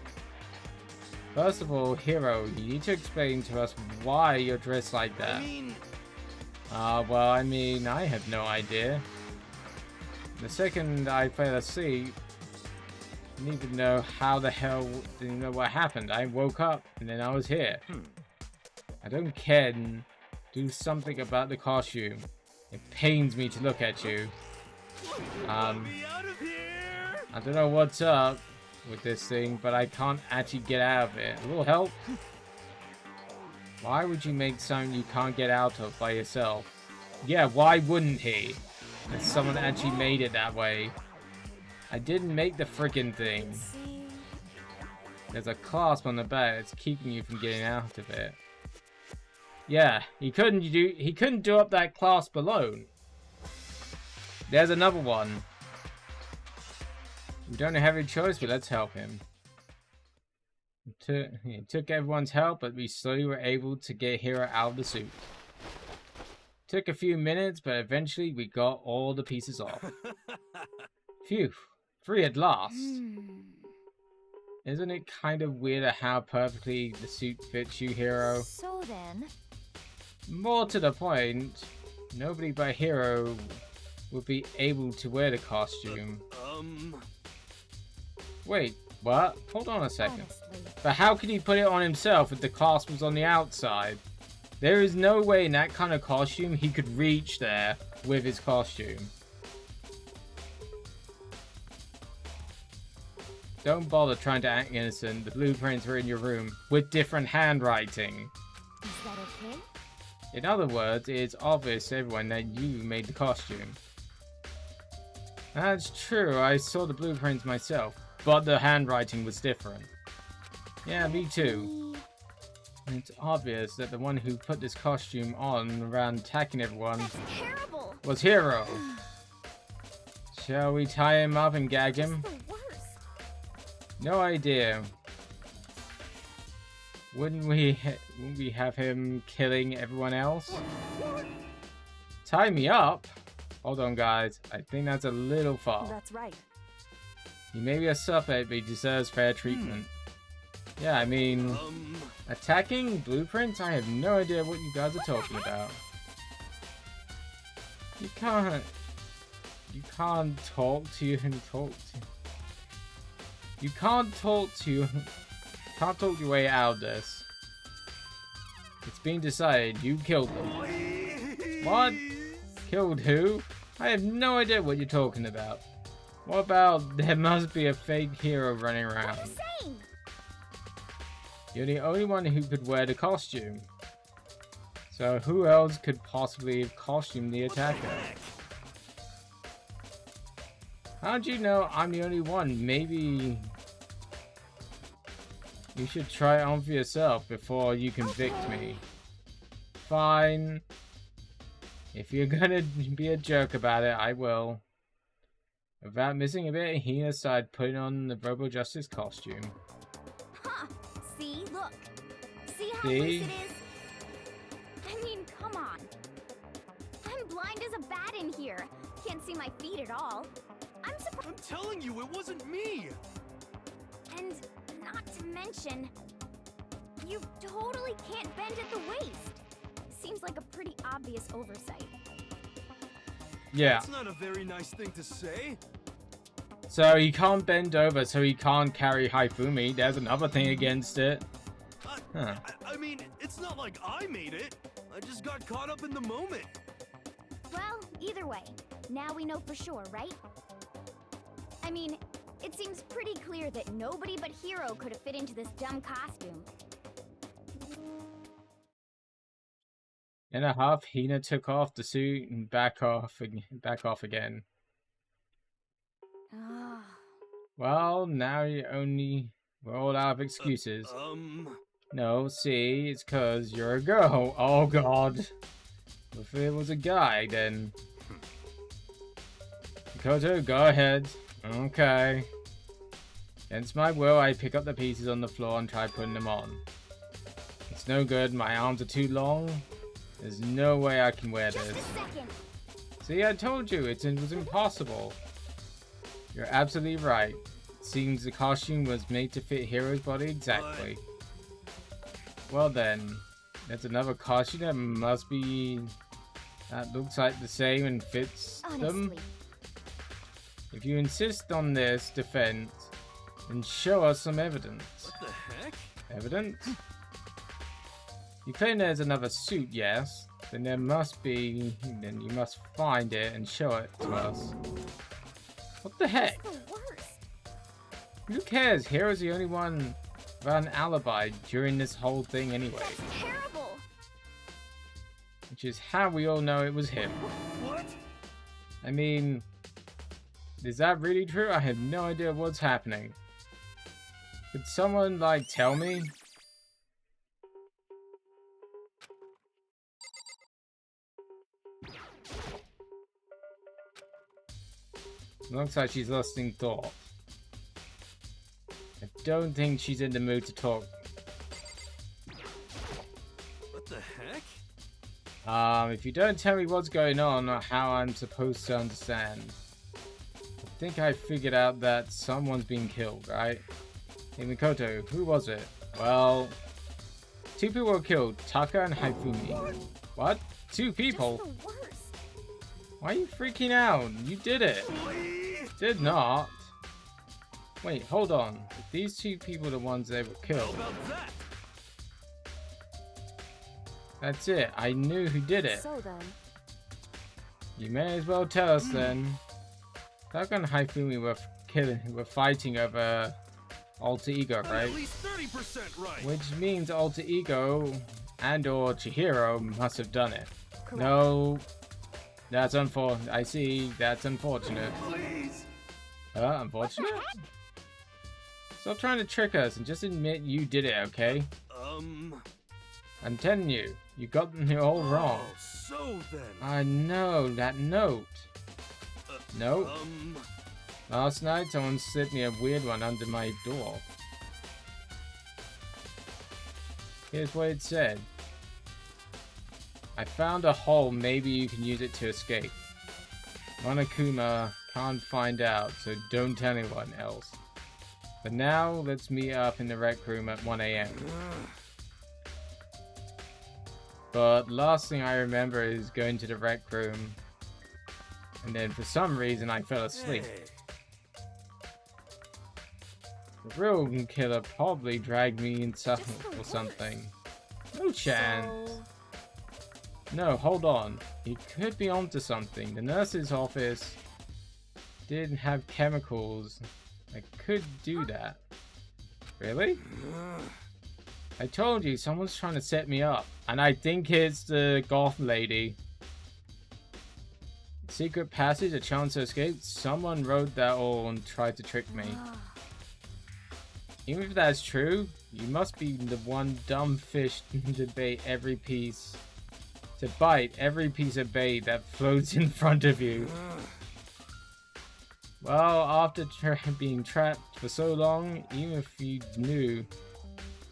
First of all, Hero, you need to explain to us why you're dressed like that. Well, I mean, I have no idea. The second I fell asleep, I need to know how the hell didn't know what happened. I woke up and then I was here. I don't care. And do something about the costume. It pains me to look at you. I don't know what's up with this thing, but I can't actually get out of it. A little help? Why would you make something you can't get out of by yourself? Yeah, why wouldn't he? If someone actually made it that way. I didn't make the friggin' thing. There's a clasp on the back that's keeping you from getting out of it. Yeah, he couldn't do up that clasp alone. There's another one. We don't have any choice, but let's help him. It took everyone's help, but we slowly were able to get Hero out of the suit. Took a few minutes, but eventually we got all the pieces off. Phew, free at last. Isn't it kind of weird how perfectly the suit fits you, Hero? So then... More to the point, nobody but Hero would be able to wear the costume. Wait, what? Hold on a second. honestly, But how could he put it on himself if the clasp was on the outside? There is no way in that kind of costume he could reach there with his costume. Don't bother trying to act innocent. The blueprints are in your room with different handwriting. is that okay? In other words, it's obvious to everyone that you made the costume. That's true, I saw the blueprints myself, but the handwriting was different. Yeah, me too. It's obvious that the one who put this costume on around attacking everyone That's terrible! was Hero. Shall we tie him up and gag him? That's the worst. No idea. Wouldn't we have him killing everyone else? Tie me up? Hold on, guys. I think that's a little far. That's right. He may be a suspect, but he deserves fair treatment. Yeah, I mean, attacking blueprints? I have no idea what you guys are talking about. You can't talk to you and talk to. You can't talk your way out of this. It's been decided. You killed them. What? Killed who? I have no idea what you're talking about. What about there must be a fake hero running around? What are you saying? You're the only one who could wear the costume. So who else could possibly have costumed the attacker? How'd you know I'm the only one? Maybe you should try it on for yourself before you convict me. Fine. If you're gonna be a jerk about it, I will. Without missing a bit, he decided putting on the Robo Justice costume. Huh. See? Look. See how See? loose it is? I mean, come on. I'm blind as a bat in here. Can't see my feet at all. I'm surprised. I'm telling you, it wasn't me! And not to mention, you totally can't bend at the waist. Seems like a pretty obvious oversight. Yeah. That's not a very nice thing to say. So he can't bend over, so he can't carry Haifumi. There's another thing against it. Huh. I mean, it's not like I made it. I just got caught up in the moment. Well, either way, now we know for sure, right? I mean, It seems pretty clear that nobody but Hero could have fit into this dumb costume. In a huff, Hina took off the suit and back off again. Ah. Well, now we're all out of excuses. No, see, it's 'cause you're a girl. Oh god. If it was a guy, then... Koto, go ahead. Okay. Against my will, I pick up the pieces on the floor and try putting them on. It's no good, my arms are too long. There's no way I can wear this. See, I told you, it was impossible. You're absolutely right. It seems the costume was made to fit Hero's body exactly. Well then, there's another costume that looks like the same and fits them. If you insist on this defense, then show us some evidence. What the heck? Evidence? You claim there's another suit, yes? Then you must find it and show it to us. What the heck? Who cares? Hero's the only one without an alibi during this whole thing anyway. That's terrible. Which is how we all know it was him. What? I mean, is that really true? I have no idea what's happening. Could someone, like, tell me? Looks like she's lost in thought. I don't think she's in the mood to talk. What the heck? If you don't tell me what's going on or how I'm supposed to understand. I think I figured out that someone's been killed, right? Hey Mikoto, who was it? Well, 2 people were killed, Taka and Haifumi. What? 2 people? Just the worst. Why are you freaking out? You did it. Did not. Wait, hold on. If these 2 people are the ones that were killed. How about that? That's it. I knew who did it. So then, You may as well tell us then. Taka and Haifumi were fighting over Alter Ego, right? At least 30% right. Which means Alter Ego and or Chihiro must have done it. correct. No. That's unfortunate. I see. That's unfortunate. Please. Unfortunate? Stop trying to trick us and just admit you did it, okay? I'm telling you, you got it all wrong. Oh, so then. I know, that note. Nope. Last night, someone slipped me a weird one under my door. Here's what it said. I found a hole, maybe you can use it to escape. Monokuma can't find out, so don't tell anyone else. But now, let's meet up in the rec room at 1 AM. But last thing I remember is going to the rec room, and then for some reason I fell asleep. Hey. The real killer probably dragged me inside or something. No chance. So, No, hold on. He could be onto something. The nurse's office didn't have chemicals. I could do that. Really? I told you, someone's trying to set me up. And I think it's the goth lady. Secret passage, a chance to escape. Someone wrote that all and tried to trick me. Even if that's true, you must be the one dumb fish to bite every piece of bait that floats in front of you. Well, after being trapped for so long, even if you knew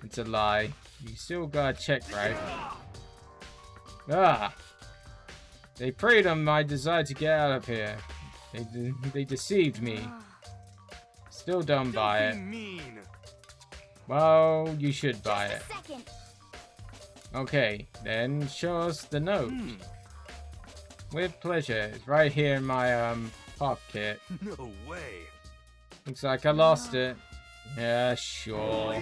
it's a lie, you still gotta check, right? Ah! They preyed on my desire to get out of here. They deceived me. Still don't buy it. Mean. Well, you should buy it. Just a second. Okay, then show us the note. With pleasure. It's right here in my pocket. No way. Looks like I lost it. Yeah, sure.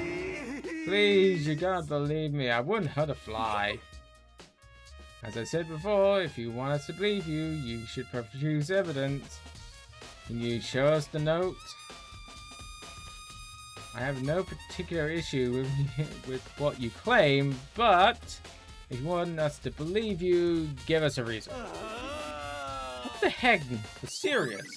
Please, you gotta believe me. I wouldn't hurt a fly. As I said before, if you want us to believe you, you should produce evidence. Can you show us the note? I have no particular issue with what you claim, but if you want us to believe you, give us a reason. What the heck? For serious?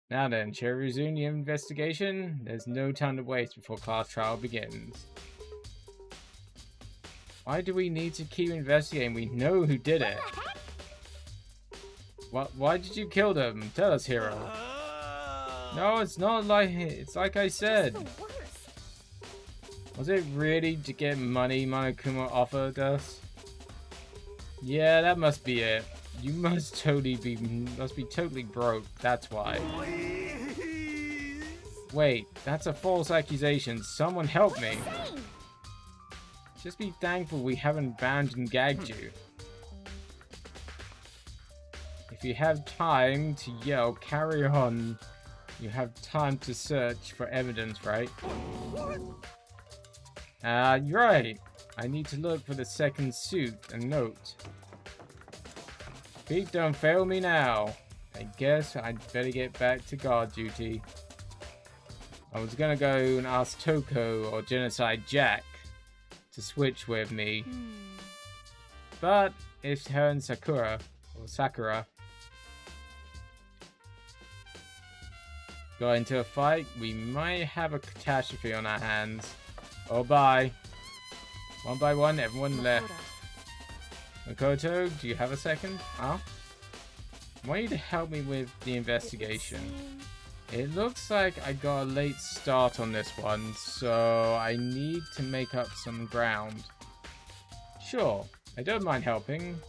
Now then, shall we resume the investigation? There's no time to waste before class trial begins. Why do we need to keep investigating? We know who did it. Why did you kill them? Tell us, hero. No, it's not like... It's like I said. Was it really to get money Monokuma offered us? Yeah, that must be it. You must be totally broke. That's why. Wait, that's a false accusation. Someone help me. Just be thankful we haven't banned and gagged you. If you have time to yell, carry on. You have time to search for evidence, right? You're right. I need to look for the second suit and note. Pete, don't fail me now. I guess I'd better get back to guard duty. I was gonna go and ask Toko or Genocide Jack to switch with me. But it's her and Sakura got into a fight, we might have a catastrophe on our hands. Oh, bye. One by one, everyone left. Makoto, do you have a second? Huh? I want you to help me with the investigation. It looks like I got a late start on this one, so I need to make up some ground. Sure, I don't mind helping.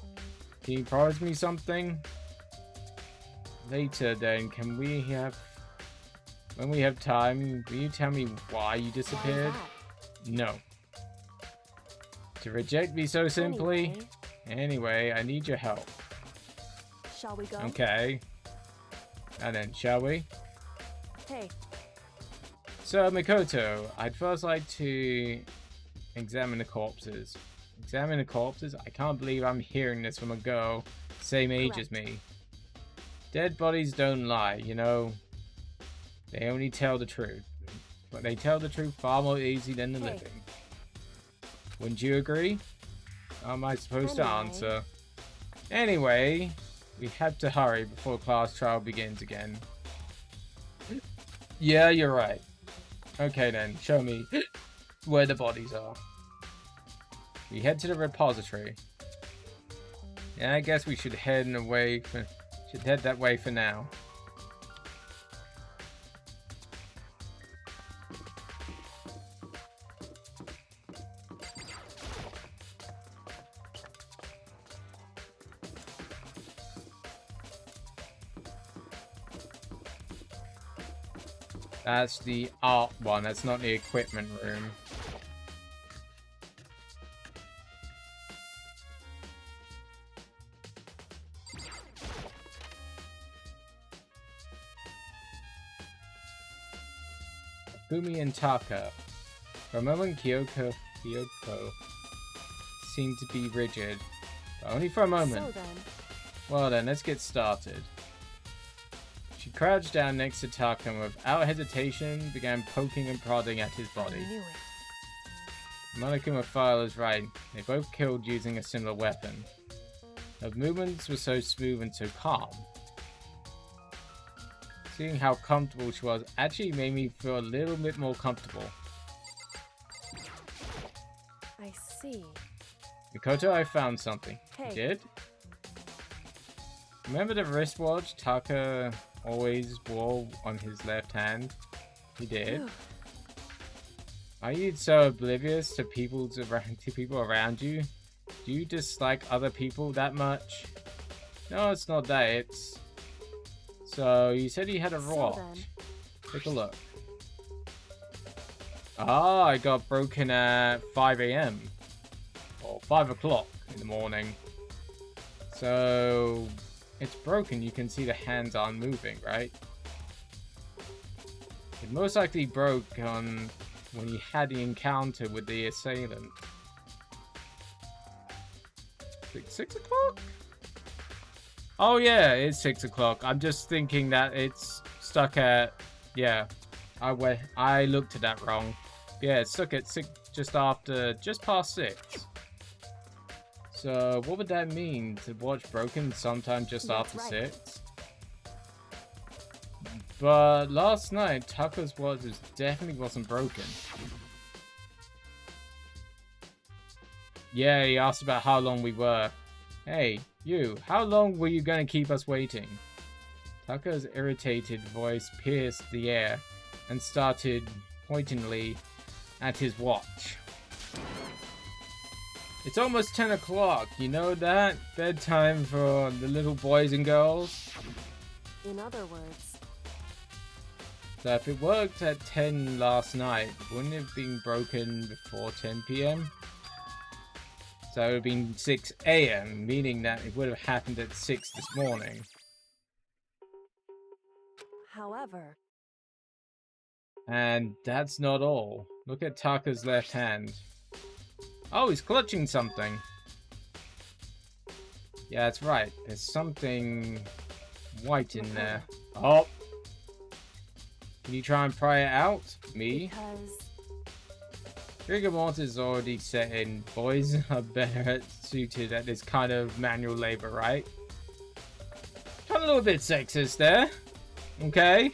Can you promise me something? Later then, when we have time, will you tell me why you disappeared? No. To reject me so simply? Anyway, I need your help. Shall we go? Okay. And then, shall we? Hey. So, Mikoto, I'd first like to examine the corpses. Examine the corpses? I can't believe I'm hearing this from a girl same age as me. Dead bodies don't lie, you know. They only tell the truth. But they tell the truth far more easy than the living. Wouldn't you agree? How am I supposed to answer? Anyway, we have to hurry before class trial begins again. Yeah, you're right. Okay then, show me where the bodies are. We head to the repository. Yeah, I guess we should head that way for now. That's the art one, that's not the equipment room. Fumi and Taka. For a moment, Kyoko seemed to be rigid, but only for a moment. So then. Well then, let's get started. She crouched down next to Taka and without hesitation began poking and prodding at his body. I knew it. Monokuma File is right. They both killed using a similar weapon. Her movements were so smooth and so calm. Seeing how comfortable she was actually made me feel a little bit more comfortable. I see. Mikoto, I found something. Hey. You did? Remember the wristwatch Taka always wore on his left hand? He did. Are you so oblivious to people around you? Do you dislike other people that much? No, it's not that. It's... So, you said you had a watch. Take a look. Ah, I got broken at 5 AM. Or 5 o'clock in the morning. So, it's broken. You can see the hands aren't moving, right? It most likely broke on when you had the encounter with the assailant. 6 o'clock? Oh yeah, it's 6 o'clock. I'm just thinking that it's stuck at... Yeah, I looked at that wrong. Yeah, it's stuck at 6, just past 6. So what would that mean? To watch Broken sometime just after 6? But last night, Tucker's watch definitely wasn't broken. Yeah, he asked about how long we were. Hey, you, how long were you gonna keep us waiting? Tucker's irritated voice pierced the air and started pointedly at his watch. It's almost 10 o'clock, you know that? Bedtime for the little boys and girls. In other words, So if it worked at 10 last night, wouldn't it have been broken before 10 p.m.? So it would have been 6 a.m., meaning that it would have happened at 6 this morning. however, And that's not all. Look at Tucker's left hand. Oh, he's clutching something. Yeah, that's right. There's something white in there. Oh! Can you try and pry it out? Me? because Rigor mortis is already set in. Boys are better suited at this kind of manual labor, right? Kind of a little bit sexist there. Okay.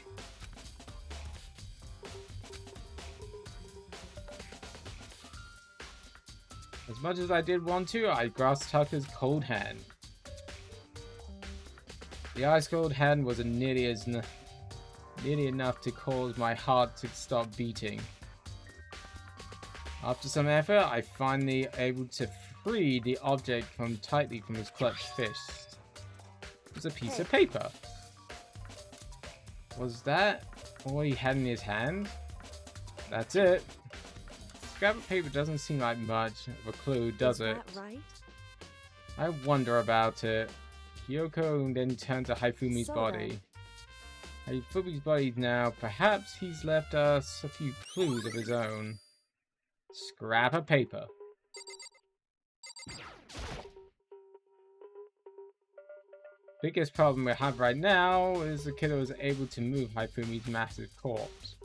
As much as I did want to, I grasped Tucker's cold hand. The ice cold hand was nearly enough to cause my heart to stop beating. After some effort, I finally able to free the object tightly from his clutched fist. It was a piece of paper. Was that all he had in his hand? That's it. Scrap of paper doesn't seem like much of a clue, does it? Is that right? I wonder about it. Kyoko then turned to Haifumi's So body. Haifumi's body now. Perhaps he's left us a few clues of his own. Scrap of paper. Biggest problem we have right now is the killer was able to move Haifumi's massive corpse.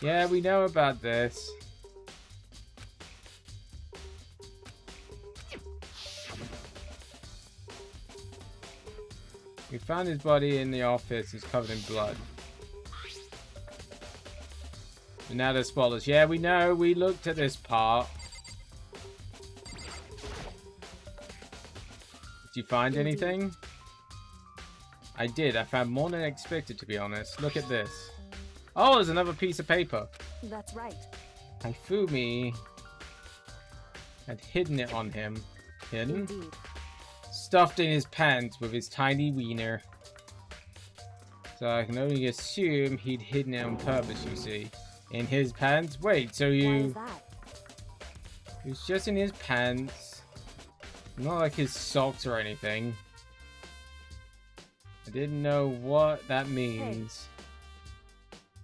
Yeah, we know about this. We found his body in the office. It's covered in blood. And now there's spoilers. Yeah, we know. We looked at this part. Did you find anything? I did. I found more than I expected, to be honest. Look at this. Oh, there's another piece of paper. That's right. Haifumi had hidden it on him. Hidden? Indeed. Stuffed in his pants with his tiny wiener. So I can only assume he'd hidden it on purpose, you see. In his pants? Wait, so Why you... is that? It was just in his pants. Not like his socks or anything. I didn't know what that means.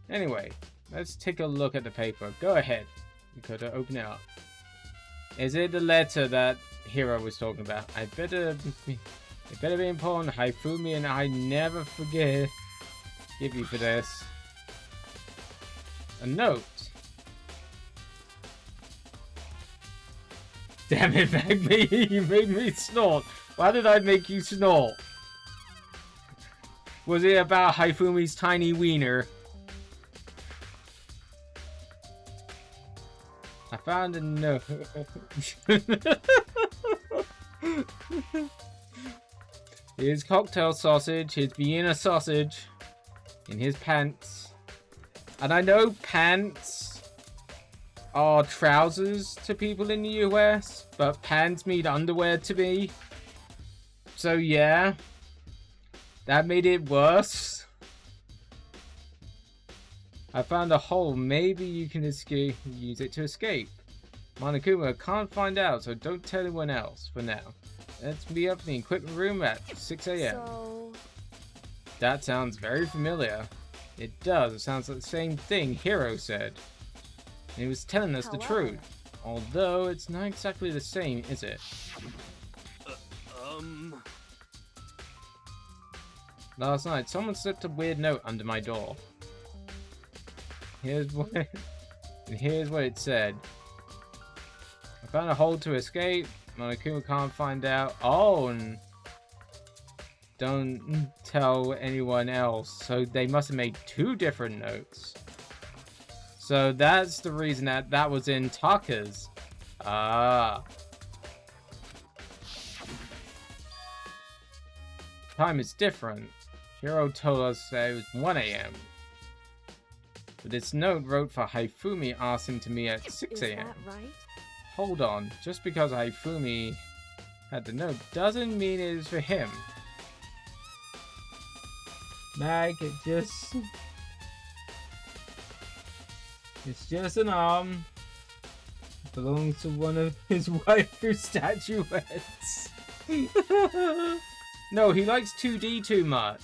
Anyway, let's take a look at the paper. Go ahead. You could open it up. Is it the letter that Hiro was talking about? It better be important. Haifumi and I never forgive you for this. A note. Damn it, Bagme, you made me snort. Why did I make you snort? Was it about Haifumi's tiny wiener? I found a note. His cocktail sausage, his Vienna sausage, in his pants. And I know pants are trousers to people in the US, but pants mean underwear to me. So yeah, that made it worse. I found a hole. Maybe you can escape. Use it to escape. Monokuma can't find out, so don't tell anyone else for now. Let's meet up in the equipment room at 6 a.m. So, That sounds very familiar. It does. It sounds like the same thing Hiro said. And he was telling us the However, truth. Although it's not exactly the same, is it? Last night, someone slipped a weird note under my door. Here's what it said. I found a hole to escape. Monokuma can't find out. Oh, and don't tell anyone else. So they must have made 2 different notes. So that's the reason that was in Taka's. Ah. Time is different. Hiro told us that it was 1 a.m. But this note wrote for Haifumi asking to me at 6 a.m. Is that right? Hold on, just because Haifumi had the note doesn't mean it is for him. Mag, it's just an arm. It belongs to one of his waifu statuettes. No, he likes 2D too much.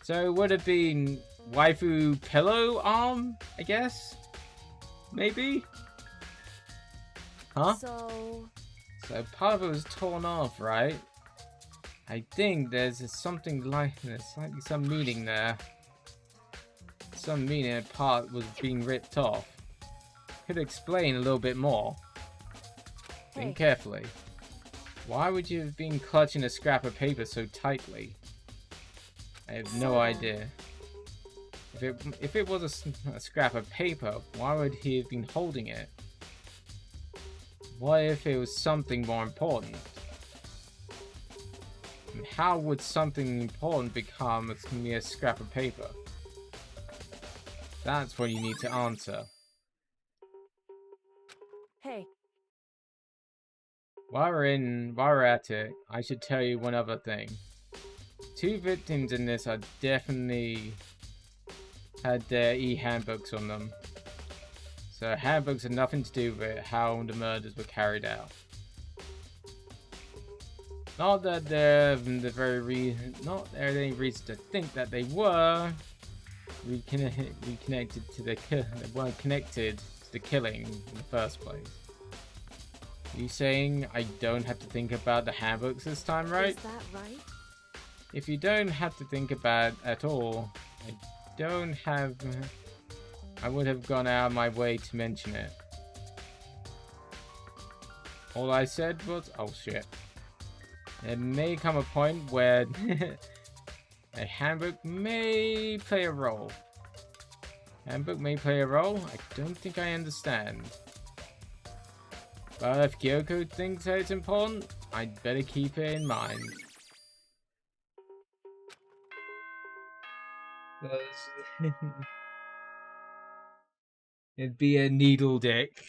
So it would have been waifu pillow arm, I guess? Maybe? Huh? So part of it was torn off, right? I think there's something like some meaning there. Some meaning a part was being ripped off. Could explain a little bit more. Think carefully. Why would you have been clutching a scrap of paper so tightly? I have no idea. If it was a scrap of paper, why would he have been holding it? What if it was something more important? And how would something important become a mere scrap of paper? That's what you need to answer. hey, While we're at it, I should tell you one other thing. 2 victims in this are definitely had their e-handbooks on them. So handbooks have nothing to do with how the murders were carried out. Not that there any reason to think that they were reconnected to they weren't connected to the killing in the first place. You saying I don't have to think about the handbooks this time, right? is that right? If you don't have to think about it at all, I would have gone out of my way to mention it. All I said was, oh shit. There may come a point where a handbook may play a role. Handbook may play a role? I don't think I understand. But if Kyoko thinks that it's important, I'd better keep it in mind. It'd be a needle dick.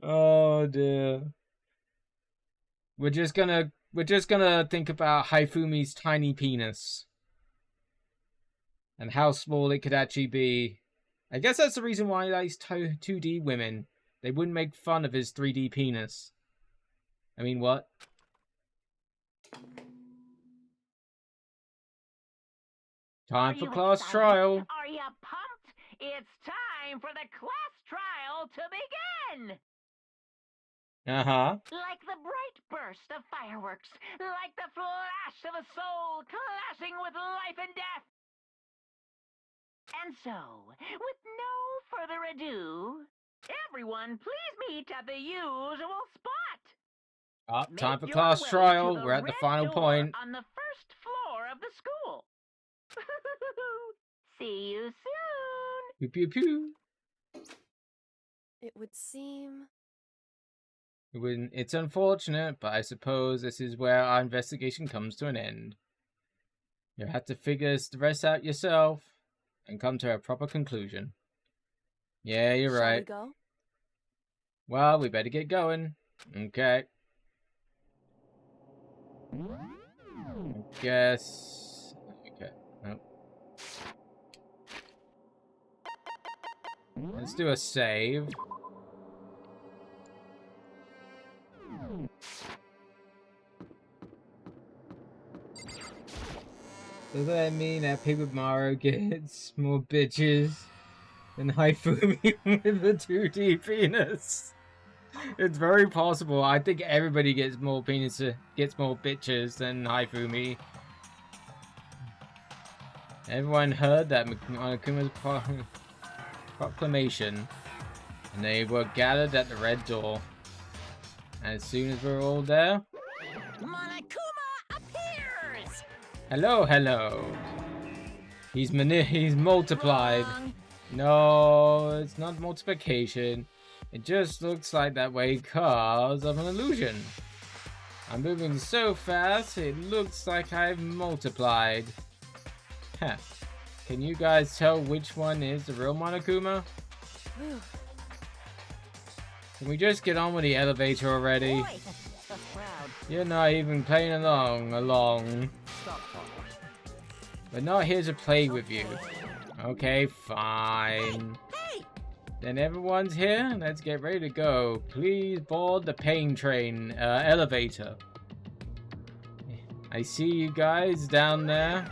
Oh dear. We're just gonna think about Haifumi's tiny penis. And how small it could actually be. I guess that's the reason why he likes 2D women. They wouldn't make fun of his 3D penis. I mean, what? Time for class trial. Are you pumped? It's time for the class trial to begin! Uh-huh. Like the bright burst of fireworks, like the flash of a soul clashing with life and death. And so, with no further ado, everyone please meet at the usual spot. Time for Make class your way trial. to the We're at the red final door point. on the first floor of the school. See you soon. Pew pew pew. It would seem. It's unfortunate, but I suppose this is where our investigation comes to an end. You'll have to figure the rest out yourself and come to a proper conclusion. Yeah, you're Shall right. we go? Well, we better get going. Okay. I guess. Okay. Nope. Let's do a save. Does that mean that Paper Mario gets more bitches than Haifumi with the 2D penis? It's very possible. I think everybody gets more bitches than Haifumi. Everyone heard that Monokuma's proclamation, and they were gathered at the red door. And as soon as we're all there, Monokuma appears! hello, hello. He's multiplied. Wrong. No, it's not multiplication. It just looks like that way because of an illusion. I'm moving so fast, it looks like I've multiplied. Huh. Can you guys tell which one is the real Monokuma? Can we just get on with the elevator already? Boy, tough crowd. You're not even playing along. Stop talking. We're not here to play with you. Okay, fine. Hey! Then everyone's here. Let's get ready to go. Please board the pain train elevator. I see you guys down there.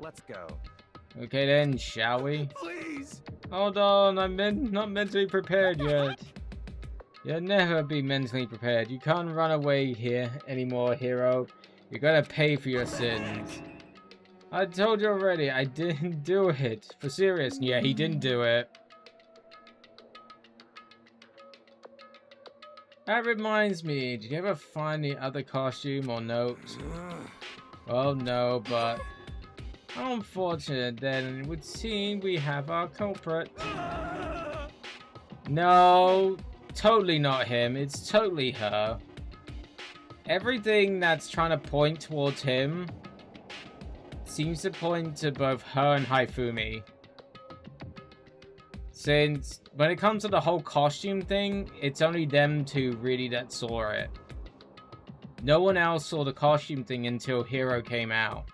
Let's go. Okay then, shall we? Please. Hold on, I'm not mentally prepared yet. You'll never be mentally prepared. You can't run away here anymore, hero. You're gonna pay for your sins. I told you already, I didn't do it. For serious, yeah, he didn't do it. That reminds me, did you ever find the other costume or note? Well, no, but how unfortunate then. It would seem we have our culprit. No, totally not him. It's totally her. Everything that's trying to point towards him seems to point to both her and Haifumi. Since when it comes to the whole costume thing, it's only them two really that saw it. No one else saw the costume thing until Hero came out.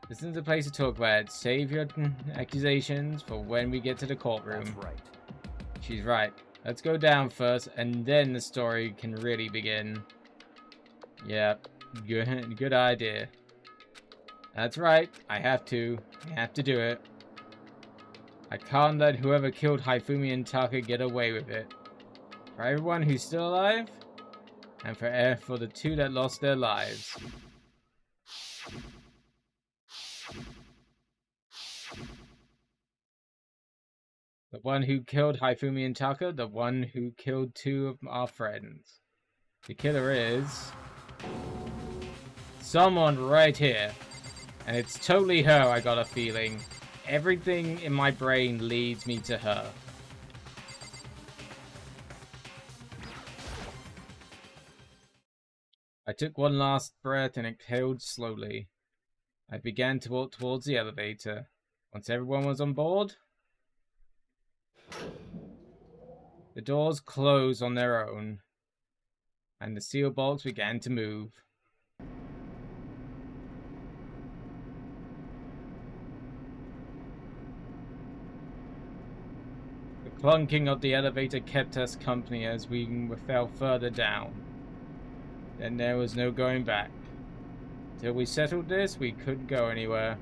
This isn't the place to talk about it. Save your accusations for when we get to the courtroom. That's right. She's right. Let's go down first, and then the story can really begin. Yep, good idea. That's right. I have to do it. I can't let whoever killed Haifumi and Taka get away with it. For everyone who's still alive, and for the two that lost their lives. The one who killed Haifumi and Taka, the one who killed two of our friends. The killer is someone right here. And it's totally her, I got a feeling. Everything in my brain leads me to her. I took one last breath and exhaled slowly. I began to walk towards the elevator. Once everyone was on board, the doors closed on their own, and the seal bolts began to move. The clunking of the elevator kept us company as we fell further down. Then there was no going back. Till we settled this, we couldn't go anywhere.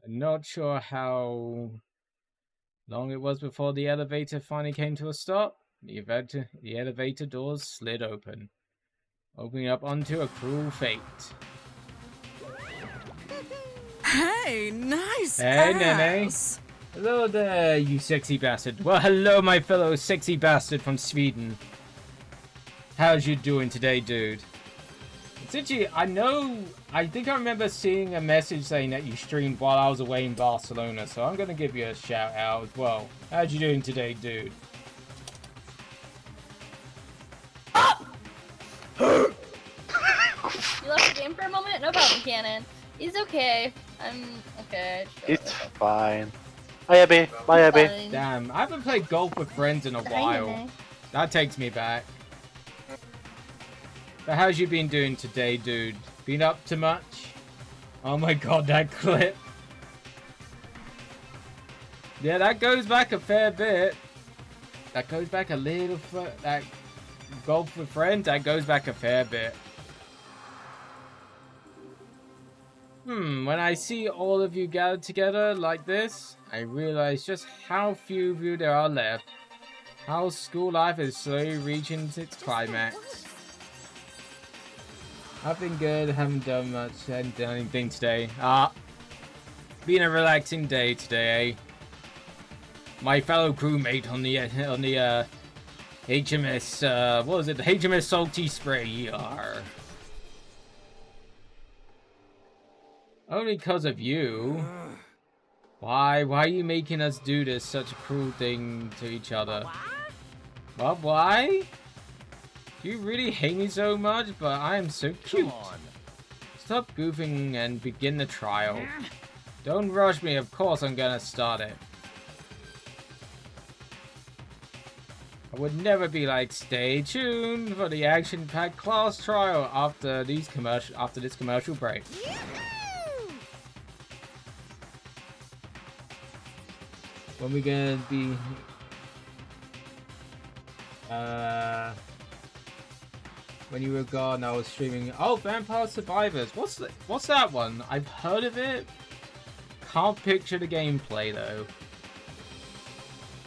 I'm not sure how long it was before the elevator finally came to a stop. The elevator doors slid open, opening up onto a cruel fate. Hey, nice Hey, ass. Nene. Hello there, you sexy bastard. Well, hello, my fellow sexy bastard from Sweden. How's you doing today, dude? Since I think I remember seeing a message saying that you streamed while I was away in Barcelona, so I'm gonna give you a shout out as well. How's you doing today, dude? You left the game for a moment? No problem, Cannon. He's okay. I'm okay. It's fine. Bye, Abby. Bye, Abby. Damn, I haven't played golf with friends in a while. That takes me back. But how's you been doing today, dude? Been up to much? Oh my god, that clip. Yeah, that goes back a fair bit. That goes back a little that golf with friends, that goes back a fair bit. When I see all of you gathered together like this, I realize just how few of you there are left. How school life is slowly reaching its climax. I've been good, haven't done much, hadn't done anything today. Been a relaxing day today, eh? My fellow crewmate on the HMS, what was it? The HMS Salty Spray. Only because of you. Why are you making us do this such a cruel thing to each other? What? Why? Do you really hate me so much? But I am so cute. Stop goofing and begin the trial. Don't rush me, of course I'm gonna start it. I would never be like, stay tuned for the action-packed class trial after this commercial break. When we gonna be when you were gone I was streaming. Oh, Vampire Survivors. What's that one? I've heard of it. Can't picture the gameplay though.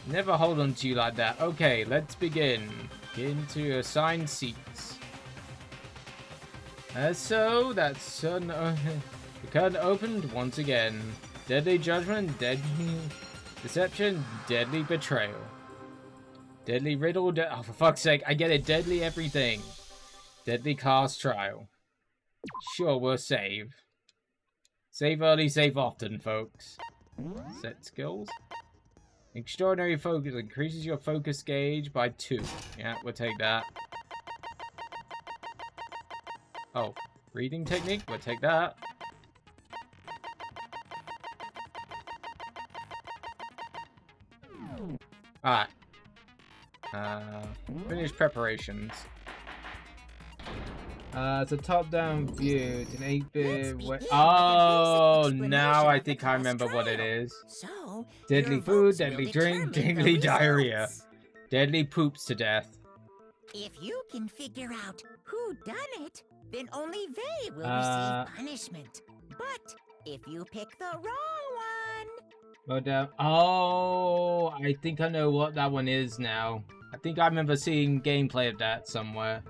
Never hold on to you like that. Okay, let's begin. Get into your assigned seats. So that's the curtain opened once again. Deadly judgment, deadly deception, deadly betrayal. Deadly riddle, oh for fuck's sake, I get it. Deadly everything. Deadly cast trial. Sure, we'll save. Save early, save often, folks. Set skills. Extraordinary focus increases your focus gauge by 2. Yeah, we'll take that. Oh, breathing technique, we'll take that. Alright. Finish preparations. It's a top-down view. It's an 8-bit. Oh, now I think I remember what it is. So, deadly food, deadly drink, deadly diarrhea, deadly poops to death. If you can figure out who done it, then only they will receive punishment. But if you pick the wrong one... Oh, I think I know what that one is now. I think I remember seeing gameplay of that somewhere.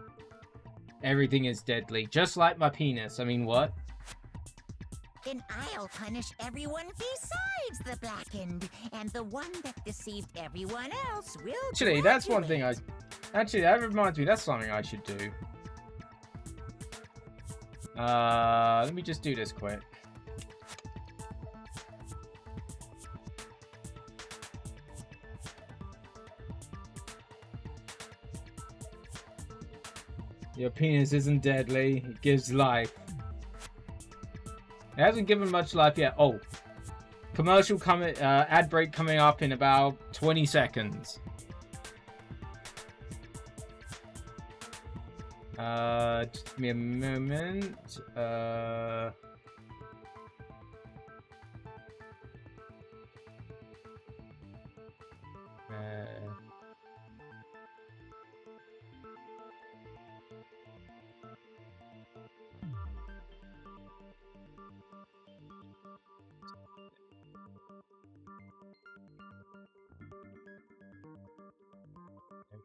Everything is deadly, just like my penis. I mean, what? Then I'll punish everyone besides the blackened, and the one that deceived everyone else will Actually, that's one thing I... Actually, that reminds me, that's something I should do. Let me just do this quick. Your penis isn't deadly, it gives life. It hasn't given much life yet. Oh. Commercial coming, ad break coming up in about 20 seconds. Just give me a moment.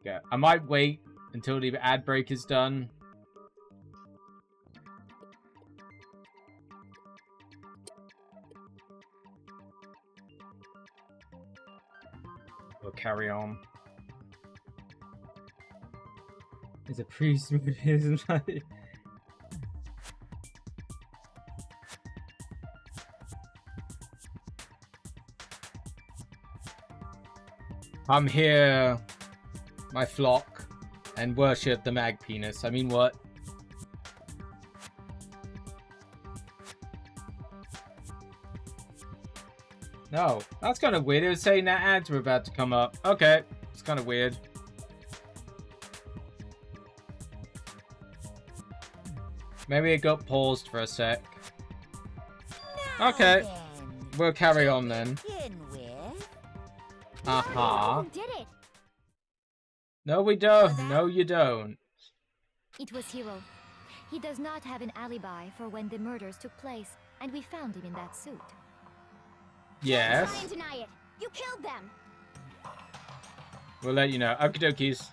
Okay. I might wait until the ad break is done. We'll carry on. There's a priest with his money. I'm here, my flock, and worship the mag penis. I mean, what? No, that's kind of weird. It was saying that ads were about to come up. Okay, it's kind of weird. Maybe it got paused for a sec. Okay, we'll carry on then. Who did it? No, we don't. No, you don't. It was Hero. He does not have an alibi for when the murders took place, and we found him in that suit. Yes. Try and deny it. You killed them. We'll let you know. Okie dokies.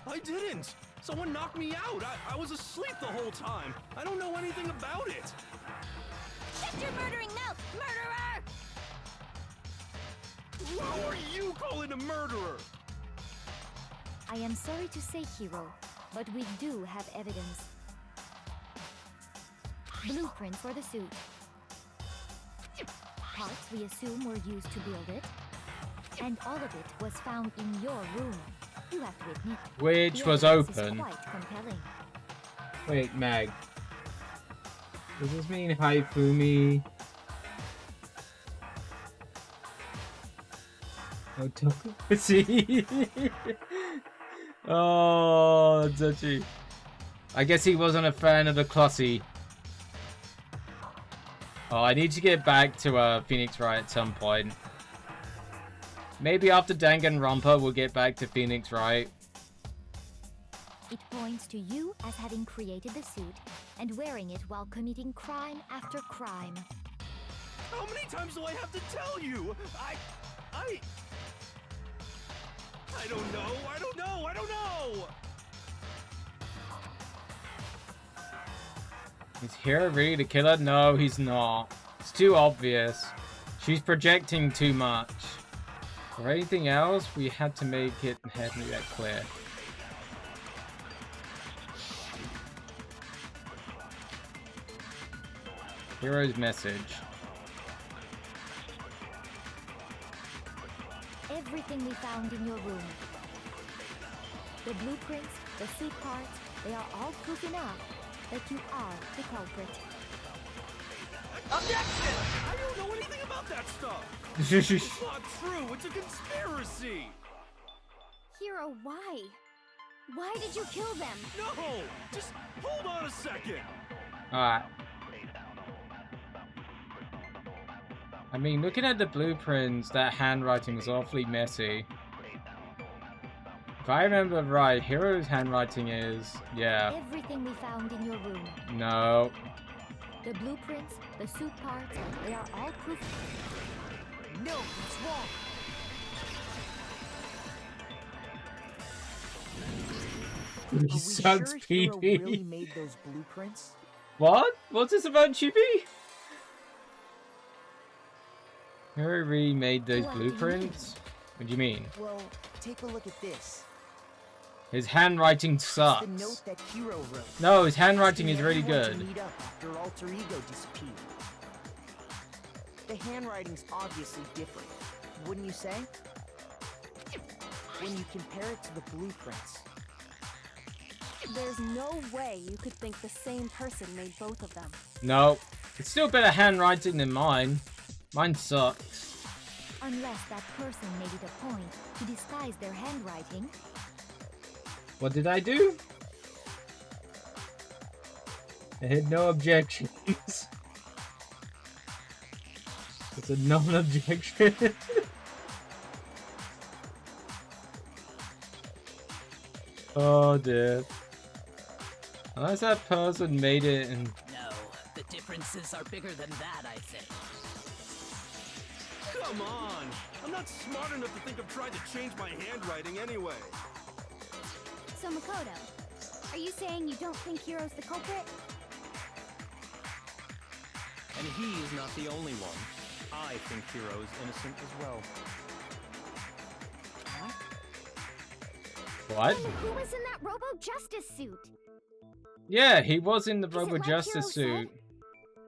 I didn't. Someone knocked me out. I was asleep the whole time. I don't know anything about it. Shut your murdering mouth, murderer! Who are you calling a murderer? I am sorry to say, Hero, but we do have evidence. Blueprints for the suit. Parts we assume were used to build it. And all of it was found in your room. You have to admit. Which the was evidence is open. quite compelling. Wait, Mag. Does this mean Haifumi? Oh, Tokushi. Oh, Zuchi. I guess he wasn't a fan of the Clussy. Oh, I need to get back to Phoenix Wright at some point. Maybe after Danganronpa, we'll get back to Phoenix Wright. It points to you as having created the suit and wearing it while committing crime after crime. How many times do I have to tell you? I don't know. I don't know. I don't know. Is Hero really the killer? No, he's not. It's too obvious. She's projecting too much. For anything else, we had to make that clear. Hero's message. Everything we found in your room. The blueprints, the suit parts, they are all proof enough that you are the culprit. Objection! I don't know anything about that stuff. It's not true. It's a conspiracy. Hero, why? Why did you kill them? No! Just hold on a second. Alright. I mean, looking at the blueprints, that handwriting was awfully messy. If I remember right, Hero's handwriting is... yeah. Everything we found in your room. No. The blueprints, the suit parts, they are all proof. No, it's wrong. He sounds pee-pee. Really made those blueprints? What? What's this about Chibi? Hero really made those blueprints? What do you mean? Well, take a look at this. His handwriting sucks. The note that Hero wrote. No, his handwriting is really Everyone to good. meet up after alter ego disappeared. The handwriting's obviously different, wouldn't you say? When you compare it to the blueprints. There's no way you could think the same person made both of them. No. It's still better handwriting than mine. Mine sucks. Unless that person made it a point to disguise their handwriting. What did I do? I had no objections. It's a non-objection. Oh dear. Unless that person made it and... No, the differences are bigger than that, I think. Come on! I'm not smart enough to think of trying to change my handwriting anyway. So Makoto, are you saying you don't think Hero's the culprit? And he is not the only one. I think Hero's innocent as well. What? And who was in that Robo-Justice suit? Yeah, he was in the Is it like Robo-Justice Hero suit. said?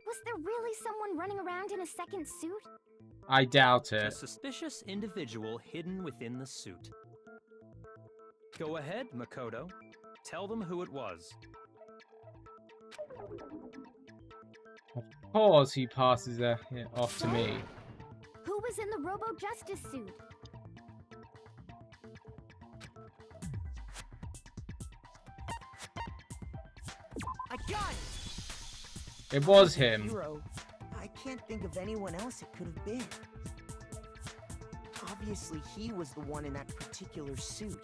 Was there really someone running around in a second suit? I doubt A it. suspicious individual hidden within the suit. Go ahead, Makoto. Tell them who it was. Of course he passes it off to me. Who was in the Robo-Justice suit? I got it! It was him. Hero. I can't think of anyone else it could have been. Obviously, he was the one in that particular suit,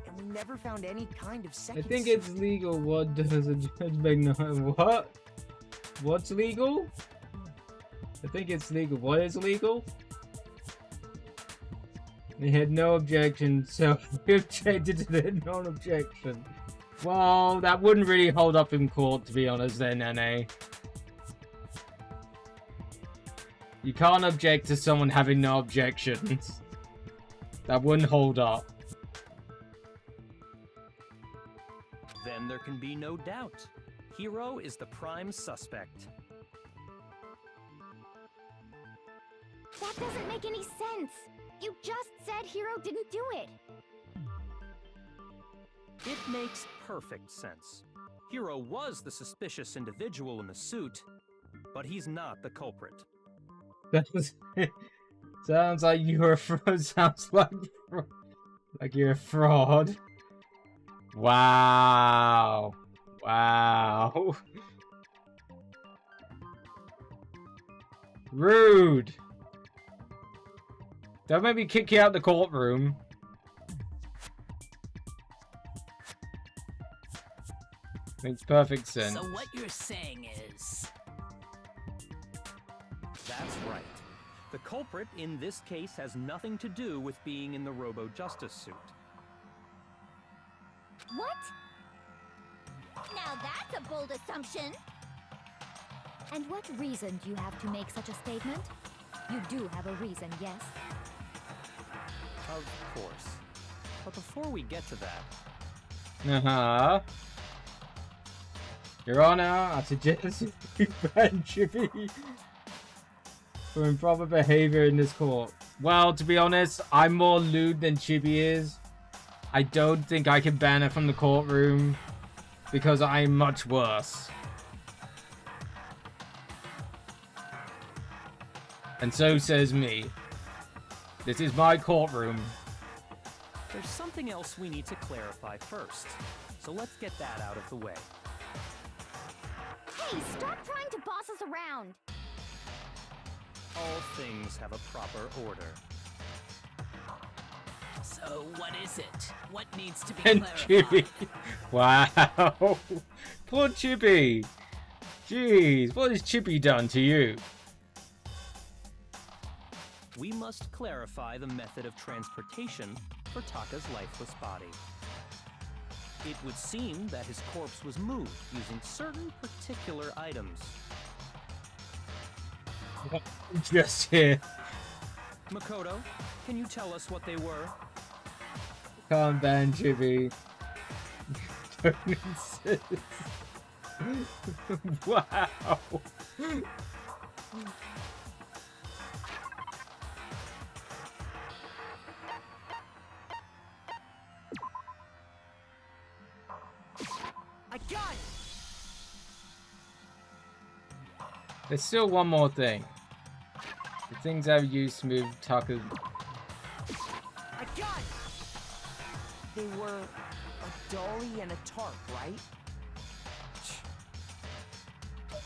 and we never found any kind of I second think suit. it's legal. What does a judge make? No, what? What's legal? I think it's legal. What is legal? They had no objection, so we objected to their non-objection. Well, that wouldn't really hold up in court, to be honest, then, Nene. You can't object to someone having no objections. That wouldn't hold up. Then there can be no doubt. Hero is the prime suspect. That doesn't make any sense. You just said Hero didn't do it. It makes perfect sense. Hero was the suspicious individual in the suit, but he's not the culprit. That was... Sounds like you're a fraud. Sounds like you're a fraud. Wow. Wow. Rude. Don't make me kick you out the courtroom. Makes perfect sense. So what you're saying is... That's right. The culprit in this case has nothing to do with being in the Robo-Justice suit. What? Now that's a bold assumption. And what reason do you have to make such a statement? You do have a reason, yes? Of course. But before we get to that... Uh-huh. Your Honor, I suggest you ban Chippy for improper behavior in this court. Well, to be honest, I'm more lewd than Chippy is. I don't think I can ban her from the courtroom because I'm much worse. And so says me. This is my courtroom. There's something else we need to clarify first. So let's get that out of the way. Hey, stop trying to boss us around. All things have a proper order. So what is it? What needs to be And clarified? Chippy. Wow. Poor Chippy. Jeez, what has Chippy done to you? We must clarify the method of transportation for Taka's lifeless body. It would seem that his corpse was moved using certain particular items. Just here. Makoto, can you tell us what they were? Can't ban Chippy. Don't insist. Wow. I got it! There's still one more thing. The things I've used to move Taka's... I got it! They were a dolly and a tarp, right?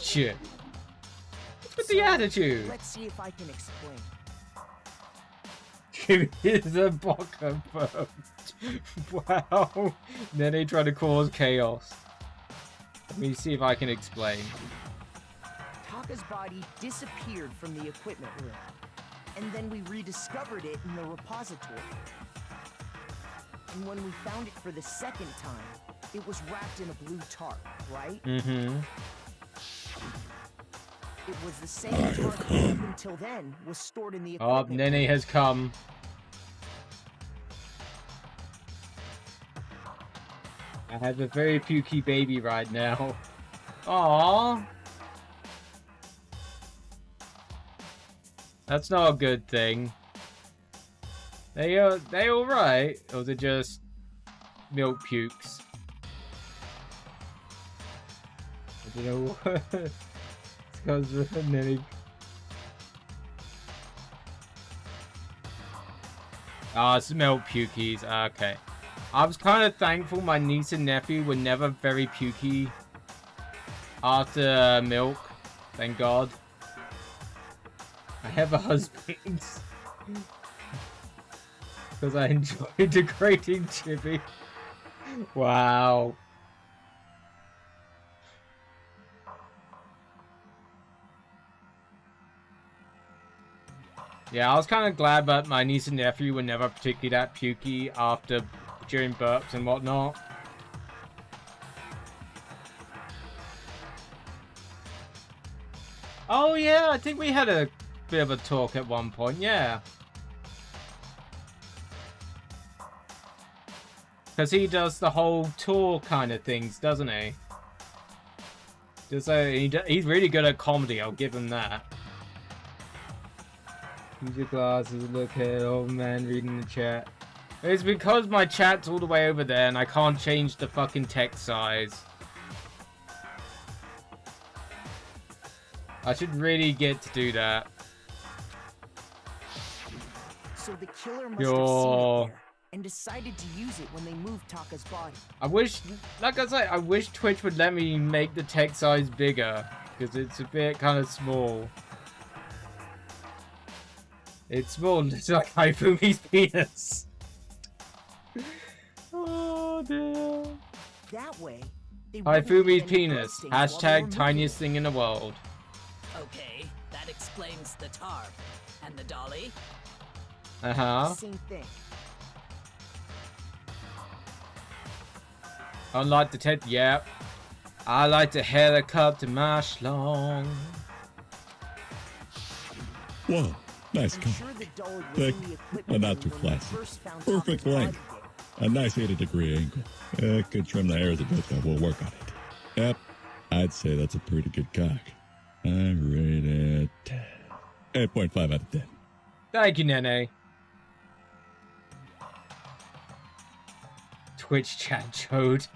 Shit. What's the attitude? Let's see if I can explain. Chippy is a bocker boat. Wow. Then they try to cause chaos. Let me see if I can explain. Taka's body disappeared from the equipment room, and then we rediscovered it in the repository. And when we found it for the second time, it was wrapped in a blue tarp, right? Mm-hmm. It was the same tarp that up until then was stored in the Oh, equipment Nene room. has come. I have a very pukey baby right now. Aww. That's not a good thing. They alright? Or is it just milk pukes? I don't know. It's because of Nene. Ah, it's milk pukies. Okay. I was kind of thankful my niece and nephew were never very pukey after milk. Thank God. I have a husband. Because I enjoy degrading Chippy. Wow. Yeah, I was kind of glad that my niece and nephew were never particularly that pukey during burps and whatnot. Oh yeah, I think we had a bit of a talk at one point, yeah. Because he does the whole tour kind of things, doesn't he? He's really good at comedy, I'll give him that. Use your glasses, look at old man reading the chat. It's because my chat's all the way over there and I can't change the fucking text size. I should really get to do that. So the killer must have seen it there and decided to use it when they moved Taka's body. I wish, like I said, I wish Twitch would let me make the text size bigger, because it's a bit kind of small. It's small, it's like Haifumi's penis. Oh dear. That way, Haifumi's penis. Hashtag tiniest thing in the world. Okay, that explains the tarp. And the dolly? Uh-huh. Same thing. Unlike the Ted, yep. I like to helicopter my schlong. Whoa, nice cut. Thick, but not too flaccid. Perfect length. A nice 80-degree angle. Could trim the hairs a bit, but we'll work on it. Yep, I'd say that's a pretty good cock. I rate it 8.5 out of 10. Thank you, Nene. Twitch chat chode.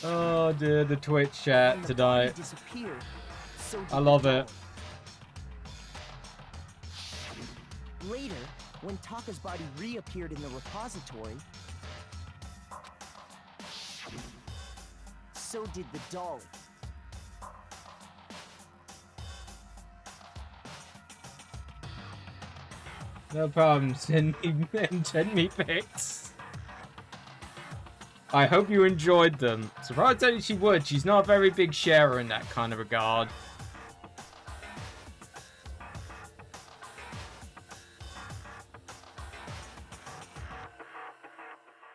Oh dear, the Twitch chat tonight. I love it. Later, when Taka's body reappeared in the repository, so did the dolly. No problem, send me pics. I hope you enjoyed them. Surprised that she would. She's not a very big sharer in that kind of regard.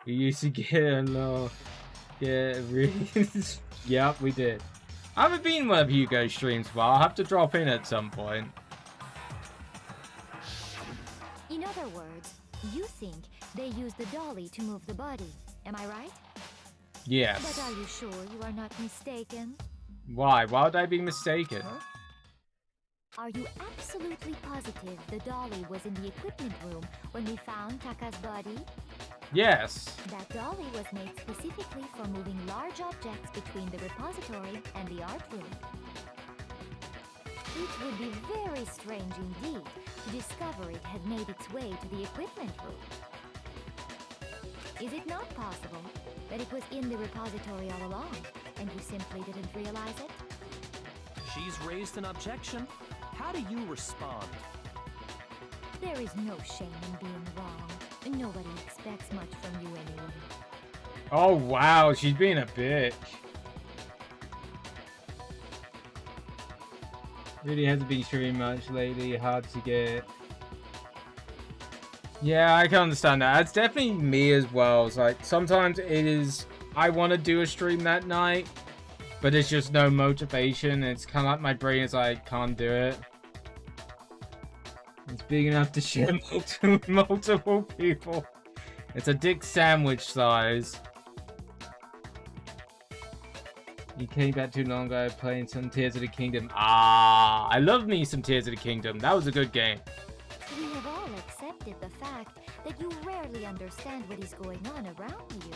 We used to get a lot. Yeah, really. Yep, we did. I haven't been one of Hugo's streams, but I'll have to drop in at some point. In other words, you think they used the dolly to move the body. Am I right? Yes. But are you sure you are not mistaken? Why? Why would I be mistaken? Are you absolutely positive the dolly was in the equipment room when we found Taka's body? Yes. That dolly was made specifically for moving large objects between the repository and the art room. It would be very strange indeed to discover it had made its way to the equipment room. Is it not possible that it was in the repository all along, and you simply didn't realize it? She's raised an objection. How do you respond? There is no shame in being wrong. Nobody expects much from you anyway. Oh wow, she's being a bitch. Really hasn't been streaming much lately, hard to get. Yeah, I can understand that. It's definitely me as well. It's like, sometimes it is, I want to do a stream that night, but there's just no motivation. It's kind of like my brain is like, can't do it. It's big enough to share multiple people. It's a dick sandwich size. You came back too long ago playing some Tears of the Kingdom. Ah, I love me some Tears of the Kingdom. That was a good game. We have all accepted the fact that you rarely understand what is going on around you.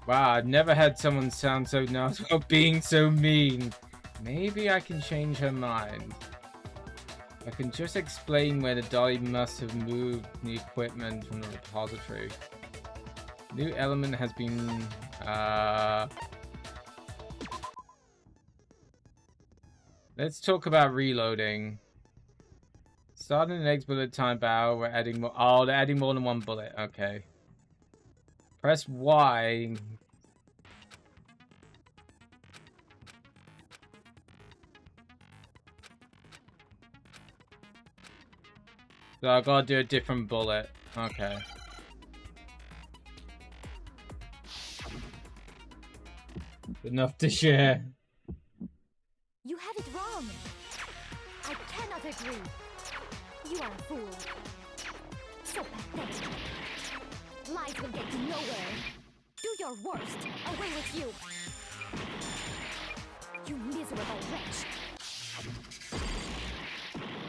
Wow, I've never had someone sound so nice while being so mean. Maybe I can change her mind. I can just explain where the dolly must have moved the equipment from the repository. New element has been... Let's talk about reloading. Starting the next bullet time battle, we're adding more... Oh, they're adding more than one bullet. Okay. Press Y. So I gotta do a different bullet. Okay. Enough to share. You have it wrong. I cannot agree. You are a fool. So pathetic. Lies will get you nowhere. Do your worst. Away with you. You miserable wretch.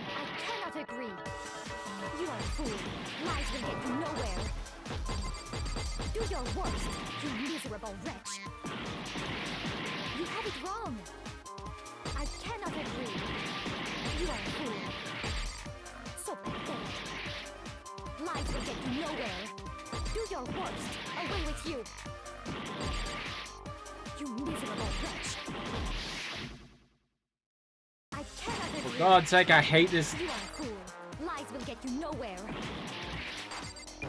I cannot agree. You are a fool. Lies will get you nowhere. Do your worst, you miserable wretch. You have it wrong. I cannot agree. You are a fool. So pathetic. Lies will get you nowhere. Do your worst. Away with you. You miserable wretch. I cannot agree. For God's sake, I hate this. You are a fool. Lies will get you nowhere.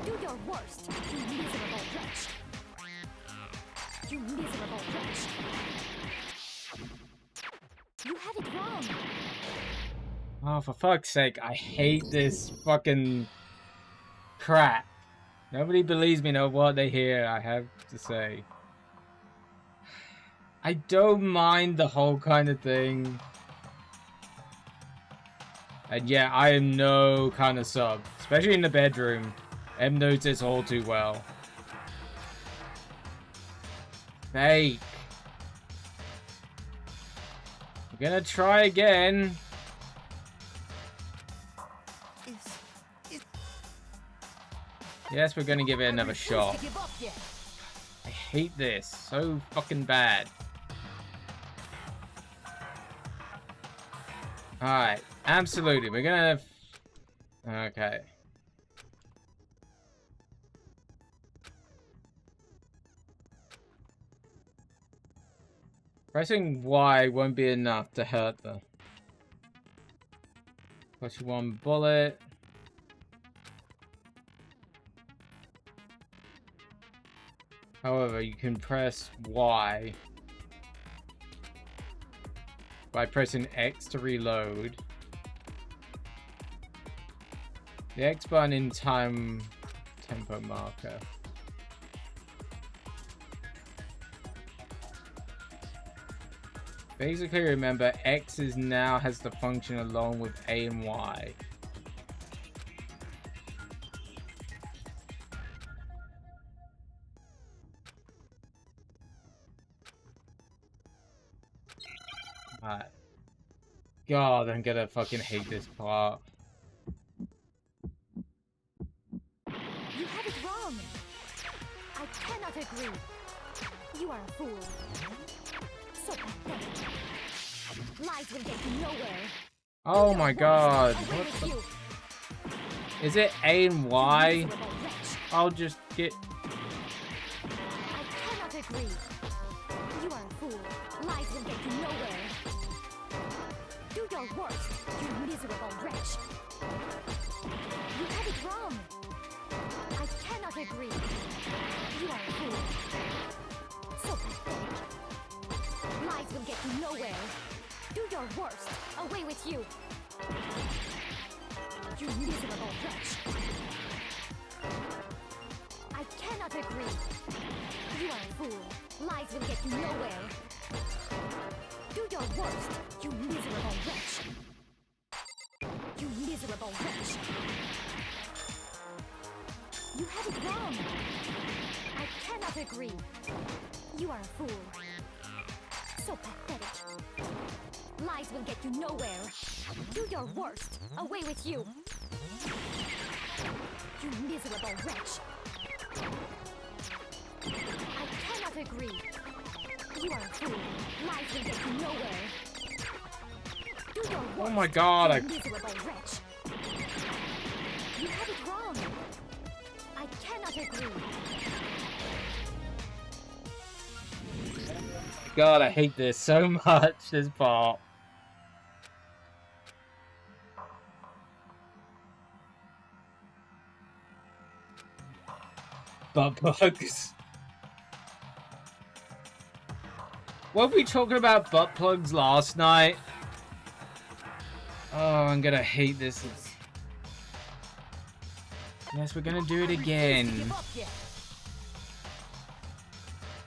Do your worst, you miserable wretch. You miserable wretch. You have it wrong. Oh, for fuck's sake, I hate this fucking crap. Nobody believes me no what they hear I have to say. I don't mind the whole kind of thing. And yeah, I am no kind of sub. Especially in the bedroom. M knows this all too well. Fake. We're gonna try again. Yes, we're gonna give it another shot. I hate this so fucking bad. Alright, absolutely. We're gonna... Okay. Pressing Y won't be enough to hurt them. Push one bullet. However, you can press Y by pressing X to reload. The X button in tempo marker. Basically, remember, X now has the function along with A and Y. Alright. God, I'm gonna fucking hate this part. You have it wrong. I cannot agree. You are a fool. So pathetic. Lies will get you nowhere. Oh my god. What the... Is it A and Y? I'll just get... I cannot agree. You are a fool. Lies will get you nowhere. Do your worst, you miserable wretch. You have it wrong. I cannot agree. You are a fool. So pathetic. Lies will get you nowhere. Do your worst. Away with you. You miserable wretch. I cannot agree. You are a fool. Lies will get you nowhere. Do your worst, you miserable wretch. You miserable wretch. You have it wrong. I cannot agree. You are a fool. So pathetic. Lies will get you nowhere. Do your worst. Away with you. You miserable wretch. I cannot agree. You are a fool. Lies will get you nowhere. Do your worst. Oh my god, you miserable wretch. You have it wrong. I cannot agree. God, I hate this so much, this part. Butt plugs. Were we talking about butt plugs last night? Oh, I'm gonna hate this. Yes, we're gonna do it again.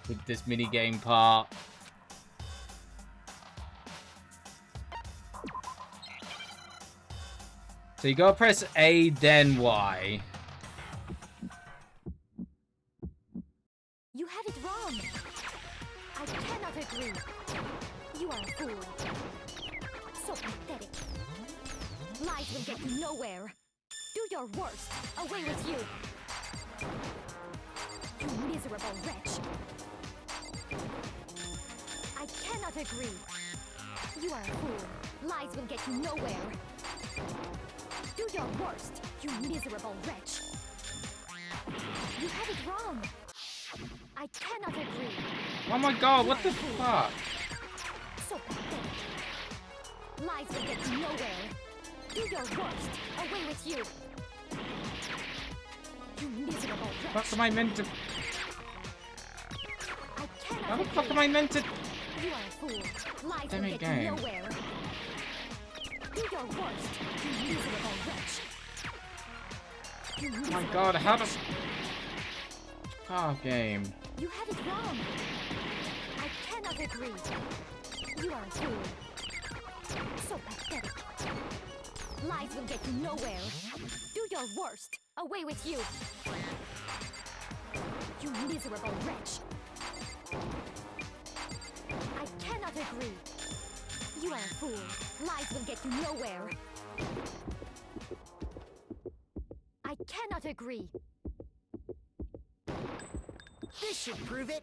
With this minigame part. So you gotta press A, then Y. You have it wrong. I cannot agree. You are a fool. So pathetic. Lies will get you nowhere. Do your worst. Away with you. You miserable wretch. I cannot agree. You are a fool. Lies will get you nowhere. Do your worst, you miserable wretch. You have it wrong. I cannot agree. Oh my god, what the fuck? So pathetic. Lies will get you nowhere. Do your worst. Away with you. You miserable wretch. What am I meant to... I cannot How the agree. fuck am I meant to... You are a fool. Lies Damn will it, get game. you nowhere. Do your worst, you miserable wretch. You Oh my miserable god, how wretch. does... Oh, game. You have it wrong. I cannot agree. You are a fool. So pathetic. Lies will get you nowhere. Do your worst. Away with you. You miserable wretch. I cannot agree. You are a fool. Lies will get you nowhere. I cannot agree. This should prove it.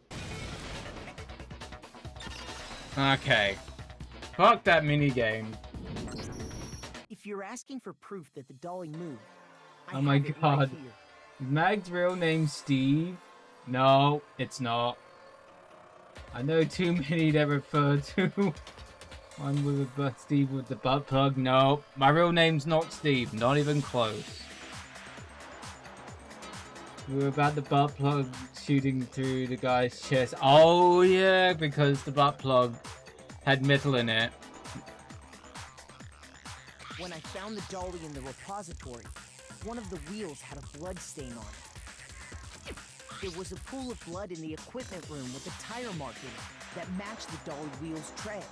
Okay. Fuck that minigame. If you're asking for proof that the dolly moved, I Oh my have it right god. here. Mag's real name's Steve? No, it's not. I know too many that refer to one with a Steve with the butt plug. No, my real name's not Steve. Not even close. We were about the butt plug shooting through the guy's chest. Oh yeah, because the butt plug had metal in it. When I found the dolly in the repository, one of the wheels had a blood stain on it. There was a pool of blood in the equipment room with a tire mark in it that matched the dolly wheel's tread.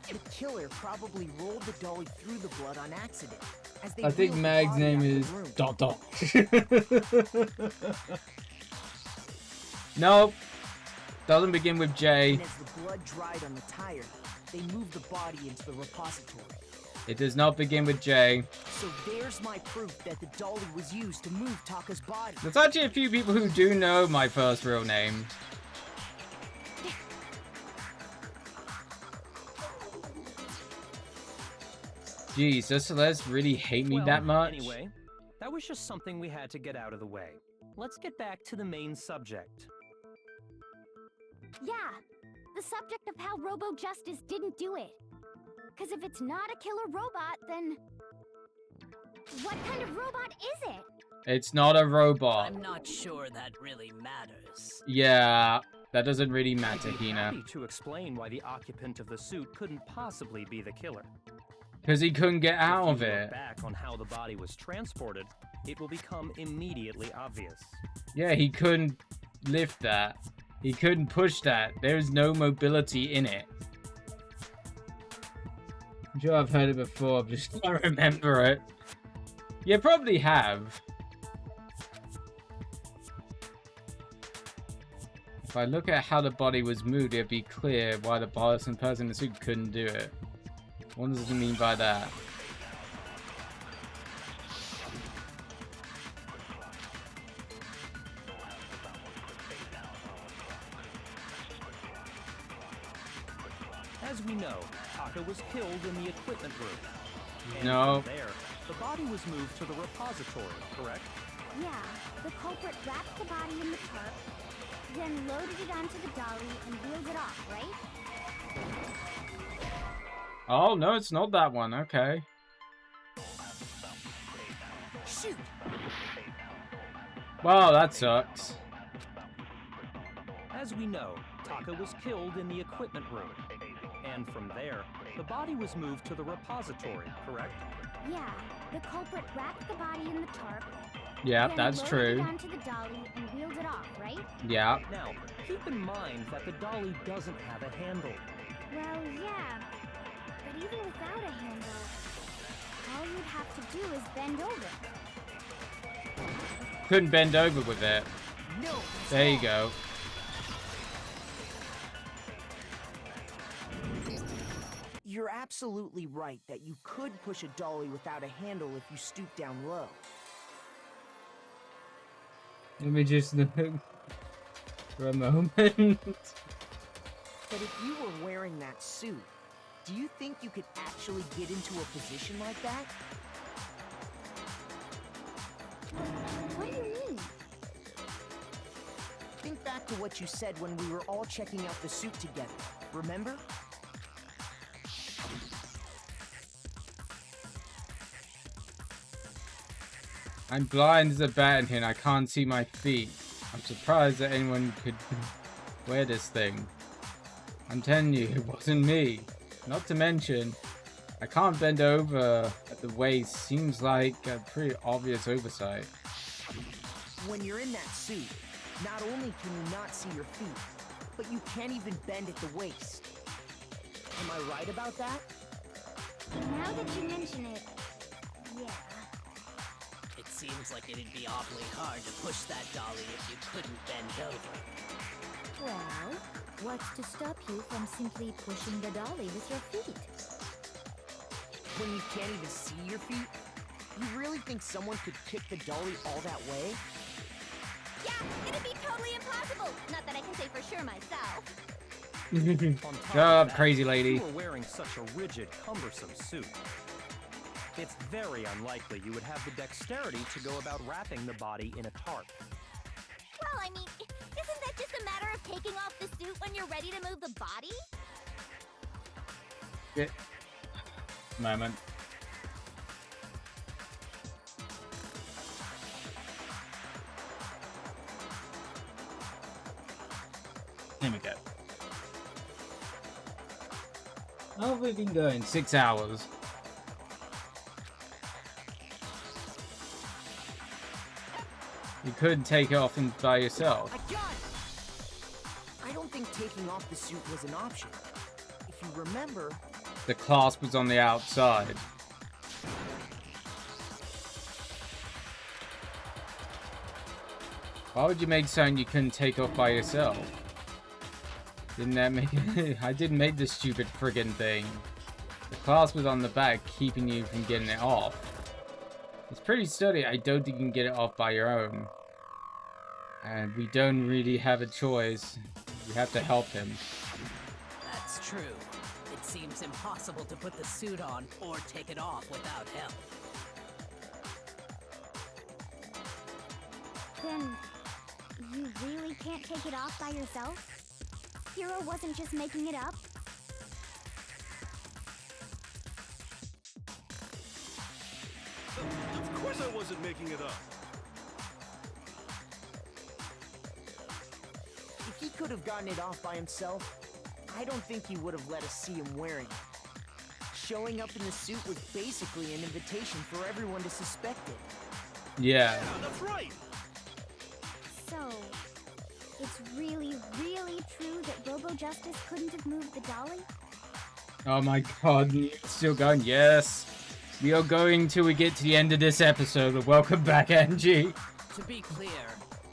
The killer probably rolled the dolly through the blood on accident. As they I think wheeled the Mag's body name out the is room. Dot Dot. Nope. Doesn't begin with J. And as the blood dried on the tire, they moved the body into the repository. It does not begin with J. So there's my proof that the dolly was used to move Taka's body. There's actually a few people who do know my first real name. Jeez, does Celeste really hate me that much? Anyway, that was just something we had to get out of the way. Let's get back to the main subject. Yeah, the subject of how Robo Justice didn't do it. Because if it's not a killer robot, then... what kind of robot is it? It's not a robot. I'm not sure that really matters. Yeah, that doesn't really matter, I'd be Hina. happy to explain why the occupant of the suit couldn't possibly be the killer. Because he couldn't get out of If you it. look back on how the body was transported, it will become immediately obvious. Yeah, he couldn't lift that. He couldn't push that. There is no mobility in it. I'm sure I've heard it before, I just don't remember it. You probably have. If I look at how the body was moved, it'd be clear why the person in the suit couldn't do it. What does he mean by that? As we know, Taka was killed in the equipment room. And No. from there, the body was moved to the repository, correct? Yeah, the culprit wrapped the body in the tarp, then loaded it onto the dolly and wheeled it off, right? Oh, no, it's not that one. Okay. Shoot! Well, that sucks. As we know, Taka was killed in the equipment room. And from there, the body was moved to the repository, correct? Yeah, The culprit wrapped the body in the tarp. Yeah, then that's loaded true. it onto the dolly and wheeled it off, right? Yeah. Now, keep in mind that the dolly doesn't have a handle. Well, yeah. But even without a handle, all you'd have to do is bend over. Couldn't bend over with it. No. There you go. You're absolutely right that you could push a dolly without a handle if you stoop down low. Let me just look for a moment. But if you were wearing that suit, do you think you could actually get into a position like that? What do you mean? Think back to what you said when we were all checking out the suit together. Remember? I'm blind as a bat in here and I can't see my feet. I'm surprised that anyone could wear this thing. I'm telling you, it wasn't me. Not to mention, I can't bend over at the waist. Seems like a pretty obvious oversight. When you're in that suit, not only can you not see your feet, but you can't even bend at the waist. Am I right about that? Now that you mention it, yeah. It seems like it'd be awfully hard to push that dolly if you couldn't bend over. Well, what's to stop you from simply pushing the dolly with your feet? When you can't even see your feet? You really think someone could kick the dolly all that way? Yeah, it'd be totally impossible. Not that I can say for sure myself. Shut up, crazy lady. You were wearing such a rigid, cumbersome suit. It's very unlikely you would have the dexterity to go about wrapping the body in a tarp. Well, I mean, isn't that just a matter of taking off the suit when you're ready to move the body? Yeah. Moment. Here we go. How have we been going? 6 hours. You couldn't take it off by yourself. I got it! I don't think taking off the suit was an option. If you remember... The clasp was on the outside. Why would you make something you couldn't take off by yourself? Didn't that make it? I didn't make this stupid friggin' thing. The clasp was on the back, keeping you from getting it off. It's pretty sturdy. I don't think you can get it off by your own. And we don't really have a choice. We have to help him. That's true. It seems impossible to put the suit on or take it off without help. Then, you really can't take it off by yourself? Hero wasn't just making it up? Of course I wasn't making it up. If he could have gotten it off by himself, I don't think he would have let us see him wearing it. Showing up in the suit was basically an invitation for everyone to suspect it. Yeah. Yeah, that's right. So, it's really, really true that Robo Justice couldn't have moved the dolly? Oh my god, it's still going. Yes. We are going till we get to the end of this episode. Welcome back, Angie. To be clear,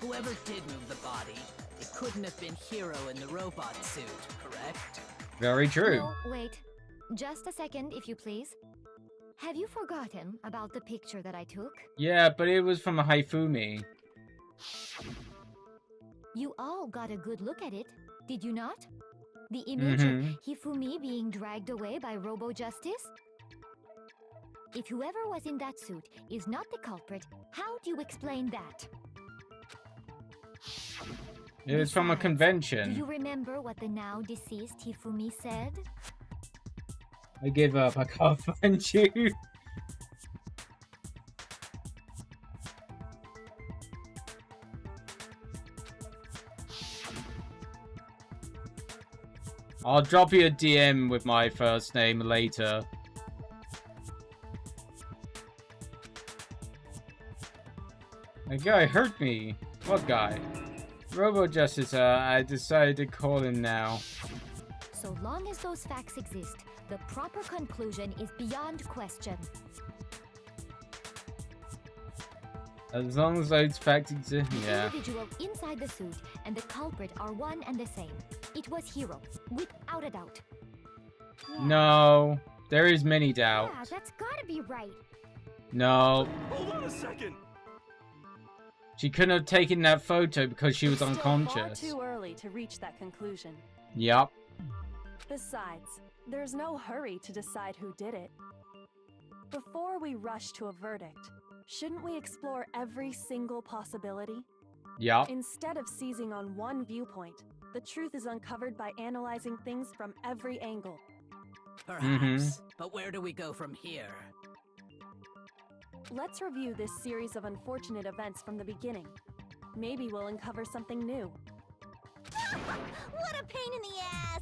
whoever did move the body, it couldn't have been Hero in the robot suit, correct? Very true. No, wait. Just a second, if you please. Have you forgotten about the picture that I took? Yeah, but it was from a Haifumi. You all got a good look at it, did you not? The image of Hifumi being dragged away by Robo Justice? If whoever was in that suit is not the culprit, how do you explain that? It was from a convention. Do you remember what the now deceased Hifumi said? I give up. I can't find you. I'll drop you a DM with my first name later. That guy hurt me. What guy? Robo Justice, I decided to call him now. So long as those facts exist, the proper conclusion is beyond question. As long as those facts exist, The yeah. individual inside the suit and the culprit are one and the same. It was Hero, without a doubt. No, there is many Yeah, doubts. that's gotta be right. No, Hold on a second. she couldn't have taken that photo because she was Still unconscious. Far too early to reach that conclusion. Yup. Besides, there's no hurry to decide who did it. Before we rush to a verdict, shouldn't we explore every single possibility? Yup. Instead of seizing on one viewpoint, the truth is uncovered by analyzing things from every angle. Perhaps, but where do we go from here? Let's review this series of unfortunate events from the beginning. Maybe we'll uncover something new. What a pain in the ass!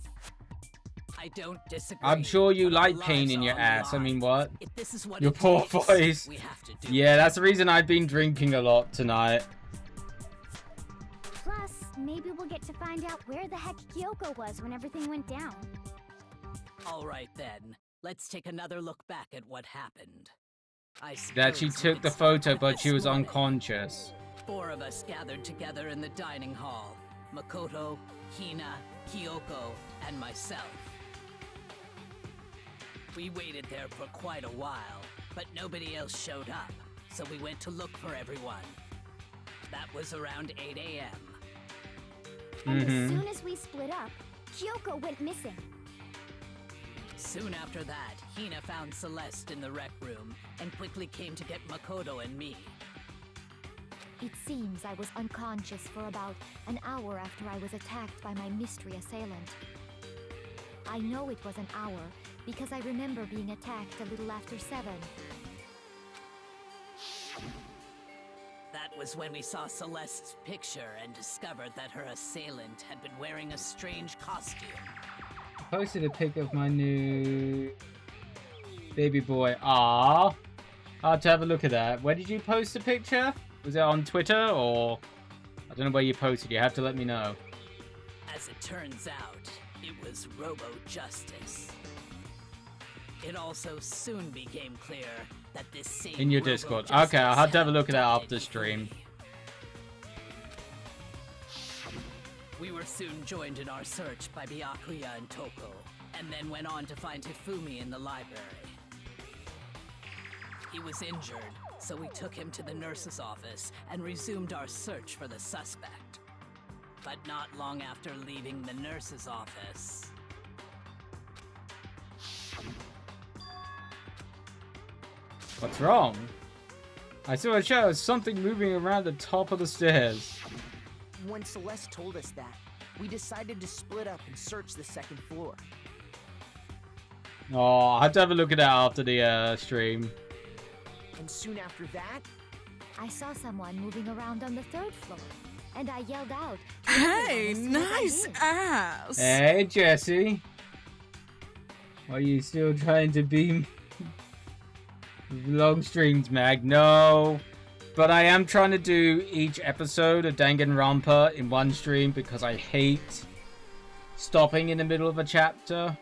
I don't disagree. I'm sure you but like our pain lives in your are on ass. the I mean, line. what? If this is what Your it poor takes, voice. we have to do Yeah, it. that's the reason I've been drinking a lot tonight. Plus, maybe we'll get to find out where the heck Kyoko was when everything went down. All right then, let's take another look back at what happened. I That she suppose we took the could start photo, with but this she was morning. unconscious. 4 of us gathered together in the dining hall. Makoto, Hina, Kyoko, and myself. We waited there for quite a while, but nobody else showed up, so we went to look for everyone. That was around 8 a.m. And as soon as we split up, Kyoko went missing. Soon after that, Hina found Celeste in the rec room and quickly came to get Makoto and me. It seems I was unconscious for about an hour after I was attacked by my mystery assailant. I know it was an hour because I remember being attacked a little after 7. That was when we saw Celeste's picture and discovered that her assailant had been wearing a strange costume. Posted a pic of my new baby boy. Ah, I'll have to have a look at that. Where did you post the picture? Was it on Twitter or I don't know where you posted? You have to let me know. As it turns out, it was Robo Justice. It also soon became clear that this same In your Robo Discord. Justice Okay, I'll have to have a had look at that abducted after stream. We were soon joined in our search by Byakuya and Toko, and then went on to find Hifumi in the library. He was injured, so we took him to the nurse's office and resumed our search for the suspect. But not long after leaving the nurse's office... What's wrong? I saw a shadow, something moving around the top of the stairs. When Celeste told us that, we decided to split up and search the second floor. Oh, I'll have to have a look at that after the stream. And soon after that, I saw someone moving around on the 3rd floor, and I yelled out. to Hey, everyone as soon as I nice did. ass. Hey, Jesse. Are you still trying to be long streams, Mag? No. But I am trying to do each episode of Danganronpa in one stream because I hate stopping in the middle of a chapter.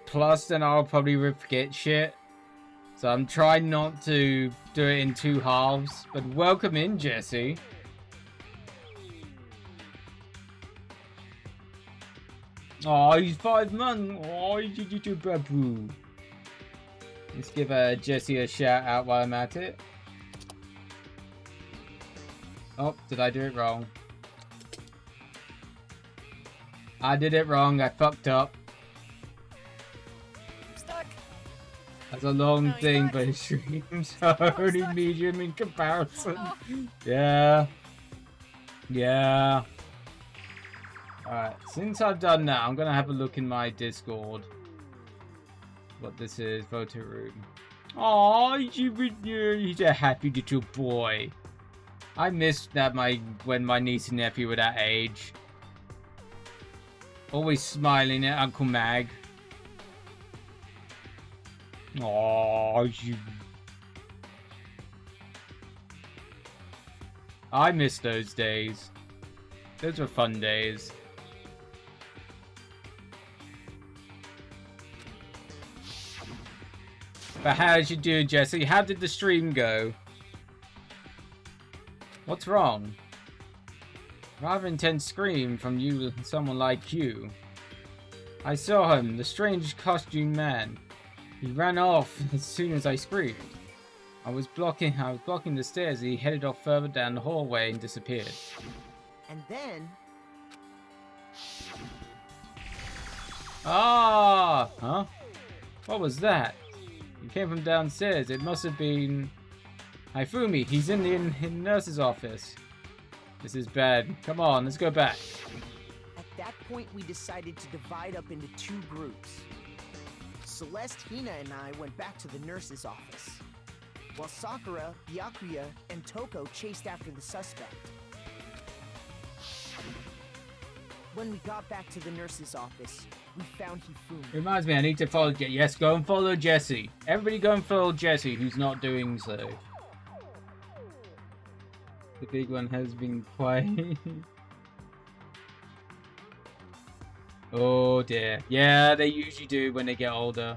Plus, then I'll probably forget shit. So I'm trying not to do it in 2 halves. But welcome in, Jesse. Oh, he's 5 months. Oh, you babu. Let's give Jesse a shout out while I'm at it. Oh, did I do it wrong? I did it wrong. I fucked up. I'm stuck. That's a long No, thing, you're but it streams are only stuck. medium in comparison. Oh. Yeah. Yeah. Alright, since I've done that, I'm gonna have a look in my Discord. What this is, photo room. Oh, he's a happy little boy. I missed that when my niece and nephew were that age. Always smiling at Uncle Mag. Oh, you. I miss those days. Those were fun days. But how did you do, Jesse? How did the stream go? What's wrong? Rather intense scream from you, someone like you. I saw him, the strange costume man. He ran off as soon as I screamed. I was blocking the stairs. He headed off further down the hallway and disappeared. And then... Ah! Huh? What was that? He came from downstairs. It must have been... Hifumi. He's in the nurse's office. This is bad. Come on, let's go back. At that point, we decided to divide up into two groups. Celeste, Hina, and I went back to the nurse's office, while Sakura, Byakuya, and Toko chased after the suspect. When we got back to the nurse's office, we found Hifumi. Reminds me, I need to follow Jesse. Yes, go and follow Jesse. Everybody go and follow Jesse, who's not doing so. The big one has been quiet. Oh dear. Yeah, they usually do when they get older.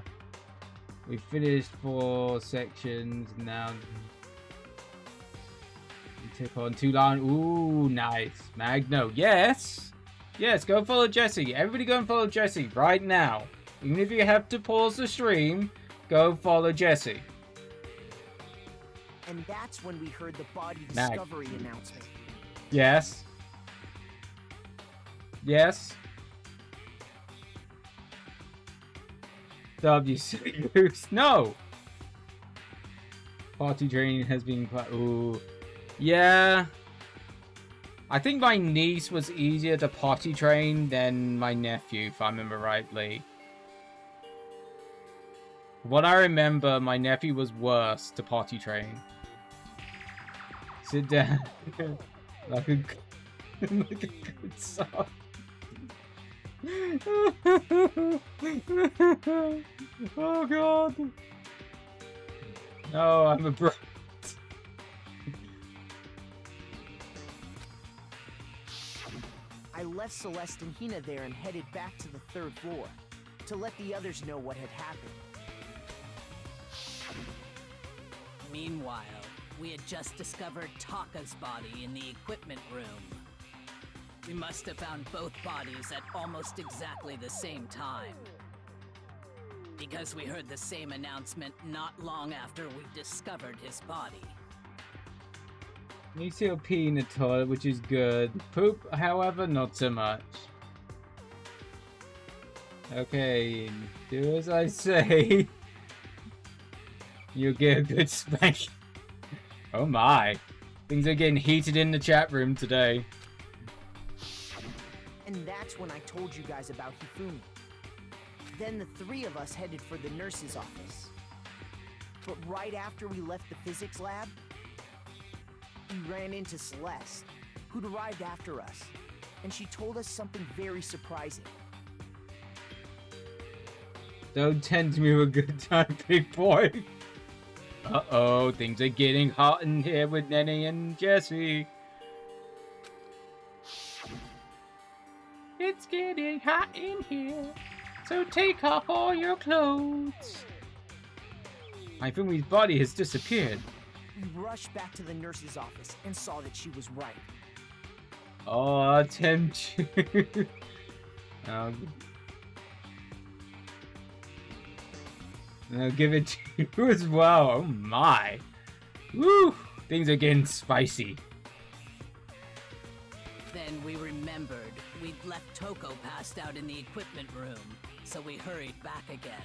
We finished 4 sections. Now we took on 2 lines. Ooh, nice. Magno. Yes. Yes, go follow Jesse. Everybody go and follow Jesse right now. Even if you have to pause the stream, go follow Jesse. And that's when we heard the body discovery announcement. Yes. Yes. WC. No. Party training has been quite. Ooh. Yeah. I think my niece was easier to potty train than my nephew, if I remember rightly. What I remember, my nephew was worse to potty train. Sit down. like a good son. Oh god. No, I'm a brat. I left Celeste and Hina there and headed back to the 3rd floor to let the others know what had happened. Meanwhile, we had just discovered Taka's body in the equipment room. We must have found both bodies at almost exactly the same time. Because we heard the same announcement not long after we discovered his body. You see a pee in the toilet, which is good. Poop, however, not so much. Okay, do as I say. You'll get a good spank. Oh my. Things are getting heated in the chat room today. And that's when I told you guys about Hifumi. Then the 3 of us headed for the nurse's office. But right after we left the physics lab, we ran into Celeste, who'd arrived after us, and she told us something very surprising. Don't tempt me with a good time, big boy. Uh-oh, things are getting hot in here with Nenny and Jesse. It's getting hot in here, so take off all your clothes. Hifumi's body has disappeared. We rushed back to the nurse's office and saw that she was right. Oh, I'll tempt you. I'll give it to you as well. Oh my. Woo! Things are getting spicy. Then we remembered we'd left Toko passed out in the equipment room, so we hurried back again.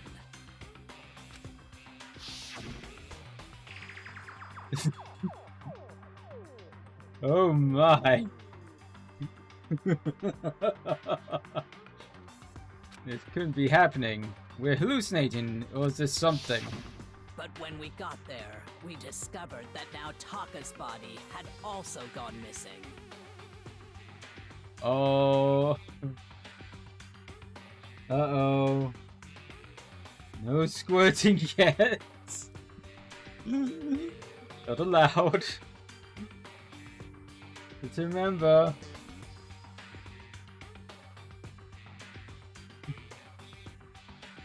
Oh my. This couldn't be happening. We're hallucinating, or is this something? But when we got there, we discovered that now Taka's body had also gone missing. Oh. Uh-oh. No squirting yet. Not allowed. Good to remember.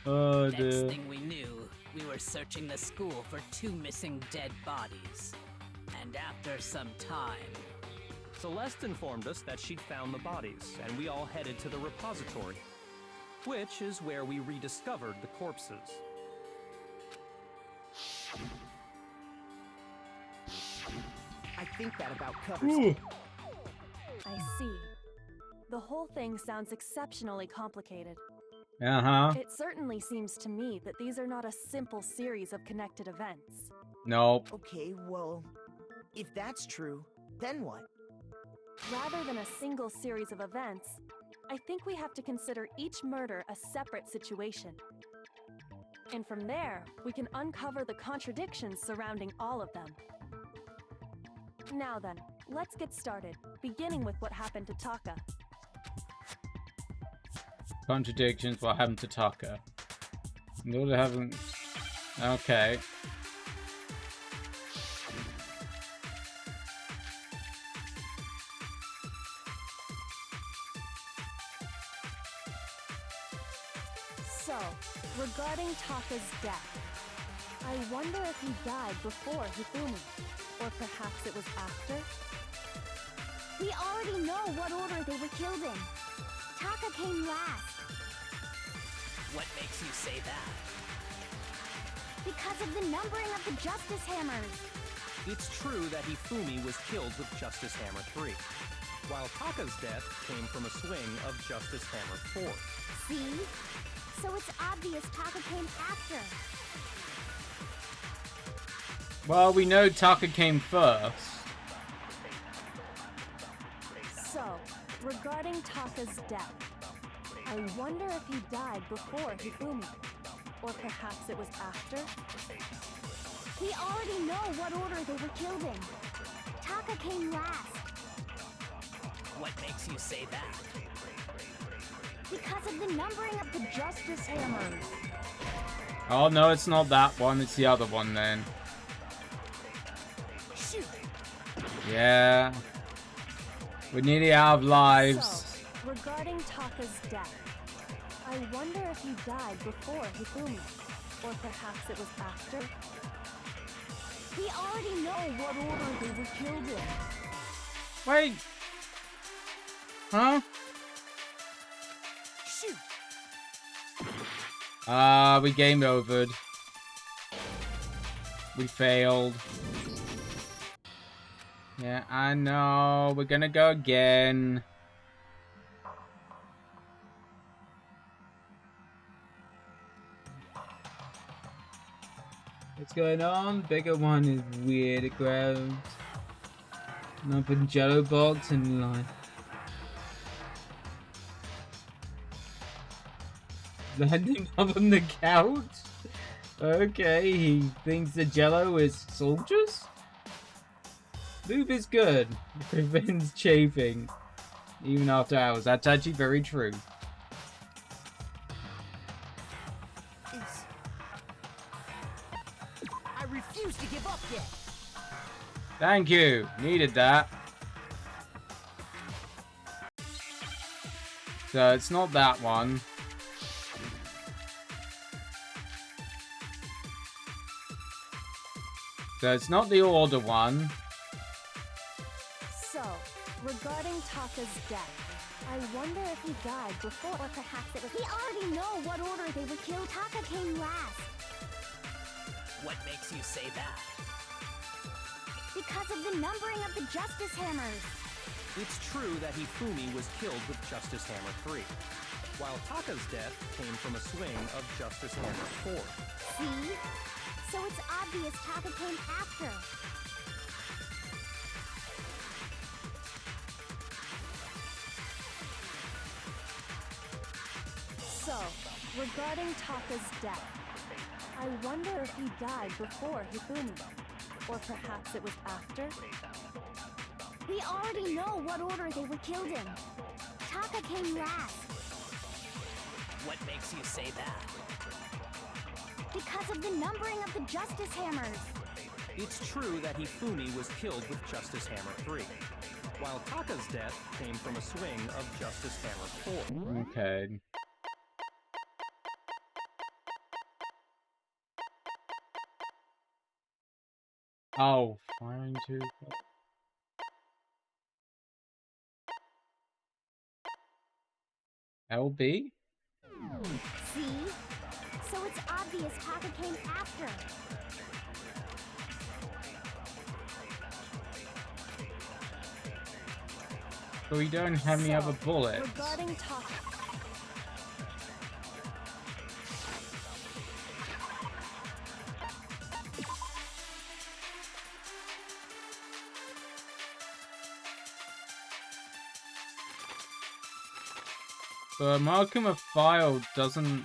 Oh Next dear. thing we knew, we were searching the school for 2 missing dead bodies. And after some time... Celeste informed us that she'd found the bodies, and we all headed to the repository, which is where we rediscovered the corpses. I think that about covers it. I see. The whole thing sounds exceptionally complicated. Uh-huh. It certainly seems to me that these are not a simple series of connected events. Nope. Okay, well, if that's true, then what? Rather than a single series of events, I think we have to consider each murder a separate situation. And from there, we can uncover the contradictions surrounding all of them. Now then, let's get started, beginning with what happened to Taka. Contradictions, what happened to Taka? No, they haven't. Okay. So, regarding Taka's death, I wonder if he died before Hifumi, or perhaps it was after? We already know what order they were killed in. Taka came last. What makes you say that? Because of the numbering of the Justice Hammers. It's true that Hifumi was killed with Justice Hammer 3, while Taka's death came from a swing of Justice Hammer 4. See? So it's obvious Taka came after. Well, we know Taka came first. So, regarding Taka's death, I wonder if he died before Hifumi, or perhaps it was after? We already know what order they were killed in. Taka came last. What makes you say that? Because of the numbering of the Justice Hammers. Oh no, it's not that one, it's the other one then. Shoot. Yeah. We're nearly out of lives. So, regarding Taka's death, I wonder if he died before Hifumi, or perhaps it was after? We already know what order they were killed in. Wait. Huh? Shoot. We game overed. We failed. Yeah, I know. We're gonna go again. What's going on? Bigger one is weird ground. Not a jello box and like landing up on the couch. Okay, he thinks the jello is soldiers. Lube is good. Prevents chafing, even after hours. That's actually very true. I refuse to give up yet. Thank you. Needed that. So it's not that one. So it's not the order one. So, regarding Taka's death, I wonder if he died before, or perhaps it was... We already know what order they were killed. Taka came last. What makes you say that? Because of the numbering of the Justice Hammers. It's true that Hifumi was killed with Justice Hammer 3, while Taka's death came from a swing of Justice Hammer 4. See? So it's obvious Taka came after. So, regarding Taka's death, I wonder if he died before Hifumi, or perhaps it was after? We already know what order they were killed in. Taka came last. What makes you say that? Because of the numbering of the Justice Hammers. It's true that Hifumi was killed with Justice Hammer 3, while Taka's death came from a swing of Justice Hammer 4. Okay. Oh, firing tooth. LB? See? So it's obvious Taka came after. But we don't have any other bullets. Regarding Taka. But Markham of File doesn't...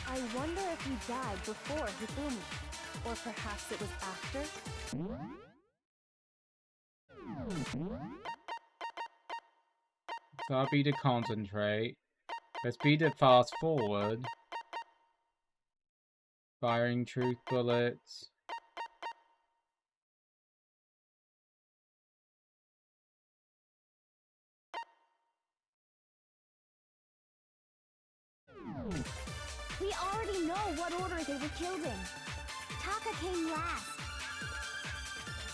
I wonder if he died before Hifumi. Or perhaps it was after? So RB to concentrate. Let's B to fast forward. Firing truth bullets. We already know what order they were killed in. Taka came last.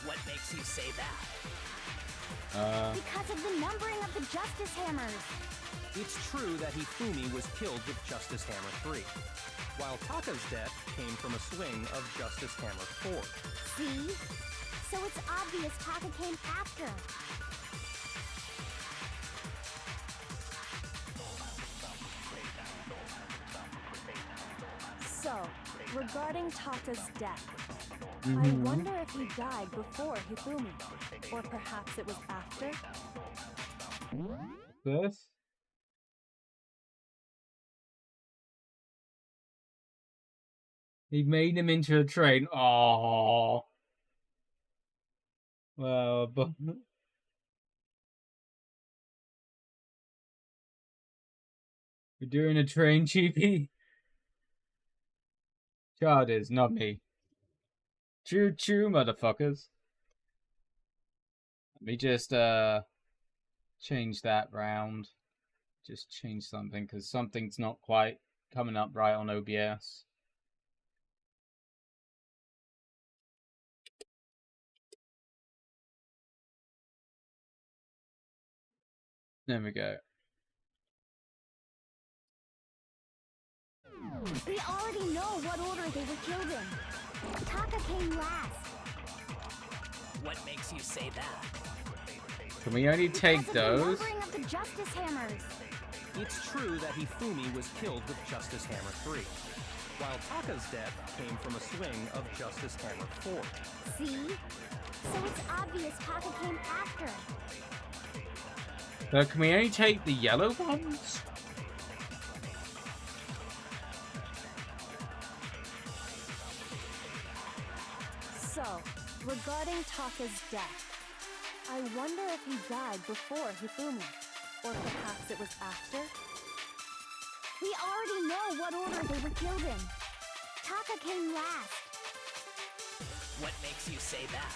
What makes you say that? Because of the numbering of the Justice Hammers. It's true that Hifumi was killed with Justice Hammer 3, while Taka's death came from a swing of Justice Hammer 4. See? So it's obvious Taka came after. So, regarding Taka's death, I Mm-hmm. wonder if he died before Hifumi. Or perhaps it was after? This? He made him into a train. Oh. Well, but we're doing a train, cheapie. Chad is, not me. Choo choo, motherfuckers. Let me just change that round. Just change something because something's not quite coming up right on OBS. There we go. We already know what order they were killed in. Taka came last. What makes you say that? Can we only take Because those? of the numbering of the Justice Hammers. It's true that Hifumi was killed with Justice Hammer 3, while Taka's death came from a swing of Justice Hammer 4. See? So it's obvious Taka came after. But can we only take the yellow ones? So, regarding Taka's death, I wonder if he died before Hifumi. Or perhaps it was after? We already know what order they were killed in. Taka came last. What makes you say that?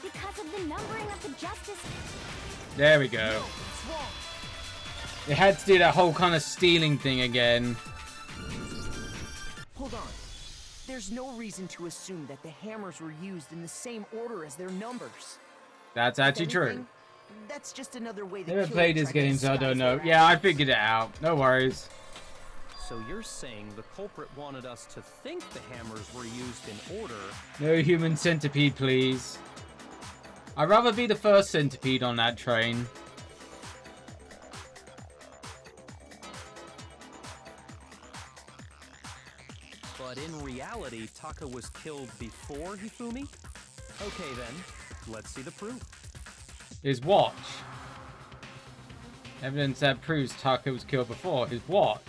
Because of the numbering of the Justice... There we go. It had to do that whole kind of stealing thing again. Hold on. There's no reason to assume that the hammers were used in the same order as their numbers. That's actually true. That's just another way Never played this game, so I don't know. Yeah, I figured it out. No worries. So you're saying the culprit wanted us to think the hammers were used in order? No human centipede, please. I'd rather be the first centipede on that train. But in reality, Taka was killed before Hifumi? Okay then, let's see the proof. His watch. Evidence that proves Taka was killed before. His watch.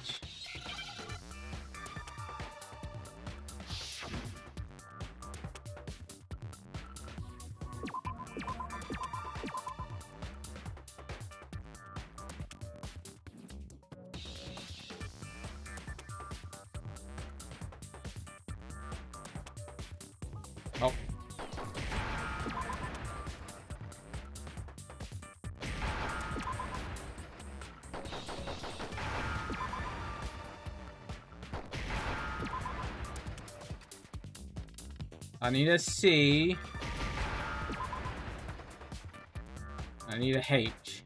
Oh. I need a C. I need a H.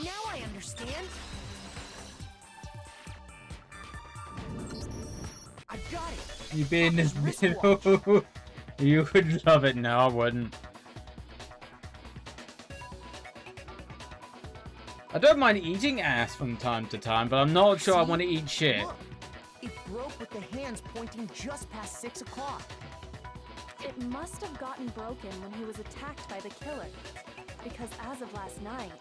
Now I understand. I got it. You be in this middle. You would love it. No, I wouldn't. I don't mind eating ass from time to time, but I'm not sure I want to eat shit. Look, it broke with the hands pointing just past 6 o'clock. It must have gotten broken when he was attacked by the killer. Because as of last night...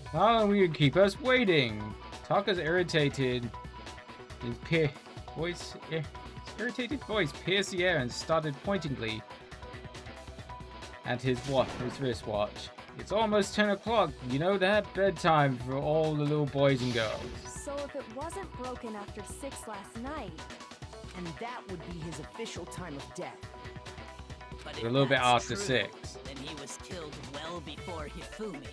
How long will you keep us waiting? Taka's irritated. His irritated voice pierced the air and started pointedly at his wristwatch. It's almost 10 o'clock. You know that? Bedtime for all the little boys and girls. So if it wasn't broken after 6 last night... And that would be his official time of death. But A little bit that's after true, 6. then he was killed well before Hifumi.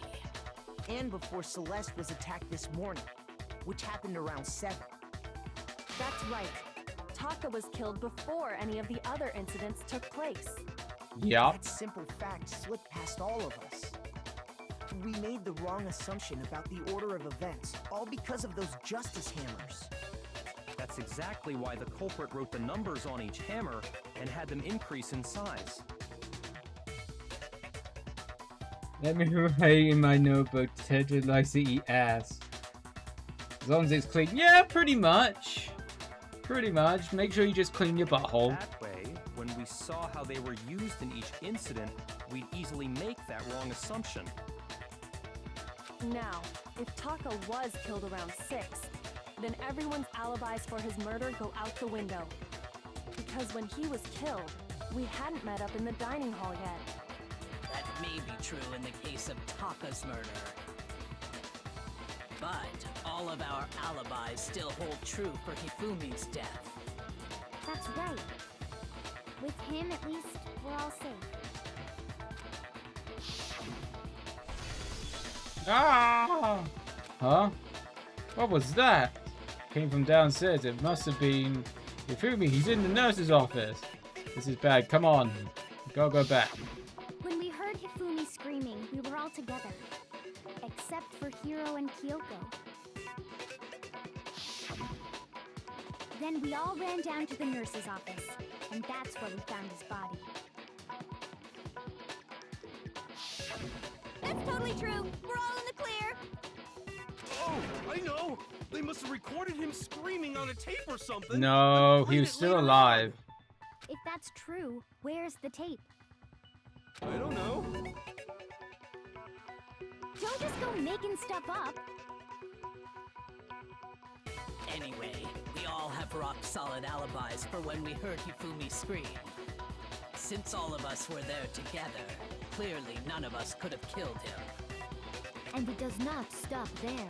And before Celeste was attacked this morning, which happened around 7. That's right. Taka was killed before any of the other incidents took place. Yup. That simple fact slipped past all of us. We made the wrong assumption about the order of events, all because of those justice hammers. That's exactly why the culprit wrote the numbers on each hammer and had them increase in size. Let me write in my notebook. Tetra likes to eat ass. As long as it's clean. Yeah, pretty much. Pretty much. Make sure you just clean your butthole. That way, when we saw how they were used in each incident, we'd easily make that wrong assumption. Now, if Taka was killed around 6, then everyone's alibis for his murder go out the window. Because when he was killed, we hadn't met up in the dining hall yet. That may be true in the case of Taka's murder. But all of our alibis still hold true for Hifumi's death. That's right. With him, at least, we're all safe. Ah! Huh? What was that? Came from downstairs. It must have been Hifumi. He's in the nurse's office. This is bad. Come on. Go back. When we heard Hifumi screaming, we were all together. Except for Hiro and Kyoko. Then we all ran down to the nurse's office, and that's where we found his body. That's totally true. We're all in the clear. Oh, I know. They must have recorded him screaming on a tape or something. No, he was still alive. If that's true, where's the tape? I don't know. Don't just go making stuff up. Anyway, we all have rock-solid alibis for when we heard Hifumi scream. Since all of us were there together, clearly none of us could have killed him. And it does not stop there.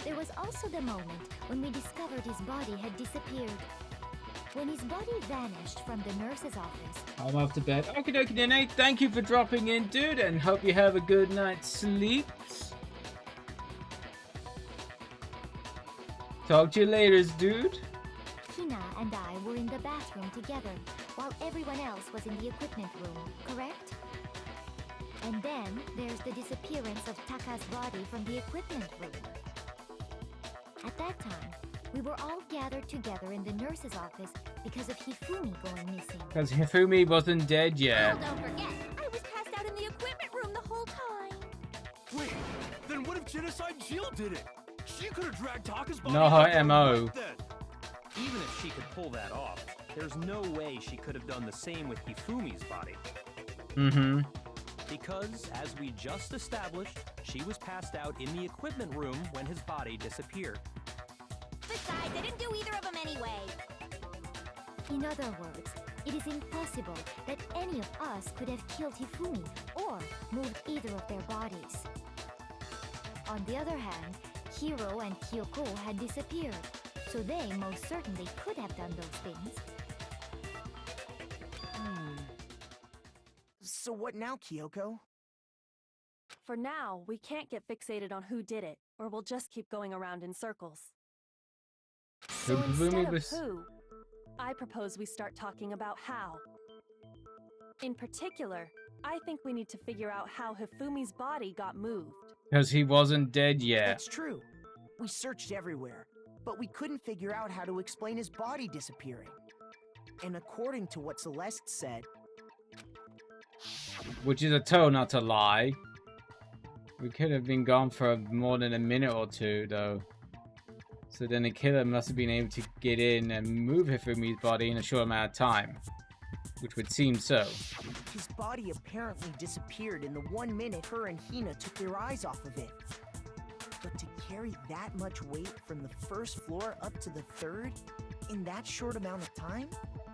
There was also the moment when we discovered his body had disappeared. When his body vanished from the nurse's office. I'm off to bed. Okie dokie then, Nate. Thank you for dropping in, dude, and hope you have a good night's sleep. Talk to you later, dude. Hina and I were in the bathroom together, while everyone else was in the equipment room, correct? And then there's the disappearance of Taka's body from the equipment room. At that time, we were all gathered together in the nurse's office because of Hifumi going missing. Because Hifumi wasn't dead yet. Oh, don't forget, I was passed out in the equipment room the whole time. Wait, then what if Genocide Jill did it? She could have dragged Taka's body. Not her MO. Even if she could pull that off, there's no way she could have done the same with Hifumi's body. Mm-hmm. Because, as we just established, she was passed out in the equipment room when his body disappeared. Besides, I didn't do either of them anyway. In other words, it is impossible that any of us could have killed Hifumi or moved either of their bodies. On the other hand, Hiro and Kyoko had disappeared, so they most certainly could have done those things. So what now, Kyoko? For now, we can't get fixated on who did it, or we'll just keep going around in circles. So instead of who, I propose we start talking about how. In particular, I think we need to figure out how Hifumi's body got moved. Because he wasn't dead yet. That's true. We searched everywhere, but we couldn't figure out how to explain his body disappearing. And according to what Celeste said... Which is a total not to lie. We could have been gone for more than a minute or two, though. So then the killer must have been able to get in and move Hifumi's body in a short amount of time. Which would seem so. His body apparently disappeared in the 1 minute her and Hina took their eyes off of it. But to carry that much weight from the first floor up to the third in that short amount of time?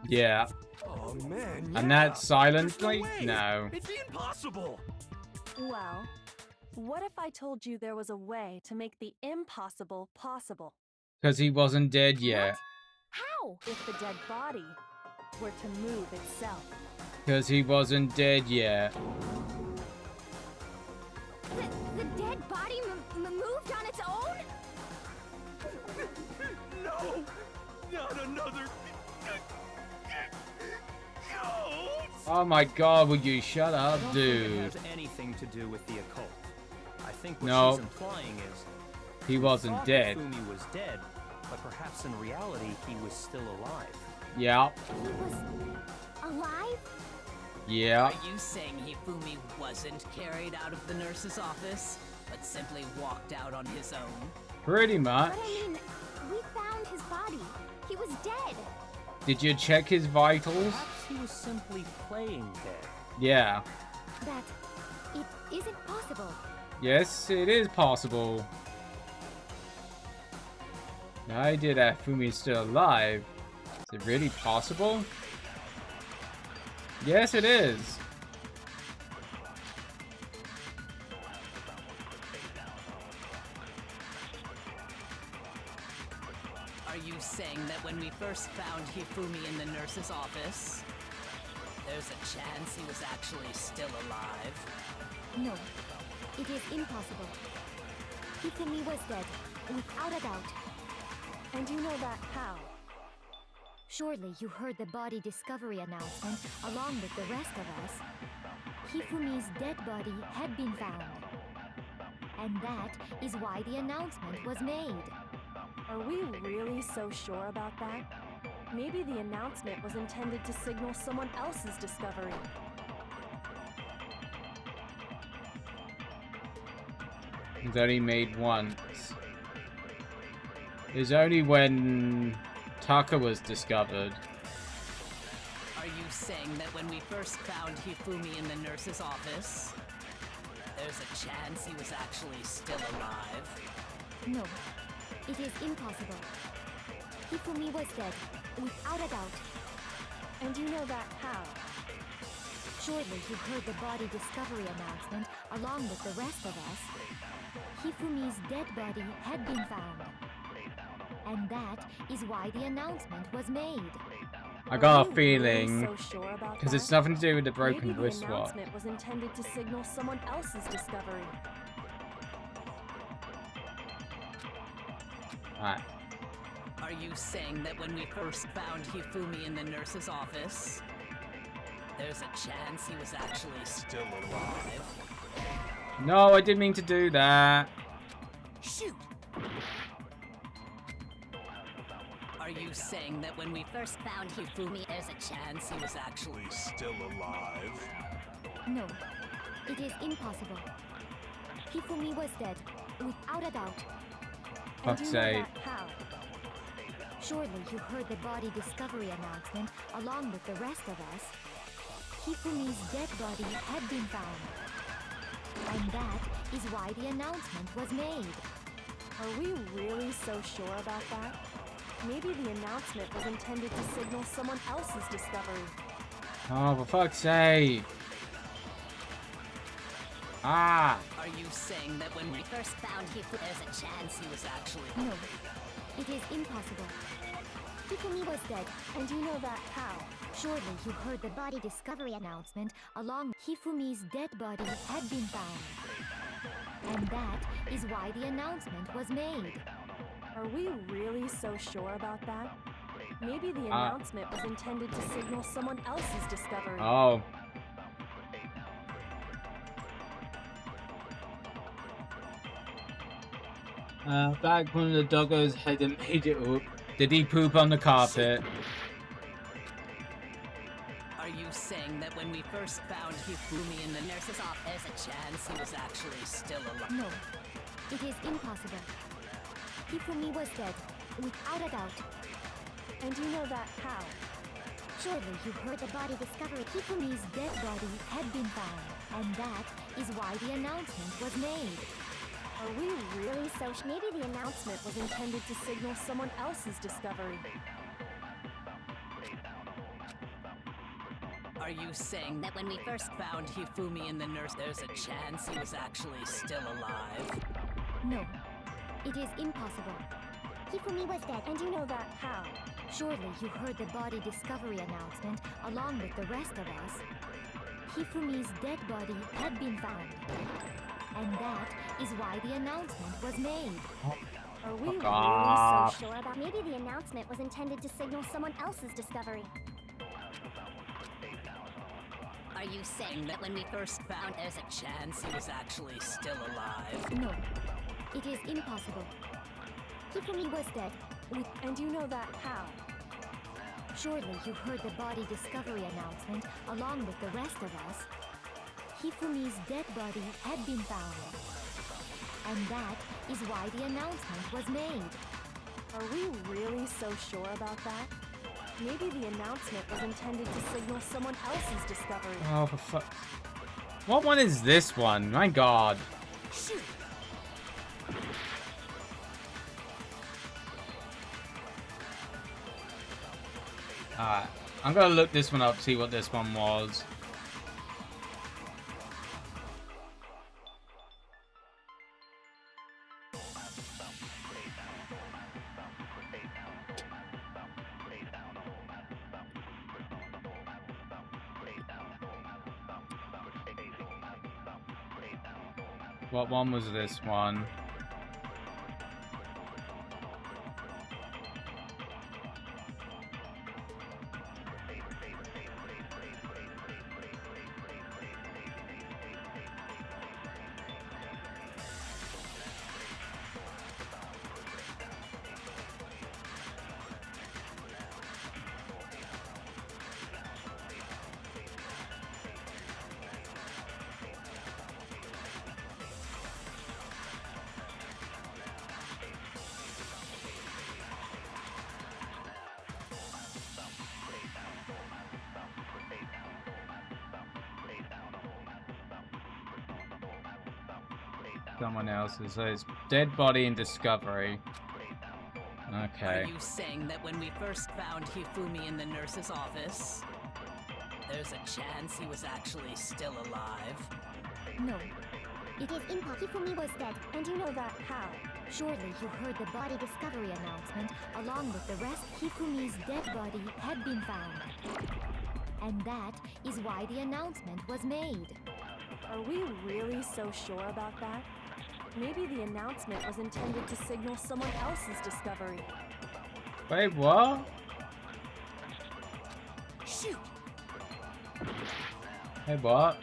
Yeah. Oh man, And that silently? No. It'd be impossible. Well, what if I told you there was a way to make the impossible possible? Because he wasn't dead yet. How? If the dead body were to move itself. Because he wasn't dead yet. The dead body moved on its own? No! Not another... Oh my god, would you shut up, I don't dude? think it has anything to do with the occult. I think what No. she's implying is He wasn't thought dead. Hifumi was dead, but perhaps in reality he was still alive. Yeah. He was alive? Yeah. Are you saying Hifumi wasn't carried out of the nurse's office, but simply walked out on his own? Pretty much. But I mean, we found his body. He was dead. Did you check his vitals? Perhaps he was simply playing dead. Yeah. That it isn't possible. Yes, it is possible. The idea that Fumi is still alive. Is it really possible? Yes, it is. Are you saying that when we first found Hifumi in the nurse's office, there's a chance he was actually still alive? No, it is impossible. Hifumi was dead, without a doubt. And you know that how? Surely you heard the body discovery announcement along with the rest of us. Hifumi's dead body had been found. And that is why the announcement was made. Are we really so sure about that? Maybe the announcement was intended to signal someone else's discovery. It's only made once. It's only when Taka was discovered. Are you saying that when we first found Hifumi in the nurse's office, there's a chance he was actually still alive? No, it is impossible. Hifumi was dead, without a doubt. And you know that how? Surely you heard the body discovery announcement along with the rest of us. Hifumi's dead body had been found. And that is why the announcement was made. I got a feeling, So sure about because that? it's nothing to do with the broken Maybe the wristwatch. announcement was intended to signal someone else's discovery. Alright. Are you saying that when we first found Hifumi in the nurse's office, there's a chance he was actually still alive? No, I didn't mean to do that. Shoot! Are you saying that when we first found Hifumi, there's a chance he was actually still alive? No, it is impossible. Hifumi was dead, without a doubt. Fuck's sake. How? Surely you heard the body discovery announcement along with the rest of us. Hifumi's dead body had been found. And that is why the announcement was made. Are we really so sure about that? Maybe the announcement was intended to signal someone else's discovery. Oh, for fuck's sake. Ah! Are you saying that when we first found there's a chance he was actually... No, it is impossible. Hifumi was dead, and you know that how? Surely you heard the body discovery announcement along Hifumi's dead body had been found. And that is why the announcement was made. Are we really so sure about that? Maybe the announcement was intended to signal someone else's discovery. Oh. Back when the doggos hadn't made it up, did he poop on the carpet? Are you saying that when we first found Hifumi in the nurse's office, there's a chance he was actually still alive? No, it is impossible. Hifumi was dead, without a doubt. And you know that how? Surely you heard the body discovery. Hifumi's dead body had been found, and that is why the announcement was made. Are we really so maybe the announcement was intended to signal someone else's discovery? Are you saying that when we first found Hifumi in the nurse, there's a chance he was actually still alive? No, it is impossible. Hifumi was dead, and you know that how? Surely you heard the body discovery announcement along with the rest of us. Hifumi's dead body had been found. And that is why the announcement was made. Are we really off. so sure about maybe the announcement was intended to signal someone else's discovery? Are you saying that when we first found there's a chance he was actually still alive? No, it is impossible. Hifumi was dead, and you know that how? Surely you heard the body discovery announcement along with the rest of us. Hifumi's dead body had been found. And that is why the announcement was made. Are we really so sure about that? Maybe the announcement was intended to signal someone else's discovery. Oh, for fuck. What one is this one? My god. Shoot! Alright. I'm gonna look this one up, see what this one was. What one was this one? Someone else's. So it's dead body in discovery. Okay. Are you saying that when we first found Hifumi in the nurse's office, there's a chance he was actually still alive? No, it is impossible. Hifumi was dead, and you know that how? Surely you heard the body discovery announcement along with the rest. Hifumi's dead body had been found. And that is why the announcement was made. Are we really so sure about that? Maybe the announcement was intended to signal someone else's discovery. Wait, what? Shoot! Hey, what?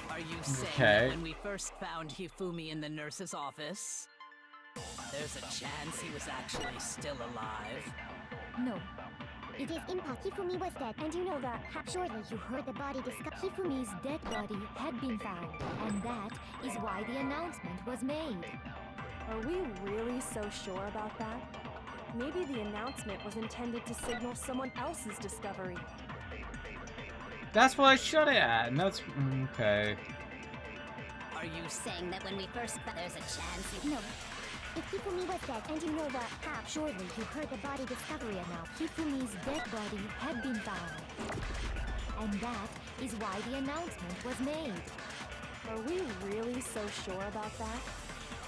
Are you saying Okay. that when we first found Hifumi in the nurse's office, there's a chance he was actually still alive? No, It is impossible. Hifumi was dead, and you know that. Surely you heard the body discovered. Hifumi's dead body had been found, and that is why the announcement was made. Are we really so sure about that? Maybe the announcement was intended to signal someone else's discovery. That's what I shot it at, and that's okay. Are you saying that when we first there's a chance you... No. If Hifumi was dead, and you know that. Surely you heard the body discovery announcement. Hifumi's dead body had been found, and that is why the announcement was made. Are we really so sure about that?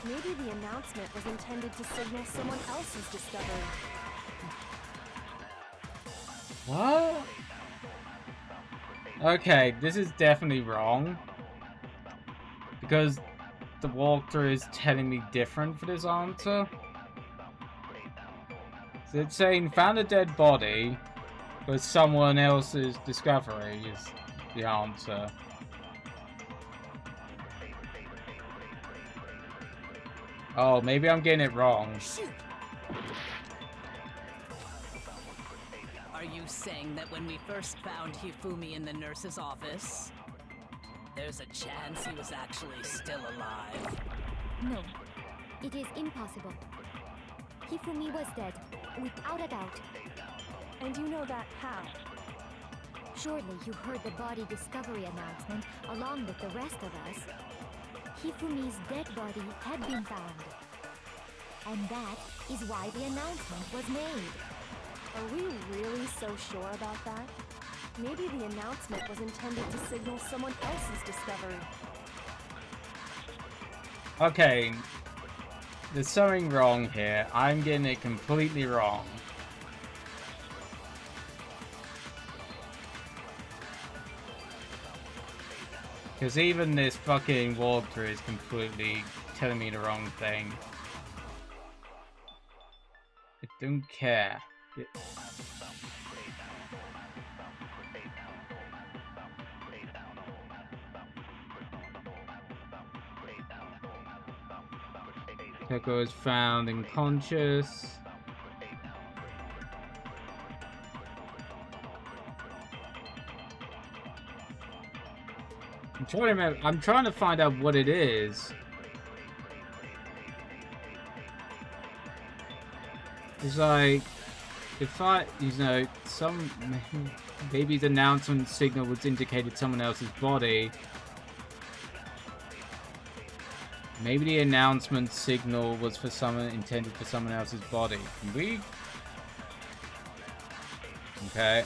Maybe the announcement was intended to signal someone else's discovery. What? Okay, this is definitely wrong. Because the walkthrough is telling me different for this answer. So it's saying found a dead body, but someone else's discovery is the answer. Oh, maybe I'm getting it wrong. Are you saying that when we first found Hifumi in the nurse's office, there's a chance he was actually still alive? No, it is impossible. Hifumi was dead, without a doubt. And you know that how? Surely you heard the body discovery announcement along with the rest of us. Hifumi's dead body had been found. And that is why the announcement was made. Are we really so sure about that? Maybe the announcement was intended to signal someone else's discovery. Okay, there's something wrong here. I'm getting it completely wrong. Because even this fucking walkthrough is completely telling me the wrong thing. I don't care. Teko is found unconscious. I'm trying to find out what it is. It's like, if maybe the announcement signal was indicated someone else's body. Maybe the announcement signal was for someone intended for someone else's body. Can we? Okay.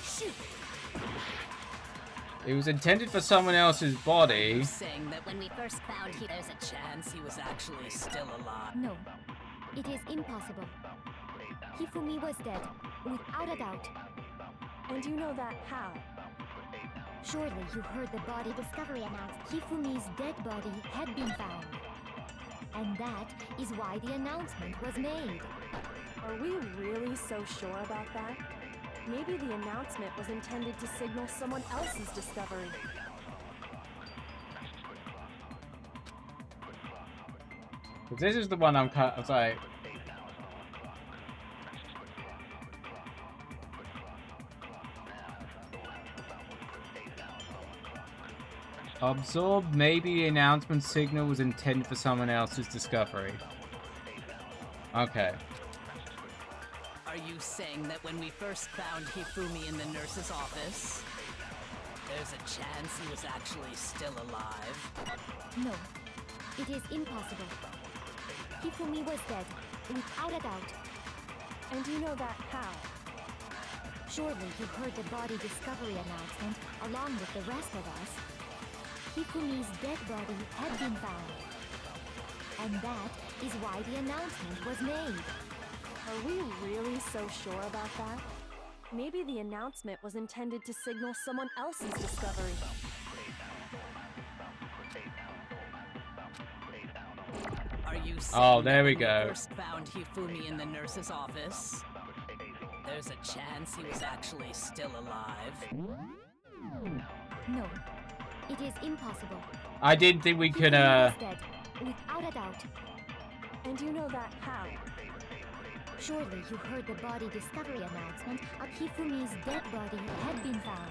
It was intended for someone else's body. You're saying that when we first found him, there's a chance he was actually still alive. No, it is impossible. Hifumi was dead, without a doubt. And you know that how? Surely you heard the body discovery announcement. Hifumi's dead body had been found. And that is why the announcement was made. Are we really so sure about that? Maybe the announcement was intended to signal someone else's discovery. This is the one I was like... Absorb, maybe the announcement signal was intended for someone else's discovery. Okay. Are you saying that when we first found Hifumi in the nurse's office, there's a chance he was actually still alive? No, it is impossible. Hifumi was dead, without a doubt. And you know that how? Surely you heard the body discovery announcement along with the rest of us. Hifumi's dead body had been found. And that is why the announcement was made. Are we really so sure about that? Maybe the announcement was intended to signal someone else's discovery. Are you saying there we when go. We first found Hifumi in the nurse's office, there's a chance he was actually still alive? No, it is impossible. I didn't think we could, Hifumi was dead, without a doubt. And you know that how? Surely you heard the body discovery announcement. Hifumi's dead body had been found.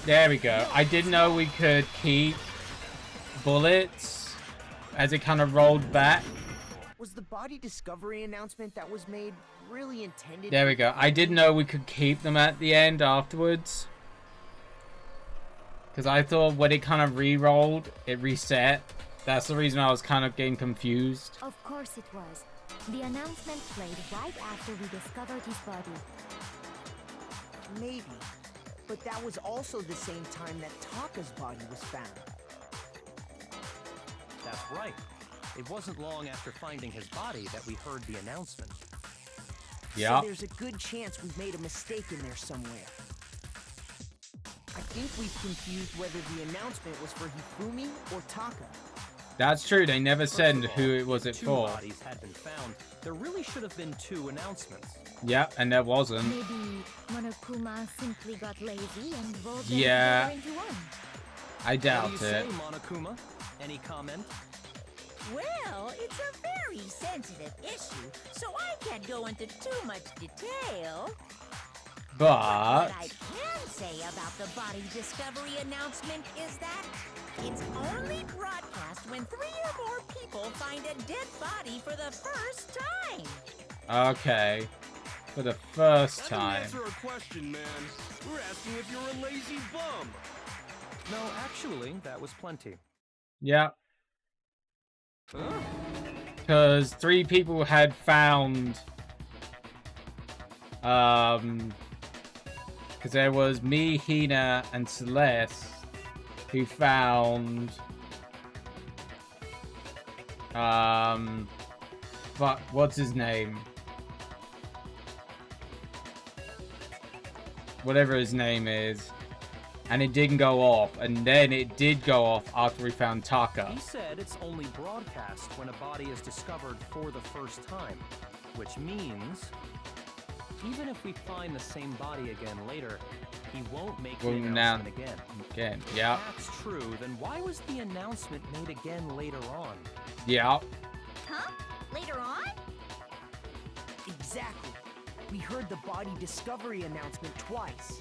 There we go. I didn't know we could keep bullets as it kind of rolled back. Was the body discovery announcement that was made really intended? There we go. I didn't know we could keep them at the end afterwards. Because I thought when it kind of re-rolled, it reset. That's the reason I was kind of getting confused. Of course it was. The announcement played right after we discovered his body. Maybe. But that was also the same time that Taka's body was found. That's right. It wasn't long after finding his body that we heard the announcement. Yeah. So there's a good chance we've made a mistake in there somewhere. I think we've confused whether the announcement was for Hifumi or Taka. That's true. They never said who it was Two for. bodies had been found. There really should have been two announcements. Yeah, and there wasn't. Maybe Monokuma simply got lazy and rolled them Yeah. together into one. I doubt What do you it. say, Monokuma? Any comment? Well, it's a very sensitive issue, so I can't go into too much detail. But What I can say about the body discovery announcement is that it's only broadcast when 3 or more people find a dead body for the first time. okay, for the first That time. doesn't answer a question, man. We're asking if you're a lazy bum. No, actually, that was plenty. Yeah. Because 3 people had found because there was me, Hina, and Celeste who found fuck, what's his name? Whatever his name is. And it didn't go off, and then it did go off after we found Taka. He said it's only broadcast when a body is discovered for the first time, which means even if we find the same body again later, he won't make the announcement again. Yeah. If that's true, then why was the announcement made again later on? Yeah. Huh? Later on? Exactly. We heard the body discovery announcement twice.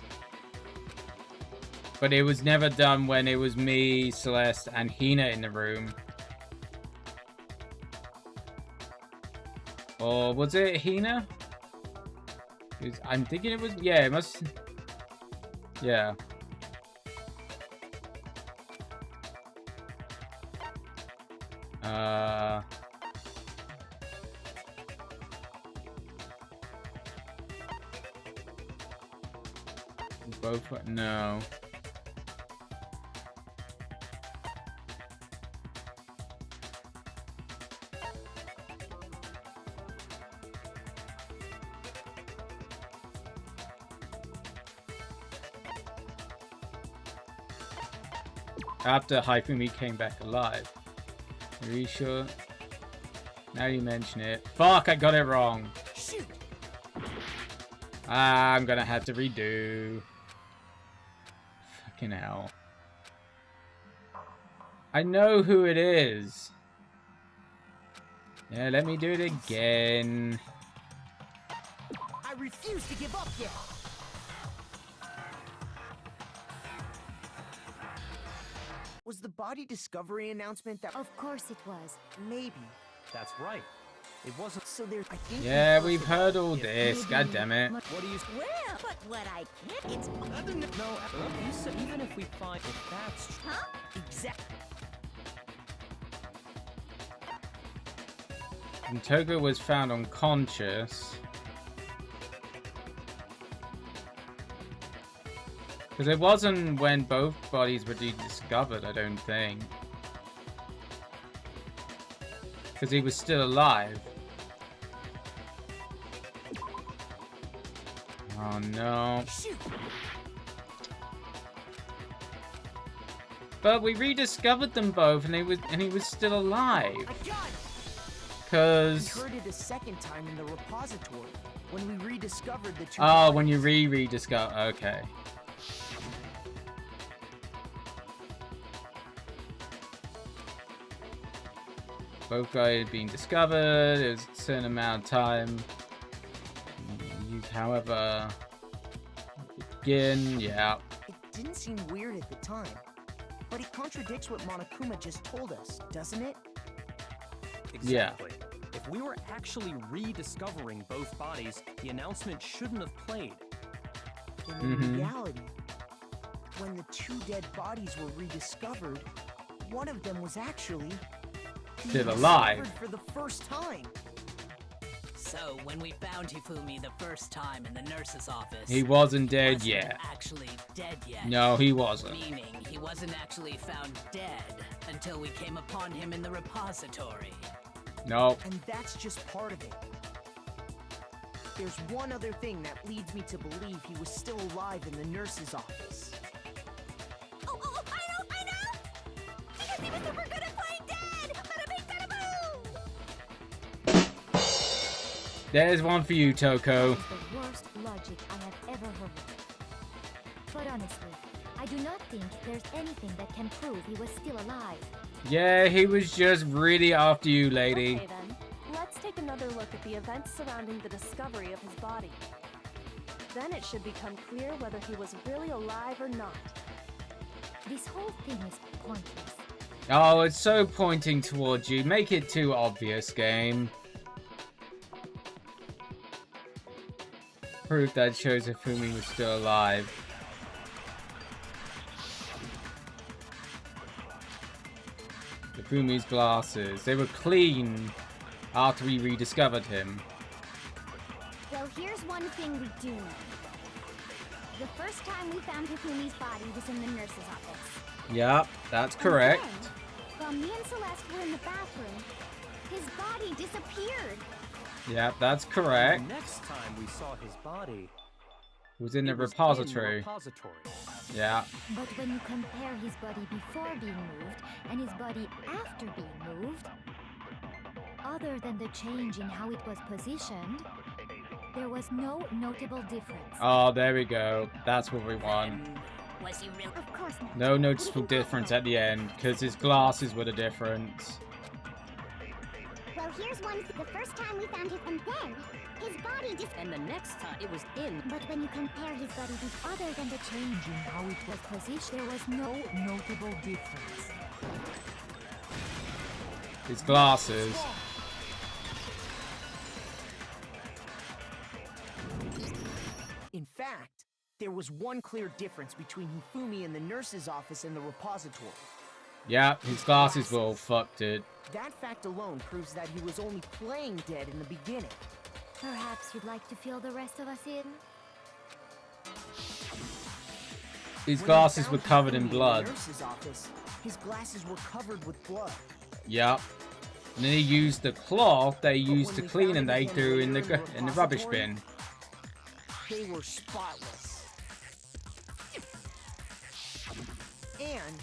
But it was never done when it was me, Celeste, and Hina in the room. Or was it Hina? I'm thinking it was... Yeah, it must... Yeah. Both... No. After Hifumi came back alive. Are you sure? Now you mention it. Fuck, I got it wrong. Shoot. I'm gonna have to redo. Fucking hell. I know who it is. Yeah, let me do it again. I refuse to give up yet. Was the body discovery announcement that... Of course it was. Maybe. That's right. It wasn't... So there's... I think Yeah, we've heard all this. God damn it. What do you... Well, but what I can't... It's... No, you said even if we find... If that's... Huh? Exactly. And Togo was found unconscious. Because it wasn't when both bodies were discovered, I don't think. Because he was still alive. Oh no. But we rediscovered them both, and he was still alive. Because We heard it a second time in the repository when we rediscovered the two. oh, when you rediscover. Okay. Both guys being discovered. It was a certain amount of time. However, again, yeah. It didn't seem weird at the time, but it contradicts what Monokuma just told us, doesn't it? Exactly. If we were actually rediscovering both bodies, the announcement shouldn't have played. In reality, when the two dead bodies were rediscovered, one of them was actually still alive for the first time. So when we found Hifumi the first time in the nurse's office, he wasn't dead wasn't yet. Actually dead yet. No, he wasn't. Meaning he wasn't actually found dead until we came upon him in the repository. Nope. And that's just part of it. There's one other thing that leads me to believe he was still alive in the nurse's office. Oh, I know! Because he was super good at playing dead! Bada bing, bada boom! There's one for you, Toko. That is the worst logic I have ever heard. But honestly, I do not think there's anything that can prove he was still alive. Yeah, he was just really after you, lady. Okay then, let's take another look at the events surrounding the discovery of his body. Then it should become clear whether he was really alive or not. This whole thing is pointless. Oh, it's so pointing towards you. Make it too obvious, game. Proof that shows Hifumi was still alive. Hifumi's glasses. They were clean after we rediscovered him. Well, here's one thing we do know. The first time we found Hifumi's body was in the nurse's office. Yep, that's correct. And then, while me and Celeste were in the bathroom, his body disappeared. Yep, that's correct. The next time we saw his body, It was in the it was repository. in the repository. Yeah. But when you compare his body before being moved and his body after being moved, other than the change in how it was positioned, there was no notable difference. Oh, there we go. That's what we want. Was he real? Of course not. No noticeable difference at the end, because his glasses were the difference. Well, here's one. The first time we found him, and then his body And the next time it was in. But when you compare his body Other than the change in how it was positioned, there was no notable difference. His glasses. In fact, there was one clear difference between Hifumi in the nurse's office and the repository. Yeah, his glasses were all fucked it. That fact alone proves that he was only playing dead in the beginning. Perhaps you'd like to fill the rest of us in? His When glasses we were found covered Hifumi in blood. the nurse's office, his glasses were covered with blood. Yep. And then he used the cloth they used to when we clean found and him they again threw in later the rubbish repository, bin. They were spotless. And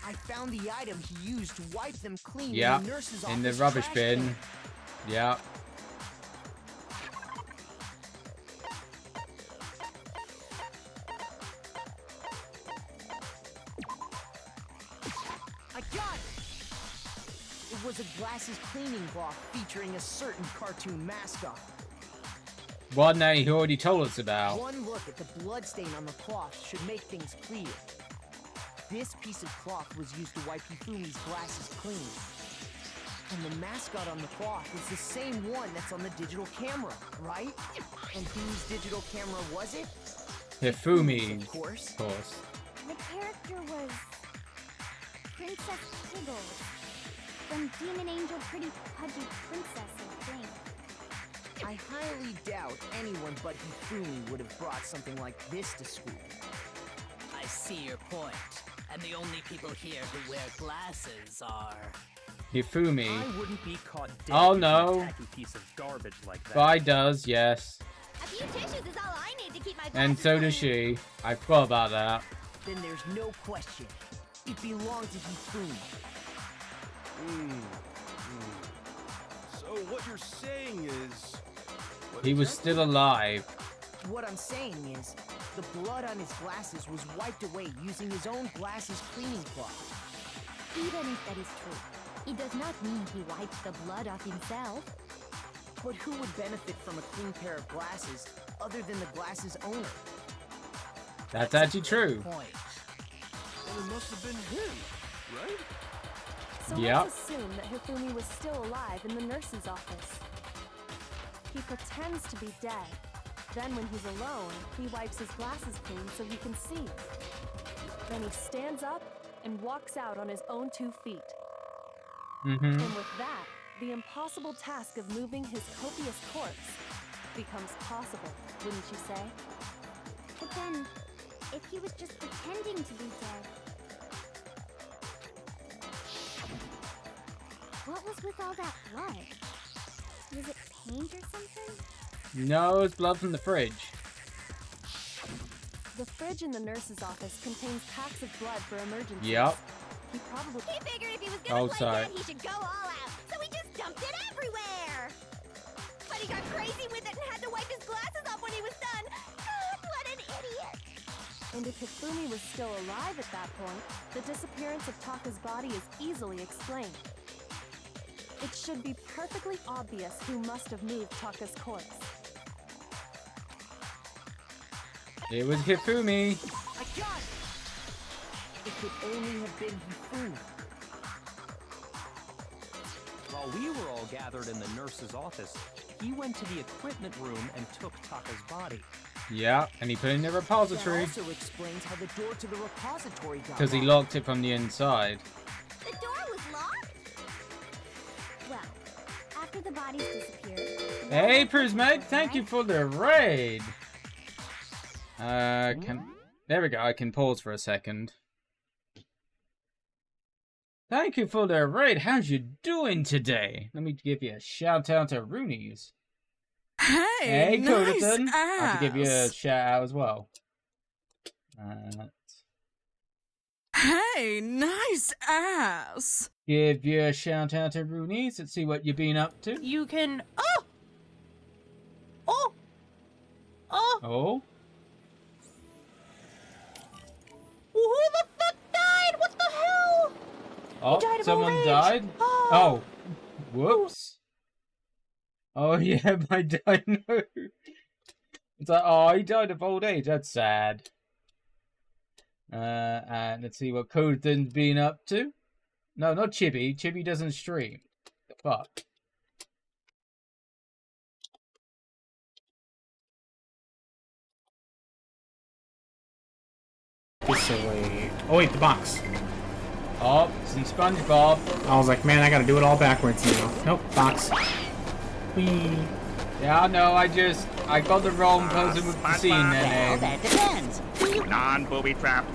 I found the item he used to wipe them clean Yep. in the nurse's office In the rubbish trash bin. can. Yep. I got it! It was a glasses cleaning cloth featuring a certain cartoon mascot. One that he already told us about. One look at the bloodstain on the cloth should make things clear. This piece of cloth was used to wipe Hifumi's glasses clean. And the mascot on the cloth is the same one that's on the digital camera, right? And whose digital camera was it? Hifumi, Of course. Of course. The character was Princess Piggles from Demon Angel Pretty Pudgy Princess, I think. I highly doubt anyone but Hifumi would have brought something like this to school. I see your point. And the only people here who wear glasses are... Hifumi. I wouldn't be caught dead Oh, using no. a tacky piece of garbage like that. Guy does, yes. A few tissues is all I need to keep my And glasses so clean. does she. I forgot about that. Then there's no question. It belonged to Hifumi. So what you're saying is... He was still alive. What I'm saying is, the blood on his glasses was wiped away using his own glasses cleaning cloth. Even if that is true, it does not mean he wiped the blood off himself. But who would benefit from a clean pair of glasses other than the glass's owner. That's actually true. Point. Well, it must have been him, right? So Yep. let's assume that Hifumi was still alive in the nurse's office. He pretends to be dead. Then when he's alone, he wipes his glasses clean so he can see. Then he stands up and walks out on his own 2 feet. And with that, the impossible task of moving his copious corpse becomes possible, wouldn't you say? But then, if he was just pretending to be dead, what was with all that blood? Was it paint or something? No, it's blood from the fridge. The fridge in the nurse's office contains packs of blood for emergencies. Yep. He probably... He figured if he was gonna play sorry. dead, he should go all out, so he just dumped it everywhere. But he got crazy with it and had to wipe his glasses off when he was done. God, what an idiot! And if Hifumi was still alive at that point, the disappearance of Taka's body is easily explained. It should be perfectly obvious who must have moved Taka's corpse. It was Hifumi. I got it! It could only have been Hifumi. While we were all gathered in the nurse's office, he went to the equipment room and took Taka's body. Yeah, and he put it in the That repository also explains how the door to the repository got because he locked. locked it from the inside. The door was locked? Well, after the bodies disappeared... Hey, Prismatic, thank you for the raid. There we go. I can pause for a second. Thank you for the raid. How's you doing today? Let me give you a shout out to Roonies. Hey, nice Coderton. I have to give you a ass. shout out as well. Hey, nice ass. Give you a shout out to Roonies. Let's see what you've been up to. You can. Oh! Oh! Oh! Oh, Who the fuck died? What the hell? oh, died of someone old age. died. Oh. Oh, whoops. Oh yeah, my dino. It's like, oh, he died of old age. That's sad. And let's see what Coden's been up to. No, not Chibi. Chibi doesn't stream. The fuck. This way. Oh wait, the box. Oh, some SpongeBob. I was like, man, I gotta do it all backwards now. Nope, box. Whee. Yeah, I know. I got the wrong person with the scene Well, name. that depends. Non-booby trap.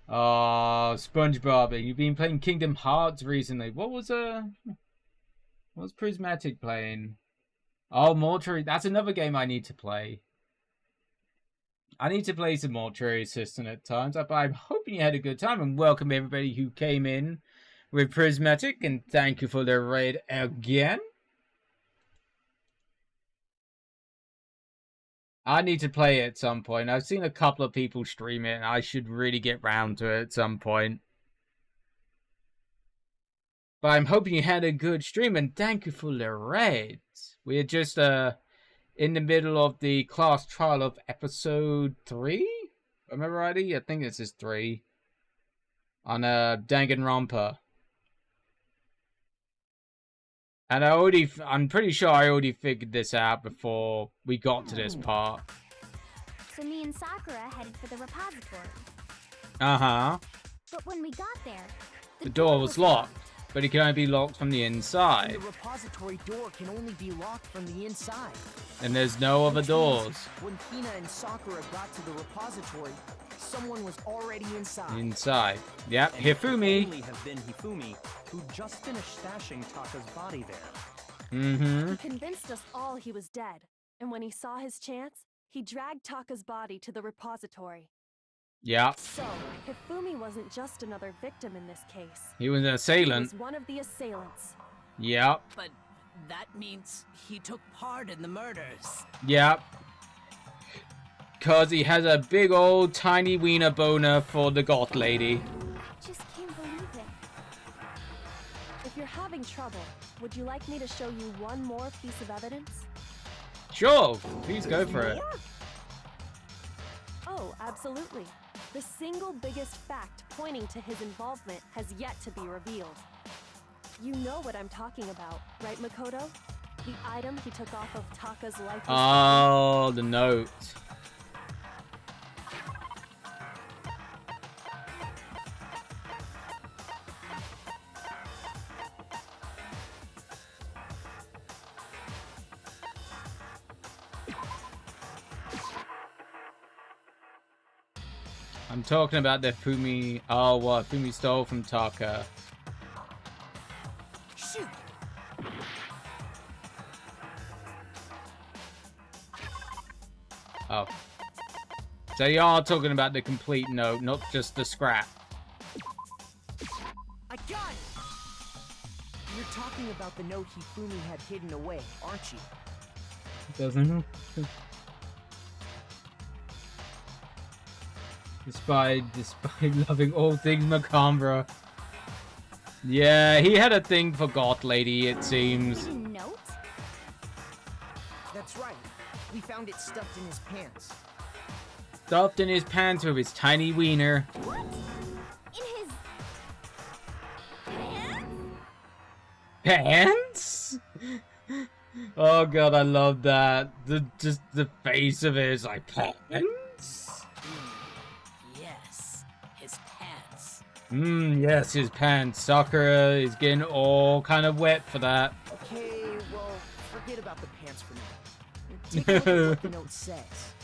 Oh, SpongeBob. You've been playing Kingdom Hearts recently. What's Prismatic playing? Oh, Mortuary. That's another game I need to play. I need to play some Mortuary Assistant at times. But I'm hoping you had a good time, and welcome everybody who came in with Prismatic, and thank you for the raid again. I need to play it at some point. I've seen a couple of people stream it, and I should really get round to it at some point. But I'm hoping you had a good stream, and thank you for the raids. We're just in the middle of the class trial of episode 3? Remember rightly? I think this is 3. On Danganronpa. And I'm pretty sure I already figured this out before we got to this part. So me and Sakura headed for the repository. Uh-huh. But when we got there, The door was locked, but it can only be locked from the And inside. the repository door can only be locked from the inside. And there's no other Which doors. means when Hina and Sakura got to the repository, someone was already inside. Inside. Yep, And it could Hifumi. only have been Hifumi, who just finished stashing Taka's body there. Mm-hmm. He convinced us all he was dead, and when he saw his chance, he dragged Taka's body to the repository. Yep. So, Hifumi wasn't just another victim in this case. He was an He assailant. was one of the assailants. Yep. But that means he took part in the murders. Yep. Cause he has a big old tiny wiener boner for the goth lady. I just can't believe it. If you're having trouble, would you like me to show you one more piece of evidence? Sure, please go for it. Oh, absolutely. The single biggest fact pointing to his involvement has yet to be revealed. You know what I'm talking about, right, Makoto? The item he took off of Taka's life. Oh, the note. I'm talking about the Fumi. Oh, what Fumi stole from Taka. Shoot. Oh. So you are talking about the complete note, not just the scrap. I got it! You're talking about the note Hifumi had hidden away, aren't you? Doesn't. Despite loving all things macabre. Yeah, he had a thing for Goth Lady, it seems. Note? That's right. We found it stuffed in his pants. Stuffed in his pants with his tiny wiener. What? In his... Pants? Oh god, I love that. Just the face of it is like, pants? Yes, his pants. Yes, his pants. Sakura is getting all kind of wet for that. Okay, well, forget about the pants for now. Take a look at what the note says.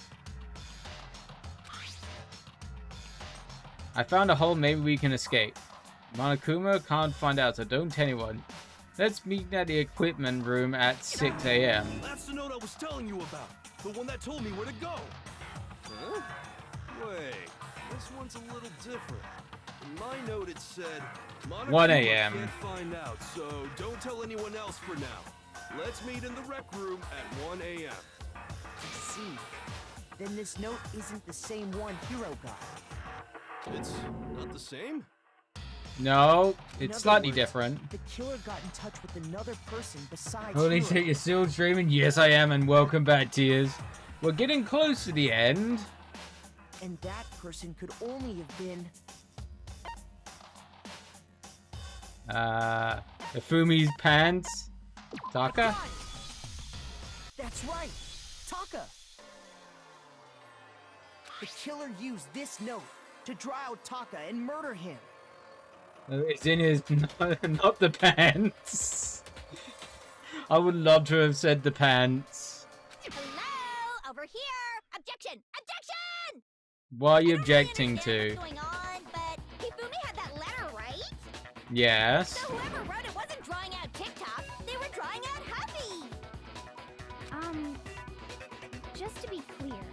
I found a hole, maybe we can escape. Monokuma can't find out, so don't tell anyone. Let's meet at the equipment room at 6 a.m. That's the note I was telling you about. The one that told me where to go. Huh? Wait, this one's a little different. In my note it said, 1 a.m. can't find out, so don't tell anyone else for now. Let's meet in the rec room at 1 a.m. I see. Then this note isn't the same one Hiro got. It's not the same? No, In it's other slightly words, different. The killer got in touch with another person besides Holy Hiro. shit, you're still streaming? Yes, I am, and welcome back, Tears. We're getting close to the end. And that person could only have been... Ifumi's pants. Taka? That's right! Taka! The killer used this note to draw out Taka and murder him. It's in his, not the pants. I would love to have said the pants. Hello? Over here! Objection! Objection! What are you objecting to? What's going on, but Hifumi had that letter, right? Yes. So whoever wrote it wasn't drawing out TikTok, they were drawing out Huffy! Just to be clear,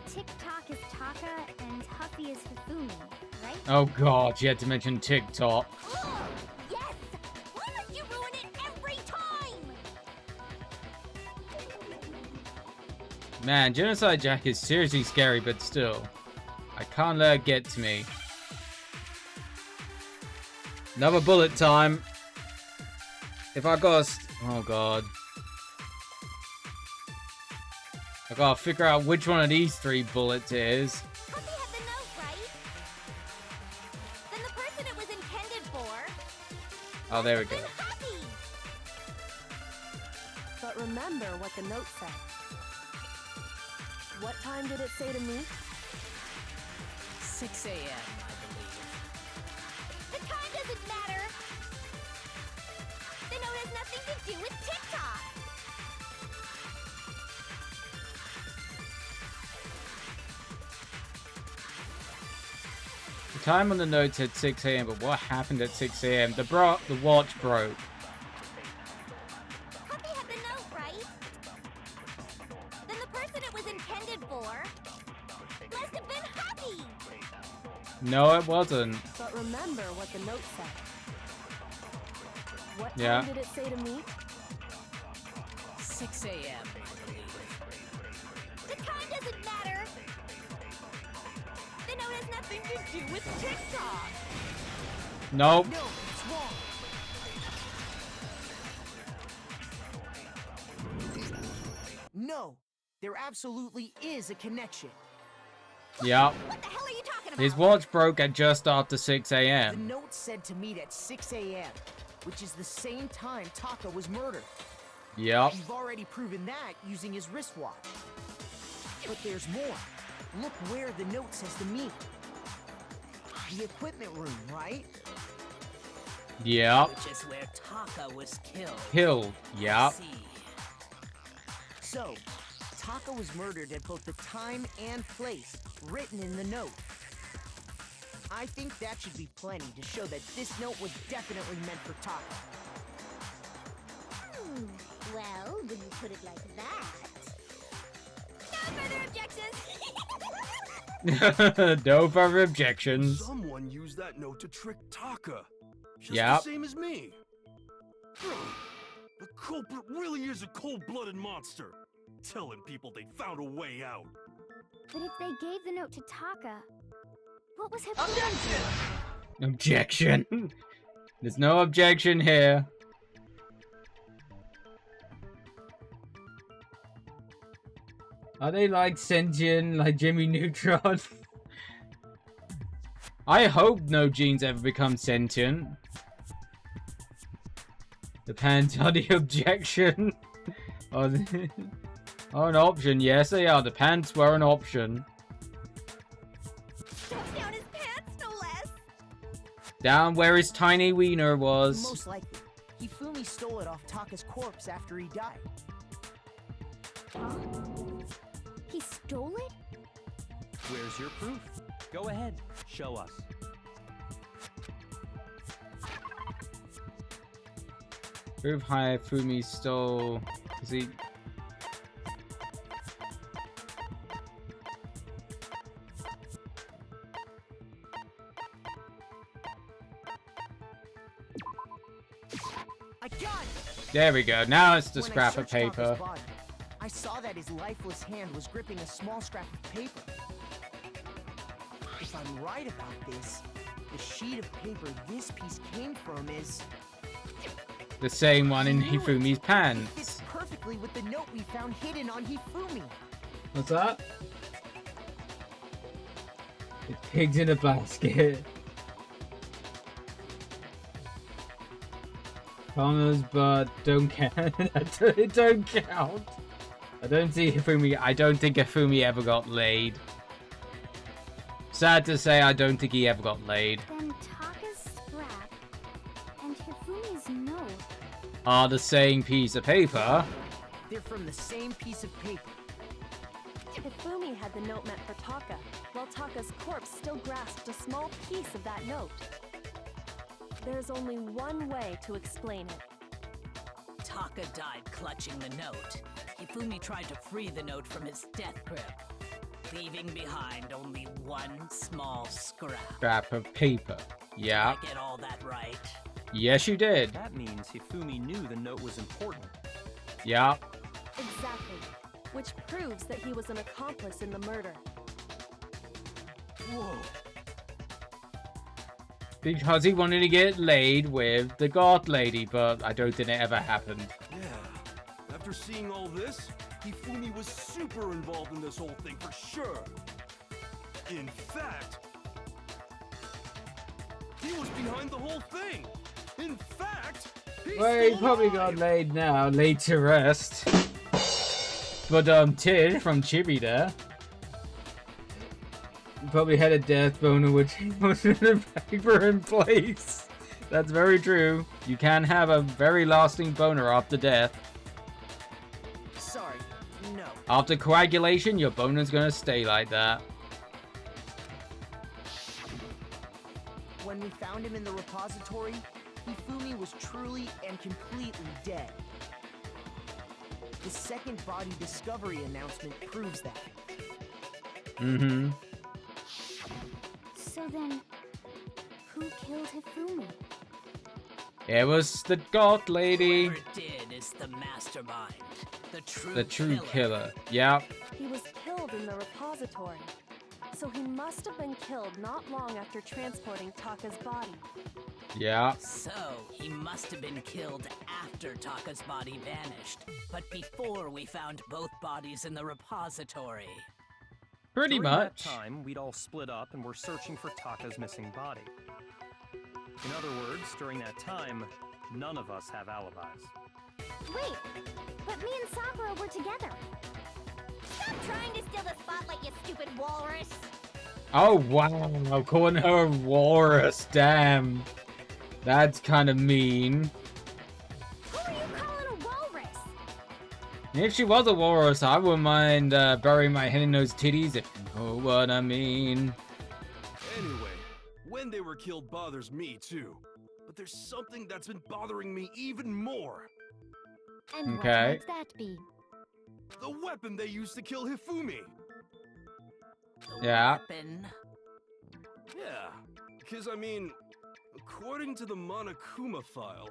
TikTok is Taka and Huffy is Hifumi, right? Oh god, you had to mention TikTok. Yes! Why must you ruin it every time? Man, Genocide Jack is seriously scary, but still. I can't let it get to me. Another bullet time. If I got oh god. I gotta figure out which one of these 3 bullets is. Huffy had the note, right? Then the person it was intended for... Oh, there we go. Huffy! But remember what the note said. What time did it say to me? 6 a.m., I believe. The time doesn't matter! The note has nothing to do with TikTok! The time on the note said 6 a.m., but what happened at 6 a.m.? The watch broke. Huffy had the note, right? Then the person it was intended for must have been Huffy! No, it wasn't. But remember what the note said. What time Yeah. did it say to me? 6 a.m., I believe. The time doesn't matter! The note has nothing to do with TikTok! Nope. No, it's wrong. No, There absolutely is a connection. Yep. What the hell are you talking about? His watch broke at just after 6 The a.m. note said to meet at 6 a.m., which is the same time Taka was murdered. Yep. You've already proven that using his wristwatch. But there's more. Look where the note says to meet. The equipment room, right? Yep. Which is where Taka was killed. Killed. Yep. See. So, Taka was murdered at both the time and place written in the note. I think that should be plenty to show that this note was definitely meant for Taka. Well, when you put it like that... No further objections! No further objections. Someone used that note to trick Taka. Just Yep. the same as me. The culprit really is a cold-blooded monster. Telling people they found a way out. But if they gave the note to Taka, what was Hifumi doing? Objection. There's no objection here. Are they like sentient, like Jimmy Neutron? I hope no genes ever become sentient. Depends on the objection. Or an option. Yes, they are. The pants were an option. Down his pants, no less. Down where his tiny wiener was. Most likely, Hifumi stole it off Taka's corpse after he died. Huh? He stole it? Where's your proof? Go ahead, show us. Prove Hifumi stole. Is he? I got it! There we go. Now it's the When I scrap of searched Taka's paper. body, I saw that his lifeless hand was gripping a small scrap of paper. If I'm right about this, the sheet of paper this piece came from is... The same one in I knew it. Hifumi's It pants. fits perfectly with the note we found hidden on Hifumi. What's that? Pigs in a basket. Commas, but don't count. It don't count. I don't see Hifumi. I don't think Hifumi ever got laid. Sad to say, I don't think he ever got laid. Then Taka's scrap and Hifumi's note. Are the same piece of paper. They're from the same piece of paper. Hifumi had the note meant for Taka, while Taka's corpse still grasped a small piece of that note. There's only one way to explain it. Taka died clutching the note. Hifumi tried to free the note from his death grip, leaving behind only one small scrap. Scrap of paper. Yeah. Did I get all that right? Yes, you did. That means Hifumi knew the note was important. Yeah. Exactly. Which proves that he was an accomplice in the murder. Whoa. Because he wanted to get laid with the goth lady, but I don't think it ever happened. Yeah. After seeing all this, Hifumi was super involved in this whole thing for sure. In fact, he was behind the whole thing. In fact, he's Well, he still probably alive. got laid now, laid to rest. But Tid from Chibi there. He probably had a death boner which he put in the paper in place. That's very true. You can have a very lasting boner after death. Sorry, no. After coagulation, your boner's gonna stay like that. When we found him in the repository, Hifumi was truly and completely dead. The second body discovery announcement proves that. Mm-hmm. So then, who killed Hifumi? It was the goth lady. Whoever did is the mastermind, The true killer. Yep. He was killed in the repository. So he must have been killed not long after transporting Taka's body. Yeah. So, he must have been killed after Taka's body vanished, but before we found both bodies in the repository. Pretty During much. that time, we'd all split up and were searching for Taka's missing body. In other words, during that time, none of us have alibis. Wait, but me and Sakura were together. Stop trying to steal the spotlight, you stupid walrus. Oh wow, calling her a walrus, damn. That's kind of mean. Who are you calling a walrus? If she was a walrus, I wouldn't mind burying my head in those titties, if you know what I mean. Anyway, when they were killed bothers me too. But there's something that's been bothering me even more. And Okay. what might that be? The weapon they used to kill Hifumi. Yeah. Yeah, because I mean, according to the Monokuma file,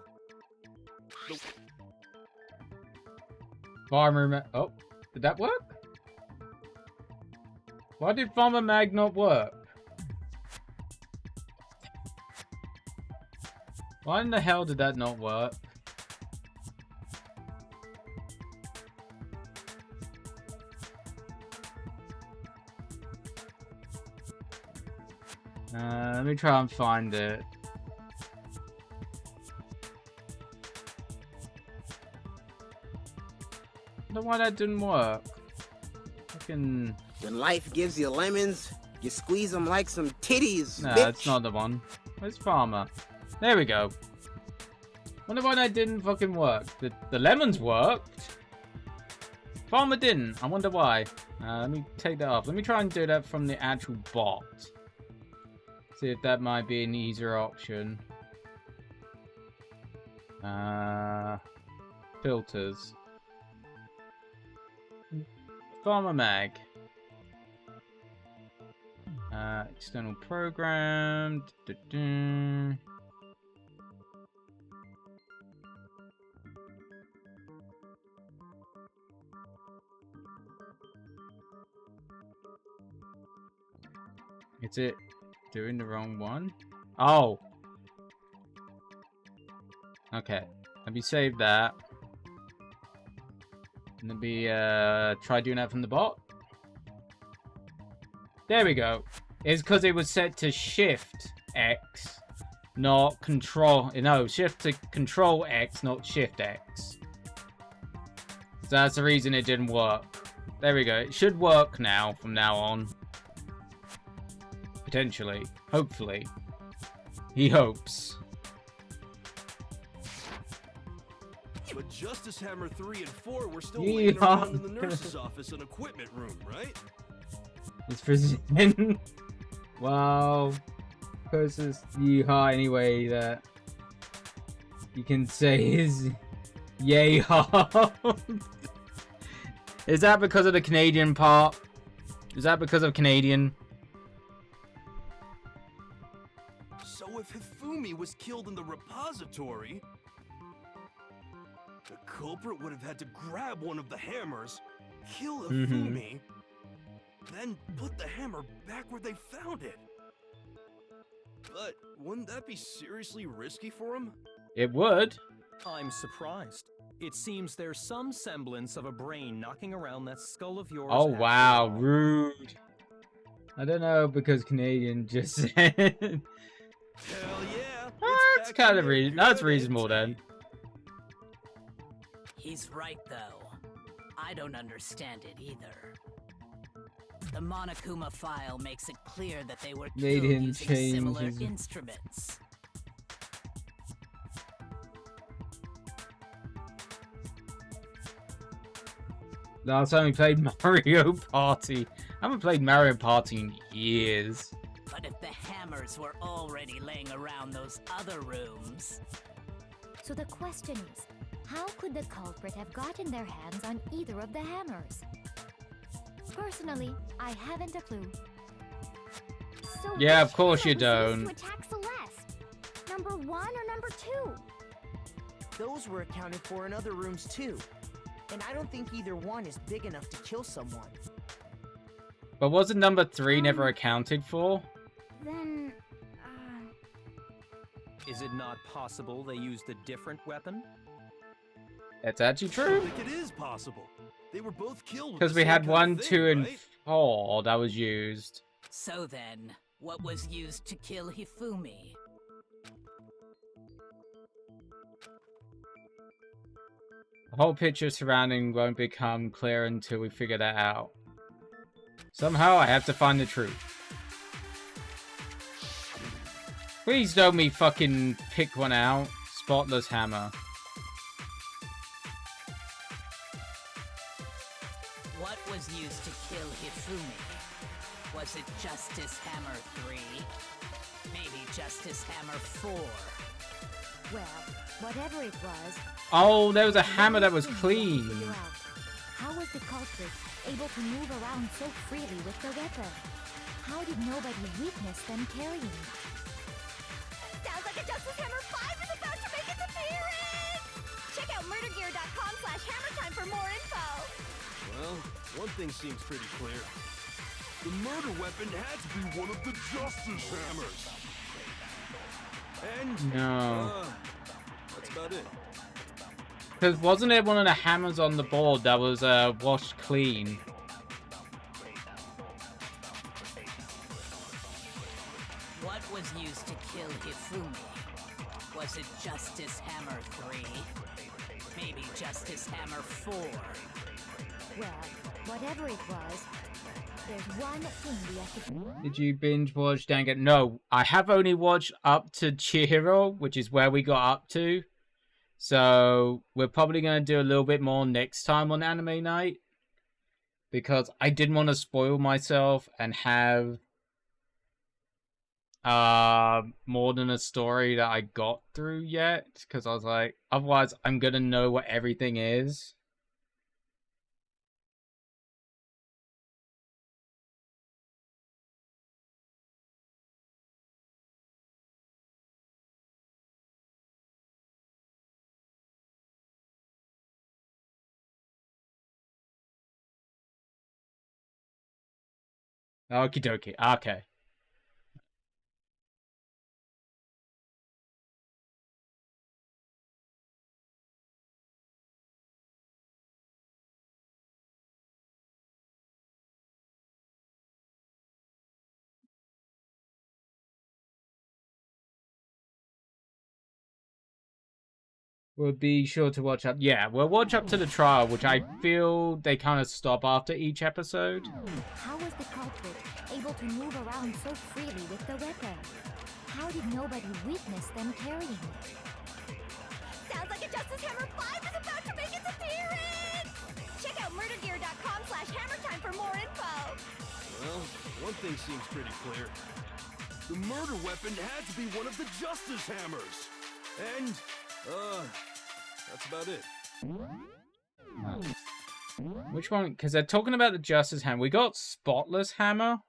the... Farmer oh, did that work? Why did Farmer Mag not work? Why in the hell did that not work? Let me try and find it. I don't know why that didn't work. Fucking... When life gives you lemons, you squeeze them like some titties, Nah, bitch. that's not the one. Where's Farmer? There we go. Wonder why that didn't fucking work. The lemons worked. Farmer didn't. I wonder why. Let me take that off. Let me try and do that from the actual bot. See if that might be an easier option. Filters. Farmer Mag. External program. Is it doing the wrong one? Oh! Okay. Let me save that. And let me try doing that from the bot. There we go. It's because it was set to Shift X, not Control. No, Shift to Control X, not Shift X. So that's the reason it didn't work. There we go. It should work now from now on. Potentially. Hopefully. He hopes. But Justice Hammer 3 and 4 were still Yeehaw. laying around in the nurse's office and equipment room, right? It's precision. Wow. Closest yeehaw anyway that you can say is yay-haw. Is that because of the Canadian part? Is that because of Canadian? So if Hifumi was killed in the repository, the culprit would have had to grab one of the hammers, kill Hifumi, then put the hammer back where they found it. But wouldn't that be seriously risky for him? It would. I'm surprised. It seems there's some semblance of a brain knocking around that skull of yours. Oh after wow, all. rude. I don't know because Canadian just said. Hell yeah! That's kind of that's reasonable then. He's right, though. I don't understand it either. The Monokuma file makes it clear that they were They killed didn't using change similar his- instruments. Last time we played Mario Party. I haven't played Mario Party in years. But if the hammers were already laying around those other rooms... So the question is, how could the culprit have gotten their hands on either of the hammers? Personally, I haven't a clue. So Yeah, which of course you hammer was don't. used to attack Celeste? Number 1 or number 2? Those were accounted for in other rooms too. And I don't think either one is big enough to kill someone. But wasn't number 3 never accounted for? Then, Is Is it not possible they used a different weapon? That's actually I true. think it is possible. They were both killed with Because the we same had kind 1, of thing, 2, and right? 4 that was used. So then, what was used to kill Hifumi? The whole picture surrounding won't become clear until we figure that out. Somehow I have to find the truth. Please don't me fucking pick one out. Spotless hammer. What was used to kill Hifumi? Was it Justice Hammer 3? Maybe Justice Hammer 4? Well, whatever it was... Oh, there was a hammer that was clean. How was the culprit able to move around so freely with the weapon? How did nobody witness them carrying it? Sounds like a Justice Hammer 5 is about to make its appearance! Check out murdergear.com/hammertime for more info! Well, one thing seems pretty clear. The murder weapon had to be one of the Justice Hammers. And No. that's about it. Because wasn't it one of the hammers on the board that was washed clean? What was used to kill Hifumi? Was it Justice Hammer 3? Maybe Justice Hammer 4? Well, whatever it was, there's one thing we have to... Did you binge watch Danganronpa? No, I have only watched up to Chihiro, which is where we got up to. So we're probably going to do a little bit more next time on anime night. Because I didn't want to spoil myself and have more than a story that I got through yet. Because I was like, otherwise I'm going to know what everything is. Okie dokie. Okay. We'll be sure to watch up. Yeah, we'll watch up to the trial, which I feel they kind of stop after each episode. How was the culprit able to move around so freely with the weapon? How did nobody witness them carrying it? Sounds like a Justice Hammer 5 is about to make its appearance! Check out murdergear.com/hammertime for more info! Well, one thing seems pretty clear. The murder weapon had to be one of the Justice Hammers. And, that's about it. Which one? Because they're talking about the Justice Hammer. We got Spotless Hammer.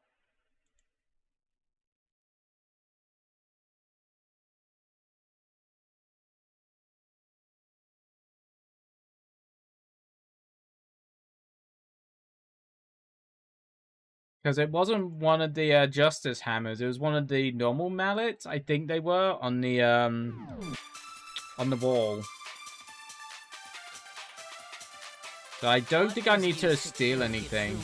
Because it wasn't one of the Justice Hammers. It was one of the normal mallets. I think they were on the wall. So I don't think I need to steal anything.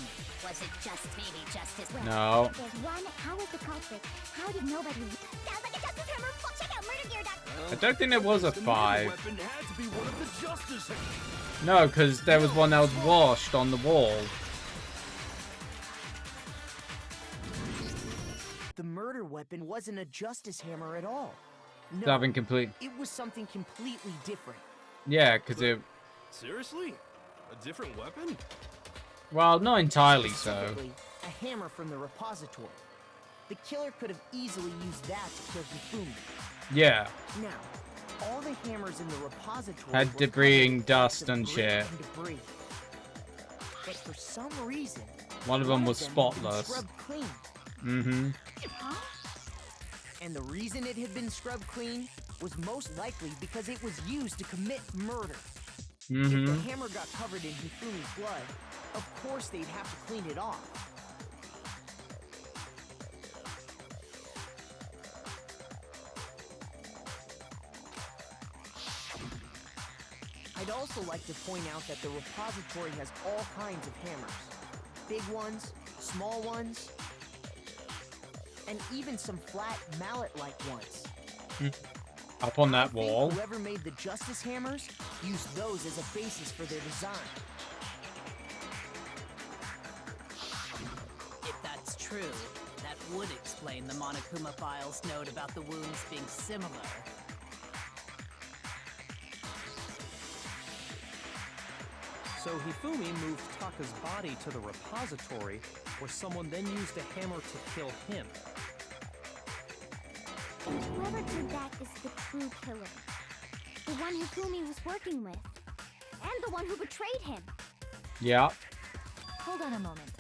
Was it just maybe Justice? No. There's one. How was the culprit? How did nobody? Sounds like a Justice Hammer. Check out murdergear.com. I don't think there was a The 5. murder weapon had to be one of the Justice Hammers. No, because there was one that was washed on the wall. The murder weapon wasn't a Justice Hammer at all. No, Something complete. it was something completely different. Yeah, because it... Seriously? A different weapon? Well, not entirely so. Specifically, a hammer from the repository. The killer could have easily used that to kill Hifumi. Yeah. Now, all the hammers in the repository Had were debris covered and with dust bits of and grit shit. and debris. But for some reason, One of them was had been spotless. scrubbed clean. Mm-hmm. And the reason it had been scrubbed clean was most likely because it was used to commit murder. If the Mm-hmm. hammer got covered in Hifumi's blood, of course they'd have to clean it off. I'd also like to point out that the repository has all kinds of hammers. Big ones, small ones, and even some flat mallet-like ones. Up on that I think wall. whoever made the Justice Hammers used those as a basis for their design. If that's true, that would explain the Monokuma Files note about the wounds being similar. So Hifumi moved Taka's body to the repository, where someone then used a hammer to kill him. Whoever did that is the true killer. The one Hifumi was working with. And the one who betrayed him. Yeah. Hold on a moment.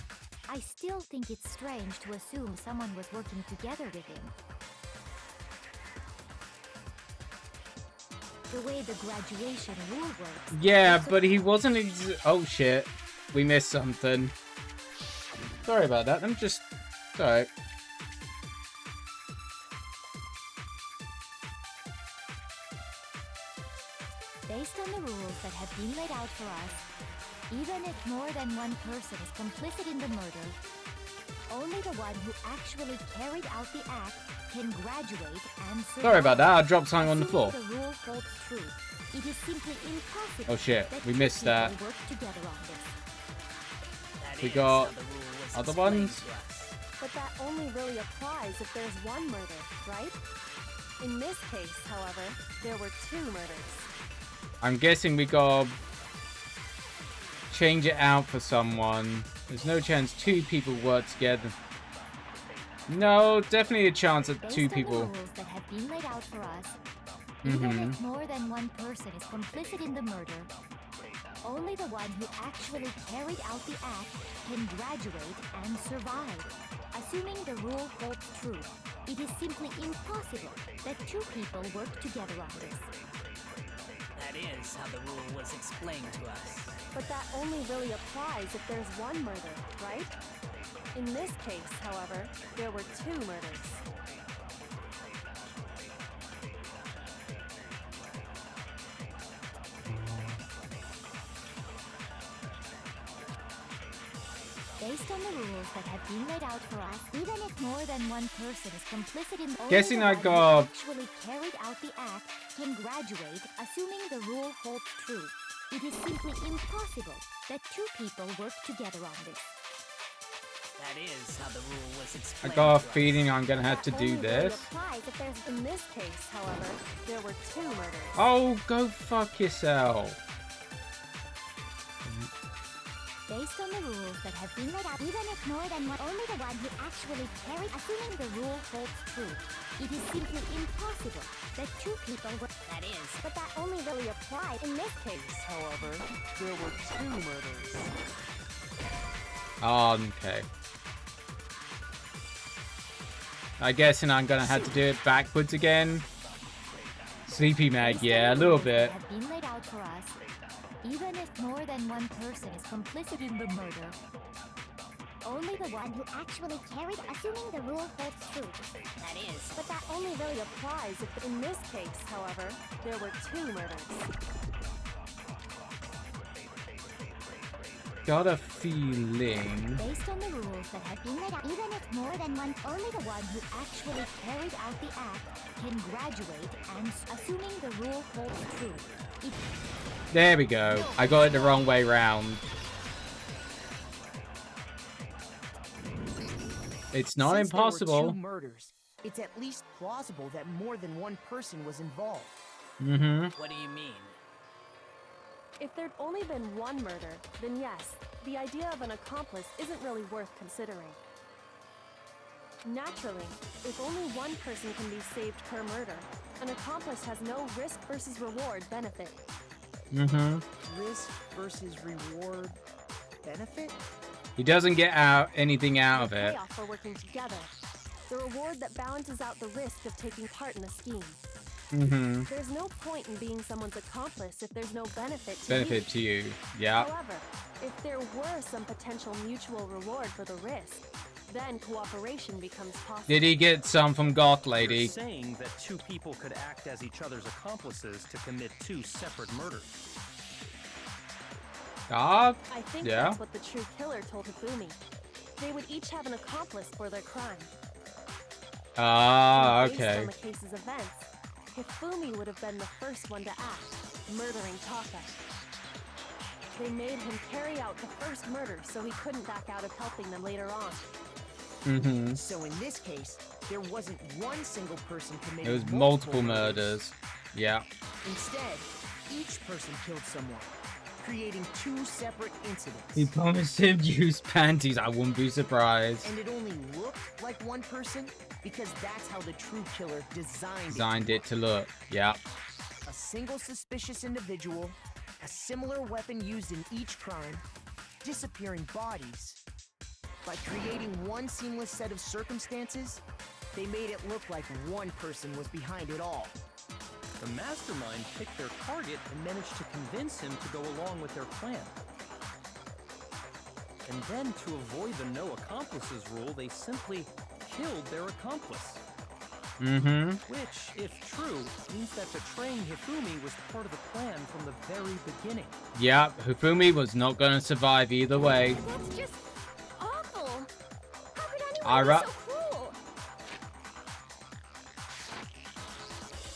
I still think it's strange to assume someone was working together with him. The way the graduation rule works... Yeah, but he wasn't oh shit. We missed something. Sorry about that. I'm just... Sorry. Based on the rules that have been laid out for us, even if more than one person is complicit in the murder, only the one who actually carried out the act can graduate and survive. Sorry about that. I dropped something on the floor. The rule holds true. It is simply impossible. Oh shit, that we two missed that. people work together on this. We got other ones. But that only really applies if there's one murder, right? In this case, however, there were two murders. I'm guessing we gotta change it out for someone. There's no chance two people work together. No, definitely a chance that two people. Based on the rules that have been laid out for us, even if more than one person is complicit in the murder, only the one who actually carried out the act can graduate and survive. Assuming the rule holds true, it is simply impossible that two people work together on this. That is how the rule was explained to us. But that only really applies if there's one murder, right? In this case, however, there were two murders. Based on the rules that have been laid out for us, even if more than one person is complicit in Guessing only I the one got- who actually carried out the act can graduate, assuming the rule holds true. It is simply impossible that two people work together on this. That is how the rule was I explained got a to us. feeling I'm gonna have to That do only really this. applies if there's... In this case, however, there were two murders. Oh, go fuck yourself. Based on the rules that have been laid out, even if more than one, only the one who actually carried, assuming the rule holds true, it is simply impossible that two people work. That is. But that only really applied in this case, however, there were two murders. Oh, okay. I guessing I'm gonna have to do it backwards again. Sleepy Mag, yeah, a little bit. Have been laid out for us, even if more than one person is complicit in the murder. Only the one who actually carried, assuming the rule holds true. That is. But that only really applies if, in this case, however, there were two murders. Got a feeling. Based on the rules that have been laid out, even if more than one, only the one who actually carried out the act can graduate, and assuming the rule holds true. There we go. I got it the wrong way round. It's not Since there were impossible. two murders, it's at least plausible that more than one person was involved. What do you mean? If there'd only been one murder, then yes, the idea of an accomplice isn't really worth considering. Naturally, if only one person can be saved per murder, an accomplice has no risk versus reward benefit. Risk versus reward benefit? He doesn't get anything out of it. Payoff for working together. The reward that balances out the risk of taking part in a scheme. There's no point in being someone's accomplice if there's no benefit to Benefit to you. Yeah. However, if there were some potential mutual reward for the risk, then cooperation becomes possible. Did he get some from Goth Lady? You're saying that two people could act as each other's accomplices to commit two separate murders. Ah, I think yeah. that's what the true killer told Hifumi. They would each have an accomplice for their crime. Ah, Based on okay. the case's events, Hifumi would have been the first one to act, murdering Taka. They made him carry out the first murder so he couldn't back out of helping them later on. Mm-hmm. So in this case, there wasn't one single person committing It was multiple murders. Yeah. Instead, each person killed someone, creating two separate incidents. He promised him used panties. I wouldn't be surprised. And it only looked like one person because that's how the true killer Designed it to look. Yeah. A single suspicious individual, a similar weapon used in each crime, disappearing bodies. By creating one seamless set of circumstances, they made it look like one person was behind it all. The mastermind picked their target and managed to convince him to go along with their plan. And then, to avoid the no accomplices rule, they simply killed their accomplice. Mm-hmm. Which, if true, means that betraying Hifumi was part of the plan from the very beginning. Yeah, Hifumi was not going to survive either way. That's just awful. How could anyone be so cruel?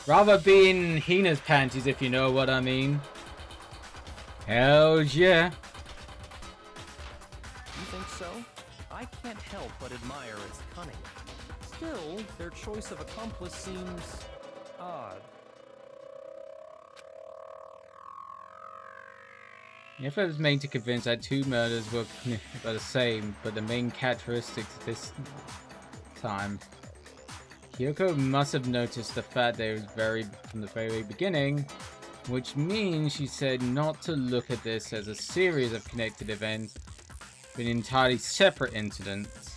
Rather be in Hina's panties, if you know what I mean. Hell yeah. You think so? I can't help but admire its cunning. Still, their choice of accomplice seems odd. The effort was made to convince that two murders were the same, but the main characteristics this time. Kyoko must have noticed the fact that it was from the very beginning, which means she said not to look at this as a series of connected events, but entirely separate incidents.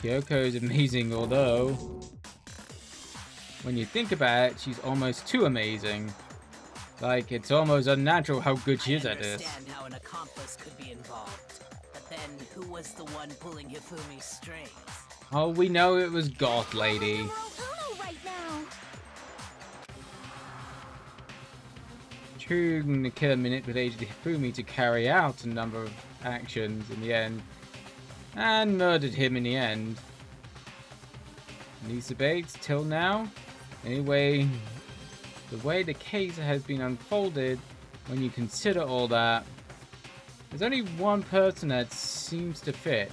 Kyoko is amazing, although when you think about it, she's almost too amazing. Like, it's almost unnatural how good she is at this. I understand how an accomplice could be involved, but then who was the one pulling Hifumi's strings? Oh, we know it was Goth Lady. Right now. True, the killer manipulated Hifumi to carry out a number of actions in the end, and murdered him in the end. These debates till now, anyway, the way the case has been unfolded, when you consider all that, there's only one person that seems to fit.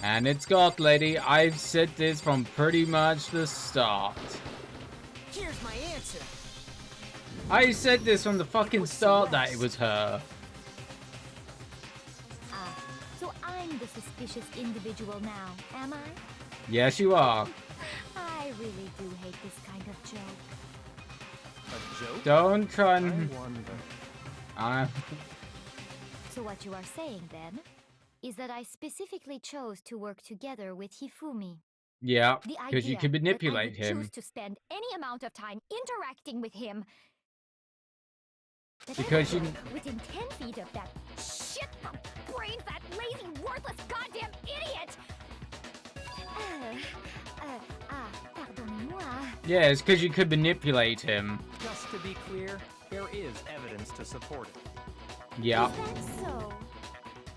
And it's Goth Lady. I've said this from pretty much the start. Here's my answer. I said this from the fucking start that it was her. Ah, so I'm the suspicious individual now, am I? Yes, you are. I really do hate this kind of joke. A joke? Don't try and... I wonder. So what you are saying, then, is that I specifically chose to work together with Hifumi. Yeah, The because you idea can manipulate that I would him. choose to spend any amount of time interacting with him. That Because I you... would work within 10 feet of that shit brain fat, lazy, worthless, goddamn idiot! Pardonnez-moi. Yeah, it's because you could manipulate him. Just to be clear, there is evidence to support it. Yeah. Is that so?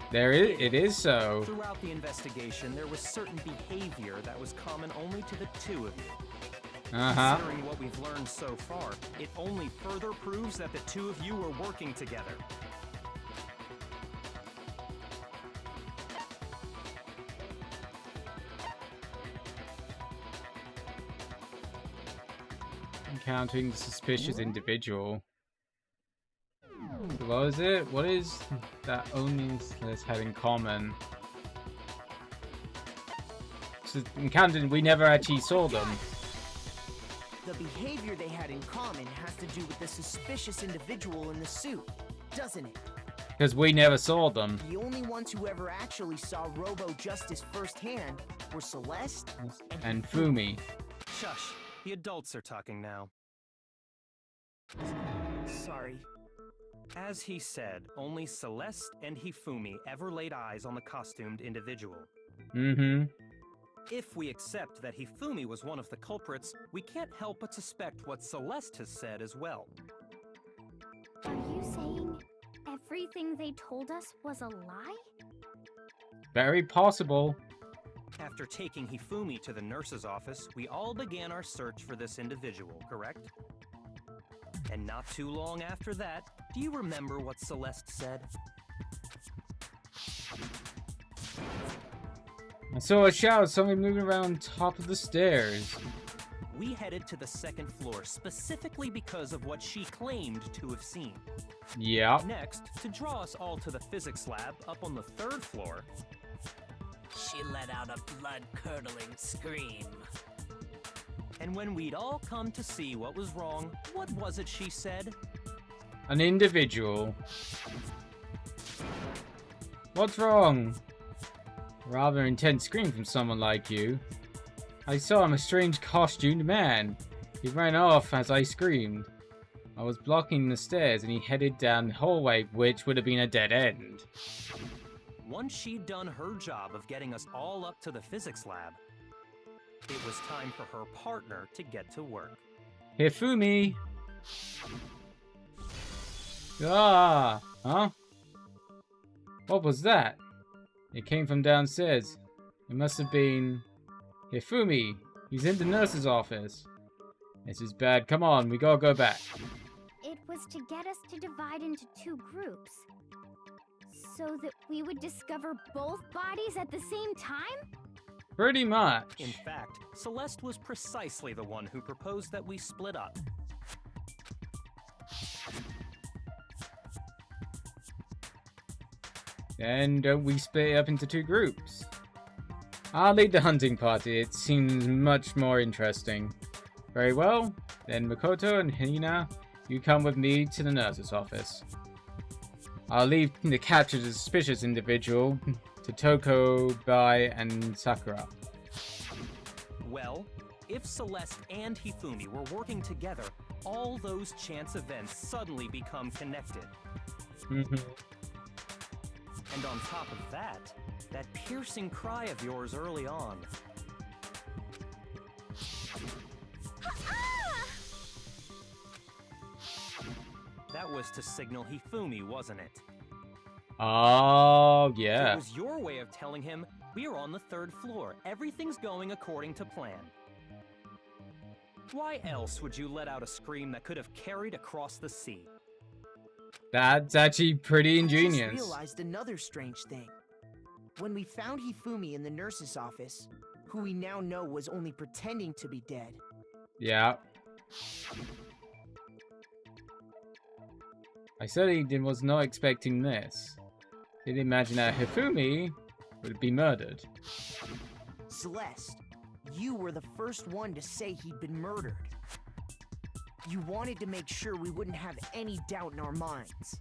There is, it is so. Throughout the investigation, there was certain behavior that was common only to the two of you. Uh-huh. Considering what we've learned so far, it only further proves that the two of you were working together. Encountering the suspicious individual. What is it? What is that only let's have in common? So encountering, we never actually saw them. The behavior they had in common has to do with the suspicious individual in the suit, doesn't it? Because we never saw them. The only ones who ever actually saw Robo Justice firsthand were Celeste And Fumi. Shush. The adults are talking now. Sorry. As he said, only Celeste and Hifumi ever laid eyes on the costumed individual. Mm-hmm. If we accept that Hifumi was one of the culprits, we can't help but suspect what Celeste has said as well. everything they told us was a lie? Very possible. After taking Hifumi to the nurse's office, we all began our search for this individual, correct? And not too long after that, do you remember what Celeste said? I saw a shadow, something moving around top of the stairs. We headed to the second floor specifically because of what she claimed to have seen. Yeah. Next, to draw us all to the physics lab up on the third floor, she let out a blood-curdling scream. And when we'd all come to see what was wrong, what was it she said? An individual. What's wrong? Rather intense scream from someone like you. I saw him, a strange costumed man. He ran off as I screamed. I was blocking the stairs and he headed down the hallway, which would have been a dead end. Once she'd done her job of getting us all up to the physics lab, it was time for her partner to get to work. Hifumi! Ah! Huh? What was that? It came from downstairs. It must have been... Hifumi! He's in the nurse's office. This is bad. Come on, we gotta go back. It was to get us to divide into two groups. So that we would discover both bodies at the same time? Pretty much. In fact, Celeste was precisely the one who proposed that we split up. Then don't we split up into two groups? I'll lead the hunting party. It seems much more interesting. Very well. Then Makoto and Hina, you come with me to the nurse's office. I'll leave to capture the suspicious individual to Toko, Bai, and Sakura. Well, if Celeste and Hifumi were working together, all those chance events suddenly become connected. Mm-hmm. And on top of that, that piercing cry of yours early on. That was to signal Hifumi, wasn't it? Oh, yeah. It was your way of telling him, we're on the third floor. Everything's going according to plan. Why else would you let out a scream that could have carried across the sea? That's actually pretty ingenious. I just realized another strange thing. When we found Hifumi in the nurse's office, who we now know was only pretending to be dead. Yeah. I certainly was not expecting this. Didn't imagine that Hifumi would be murdered. Celeste, you were the first one to say he'd been murdered. You wanted to make sure we wouldn't have any doubt in our minds.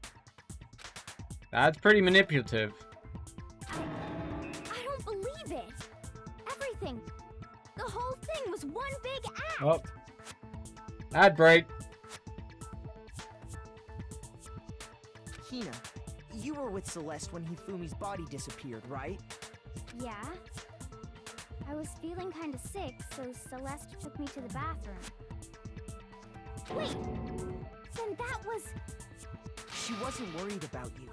That's pretty manipulative. I don't believe it. Everything. The whole thing was one big act. Oh. Ad break. Hina, you were with Celeste when Hifumi's body disappeared, right? Yeah. I was feeling kinda sick, so Celeste took me to the bathroom. Wait! Then that was... She wasn't worried about you.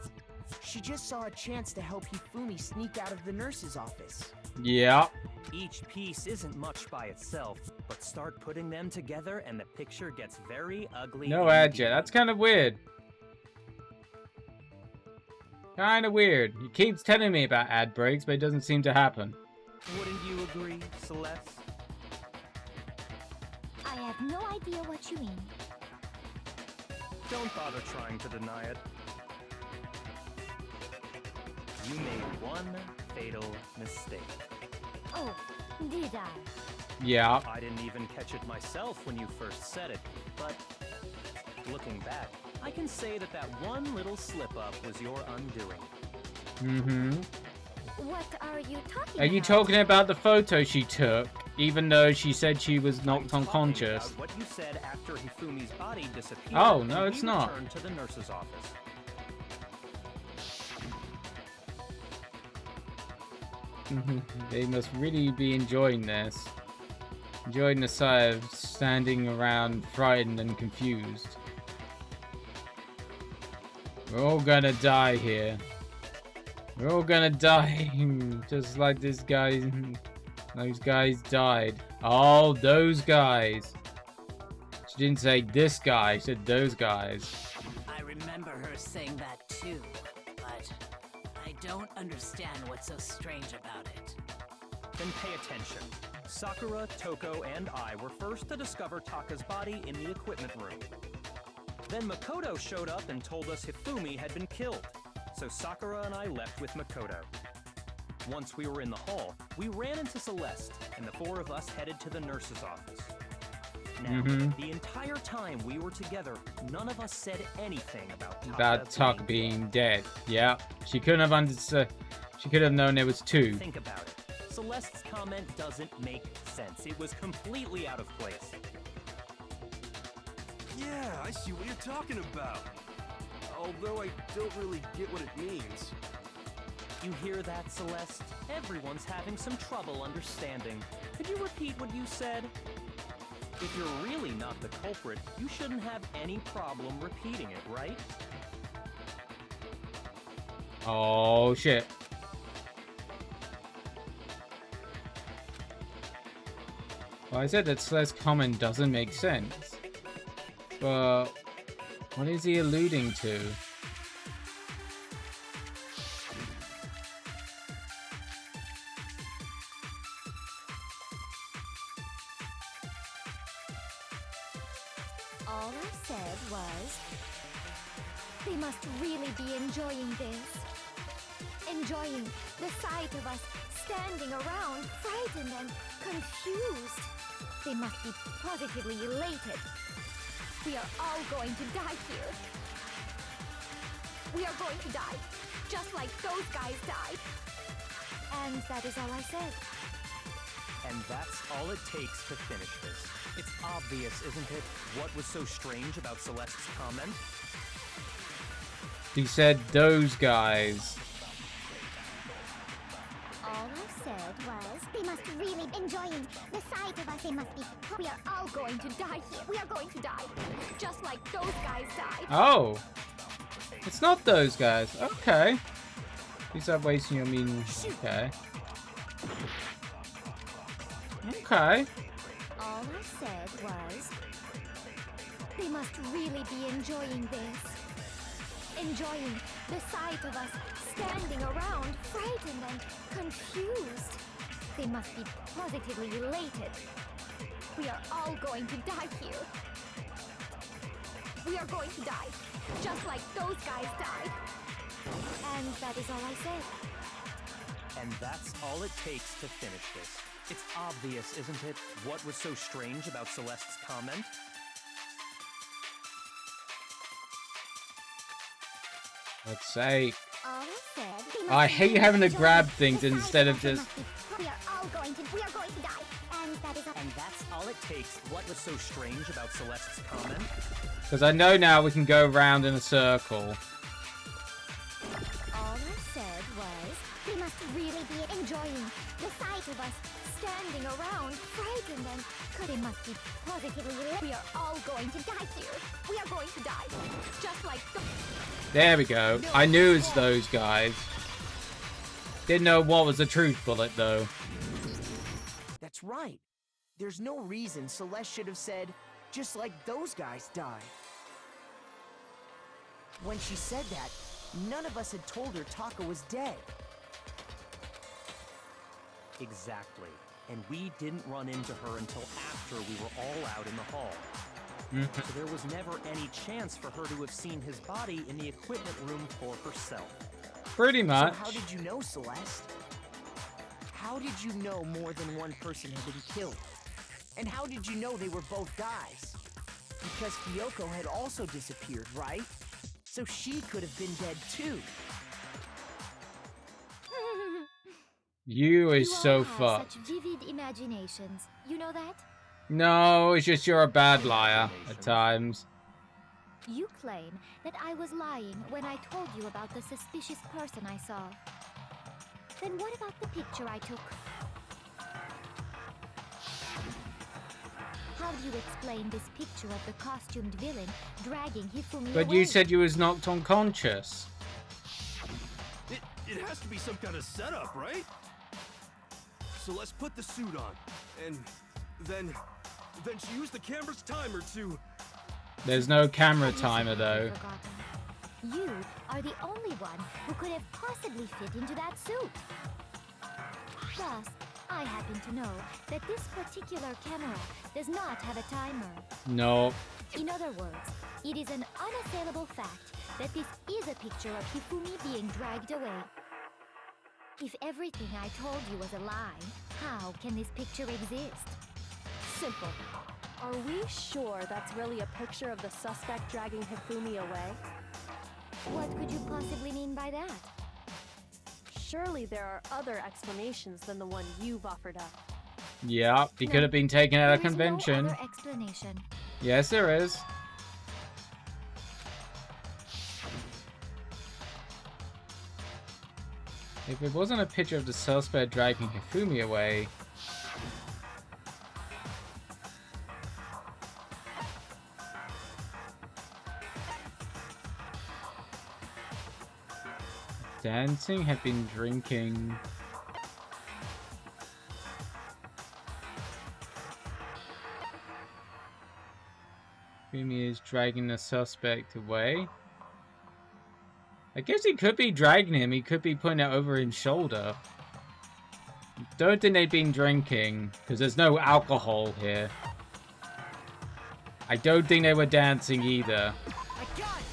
She just saw a chance to help Hifumi sneak out of the nurse's office. Yeah. Each piece isn't much by itself, but start putting them together and the picture gets very ugly. No ad yet. That's kind of weird. Kind of weird. He keeps telling me about ad breaks, but it doesn't seem to happen. Wouldn't you agree, Celeste? I have no idea what you mean. Don't bother trying to deny it. You made one fatal mistake. Oh, did I? Yeah. I didn't even catch it myself when you first said it, but looking back, I can say that that one little slip-up was your undoing. Mm-hmm. What are you talking Are you about? talking about the photo she took, even though she said she was knocked unconscious? About what you said after Hifumi's body disappeared. Oh, no, and it's we not. returned to the nurse's office. They must really be enjoying this. Enjoying the sight of standing around frightened and confused. We're all gonna die here. We're all gonna die, just like this guy. Those guys died. Oh, those guys. She didn't say this guy, she said those guys. I remember her saying that too, but I don't understand what's so strange about it. Then pay attention. Sakura, Toko, and I were first to discover Taka's body in the equipment room. Then Makoto showed up and told us Hifumi had been killed, so Sakura and I left with Makoto. Once we were in the hall, we ran into Celeste, and the four of us headed to the nurse's office. Now, the entire time we were together, none of us said anything about Taka being dead. Yeah, she couldn't have understood. She could have known there was two. Think about it. Celeste's comment doesn't make sense. It was completely out of place. Yeah, I see what you're talking about. Although I don't really get what it means. You hear that, Celeste? Everyone's having some trouble understanding. Could you repeat what you said? If you're really not the culprit, you shouldn't have any problem repeating it, right? Oh, shit. Well, I said that Celeste's comment doesn't make sense. But what is he alluding to? All I said was, they must really be enjoying this. Enjoying the sight of us standing around, frightened and confused. They must be positively elated. We are all going to die here. We are going to die, just like those guys died. And that is all I said. And that's all it takes to finish this. It's obvious, isn't it, what was so strange about Celeste's comment? He said those guys. All I said was, they must really be enjoying the sight of us. They must be. We are all going to die here. We are going to die, just like those guys died. Oh. It's not those guys. Okay. Please stop wasting your meaning. Okay. Okay. All I said was, they must really be enjoying this. Enjoying the sight of us standing around, frightened and confused. They must be positively elated. We are all going to die here. We are going to die, just like those guys died. And that is all I said. And that's all it takes to finish this. It's obvious, isn't it, what was so strange about Celeste's comment? Let's say. All I said, they must I hate really having to enjoy grab the things sight instead of us. They just. must be- We are going to die. And that is all. And that's all it takes. What was so strange about Celeste's comment? Because I know now we can go around in a circle. All I said was, they must really be enjoying the sight of us standing around, frightened and they must be positively elated. We are all going to die here. We are going to die, just like the. There we go. I knew it's those guys. Didn't know what was the truth bullet though. That's right. There's no reason Celeste should have said, just like those guys died. When she said that, none of us had told her Taka was dead. Exactly. And we didn't run into her until after we were all out in the hall. So there was never any chance for her to have seen his body in the equipment room for herself. Pretty much. So how did you know, Celeste? How did you know more than one person had been killed? And how did you know they were both guys? Because Kyoko had also disappeared, right? So she could have been dead too. You is You so all have fucked. such vivid imaginations. You know that? No, it's just you're a bad liar at times. You claim that I was lying when I told you about the suspicious person I saw. Then what about the picture I took? How do you explain this picture of the costumed villain dragging Hifumi But away? you said you was knocked unconscious. It has to be some kind of setup, right? So let's put the suit on, and then she used the camera's timer to... There's no camera timer though. You are the only one who could have possibly fit into that suit. Plus, I happen to know that this particular camera does not have a timer. No. In other words, it is an unassailable fact that this is a picture of Hifumi being dragged away. If everything I told you was a lie, how can this picture exist? Simple. Are we sure that's really a picture of the suspect dragging Hifumi away? What could you possibly mean by that? Surely there are other explanations than the one you've offered up. Yeah, he could have been taken out of convention. No other explanation. Yes, there is. If it wasn't a picture of the suspect dragging Hifumi away... Dancing, had been drinking... Hifumi is dragging the suspect away. I guess he could be dragging him. He could be putting it over his shoulder. Don't think they've been drinking, because there's no alcohol here. I don't think they were dancing either. I got it!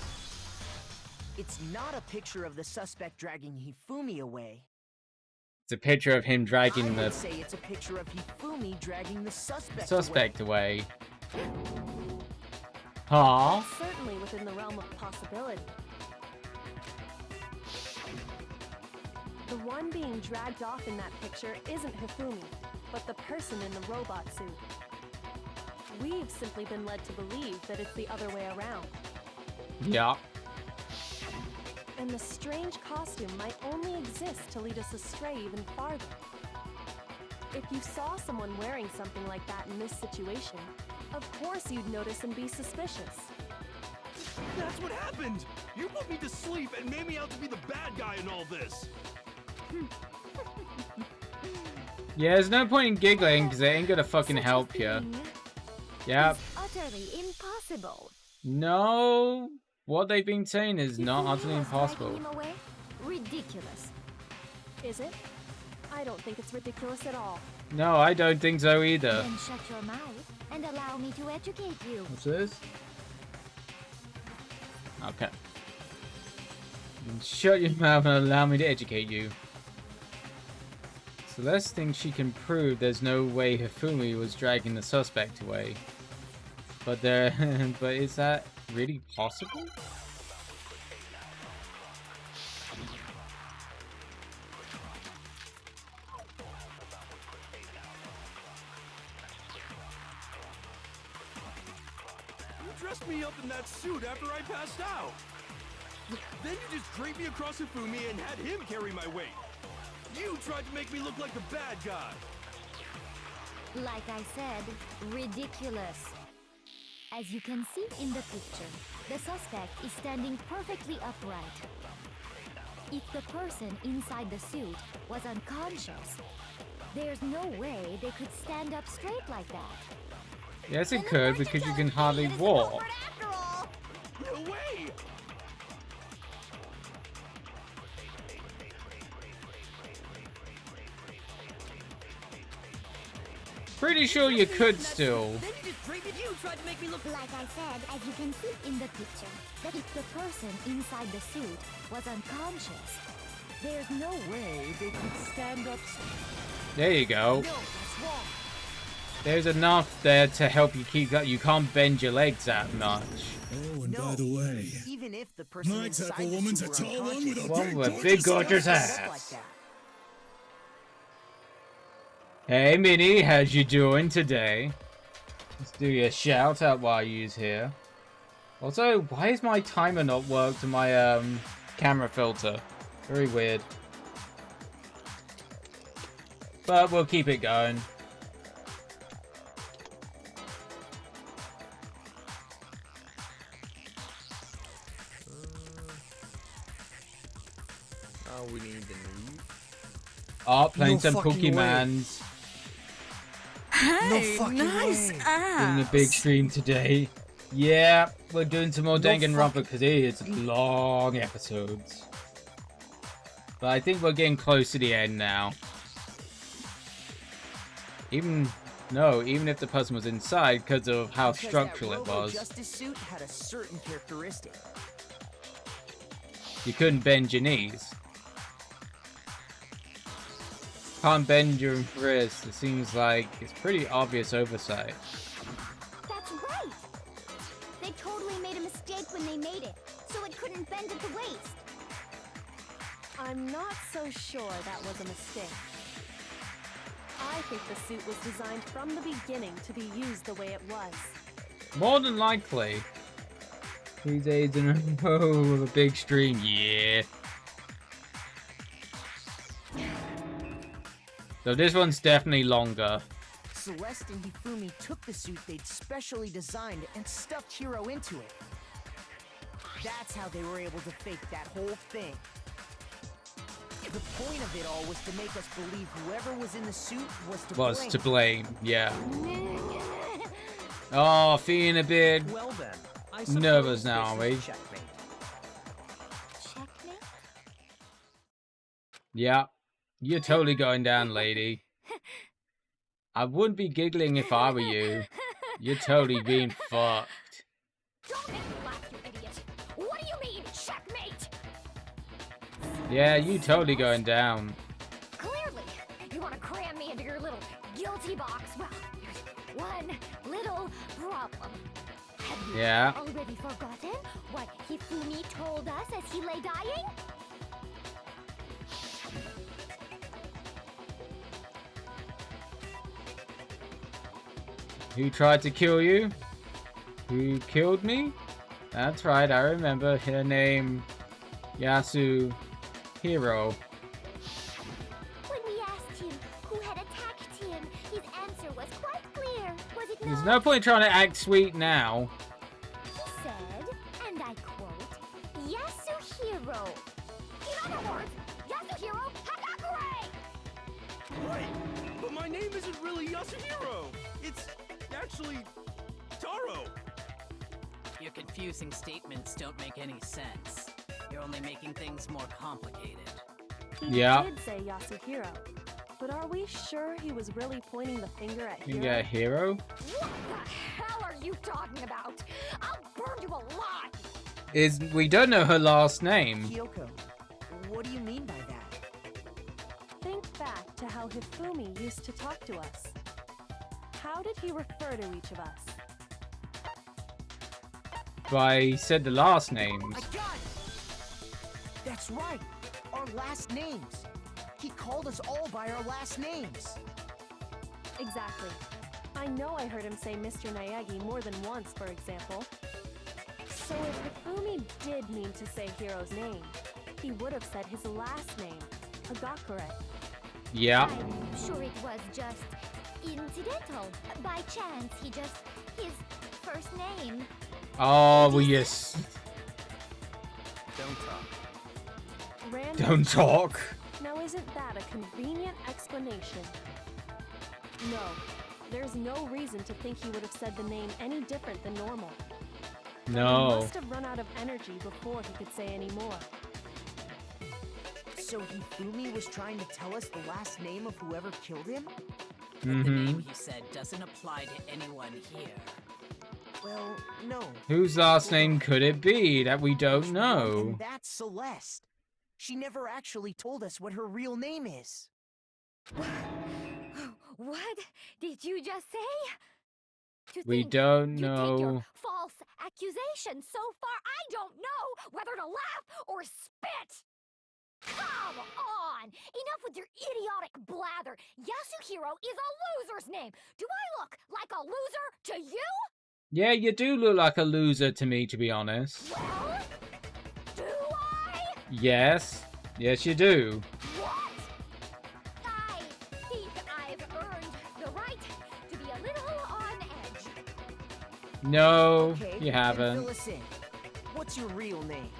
It's not a picture of the suspect dragging Hifumi away. It's a picture of him dragging I the would say it's a picture of Hifumi dragging the suspect away. Huh? Certainly within the realm of possibility. The one being dragged off in that picture isn't Hifumi, but the person in the robot suit. We've simply been led to believe that it's the other way around. Yeah. And the strange costume might only exist to lead us astray even farther. If you saw someone wearing something like that in this situation, of course you'd notice and be suspicious. That's what happened! You put me to sleep and made me out to be the bad guy in all this! Yeah, there's no point in giggling, because they ain't gonna fucking help you. Yep. It's utterly impossible. No. What they've been saying is not utterly impossible. Him away? Ridiculous. Is it? I don't think it's ridiculous at all. No, I don't think so either. Then shut your mouth and allow me to educate you. What's this? Okay. Shut your mouth and allow me to educate you. Celeste thinks she can prove there's no way Hifumi was dragging the suspect away. But but is that really possible? You dressed me up in that suit after I passed out. Then you just draped me across Hifumi and had him carry my weight. You tried to make me look like the bad guy. Like I said, ridiculous. As you can see in the picture, the suspect is standing perfectly upright. If the person inside the suit was unconscious, there's no way they could stand up straight like that. Yes, it could, because you can hardly walk. No way! Pretty sure you could still. Then you just draped it. You tried to make me look like I said, as you can see in the picture, that if the person inside the suit was unconscious, there's no way they could stand up. There you go. No, that's wrong. There's enough there to help you keep up. You can't bend your legs that much. Oh, and by the way, even if the person my inside type of the woman's suit a were tall one unconscious, with a One with a big gorgeous look ass. like that. Hey Minnie, how's you doing today? Let's do your shout out while you's here. Also, why is my timer not worked on my camera filter? Very weird. But we'll keep it going. Now we need the new. Oh, playing some fucking way. Pokemans. Hey, fucking nice way. ass. Doing a big stream today. Yeah, we're doing some more No Danganronpa because it's long episodes. But I think we're getting close to the end now. Even if the person was inside because of how Because structural that it was. Robo-Justice suit had a certain characteristic. You couldn't bend your knees. Can't bend your wrist. It seems like it's pretty obvious oversight. That's right! They totally made a mistake when they made it, so it couldn't bend at the waist. I'm not so sure that was a mistake. I think the suit was designed from the beginning to be used the way it was. More than likely. 3 days in a row of a big stream, yeah. So this one's definitely longer. Celeste and Hifumi took the suit they'd specially designed and stuffed Hiro into it. That's how they were able to fake that whole thing. The point of it all was to make us believe whoever was in the suit was to blame. Yeah. Oh, feeling a bit Well then, I nervous suppose now, this are we? is checkmate. Checkmate? Yeah. You're totally going down, lady. I wouldn't be giggling if I were you. You're totally being fucked. Don't make me laugh, you idiot! What do you mean, checkmate? Yeah, you totally going down. Clearly, you want to cram me into your little guilty box. Well, there's one little problem. Have you Yeah. already forgotten what Hifumi told us as he lay dying? Who tried to kill you? Who killed me? That's right, I remember her name. Yasuhiro. When we asked him who had attacked him, his answer was quite clear, was it There's not? no point trying to act sweet now. He said, and I quote, Yasuhiro. In other words, Yasuhiro Hagakure! Right, but my name isn't really Yasuhiro. It's actually Taro. Your confusing statements don't make any sense. You're only making things more complicated. He Yeah. did say Yasuhiro, but are we sure he was really pointing the finger at You Hiro? get a hero? What the hell are you talking about? I'll burn you alive! We don't know her last name. Kyoko, what do you mean by that? Think back to how Hifumi used to talk to us. How did he refer to each of us? I said the last names. I got it! That's right! Our last names! He called us all by our last names! Exactly. I know I heard him say Mr. Naegi more than once, for example. So if Hifumi did mean to say Hiro's name, he would have said his last name, Hagakure. Yeah. I'm sure it was just incidental. By chance, his first name. Oh, well, yes. Don't talk. Random. Don't talk. Now isn't that a convenient explanation? No, there's no reason to think he would have said the name any different than normal. He No. must have run out of energy before he could say any more. So Hifumi was trying to tell us the last name of whoever killed him? The name he said doesn't apply to anyone here. Well, no. Whose last name could it be that we don't know? And that's Celeste. She never actually told us what her real name is. What did you just say? To We think don't you take your know. false accusation so far, I don't know whether to laugh or spit. Come on! Enough with your idiotic blather. Yasuhiro is a loser's name. Do I look like a loser to you? Yeah, you do look like a loser to me, to be honest. Well, do I? Yes. Yes, you do. What? I think I've earned the right to be a little on edge. No, Okay, you then haven't. fill us in. What's your real name?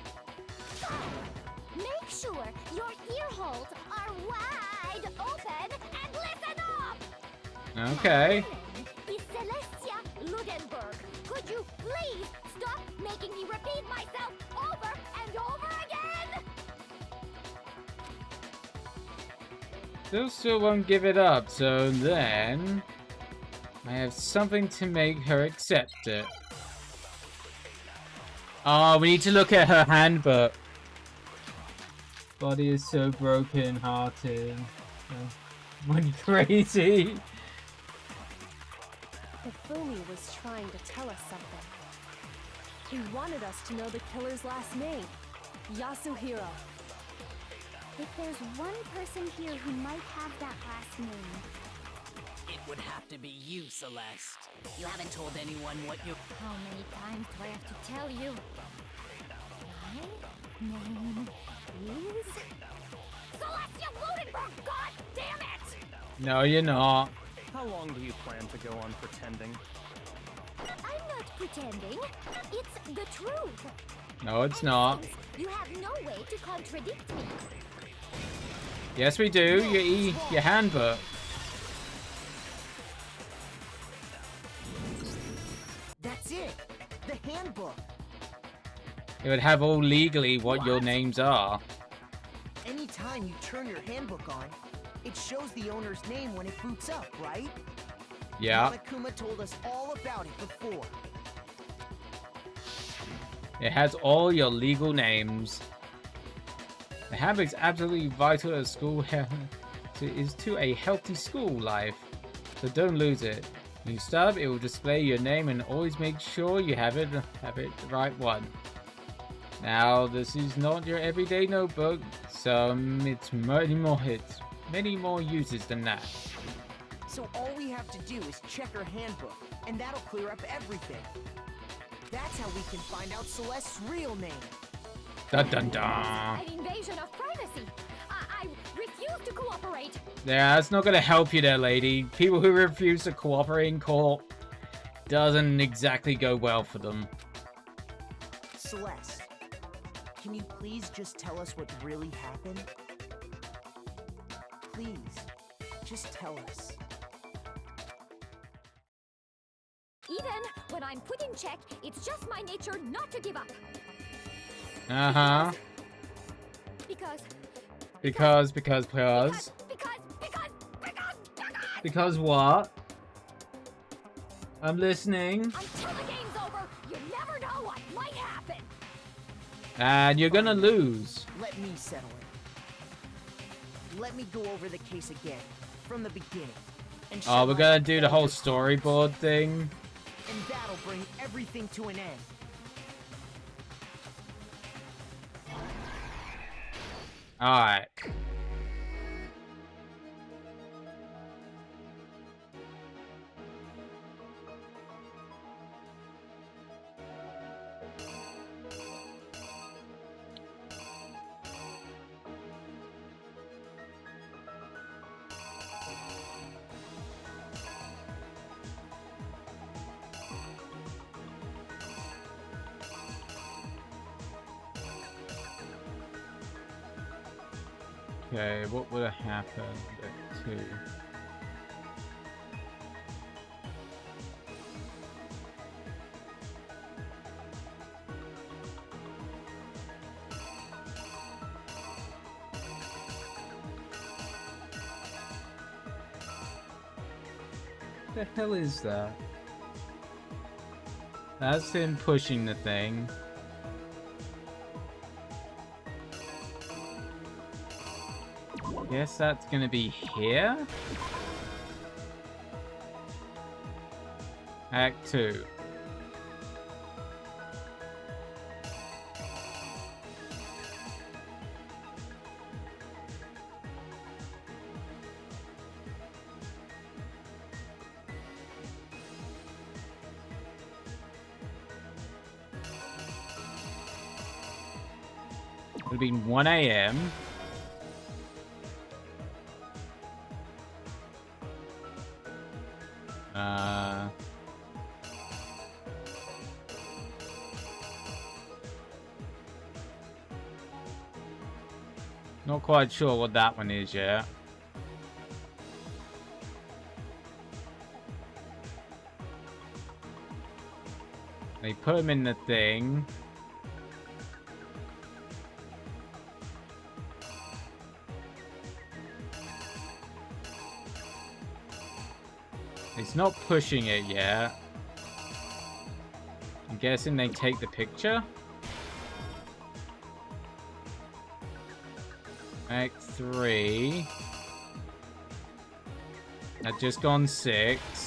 Make sure your ear holes are wide open and listen up! Okay. Is Celestia Ludenberg. Could you please stop making me repeat myself over and over again? Still won't give it up, so then I have something to make her accept it. Oh, we need to look at her handbook. Body is so broken hearted. Went crazy. Hifumi was trying to tell us something. He wanted us to know the killer's last name, Yasuhiro. If there's one person here who might have that last name. It would have to be you, Celeste. You haven't told anyone what you... How many times do I have to tell you? My name is... Celestia Ludenberg! God damn it! No, you're not. How long do you plan to go on pretending? I'm not pretending. It's the truth. No, it's not. You have no way to contradict me. Yes, we do. Your handbook. That's it. The handbook. It would have all legally what your names are. Anytime you turn your handbook on, it shows the owner's name when it boots up, right? Yeah. Monokuma told us all about it before. It has all your legal names. The habit's absolutely vital to school is to a healthy school life. So don't lose it. When you start, it will display your name and always make sure you have it the right one. Now, this is not your everyday notebook, so it's many more uses than that. So all we have to do is check her handbook, and that'll clear up everything. That's how we can find out Celeste's real name. Dun dun dun. An invasion of privacy. I refuse to cooperate. Yeah, that's not gonna help you there, lady. People who refuse to cooperate in court doesn't exactly go well for them. Celeste, can you please just tell us what really happened? Please, just tell us. Even when I'm put in check, it's just my nature not to give up. Uh-huh. Because Because what? I'm listening. until the game's over, you never know what might happen. And you're gonna lose. Let me settle it. Let me go over the case again, from the beginning. And Oh, we're show gonna my do the whole older storyboard thing. and that'll bring everything to an end. Alright. Okay, what would have happened at 2? What the hell is that? That's him pushing the thing. Guess that's gonna be here? Act 2. It would have been 1 AM. Not quite sure what that one is yet. They put him in the thing. It's not pushing it yet. I'm guessing they take the picture. Act 3. I've just gone 6.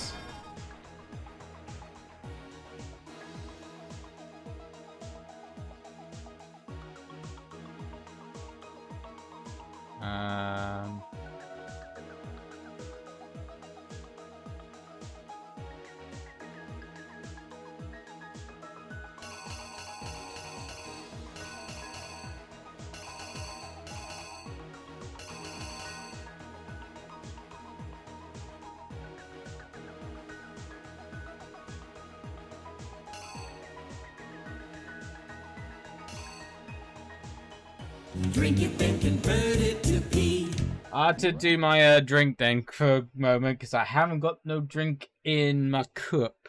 Drink it, then convert it to pee. I had to do my drink then for a moment because I haven't got no drink in my cup.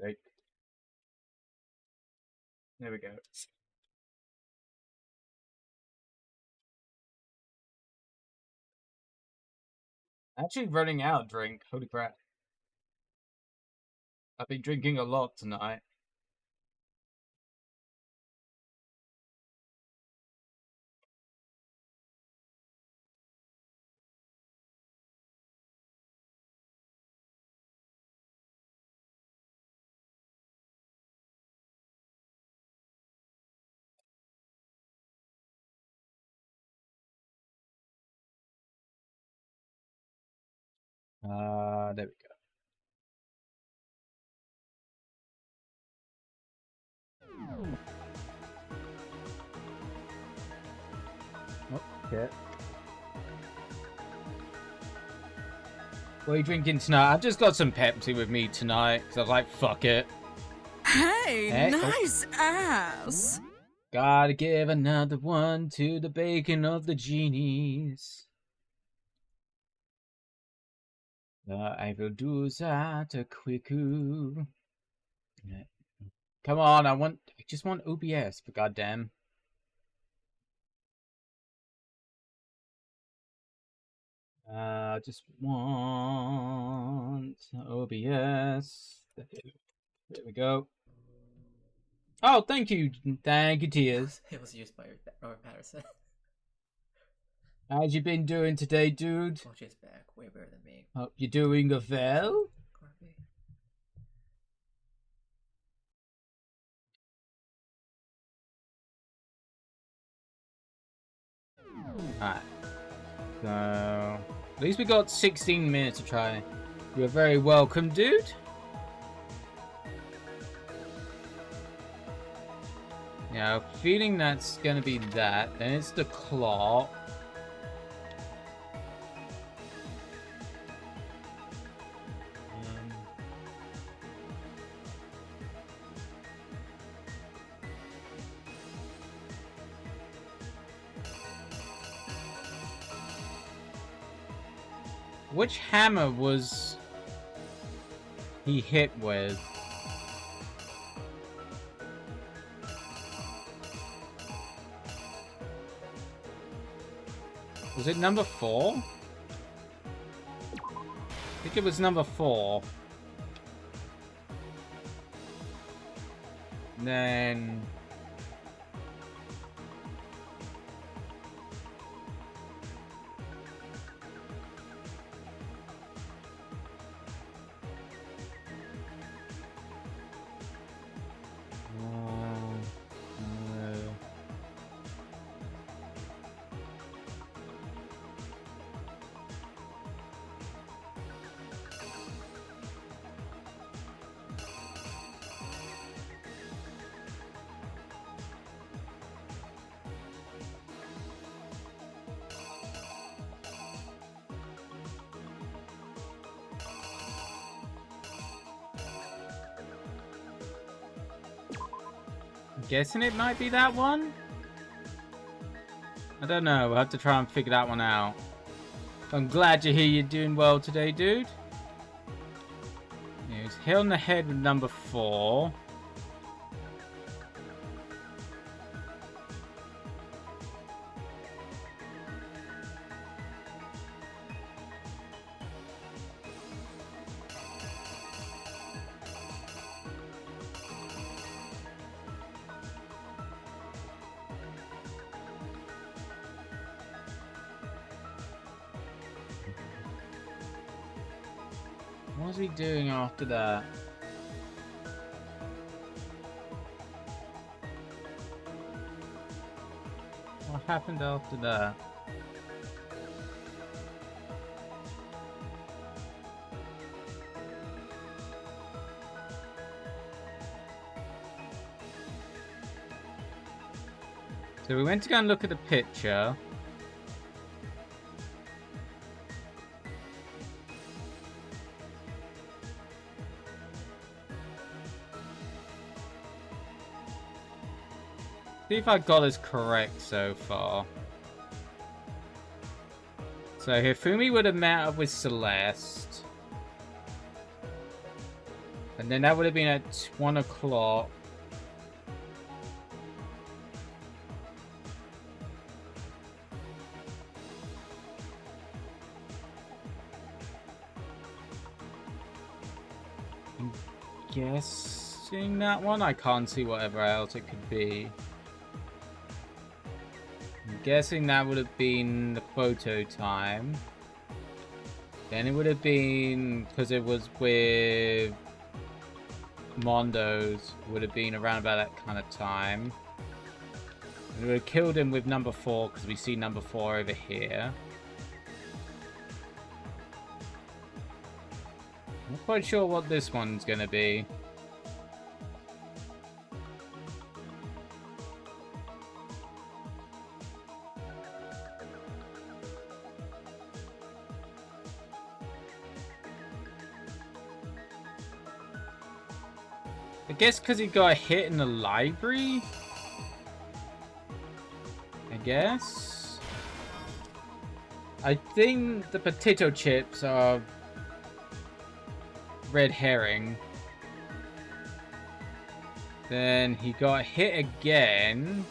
Right. There we go. Actually running out of drink. Holy crap. I've been drinking a lot tonight. There we go. Okay. What are you drinking tonight? I've just got some Pepsi with me tonight because I was like, fuck it. Hey, nice ass. Gotta give another one to the bacon of the genies. I will do that a quickoo. Come on, I just want OBS for goddamn. I just want OBS. There we go. Oh, thank you, Tears. It was used by Robert Patterson. How's you been doing today, dude? Mochi's back, way better than me. Hope you're doing well. Alright. So, at least we got 16 minutes to try. You're very welcome, dude. Yeah, feeling that's gonna be that. Then it's the clock. Which hammer was he hit with? Was it number 4? I think it was number 4. Then... Guessing it might be that one? I don't know. We'll have to try and figure that one out. I'm glad to hear you're doing well today, dude. He was hit on the head with number 4. What was he doing after that? What happened after that? So we went to go and look at the picture. See if I got this correct so far. So Hifumi would have met up with Celeste. And then that would have been at 1 o'clock. I'm guessing that one? I can't see whatever else it could be. I'm guessing that would have been the photo time. Then it would have been, because it was with Mondo's, would have been around about that kind of time. We would have killed him with number 4, because we see number 4 over here. I'm not quite sure what this one's going to be. I guess because he got hit in the library? I guess? I think the potato chips are red herring. Then he got hit again.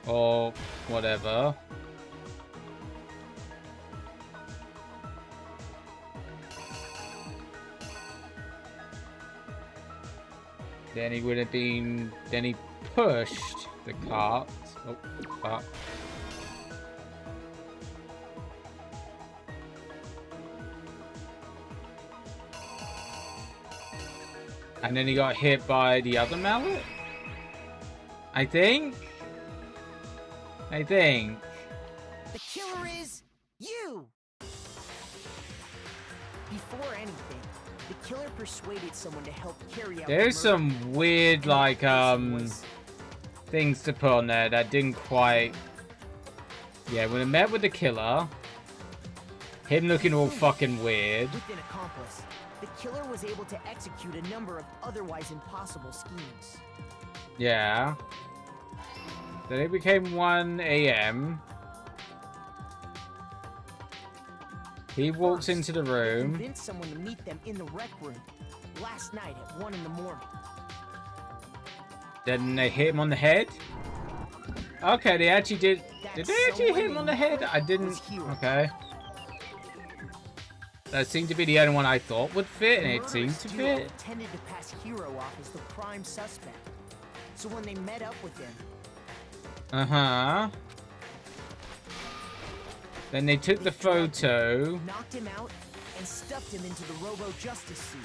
Or whatever. Then he would have been... Then he pushed the cart. Oh, fuck. And then he got hit by the other mallet? I think? The killer is you! Before anything, the killer persuaded someone to help carry out There's some weird, like, things to put on there that didn't quite... Yeah, when it met with the killer, him looking all fucking weird. With an accomplice, the killer was able to execute a number of otherwise impossible schemes. Yeah. Then it became 1 a.m. He walks into the room. They convinced someone to meet them in the rec room last night at 1 in the morning. Then they hit him on the head. Okay, they actually did. Did they actually hit him on the head? I didn't. Okay. That seemed to be the only one I thought would fit, and it seemed to fit. Tended to pass Hero off as the prime suspect. So when they met up with him. Then they took the photo. Knocked him out and stuffed him into the Robo-Justice suit.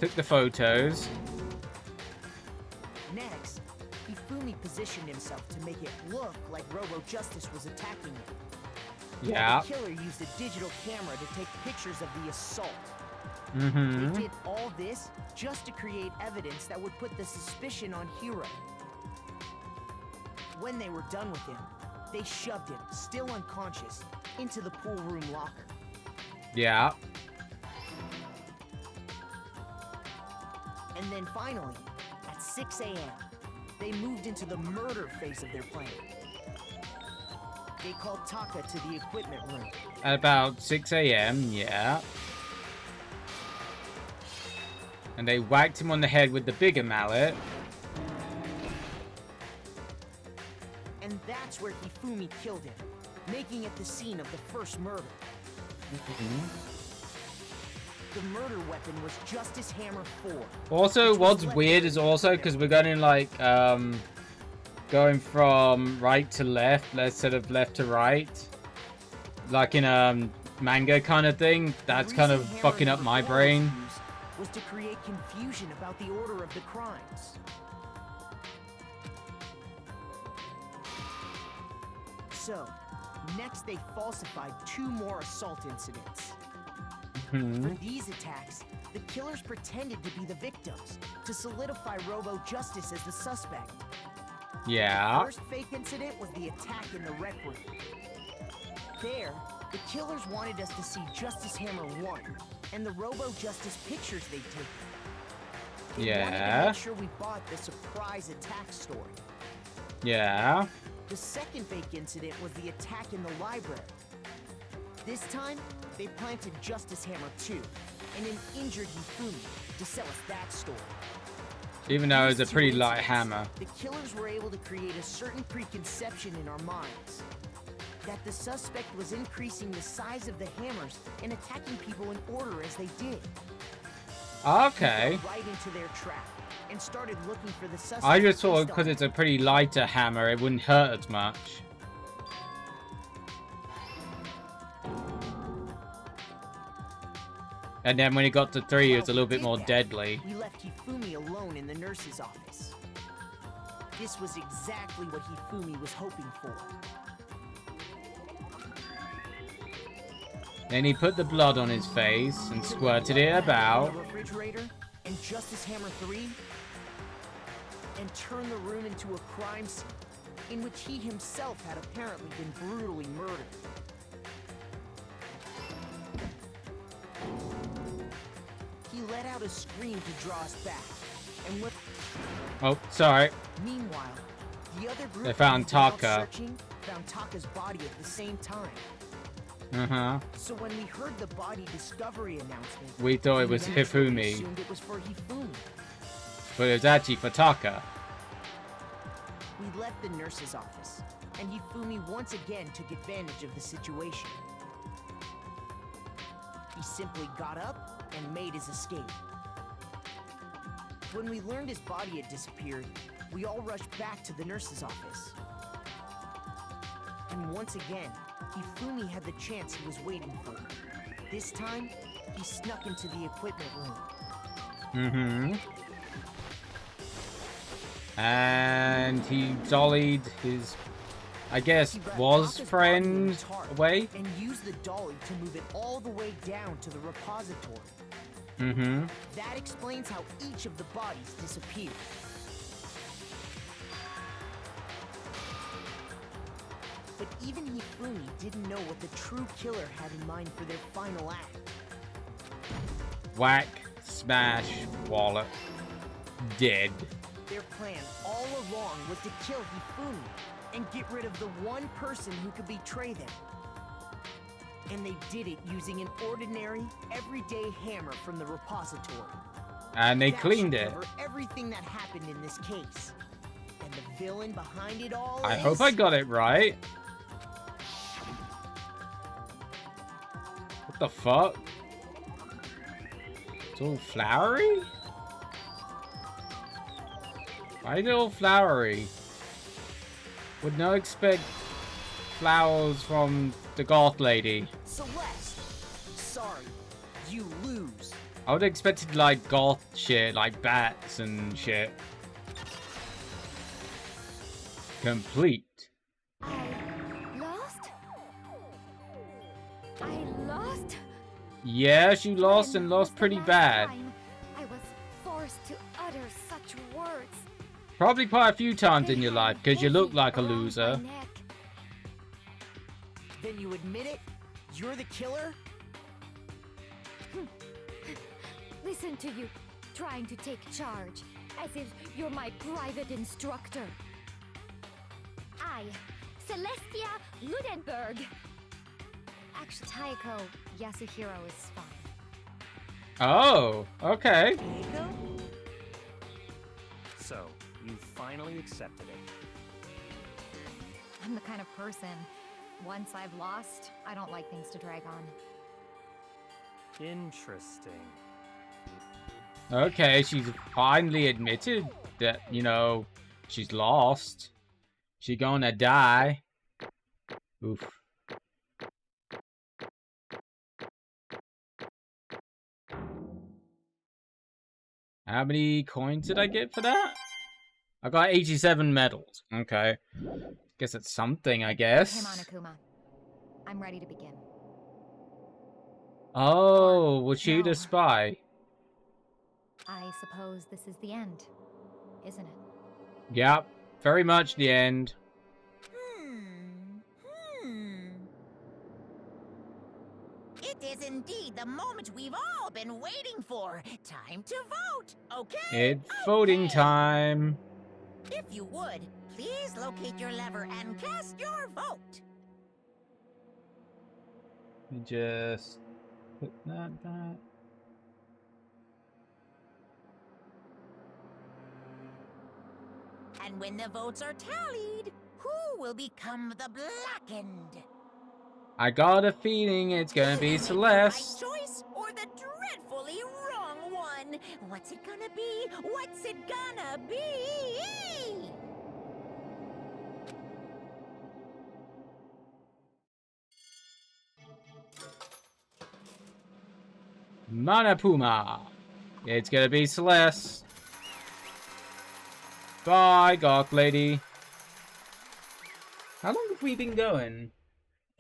Took the photos. Next, Hifumi positioned himself to make it look like Robo-Justice was attacking him. Yeah. The killer used a digital camera to take pictures of the assault. Mm-hmm. They did all this just to create evidence that would put the suspicion on Hero. When they were done with him, they shoved him, still unconscious, into the pool room locker. Yeah. And then finally, at 6 a.m., they moved into the murder phase of their plan. They called Taka to the equipment room. At about 6 a.m., yeah. And they whacked him on the head with the bigger mallet. And that's where Hifumi killed him, making it the scene of the first murder. The murder weapon was Justice Hammer 4. Also, what's weird is also because we're going like going from right to left instead of left to right, like in a manga kind of thing. That's kind of fucking up my brain. Was to create confusion about the order of the crimes. So, next they falsified 2 more assault incidents. For these attacks, the killers pretended to be the victims to solidify Robo Justice as the suspect. Yeah. The first fake incident was the attack in the rec room. There, the killers wanted us to see Justice Hammer 1 and the Robo Justice pictures they'd taken. They wanted to make sure we bought the surprise attack story. Yeah. The second fake incident was the attack in the library. This time, they planted Justice Hammer 2 and an injured Hifumi to sell us that story. Even though it was a pretty light hammer. The killers were able to create a certain preconception in our minds. That the suspect was increasing the size of the hammers and attacking people in order as they did. Okay. We fell right into their trap and started looking for the suspect. I just thought because it's a pretty lighter hammer, it wouldn't hurt as much. And then when it got to 3, it was a little bit more deadly. We left Hifumi alone in the nurse's office. This was exactly what Hifumi was hoping for. Then he put the blood on his face and squirted it about. The refrigerator and Justice Hammer 3 and turned the room into a crime scene in which he himself had apparently been brutally murdered. He let out a scream to draw us back, and when... Oh, sorry. Meanwhile, the other group They found Taka. found Taka's body at the same time. So when we heard the body discovery announcement, we thought it was Hifumi. Assumed it was for Hifumi. But it was actually for Taka. We left the nurse's office, and Hifumi once again took advantage of the situation. He simply got up and made his escape. When we learned his body had disappeared, we all rushed back to the nurse's office. And once again, Hifumi had the chance he was waiting for. This time, he snuck into the equipment room. And he dollied his, I guess, was friend away. And used the dolly to move it all the way down to the repository. That explains how each of the bodies disappeared. But even Hifumi didn't know what the true killer had in mind for their final act. Whack, smash, wallet, dead. Their plan all along was to kill Hifumi and get rid of the one person who could betray them. And they did it using an ordinary, everyday hammer from the repository. And they That cleaned should it. cover everything that happened in this case. And the villain behind it all I is... hope I got it right. What the fuck? It's all flowery? Why is it all flowery? Would not expect flowers from the goth lady. Celeste, sorry, you lose. I would have expected like goth shit, like bats and shit. Complete. Lost? I lost? Yes, you lost and lost pretty bad. I was forced to utter such words. Probably quite a few times in your life because you look like a loser. Then you admit it? You're the killer? Listen to you. trying to take charge, as if you're my private instructor. I, Celestia Ludenberg. Actually, Taiko, Yasuhiro is fine. Oh, okay. So, you finally accepted it. I'm the kind of person, once I've lost, I don't like things to drag on. Interesting. Okay, she's finally admitted that, you know, she's lost. She gonna die. Oof. How many coins did I get for that? I got 87 medals. Okay. Guess it's something, I guess. Hey, Monokuma. I'm ready to begin. Oh, was she the spy? I suppose this is the end, isn't it? Yep, very much the end. It is indeed the moment we've all been waiting for. Time to vote, okay? It's voting time. If you would, please locate your lever and cast your vote. Just put that back. And when the votes are tallied, who will become the blackened? I got a feeling it's gonna be Celeste. The right choice or the dreadfully wrong one? What's it gonna be? What's it gonna be? Manapuma. It's gonna be Celeste. Bye, Gawk Lady. How long have we been going?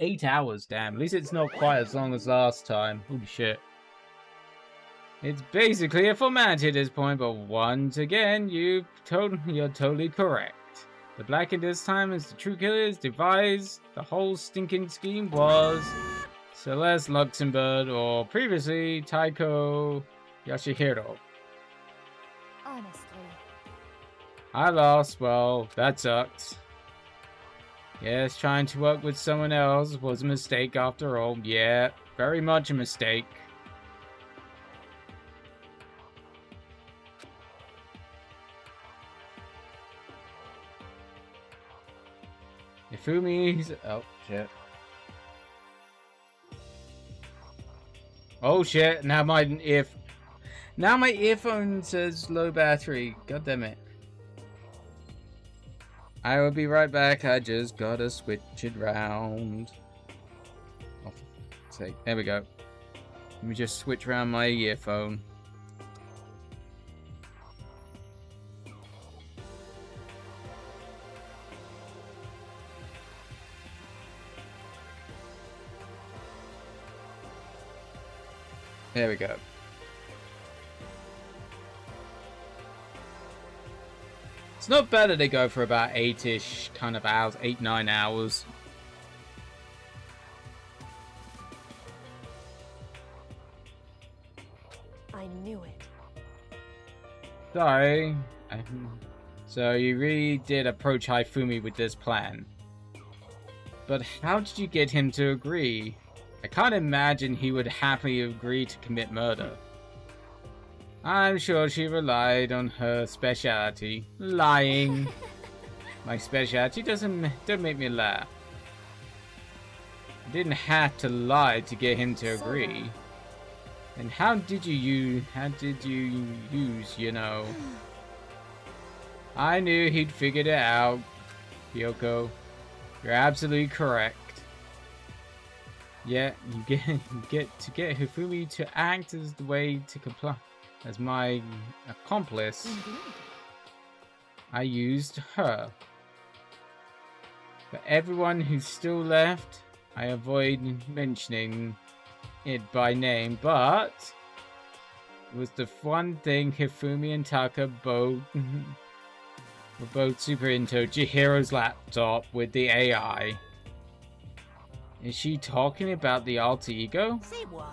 8 hours, damn. At least it's not quite as long as last time. Holy shit. It's basically a formality at this point, but once again, you're totally correct. The Blackened this time is the true killers devised. The whole stinking scheme was Celeste Luxembourg, or previously Taiko Yasuhiro. Honestly. I lost. Well, that sucked. Yes, trying to work with someone else was a mistake after all. Yeah, very much a mistake. Ifumi's... Oh, shit. Oh, shit. Now my earphone says low battery. God damn it. I will be right back. I just gotta switch it round. Oh, for fuck's sake. There we go. Let me just switch around my earphone. There we go. It's not bad that they go for about 8-ish kind of hours, 8-9 hours. I knew it. Sorry. So you really did approach Haifumi with this plan. But how did you get him to agree? I can't imagine he would happily agree to commit murder. I'm sure she relied on her speciality, lying. My speciality don't make me laugh. I didn't have to lie to get him to agree. And how did you use, you know? I knew he'd figured it out, Yoko. You're absolutely correct. Yeah, you get to get Hifumi to act as the way to comply. As my accomplice, I used her. For everyone who's still left, I avoid mentioning it by name, but it was the one thing Hifumi and Taka both were both super into. Chihiro's laptop with the AI. Is she talking about the alter ego? Say what?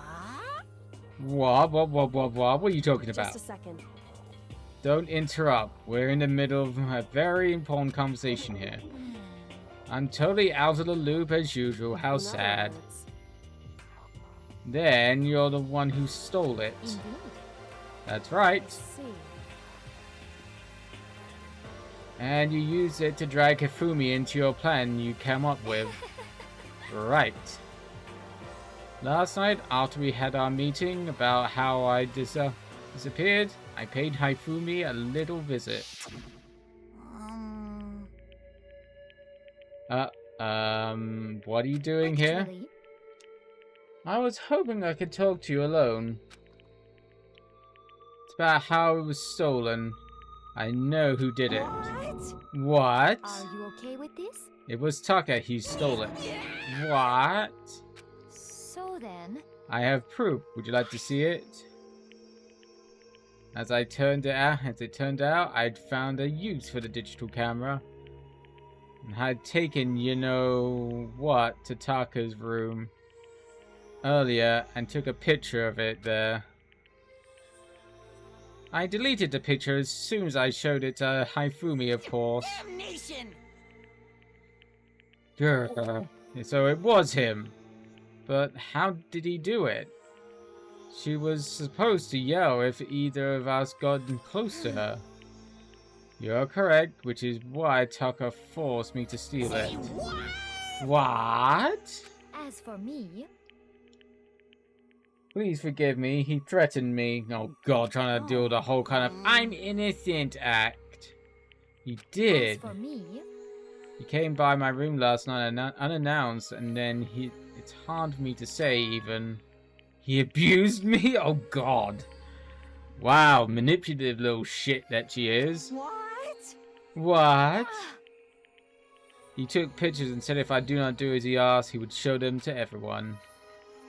What? What are you talking about? Just a second. Don't interrupt. We're in the middle of a very important conversation here. I'm totally out of the loop as usual. How sad. Then you're the one who stole it. Indeed. That's right. I see. And you used it to drag Hifumi into your plan you came up with. Right. Last night, after we had our meeting about how I disappeared, I paid Hifumi a little visit. What are you doing here? I was hoping I could talk to you alone. It's about how it was stolen. I know who did it. What? Are you okay with this? It was Taka. He stole it. What? So then... I have proof. Would you like to see it? As it turned out, I'd found a use for the digital camera. And had taken, you know what, to Taka's room earlier and took a picture of it there. I deleted the picture as soon as I showed it to Hifumi, of course. Damnation! So it was him. But how did he do it? She was supposed to yell if either of us got close to her. You're correct, which is why Taka forced me to steal it. What? As for me... Please forgive me, he threatened me. Oh god, trying to do the whole kind of I'm innocent act. He did. As for me... He came by my room last night unannounced, and then it's hard for me to say even. He abused me? Oh god. Wow, manipulative little shit that she is. What? He took pictures and said if I do not do as he asked, he would show them to everyone.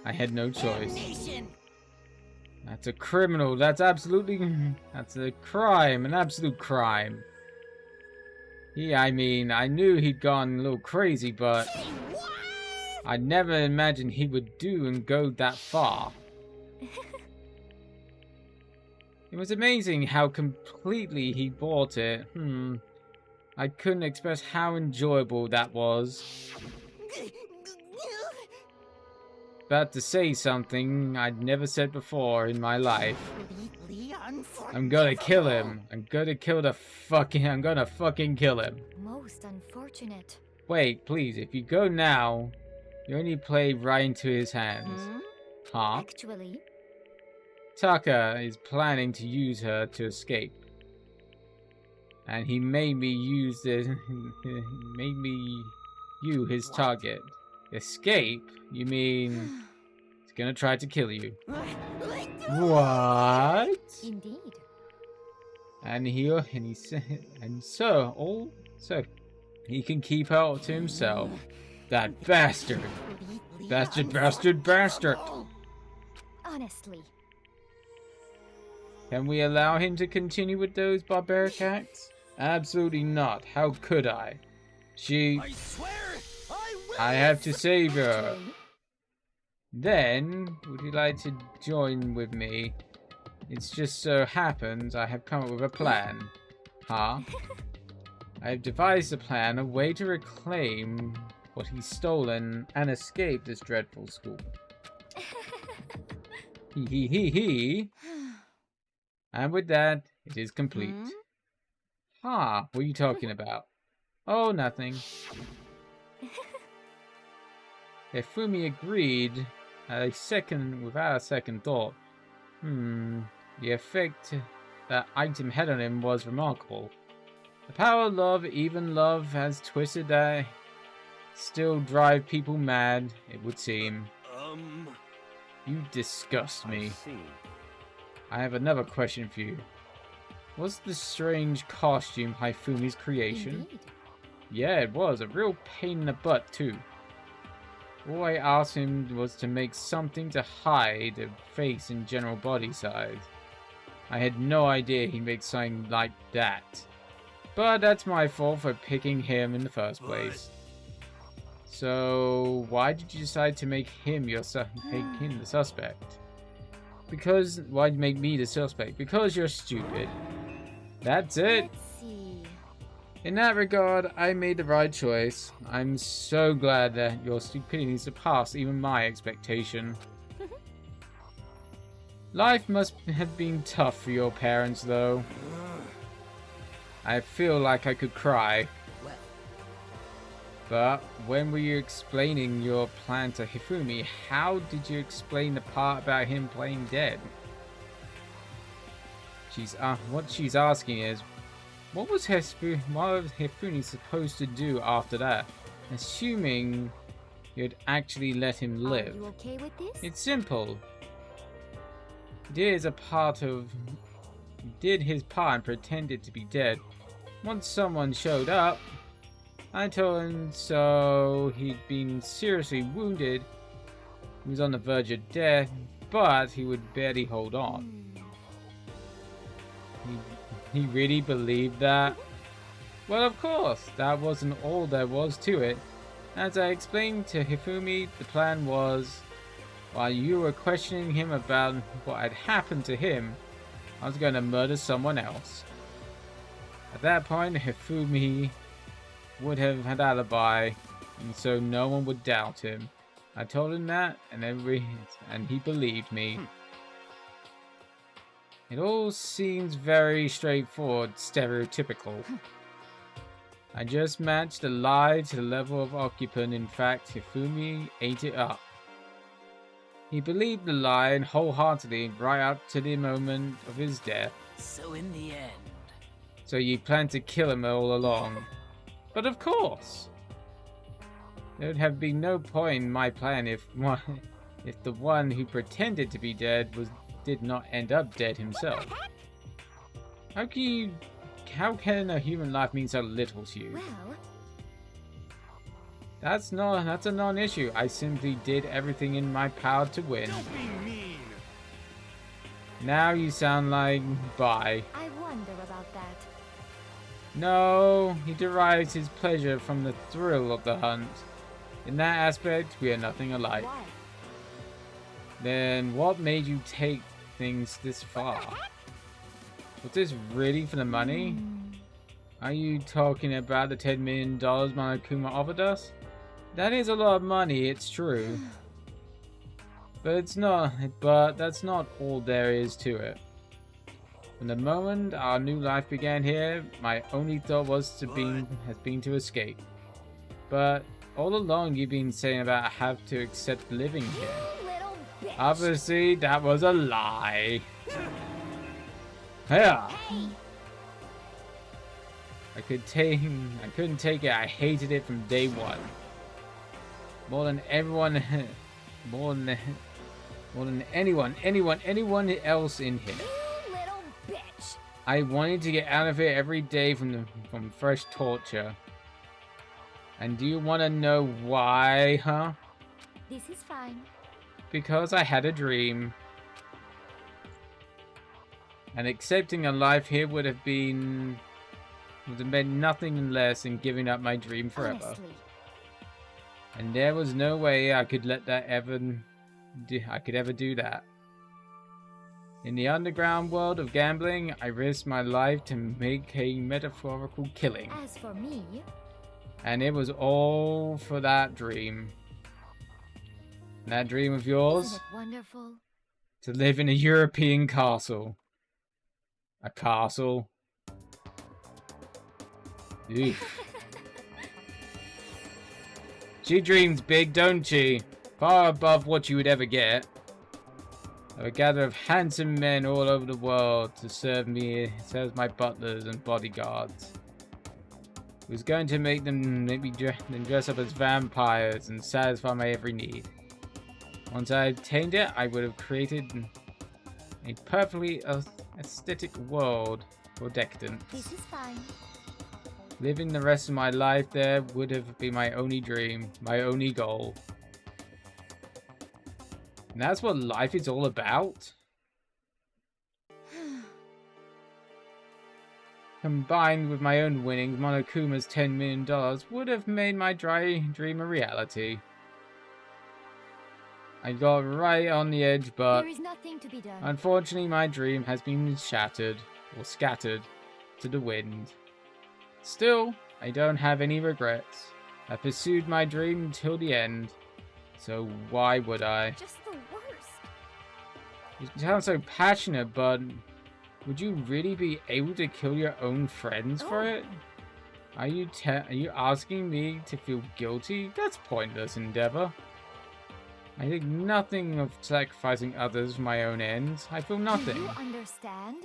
I had no choice. That's a criminal. That's absolutely... That's a crime. An absolute crime. Yeah, I mean, I knew he'd gone a little crazy, but... I never imagined he would do and go that far. It was amazing how completely he bought it. I couldn't express how enjoyable that was. About to say something I'd never said before in my life. I'm gonna kill him. I'm gonna fucking kill him. Most unfortunate. Wait, please, if you go now, you only play right into his hands. Huh? Actually... Taka is planning to use her to escape. And he made me use this... made me you his target. Escape? You mean... He's gonna try to kill you. What? Indeed. So he can keep her to himself. That bastard. Bastard. Honestly. Can we allow him to continue with those barbaric acts? Absolutely not. How could I? I swear I have to save her. Then, would you like to join with me? It's just so happens I have come up with a plan. Huh? I have devised a plan, a way to reclaim what he's stolen and escape this dreadful school. Hee. And with that, it is complete. What are you talking about? Oh, nothing. Hifumi agreed without a second thought. The effect that item had on him was remarkable. The power of love, even love, has twisted that still drive people mad, it would seem. You disgust me. I have another question for you. Was the strange costume Hifumi's creation? Indeed. Yeah, it was. A real pain in the butt, too. All I asked him was to make something to hide the face and general body size. I had no idea he'd make something like that. But that's my fault for picking him in the first place. So, why did you decide to make him the suspect? Because why'd you make me the suspect? Because you're stupid. That's it. Let's see. In that regard, I made the right choice. I'm so glad that your stupidity surpassed even my expectation. Life must have been tough for your parents, though. I feel like I could cry. But when were you explaining your plan to Hifumi? How did you explain the part about him playing dead? What she's asking is, what was Hifumi supposed to do after that? Assuming you'd actually let him live. Are you okay with this? It's simple. He did his part and pretended to be dead. Once someone showed up, I told him so he'd been seriously wounded. He was on the verge of death, but he would barely hold on. He really believed that? Well, of course, that wasn't all there was to it. As I explained to Hifumi, the plan was, while you were questioning him about what had happened to him, I was going to murder someone else. At that point, Hifumi would have had alibi, and so no one would doubt him. I told him that, and he believed me. It all seems very straightforward, stereotypical. I just matched the lie to the level of occupant. In fact, Hifumi ate it up. He believed the lie wholeheartedly right up to the moment of his death. So in the end... So you planned to kill him all along. But of course! There would have been no point in my plan if the one who pretended to be dead did not end up dead himself. How can a human life mean so little to you? Well, that's a non-issue. I simply did everything in my power to win. Don't be mean. Now you sound like bye. I wonder about that. No, he derives his pleasure from the thrill of the hunt. In that aspect, we are nothing alike. Why? Then what made you take things this far? Was this really for the money? Are you talking about the $10 million Monokuma offered us? That is a lot of money, it's true. But that's not all there is to it. From the moment our new life began here, my only thought has been to escape. But all along you've been saying about I have to accept living here. Obviously, that was a lie. Yeah. I couldn't take it. I hated it from day one. More than anyone else in here. I wanted to get out of here every day from fresh torture. And do you want to know why, huh? This is fine. Because I had a dream. And accepting a life here would have meant nothing less than giving up my dream forever. Honestly. And there was no way I could ever do that. In the underground world of gambling, I risked my life to make a metaphorical killing. As for me... And it was all for that dream. And that dream of yours? Isn't it wonderful? To live in a European castle. A castle. Oof. She dreams big, don't she? Far above what you would ever get. A gather of handsome men all over the world to serve me as my butlers and bodyguards. It was going to make them dress up as vampires and satisfy my every need. Once I obtained it, I would have created a perfectly aesthetic world for decadence. This is fine. Living the rest of my life there would have been my only dream, my only goal. And that's what life is all about? Combined with my own winnings, Monokuma's $10 million would have made my dry dream a reality. I got right on the edge, but There is nothing to be done. unfortunately my dream has been shattered, or scattered, to the wind. Still, I don't have any regrets. I pursued my dream until the end, so why would I? Just the worst. You sound so passionate, but would you really be able to kill your own friends for it? Are you asking me to feel guilty? That's pointless endeavor. I think nothing of sacrificing others for my own ends. I feel nothing. Do you understand?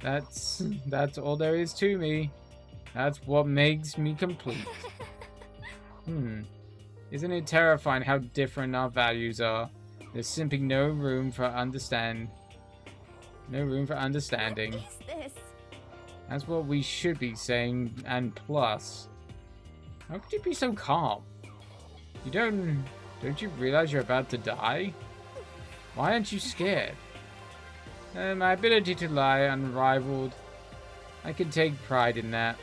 That's all there is to me. That's what makes me complete. Isn't it terrifying how different our values are? There's simply no room for understanding. What is this? That's what we should be saying, and plus. How could you be so calm? Don't you realize you're about to die? Why aren't you scared? My ability to lie unrivaled. I can take pride in that.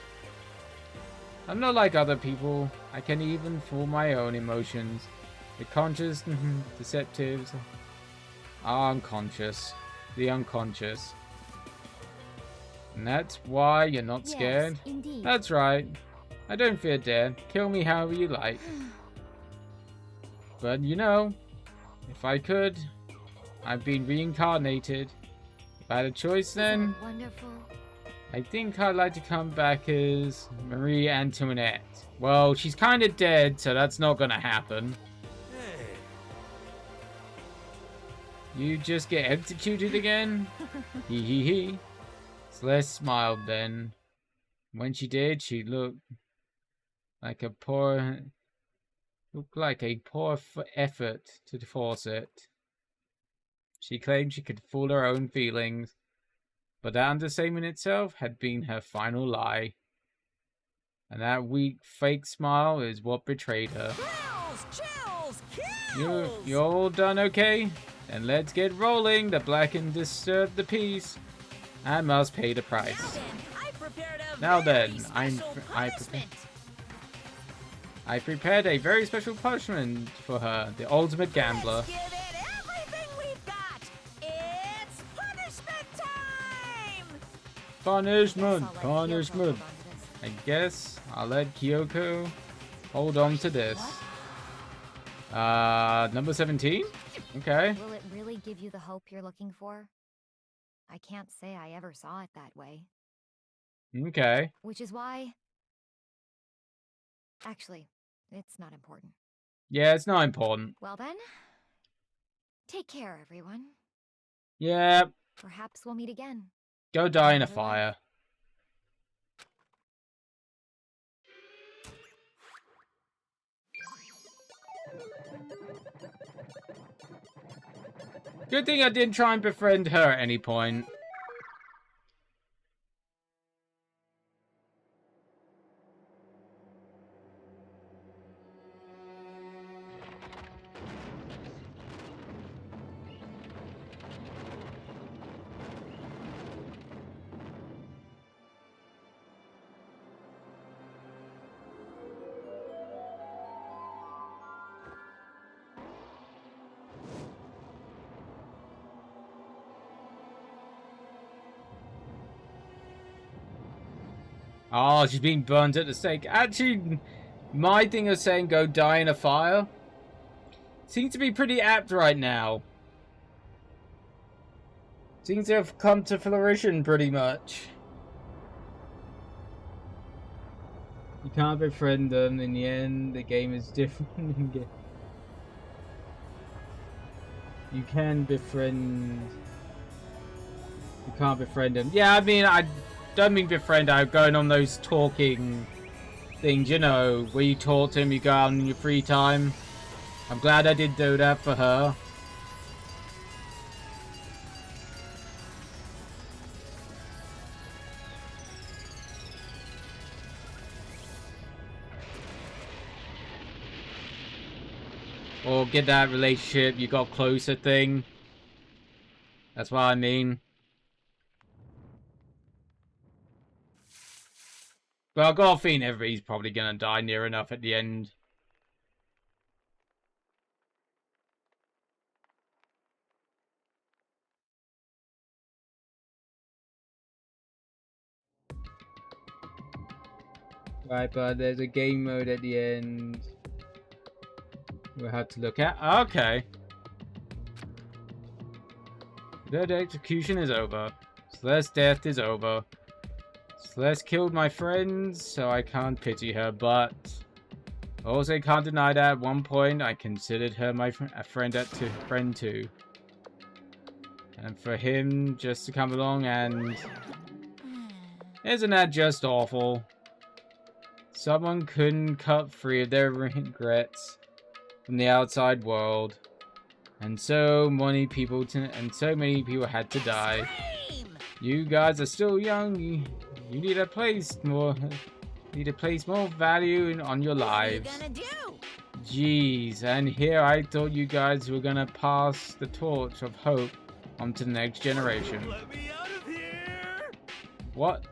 I'm not like other people. I can even fool my own emotions. The conscious, deceptives are unconscious. The unconscious. And that's why you're not scared? Yes, indeed. That's right. I don't fear death. Kill me however you like. But you know, if I could, I've been reincarnated. If I had a choice then, Wonderful. I think I'd like to come back as Marie Antoinette. Well, she's kind of dead, so that's not gonna happen. You just get executed again? Hee hee hee. Celeste smiled then. When she did, she looked like a poor effort to force it. She claimed she could fool her own feelings, but that understatement itself had been her final lie. And that weak, fake smile is what betrayed her. Chills, kills! You're all done okay? Then let's get rolling. The blackened disturb the peace. I must pay the price. Now then, I prepared a very special punishment for her, the ultimate gambler. Give it everything we've got. It's punishment time! Punishment. I guess I'll let Kyoko hold on to this. Number 17? Okay. Will it really give you the hope you're looking for? I can't say I ever saw it that way. Okay. Which is why... Actually, it's not important. Yeah, it's not important. Well then, take care, everyone. Yeah. Perhaps we'll meet again. Go die in a fire. Good thing I didn't try and befriend her at any point. Oh, she's being burned at the stake. Actually, my thing of saying go die in a fire seems to be pretty apt right now. Seems to have come to fruition pretty much. You can't befriend them. In the end, the game is different. You can befriend... You can't befriend them. Yeah, I mean, I don't mean befriend. I'm going on those talking things, you know, where you talk to him, you go out in your free time. I'm glad I did do that for her. Or get that relationship, you got closer thing. That's what I mean. But I've got a feeling everybody's probably gonna die near enough at the end. Right, but there's a game mode at the end. We'll have to look at. Okay. The execution is over. Celeste's death is over. Celeste killed my friends, so I can't pity her, but also can't deny that at one point I considered her my friend too. And for him just to come along and... Isn't that just awful? Someone couldn't cut free of their regrets from the outside world. And so many people had to die. You guys are still young. You need to place more value on your lives. What are you gonna do? Jeez, and here I thought you guys were gonna pass the torch of hope onto the next generation. Let me out of here! What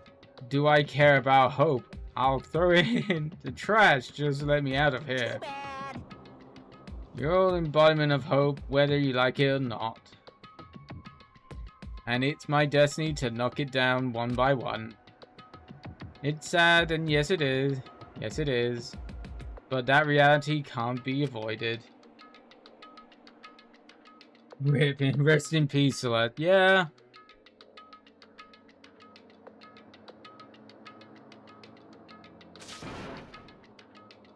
do I care about hope? I'll throw it in the trash. Just let me out of here. You're all embodiment of hope, whether you like it or not. And it's my destiny to knock it down one by one. It's sad, and yes it is. Yes it is. But that reality can't be avoided. Rest in peace, Celeste. Yeah.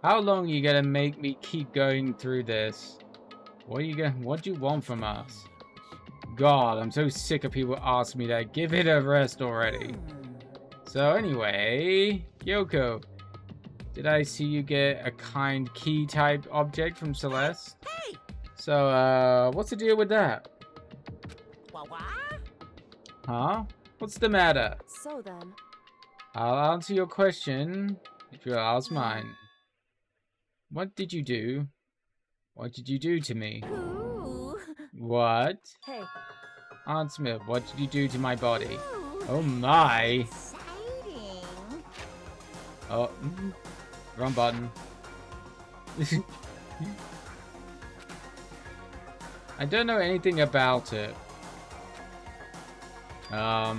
How long are you gonna make me keep going through this? What do you want from us? God, I'm so sick of people asking me that. Give it a rest already. So anyway, Kyoko, did I see you get a kind key type object from Celeste? Hey! So, what's the deal with that? What? Huh? What's the matter? So then... I'll answer your question if you'll ask mine. What did you do? What did you do to me? Ooh. What? Hey. Answer me, what did you do to my body? Oh my! Exciting. Oh, wrong button. I don't know anything about it. What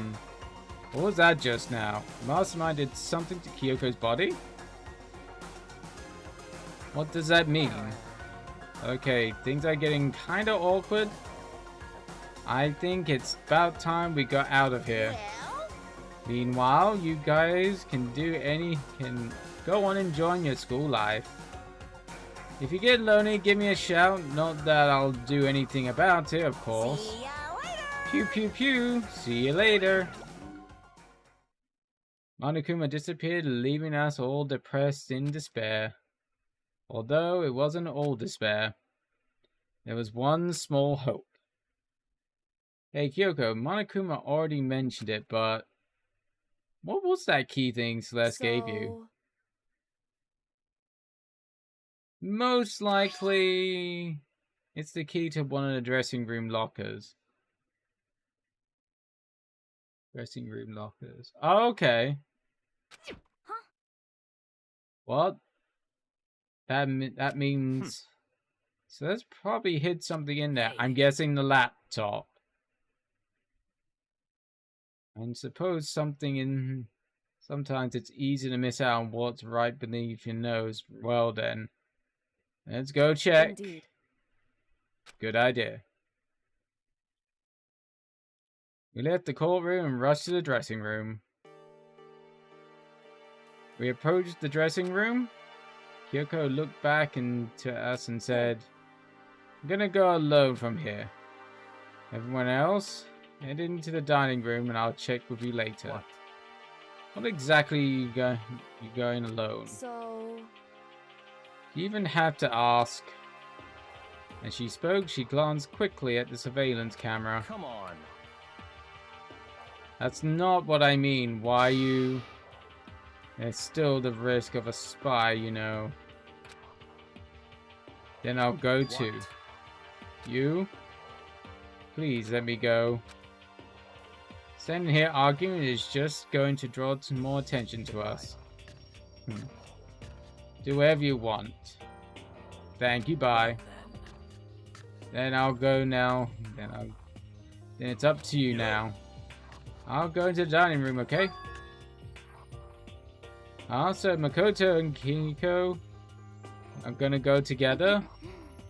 was that just now? Mastermind did something to Kyoko's body? What does that mean? Okay, things are getting kinda awkward. I think it's about time we got out of here. Meanwhile, you guys can go on enjoying your school life. If you get lonely, give me a shout. Not that I'll do anything about it, of course. See ya later. Pew pew pew. See you later. Monokuma disappeared, leaving us all depressed in despair. Although it wasn't all despair. There was one small hope. Hey Kyoko, Monokuma already mentioned it, but what was that key thing Celeste gave you? Most likely, it's the key to one of the dressing room lockers. Dressing room lockers. Oh, okay. Huh? What? That means... So let's probably hid something in there. I'm guessing the laptop. And suppose something in... Sometimes it's easy to miss out on what's right beneath your nose. Well then. Let's go check. Indeed. Good idea. We left the courtroom and rushed to the dressing room. We approached the dressing room. Kyoko looked back into us and said, I'm gonna go alone from here. Everyone else, head into the dining room and I'll check with you later. What exactly are you going alone? So... You even have to ask. As she spoke, she glanced quickly at the surveillance camera. Come on. That's not what I mean. Why you... There's still the risk of a spy, you know. Then I'll go too. You? Please let me go. Standing here arguing is just going to draw some more attention to us. Do whatever you want. Thank you, bye. Then I'll go now. Then it's up to you now. I'll go into the dining room, okay? So Makoto and Kiniko are gonna go together.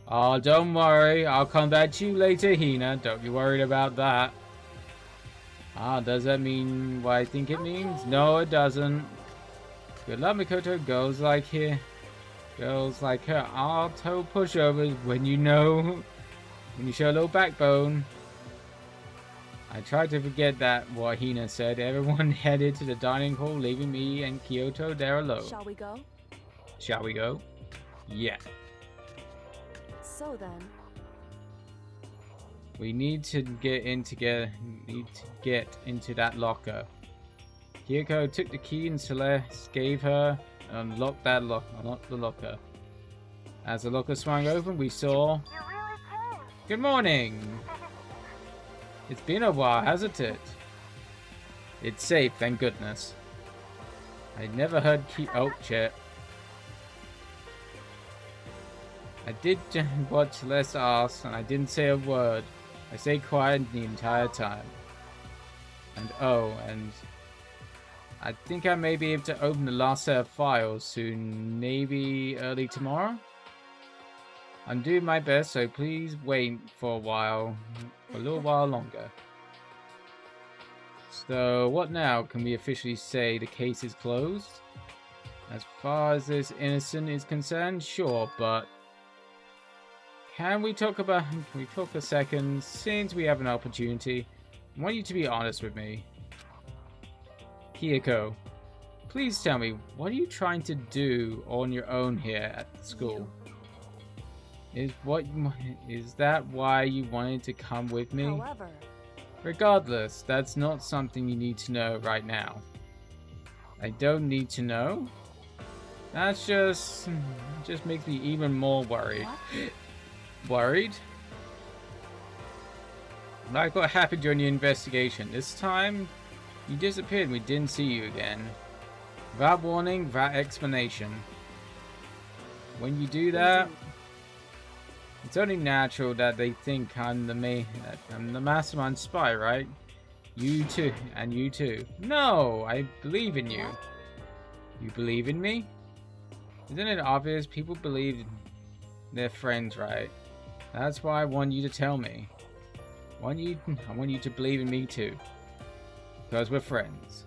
Oh, don't worry. I'll come back to you later, Hina. Don't be worried about that. Does that mean what I think it means? No, it doesn't. Good luck, Makoto. Girls like her are toe pushovers when you show a little backbone. I tried to forget that what Hina said. Everyone headed to the dining hall, leaving me and Kyoto there alone. Shall we go? Shall we go? Yeah. So then, we need to get into that locker. Kyoko took the key and Celeste gave her and unlocked the locker. As the locker swung open, we saw. Good morning. It's been a while, hasn't it? It's safe, thank goodness. I never heard oh, shit. I did what Celeste asked, and I didn't say a word. I stayed quiet the entire time. And I think I may be able to open the last set of files soon, maybe early tomorrow? I'm doing my best, so please wait for a little while longer. So, what now? Can we officially say the case is closed? As far as this innocent is concerned, sure, but can we talk a second, since we have an opportunity? I want you to be honest with me. Kyoko, please tell me, what are you trying to do on your own here at the school? Is that why you wanted to come with me? however, Regardless, that's not something you need to know right now. I don't need to know? That's just makes me even more worried. Worried? Like what happened during the investigation. This time, you disappeared and we didn't see you again. Without warning, without explanation. When you do that, it's only natural that they think I'm the mastermind spy, right? You too, and you too. No, I believe in you. You believe in me? Isn't it obvious people believe their friends, right? That's why I want you to tell me. I want you to believe in me too. Because we're friends.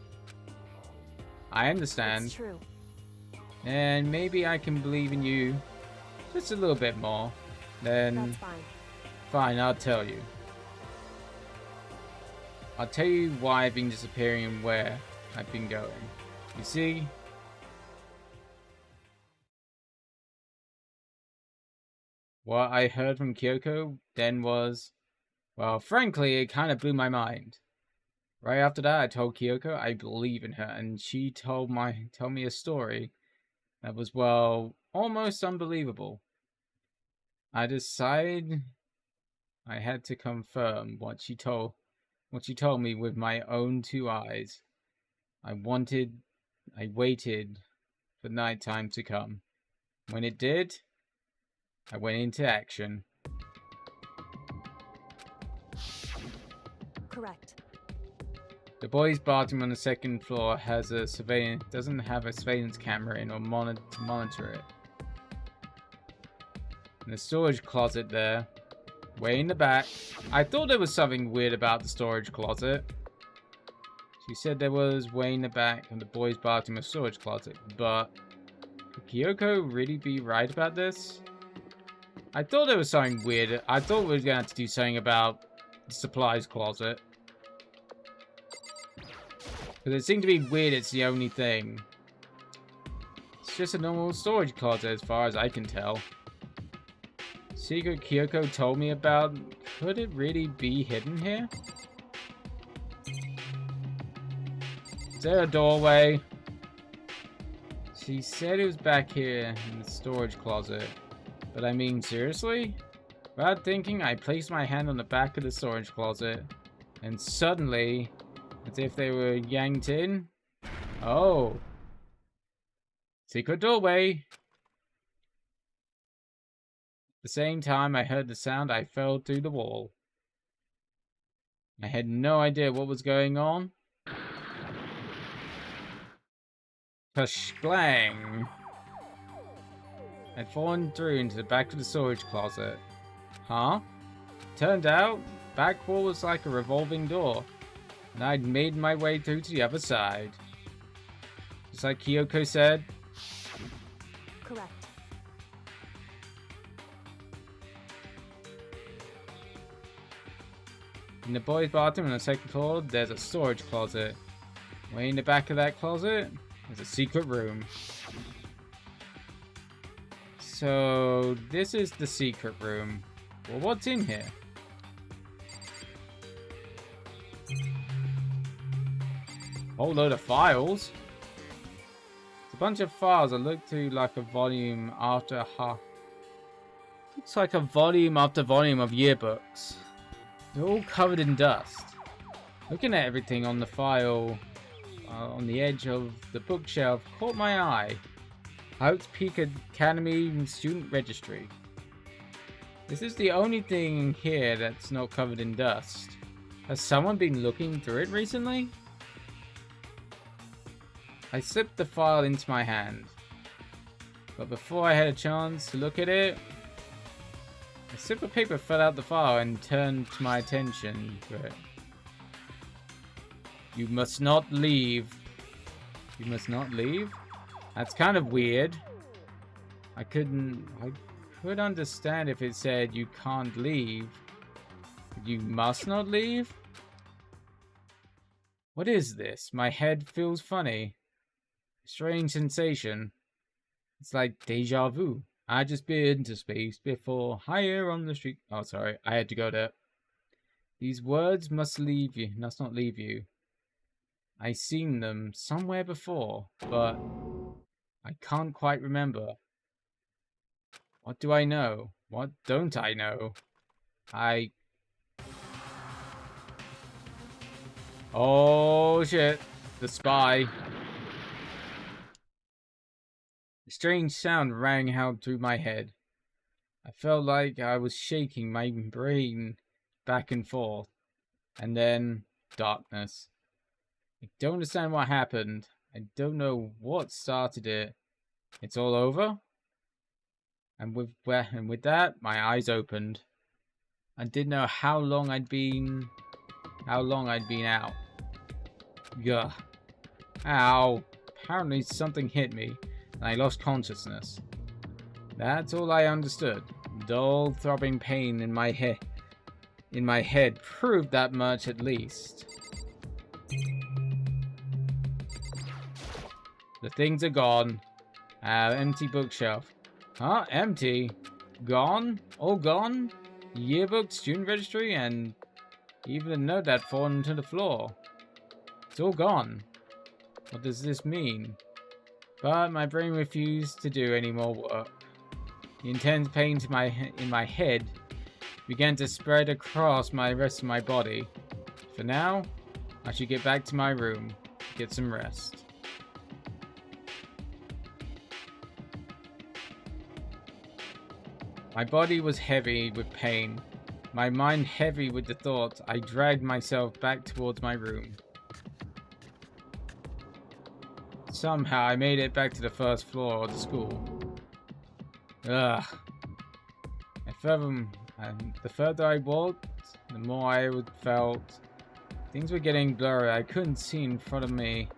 I understand. It's true. And maybe I can believe in you just a little bit more. Then That's fine. Fine, I'll tell you. I'll tell you why I've been disappearing and where I've been going. You see? What I heard from Kyoko then was, well, frankly, it kind of blew my mind. Right after that, I told Kyoko I believe in her, and she told me a story that was, well, almost unbelievable. I decided I had to confirm what she told me with my own two eyes. I waited for nighttime to come. When it did, I went into action. Correct. The boys' bathroom on the second floor doesn't have a surveillance camera in or to monitor it. In the storage closet there, way in the back. I thought there was something weird about the storage closet. She said there was way in the back of the boys' bathroom a storage closet, but could Kyoko really be right about this? I thought there was something weird. I thought we were going to have to do something about the supplies closet. Because it seemed to be weird, it's the only thing. It's just a normal storage closet as far as I can tell. Secret Kyoko told me about, could it really be hidden here? Is there a doorway? She said it was back here in the storage closet. But I mean, seriously? Without thinking, I placed my hand on the back of the storage closet. And suddenly, as if they were yanked in. Oh. Secret doorway. At the same time I heard the sound, I fell through the wall. I had no idea what was going on. Pashklang. I'd fallen through into the back of the storage closet. Huh? Turned out, back wall was like a revolving door, and I'd made my way through to the other side. Just like Kyoko said. Correct. In the boys' bathroom on the second floor, there's a storage closet. Way in the back of that closet, there's a secret room. So, this is the secret room. Well, what's in here? Whole load of files. It's a bunch of files that look to like a volume after looks like a volume after volume of yearbooks. They're all covered in dust. Looking at everything on the file on the edge of the bookshelf caught my eye. Havoc Peak Academy Student Registry. This is the only thing here that's not covered in dust. Has someone been looking through it recently? I slipped the file into my hand. But before I had a chance to look at it, a slip of paper fell out the file and turned my attention to it. You must not leave. You must not leave? That's kind of weird. I could understand if it said you can't leave. You must not leave? What is this? My head feels funny. Strange sensation. It's like deja vu. I just been to space before, higher on the street. Oh, sorry, I had to go there. These words must leave you, must not leave you. I seen them somewhere before, but I can't quite remember. What do I know? What don't I know? Oh shit, the spy. A strange sound rang out through my head. I felt like I was shaking my brain back and forth. And then, darkness. I don't understand what happened. I don't know what started it. It's all over? And with that, my eyes opened. I didn't know how long I'd been out. Gah. Ow. Apparently something hit me, and I lost consciousness. That's all I understood. Dull, throbbing pain in my head proved that much at least. The things are gone. Empty bookshelf. Huh? Empty? Gone? All gone? Yearbook, student registry, and even a note that fallen to the floor. It's all gone. What does this mean? But my brain refused to do any more work. The intense pain in my head began to spread across the rest of my body. For now, I should get back to my room, get some rest. My body was heavy with pain, my mind heavy with the thought. I dragged myself back towards my room. Somehow I made it back to the first floor of the school. Ugh. The further I walked, the more I felt things were getting blurry. I couldn't see in front of me.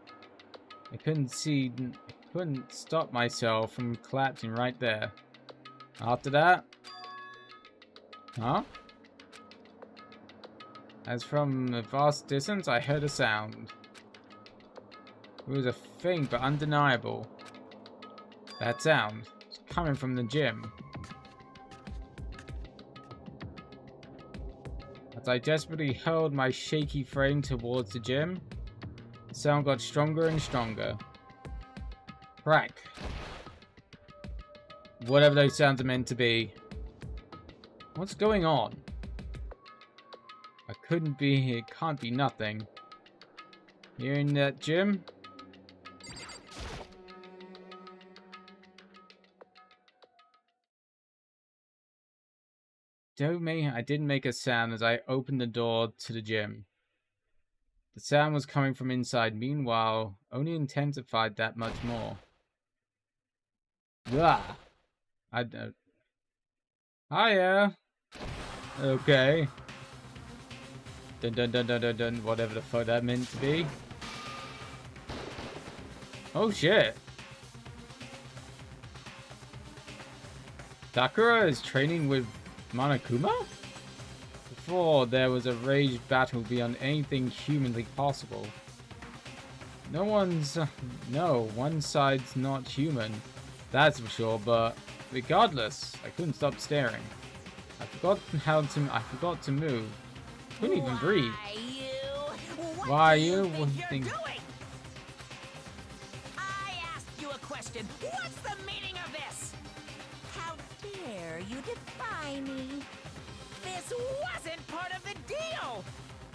I couldn't stop myself from collapsing right there. After that, huh? As from a vast distance, I heard a sound. It was a faint but undeniable. That sound was coming from the gym. As I desperately hurled my shaky frame towards the gym, the sound got stronger and stronger. Crack. Whatever those sounds are meant to be. What's going on? It can't be nothing. Here in that gym? I didn't make a sound as I opened the door to the gym. The sound was coming from inside. Meanwhile, only intensified that much more. Ah, I don't. Hiya. Okay. Dun dun dun dun dun dun. Whatever the fuck that meant to be. Oh shit. Sakura is training with Monokuma? Before, there was a raged battle beyond anything humanly possible. No, one side's not human. That's for sure, but regardless, I couldn't stop staring. I forgot to move. Couldn't even breathe. Why are you? What do you think? I asked you a question. What's the meaning of this? How dare you defy me? This wasn't part of the deal.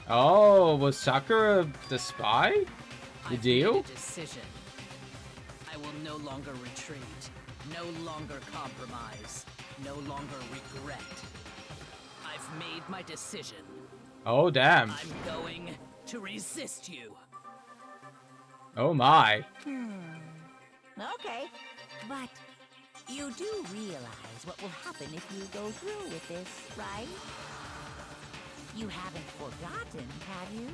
Oh, was Sakura the spy? The deal? Made a decision. I will no longer retreat, no longer compromise, no longer regret. I've made my decision. Oh, damn. I'm going to resist you. Oh my. Okay, but you do realize what will happen if you go through with this, right? You haven't forgotten, have you?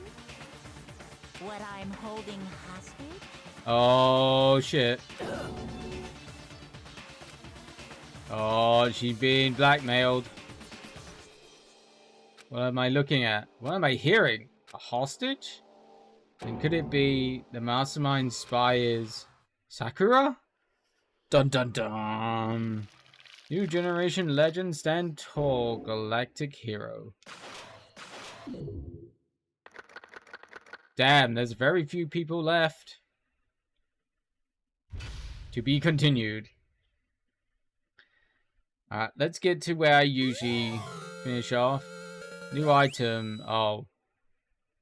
What I'm holding hostage? Oh shit. Oh, she's being blackmailed. What am I looking at? What am I hearing? A hostage? And could it be the mastermind spy is Sakura? Dun dun dun. New generation legend stand tall, galactic hero. Damn, there's very few people left. To be continued. Alright, let's get to where I usually finish off. New item. Oh.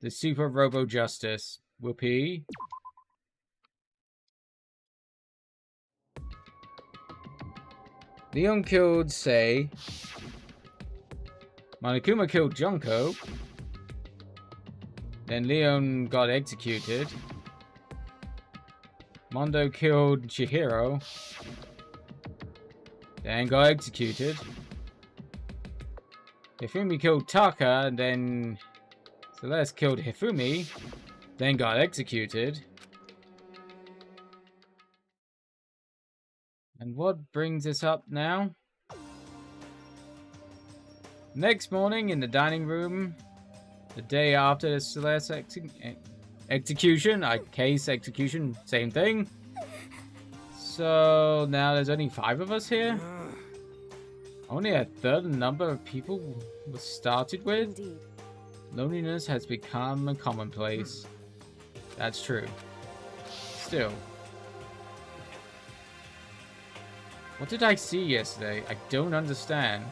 The Super Robo Justice. Whoopee. Leon killed Sei. Monokuma killed Junko. Then Leon got executed. Mondo killed Chihiro. Then got executed. Hifumi killed Taka, and then Celeste killed Hifumi, then got executed. And what brings us up now? Next morning in the dining room, the day after the Celeste execution, case execution, same thing. So now there's only 5 of us here. Only a third of the number of people was started with. Indeed. Loneliness has become a commonplace. That's true. Still. What did I see yesterday? I don't understand.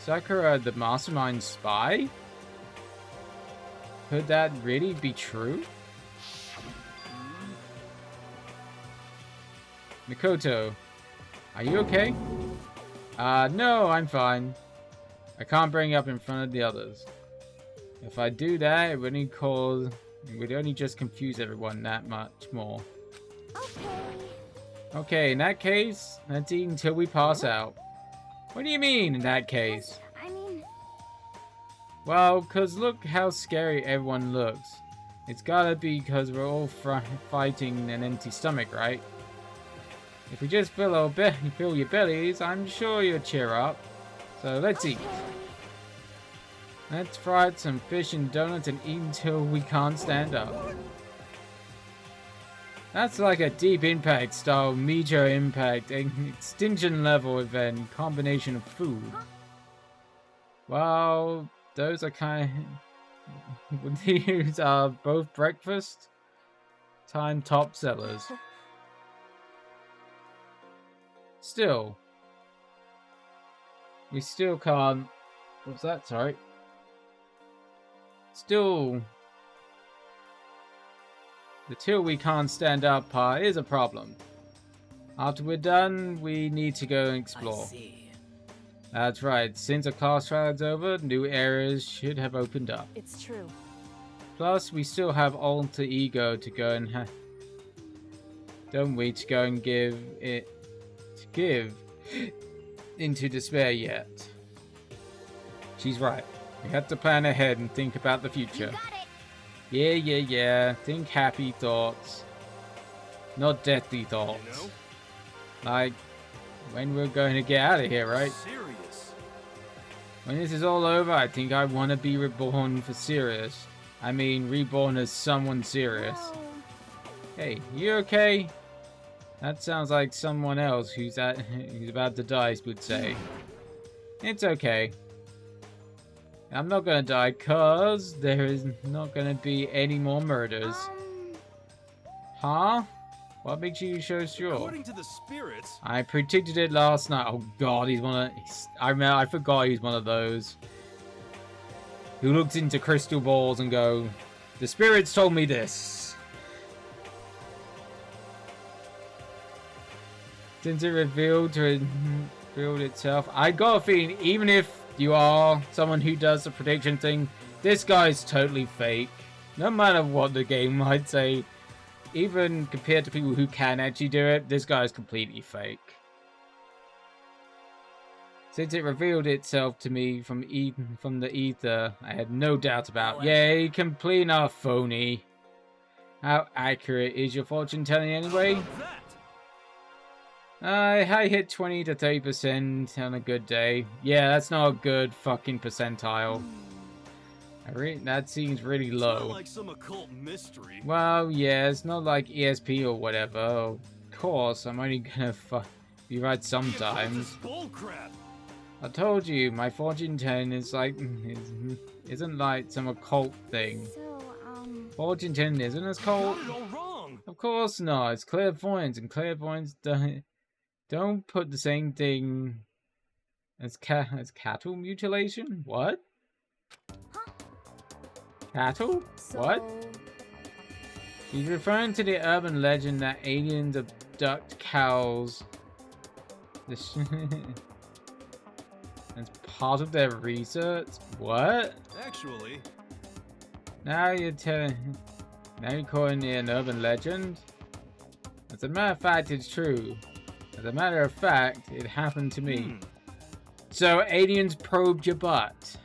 Sakura, the mastermind spy? Could that really be true? Mikoto, are you okay? No, I'm fine. I can't bring it up in front of the others. If I do that, it would only just confuse everyone that much more. Okay, in that case, let's eat until we pass out. What do you mean, in that case? I mean... Well, cause look how scary everyone looks. It's gotta be because we're all fighting an empty stomach, right? If we just fill your bellies, I'm sure you'll cheer up. So let's eat. Let's fry up some fish and donuts and eat until we can't stand up. That's like a deep impact style meteor impact, extinction level event combination of food. Well, those are these are both breakfast time top sellers. Still, we still can't. What's that? Sorry. Still, the till we can't stand up part is a problem. After we're done, we need to go and explore. I see. That's right. Since the class trial is over, new areas should have opened up. It's true. Plus, we still have alter ego to go and don't we, to go and give into despair yet. She's right. We have to plan ahead and think about the future. Yeah. Think happy thoughts. Not deathly thoughts. Like, when we're going to get out of here, right? Serious. When this is all over, I think I want to be reborn for serious. I mean, reborn as someone serious. Hey, you okay? That sounds like someone else who's about to die would say. It's okay. I'm not gonna die, cause there is not gonna be any more murders. Huh? What makes you so sure? According to the spirits, I predicted it last night. Oh god, he's one of... I forgot he's one of those who looks into crystal balls and go, the spirits told me this. Since it revealed itself, I got a feeling even if you are someone who does the prediction thing, this guy's totally fake. No matter what the game might say, even compared to people who can actually do it, this guy's completely fake. Since it revealed itself to me from the ether, I had no doubt about. Yay, complete enough, phony. How accurate is your fortune telling anyway? I hit 20 to 30% on a good day. Yeah, that's not a good fucking percentile. That seems really low. It's not like some occult mystery. Well, yeah, it's not like ESP or whatever. Of course, I'm only gonna be right sometimes. I told you, my fortune 10 is like isn't like some occult thing. Fortune 10 isn't as cold. Of course not. It's clairvoyance, and clairvoyance don't put the same thing as cattle mutilation. What? Cattle? What? He's referring to the urban legend that aliens abduct cows. As part of their research? What? Actually, now you're calling it an urban legend? As a matter of fact, it's true. As a matter of fact, it happened to me. So aliens probed your butt.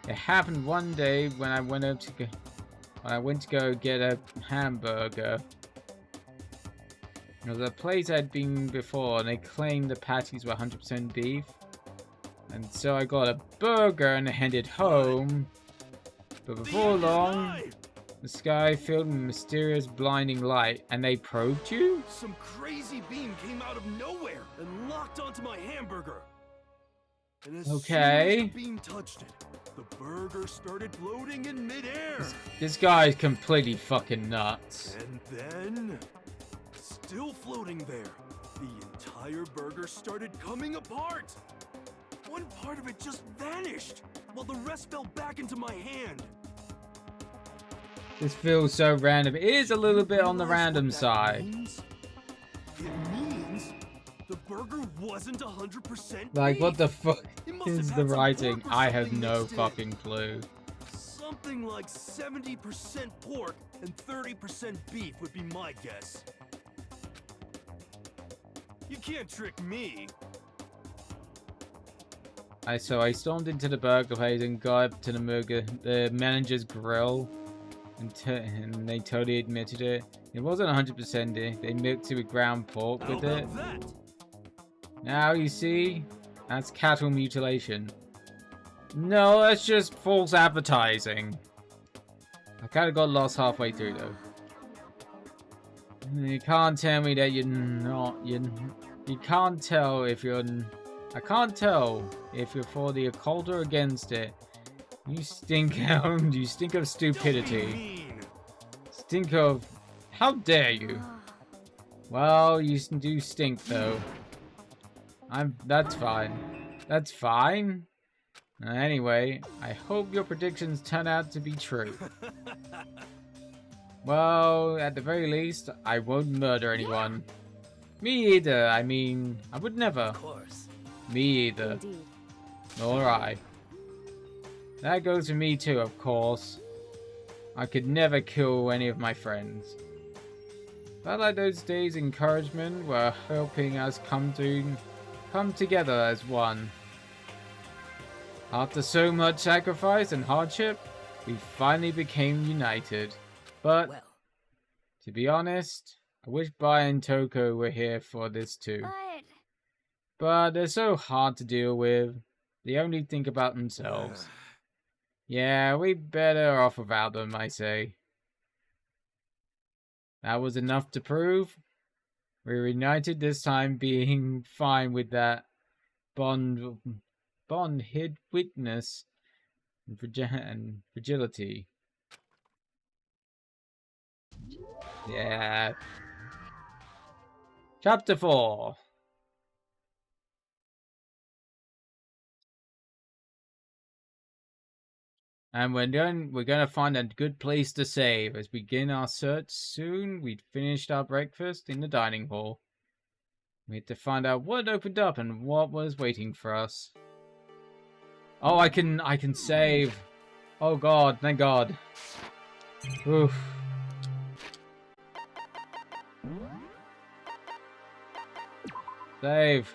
It happened one day when I went to go get a hamburger. It was a place I'd been before, and they claimed the patties were 100% beef. And so I got a burger and headed home. But before long, the sky filled with mysterious blinding light, and they probed you? some crazy beam came out of nowhere and locked onto my hamburger. And as soon as the beam touched it, the burger started floating in midair. This guy is completely fucking nuts. And then, still floating there, the entire burger started coming apart. One part of it just vanished, while the rest fell back into my hand. This feels so random. It is a little bit on the random side. It means the burger wasn't 100% Like, what the fuck is have the had some writing? pork or I have something no mixed in. fucking clue. Something like 70% pork and 30% beef would be my guess. You can't trick me. So I stormed into the burger place and got up to the manager's grill, and they totally admitted it. It wasn't 100% it. They mixed it with ground pork with it. Now you see, that's cattle mutilation. No, that's just false advertising. I kind of got lost halfway through though. You can't tell me that you're not. You can't tell if you're. I can't tell if you're for the occult or against it. You stink out. You stink of stupidity. Stink of. How dare you? Well, you do stink though. That's fine. That's fine. Anyway, I hope your predictions turn out to be true. Well, at the very least, I won't murder anyone. Me either. I mean, I would never. Of course. Me either. Indeed. Nor I. That goes for me too, of course. I could never kill any of my friends. Felt like those days' encouragement were helping us come together as one. After so much sacrifice and hardship, we finally became united. But, to be honest, I wish Bai and Toko were here for this too. But they're so hard to deal with. They only think about themselves. Yeah, we better off without them, I say. That was enough to prove. We were united this time, being fine with that bond hid weakness and fragility. Yeah. Chapter 4. And we're gonna find a good place to save as we begin our search soon. We'd finished our breakfast in the dining hall. We had to find out what opened up and what was waiting for us. Oh, I can save. Oh god, thank god. Oof. Save.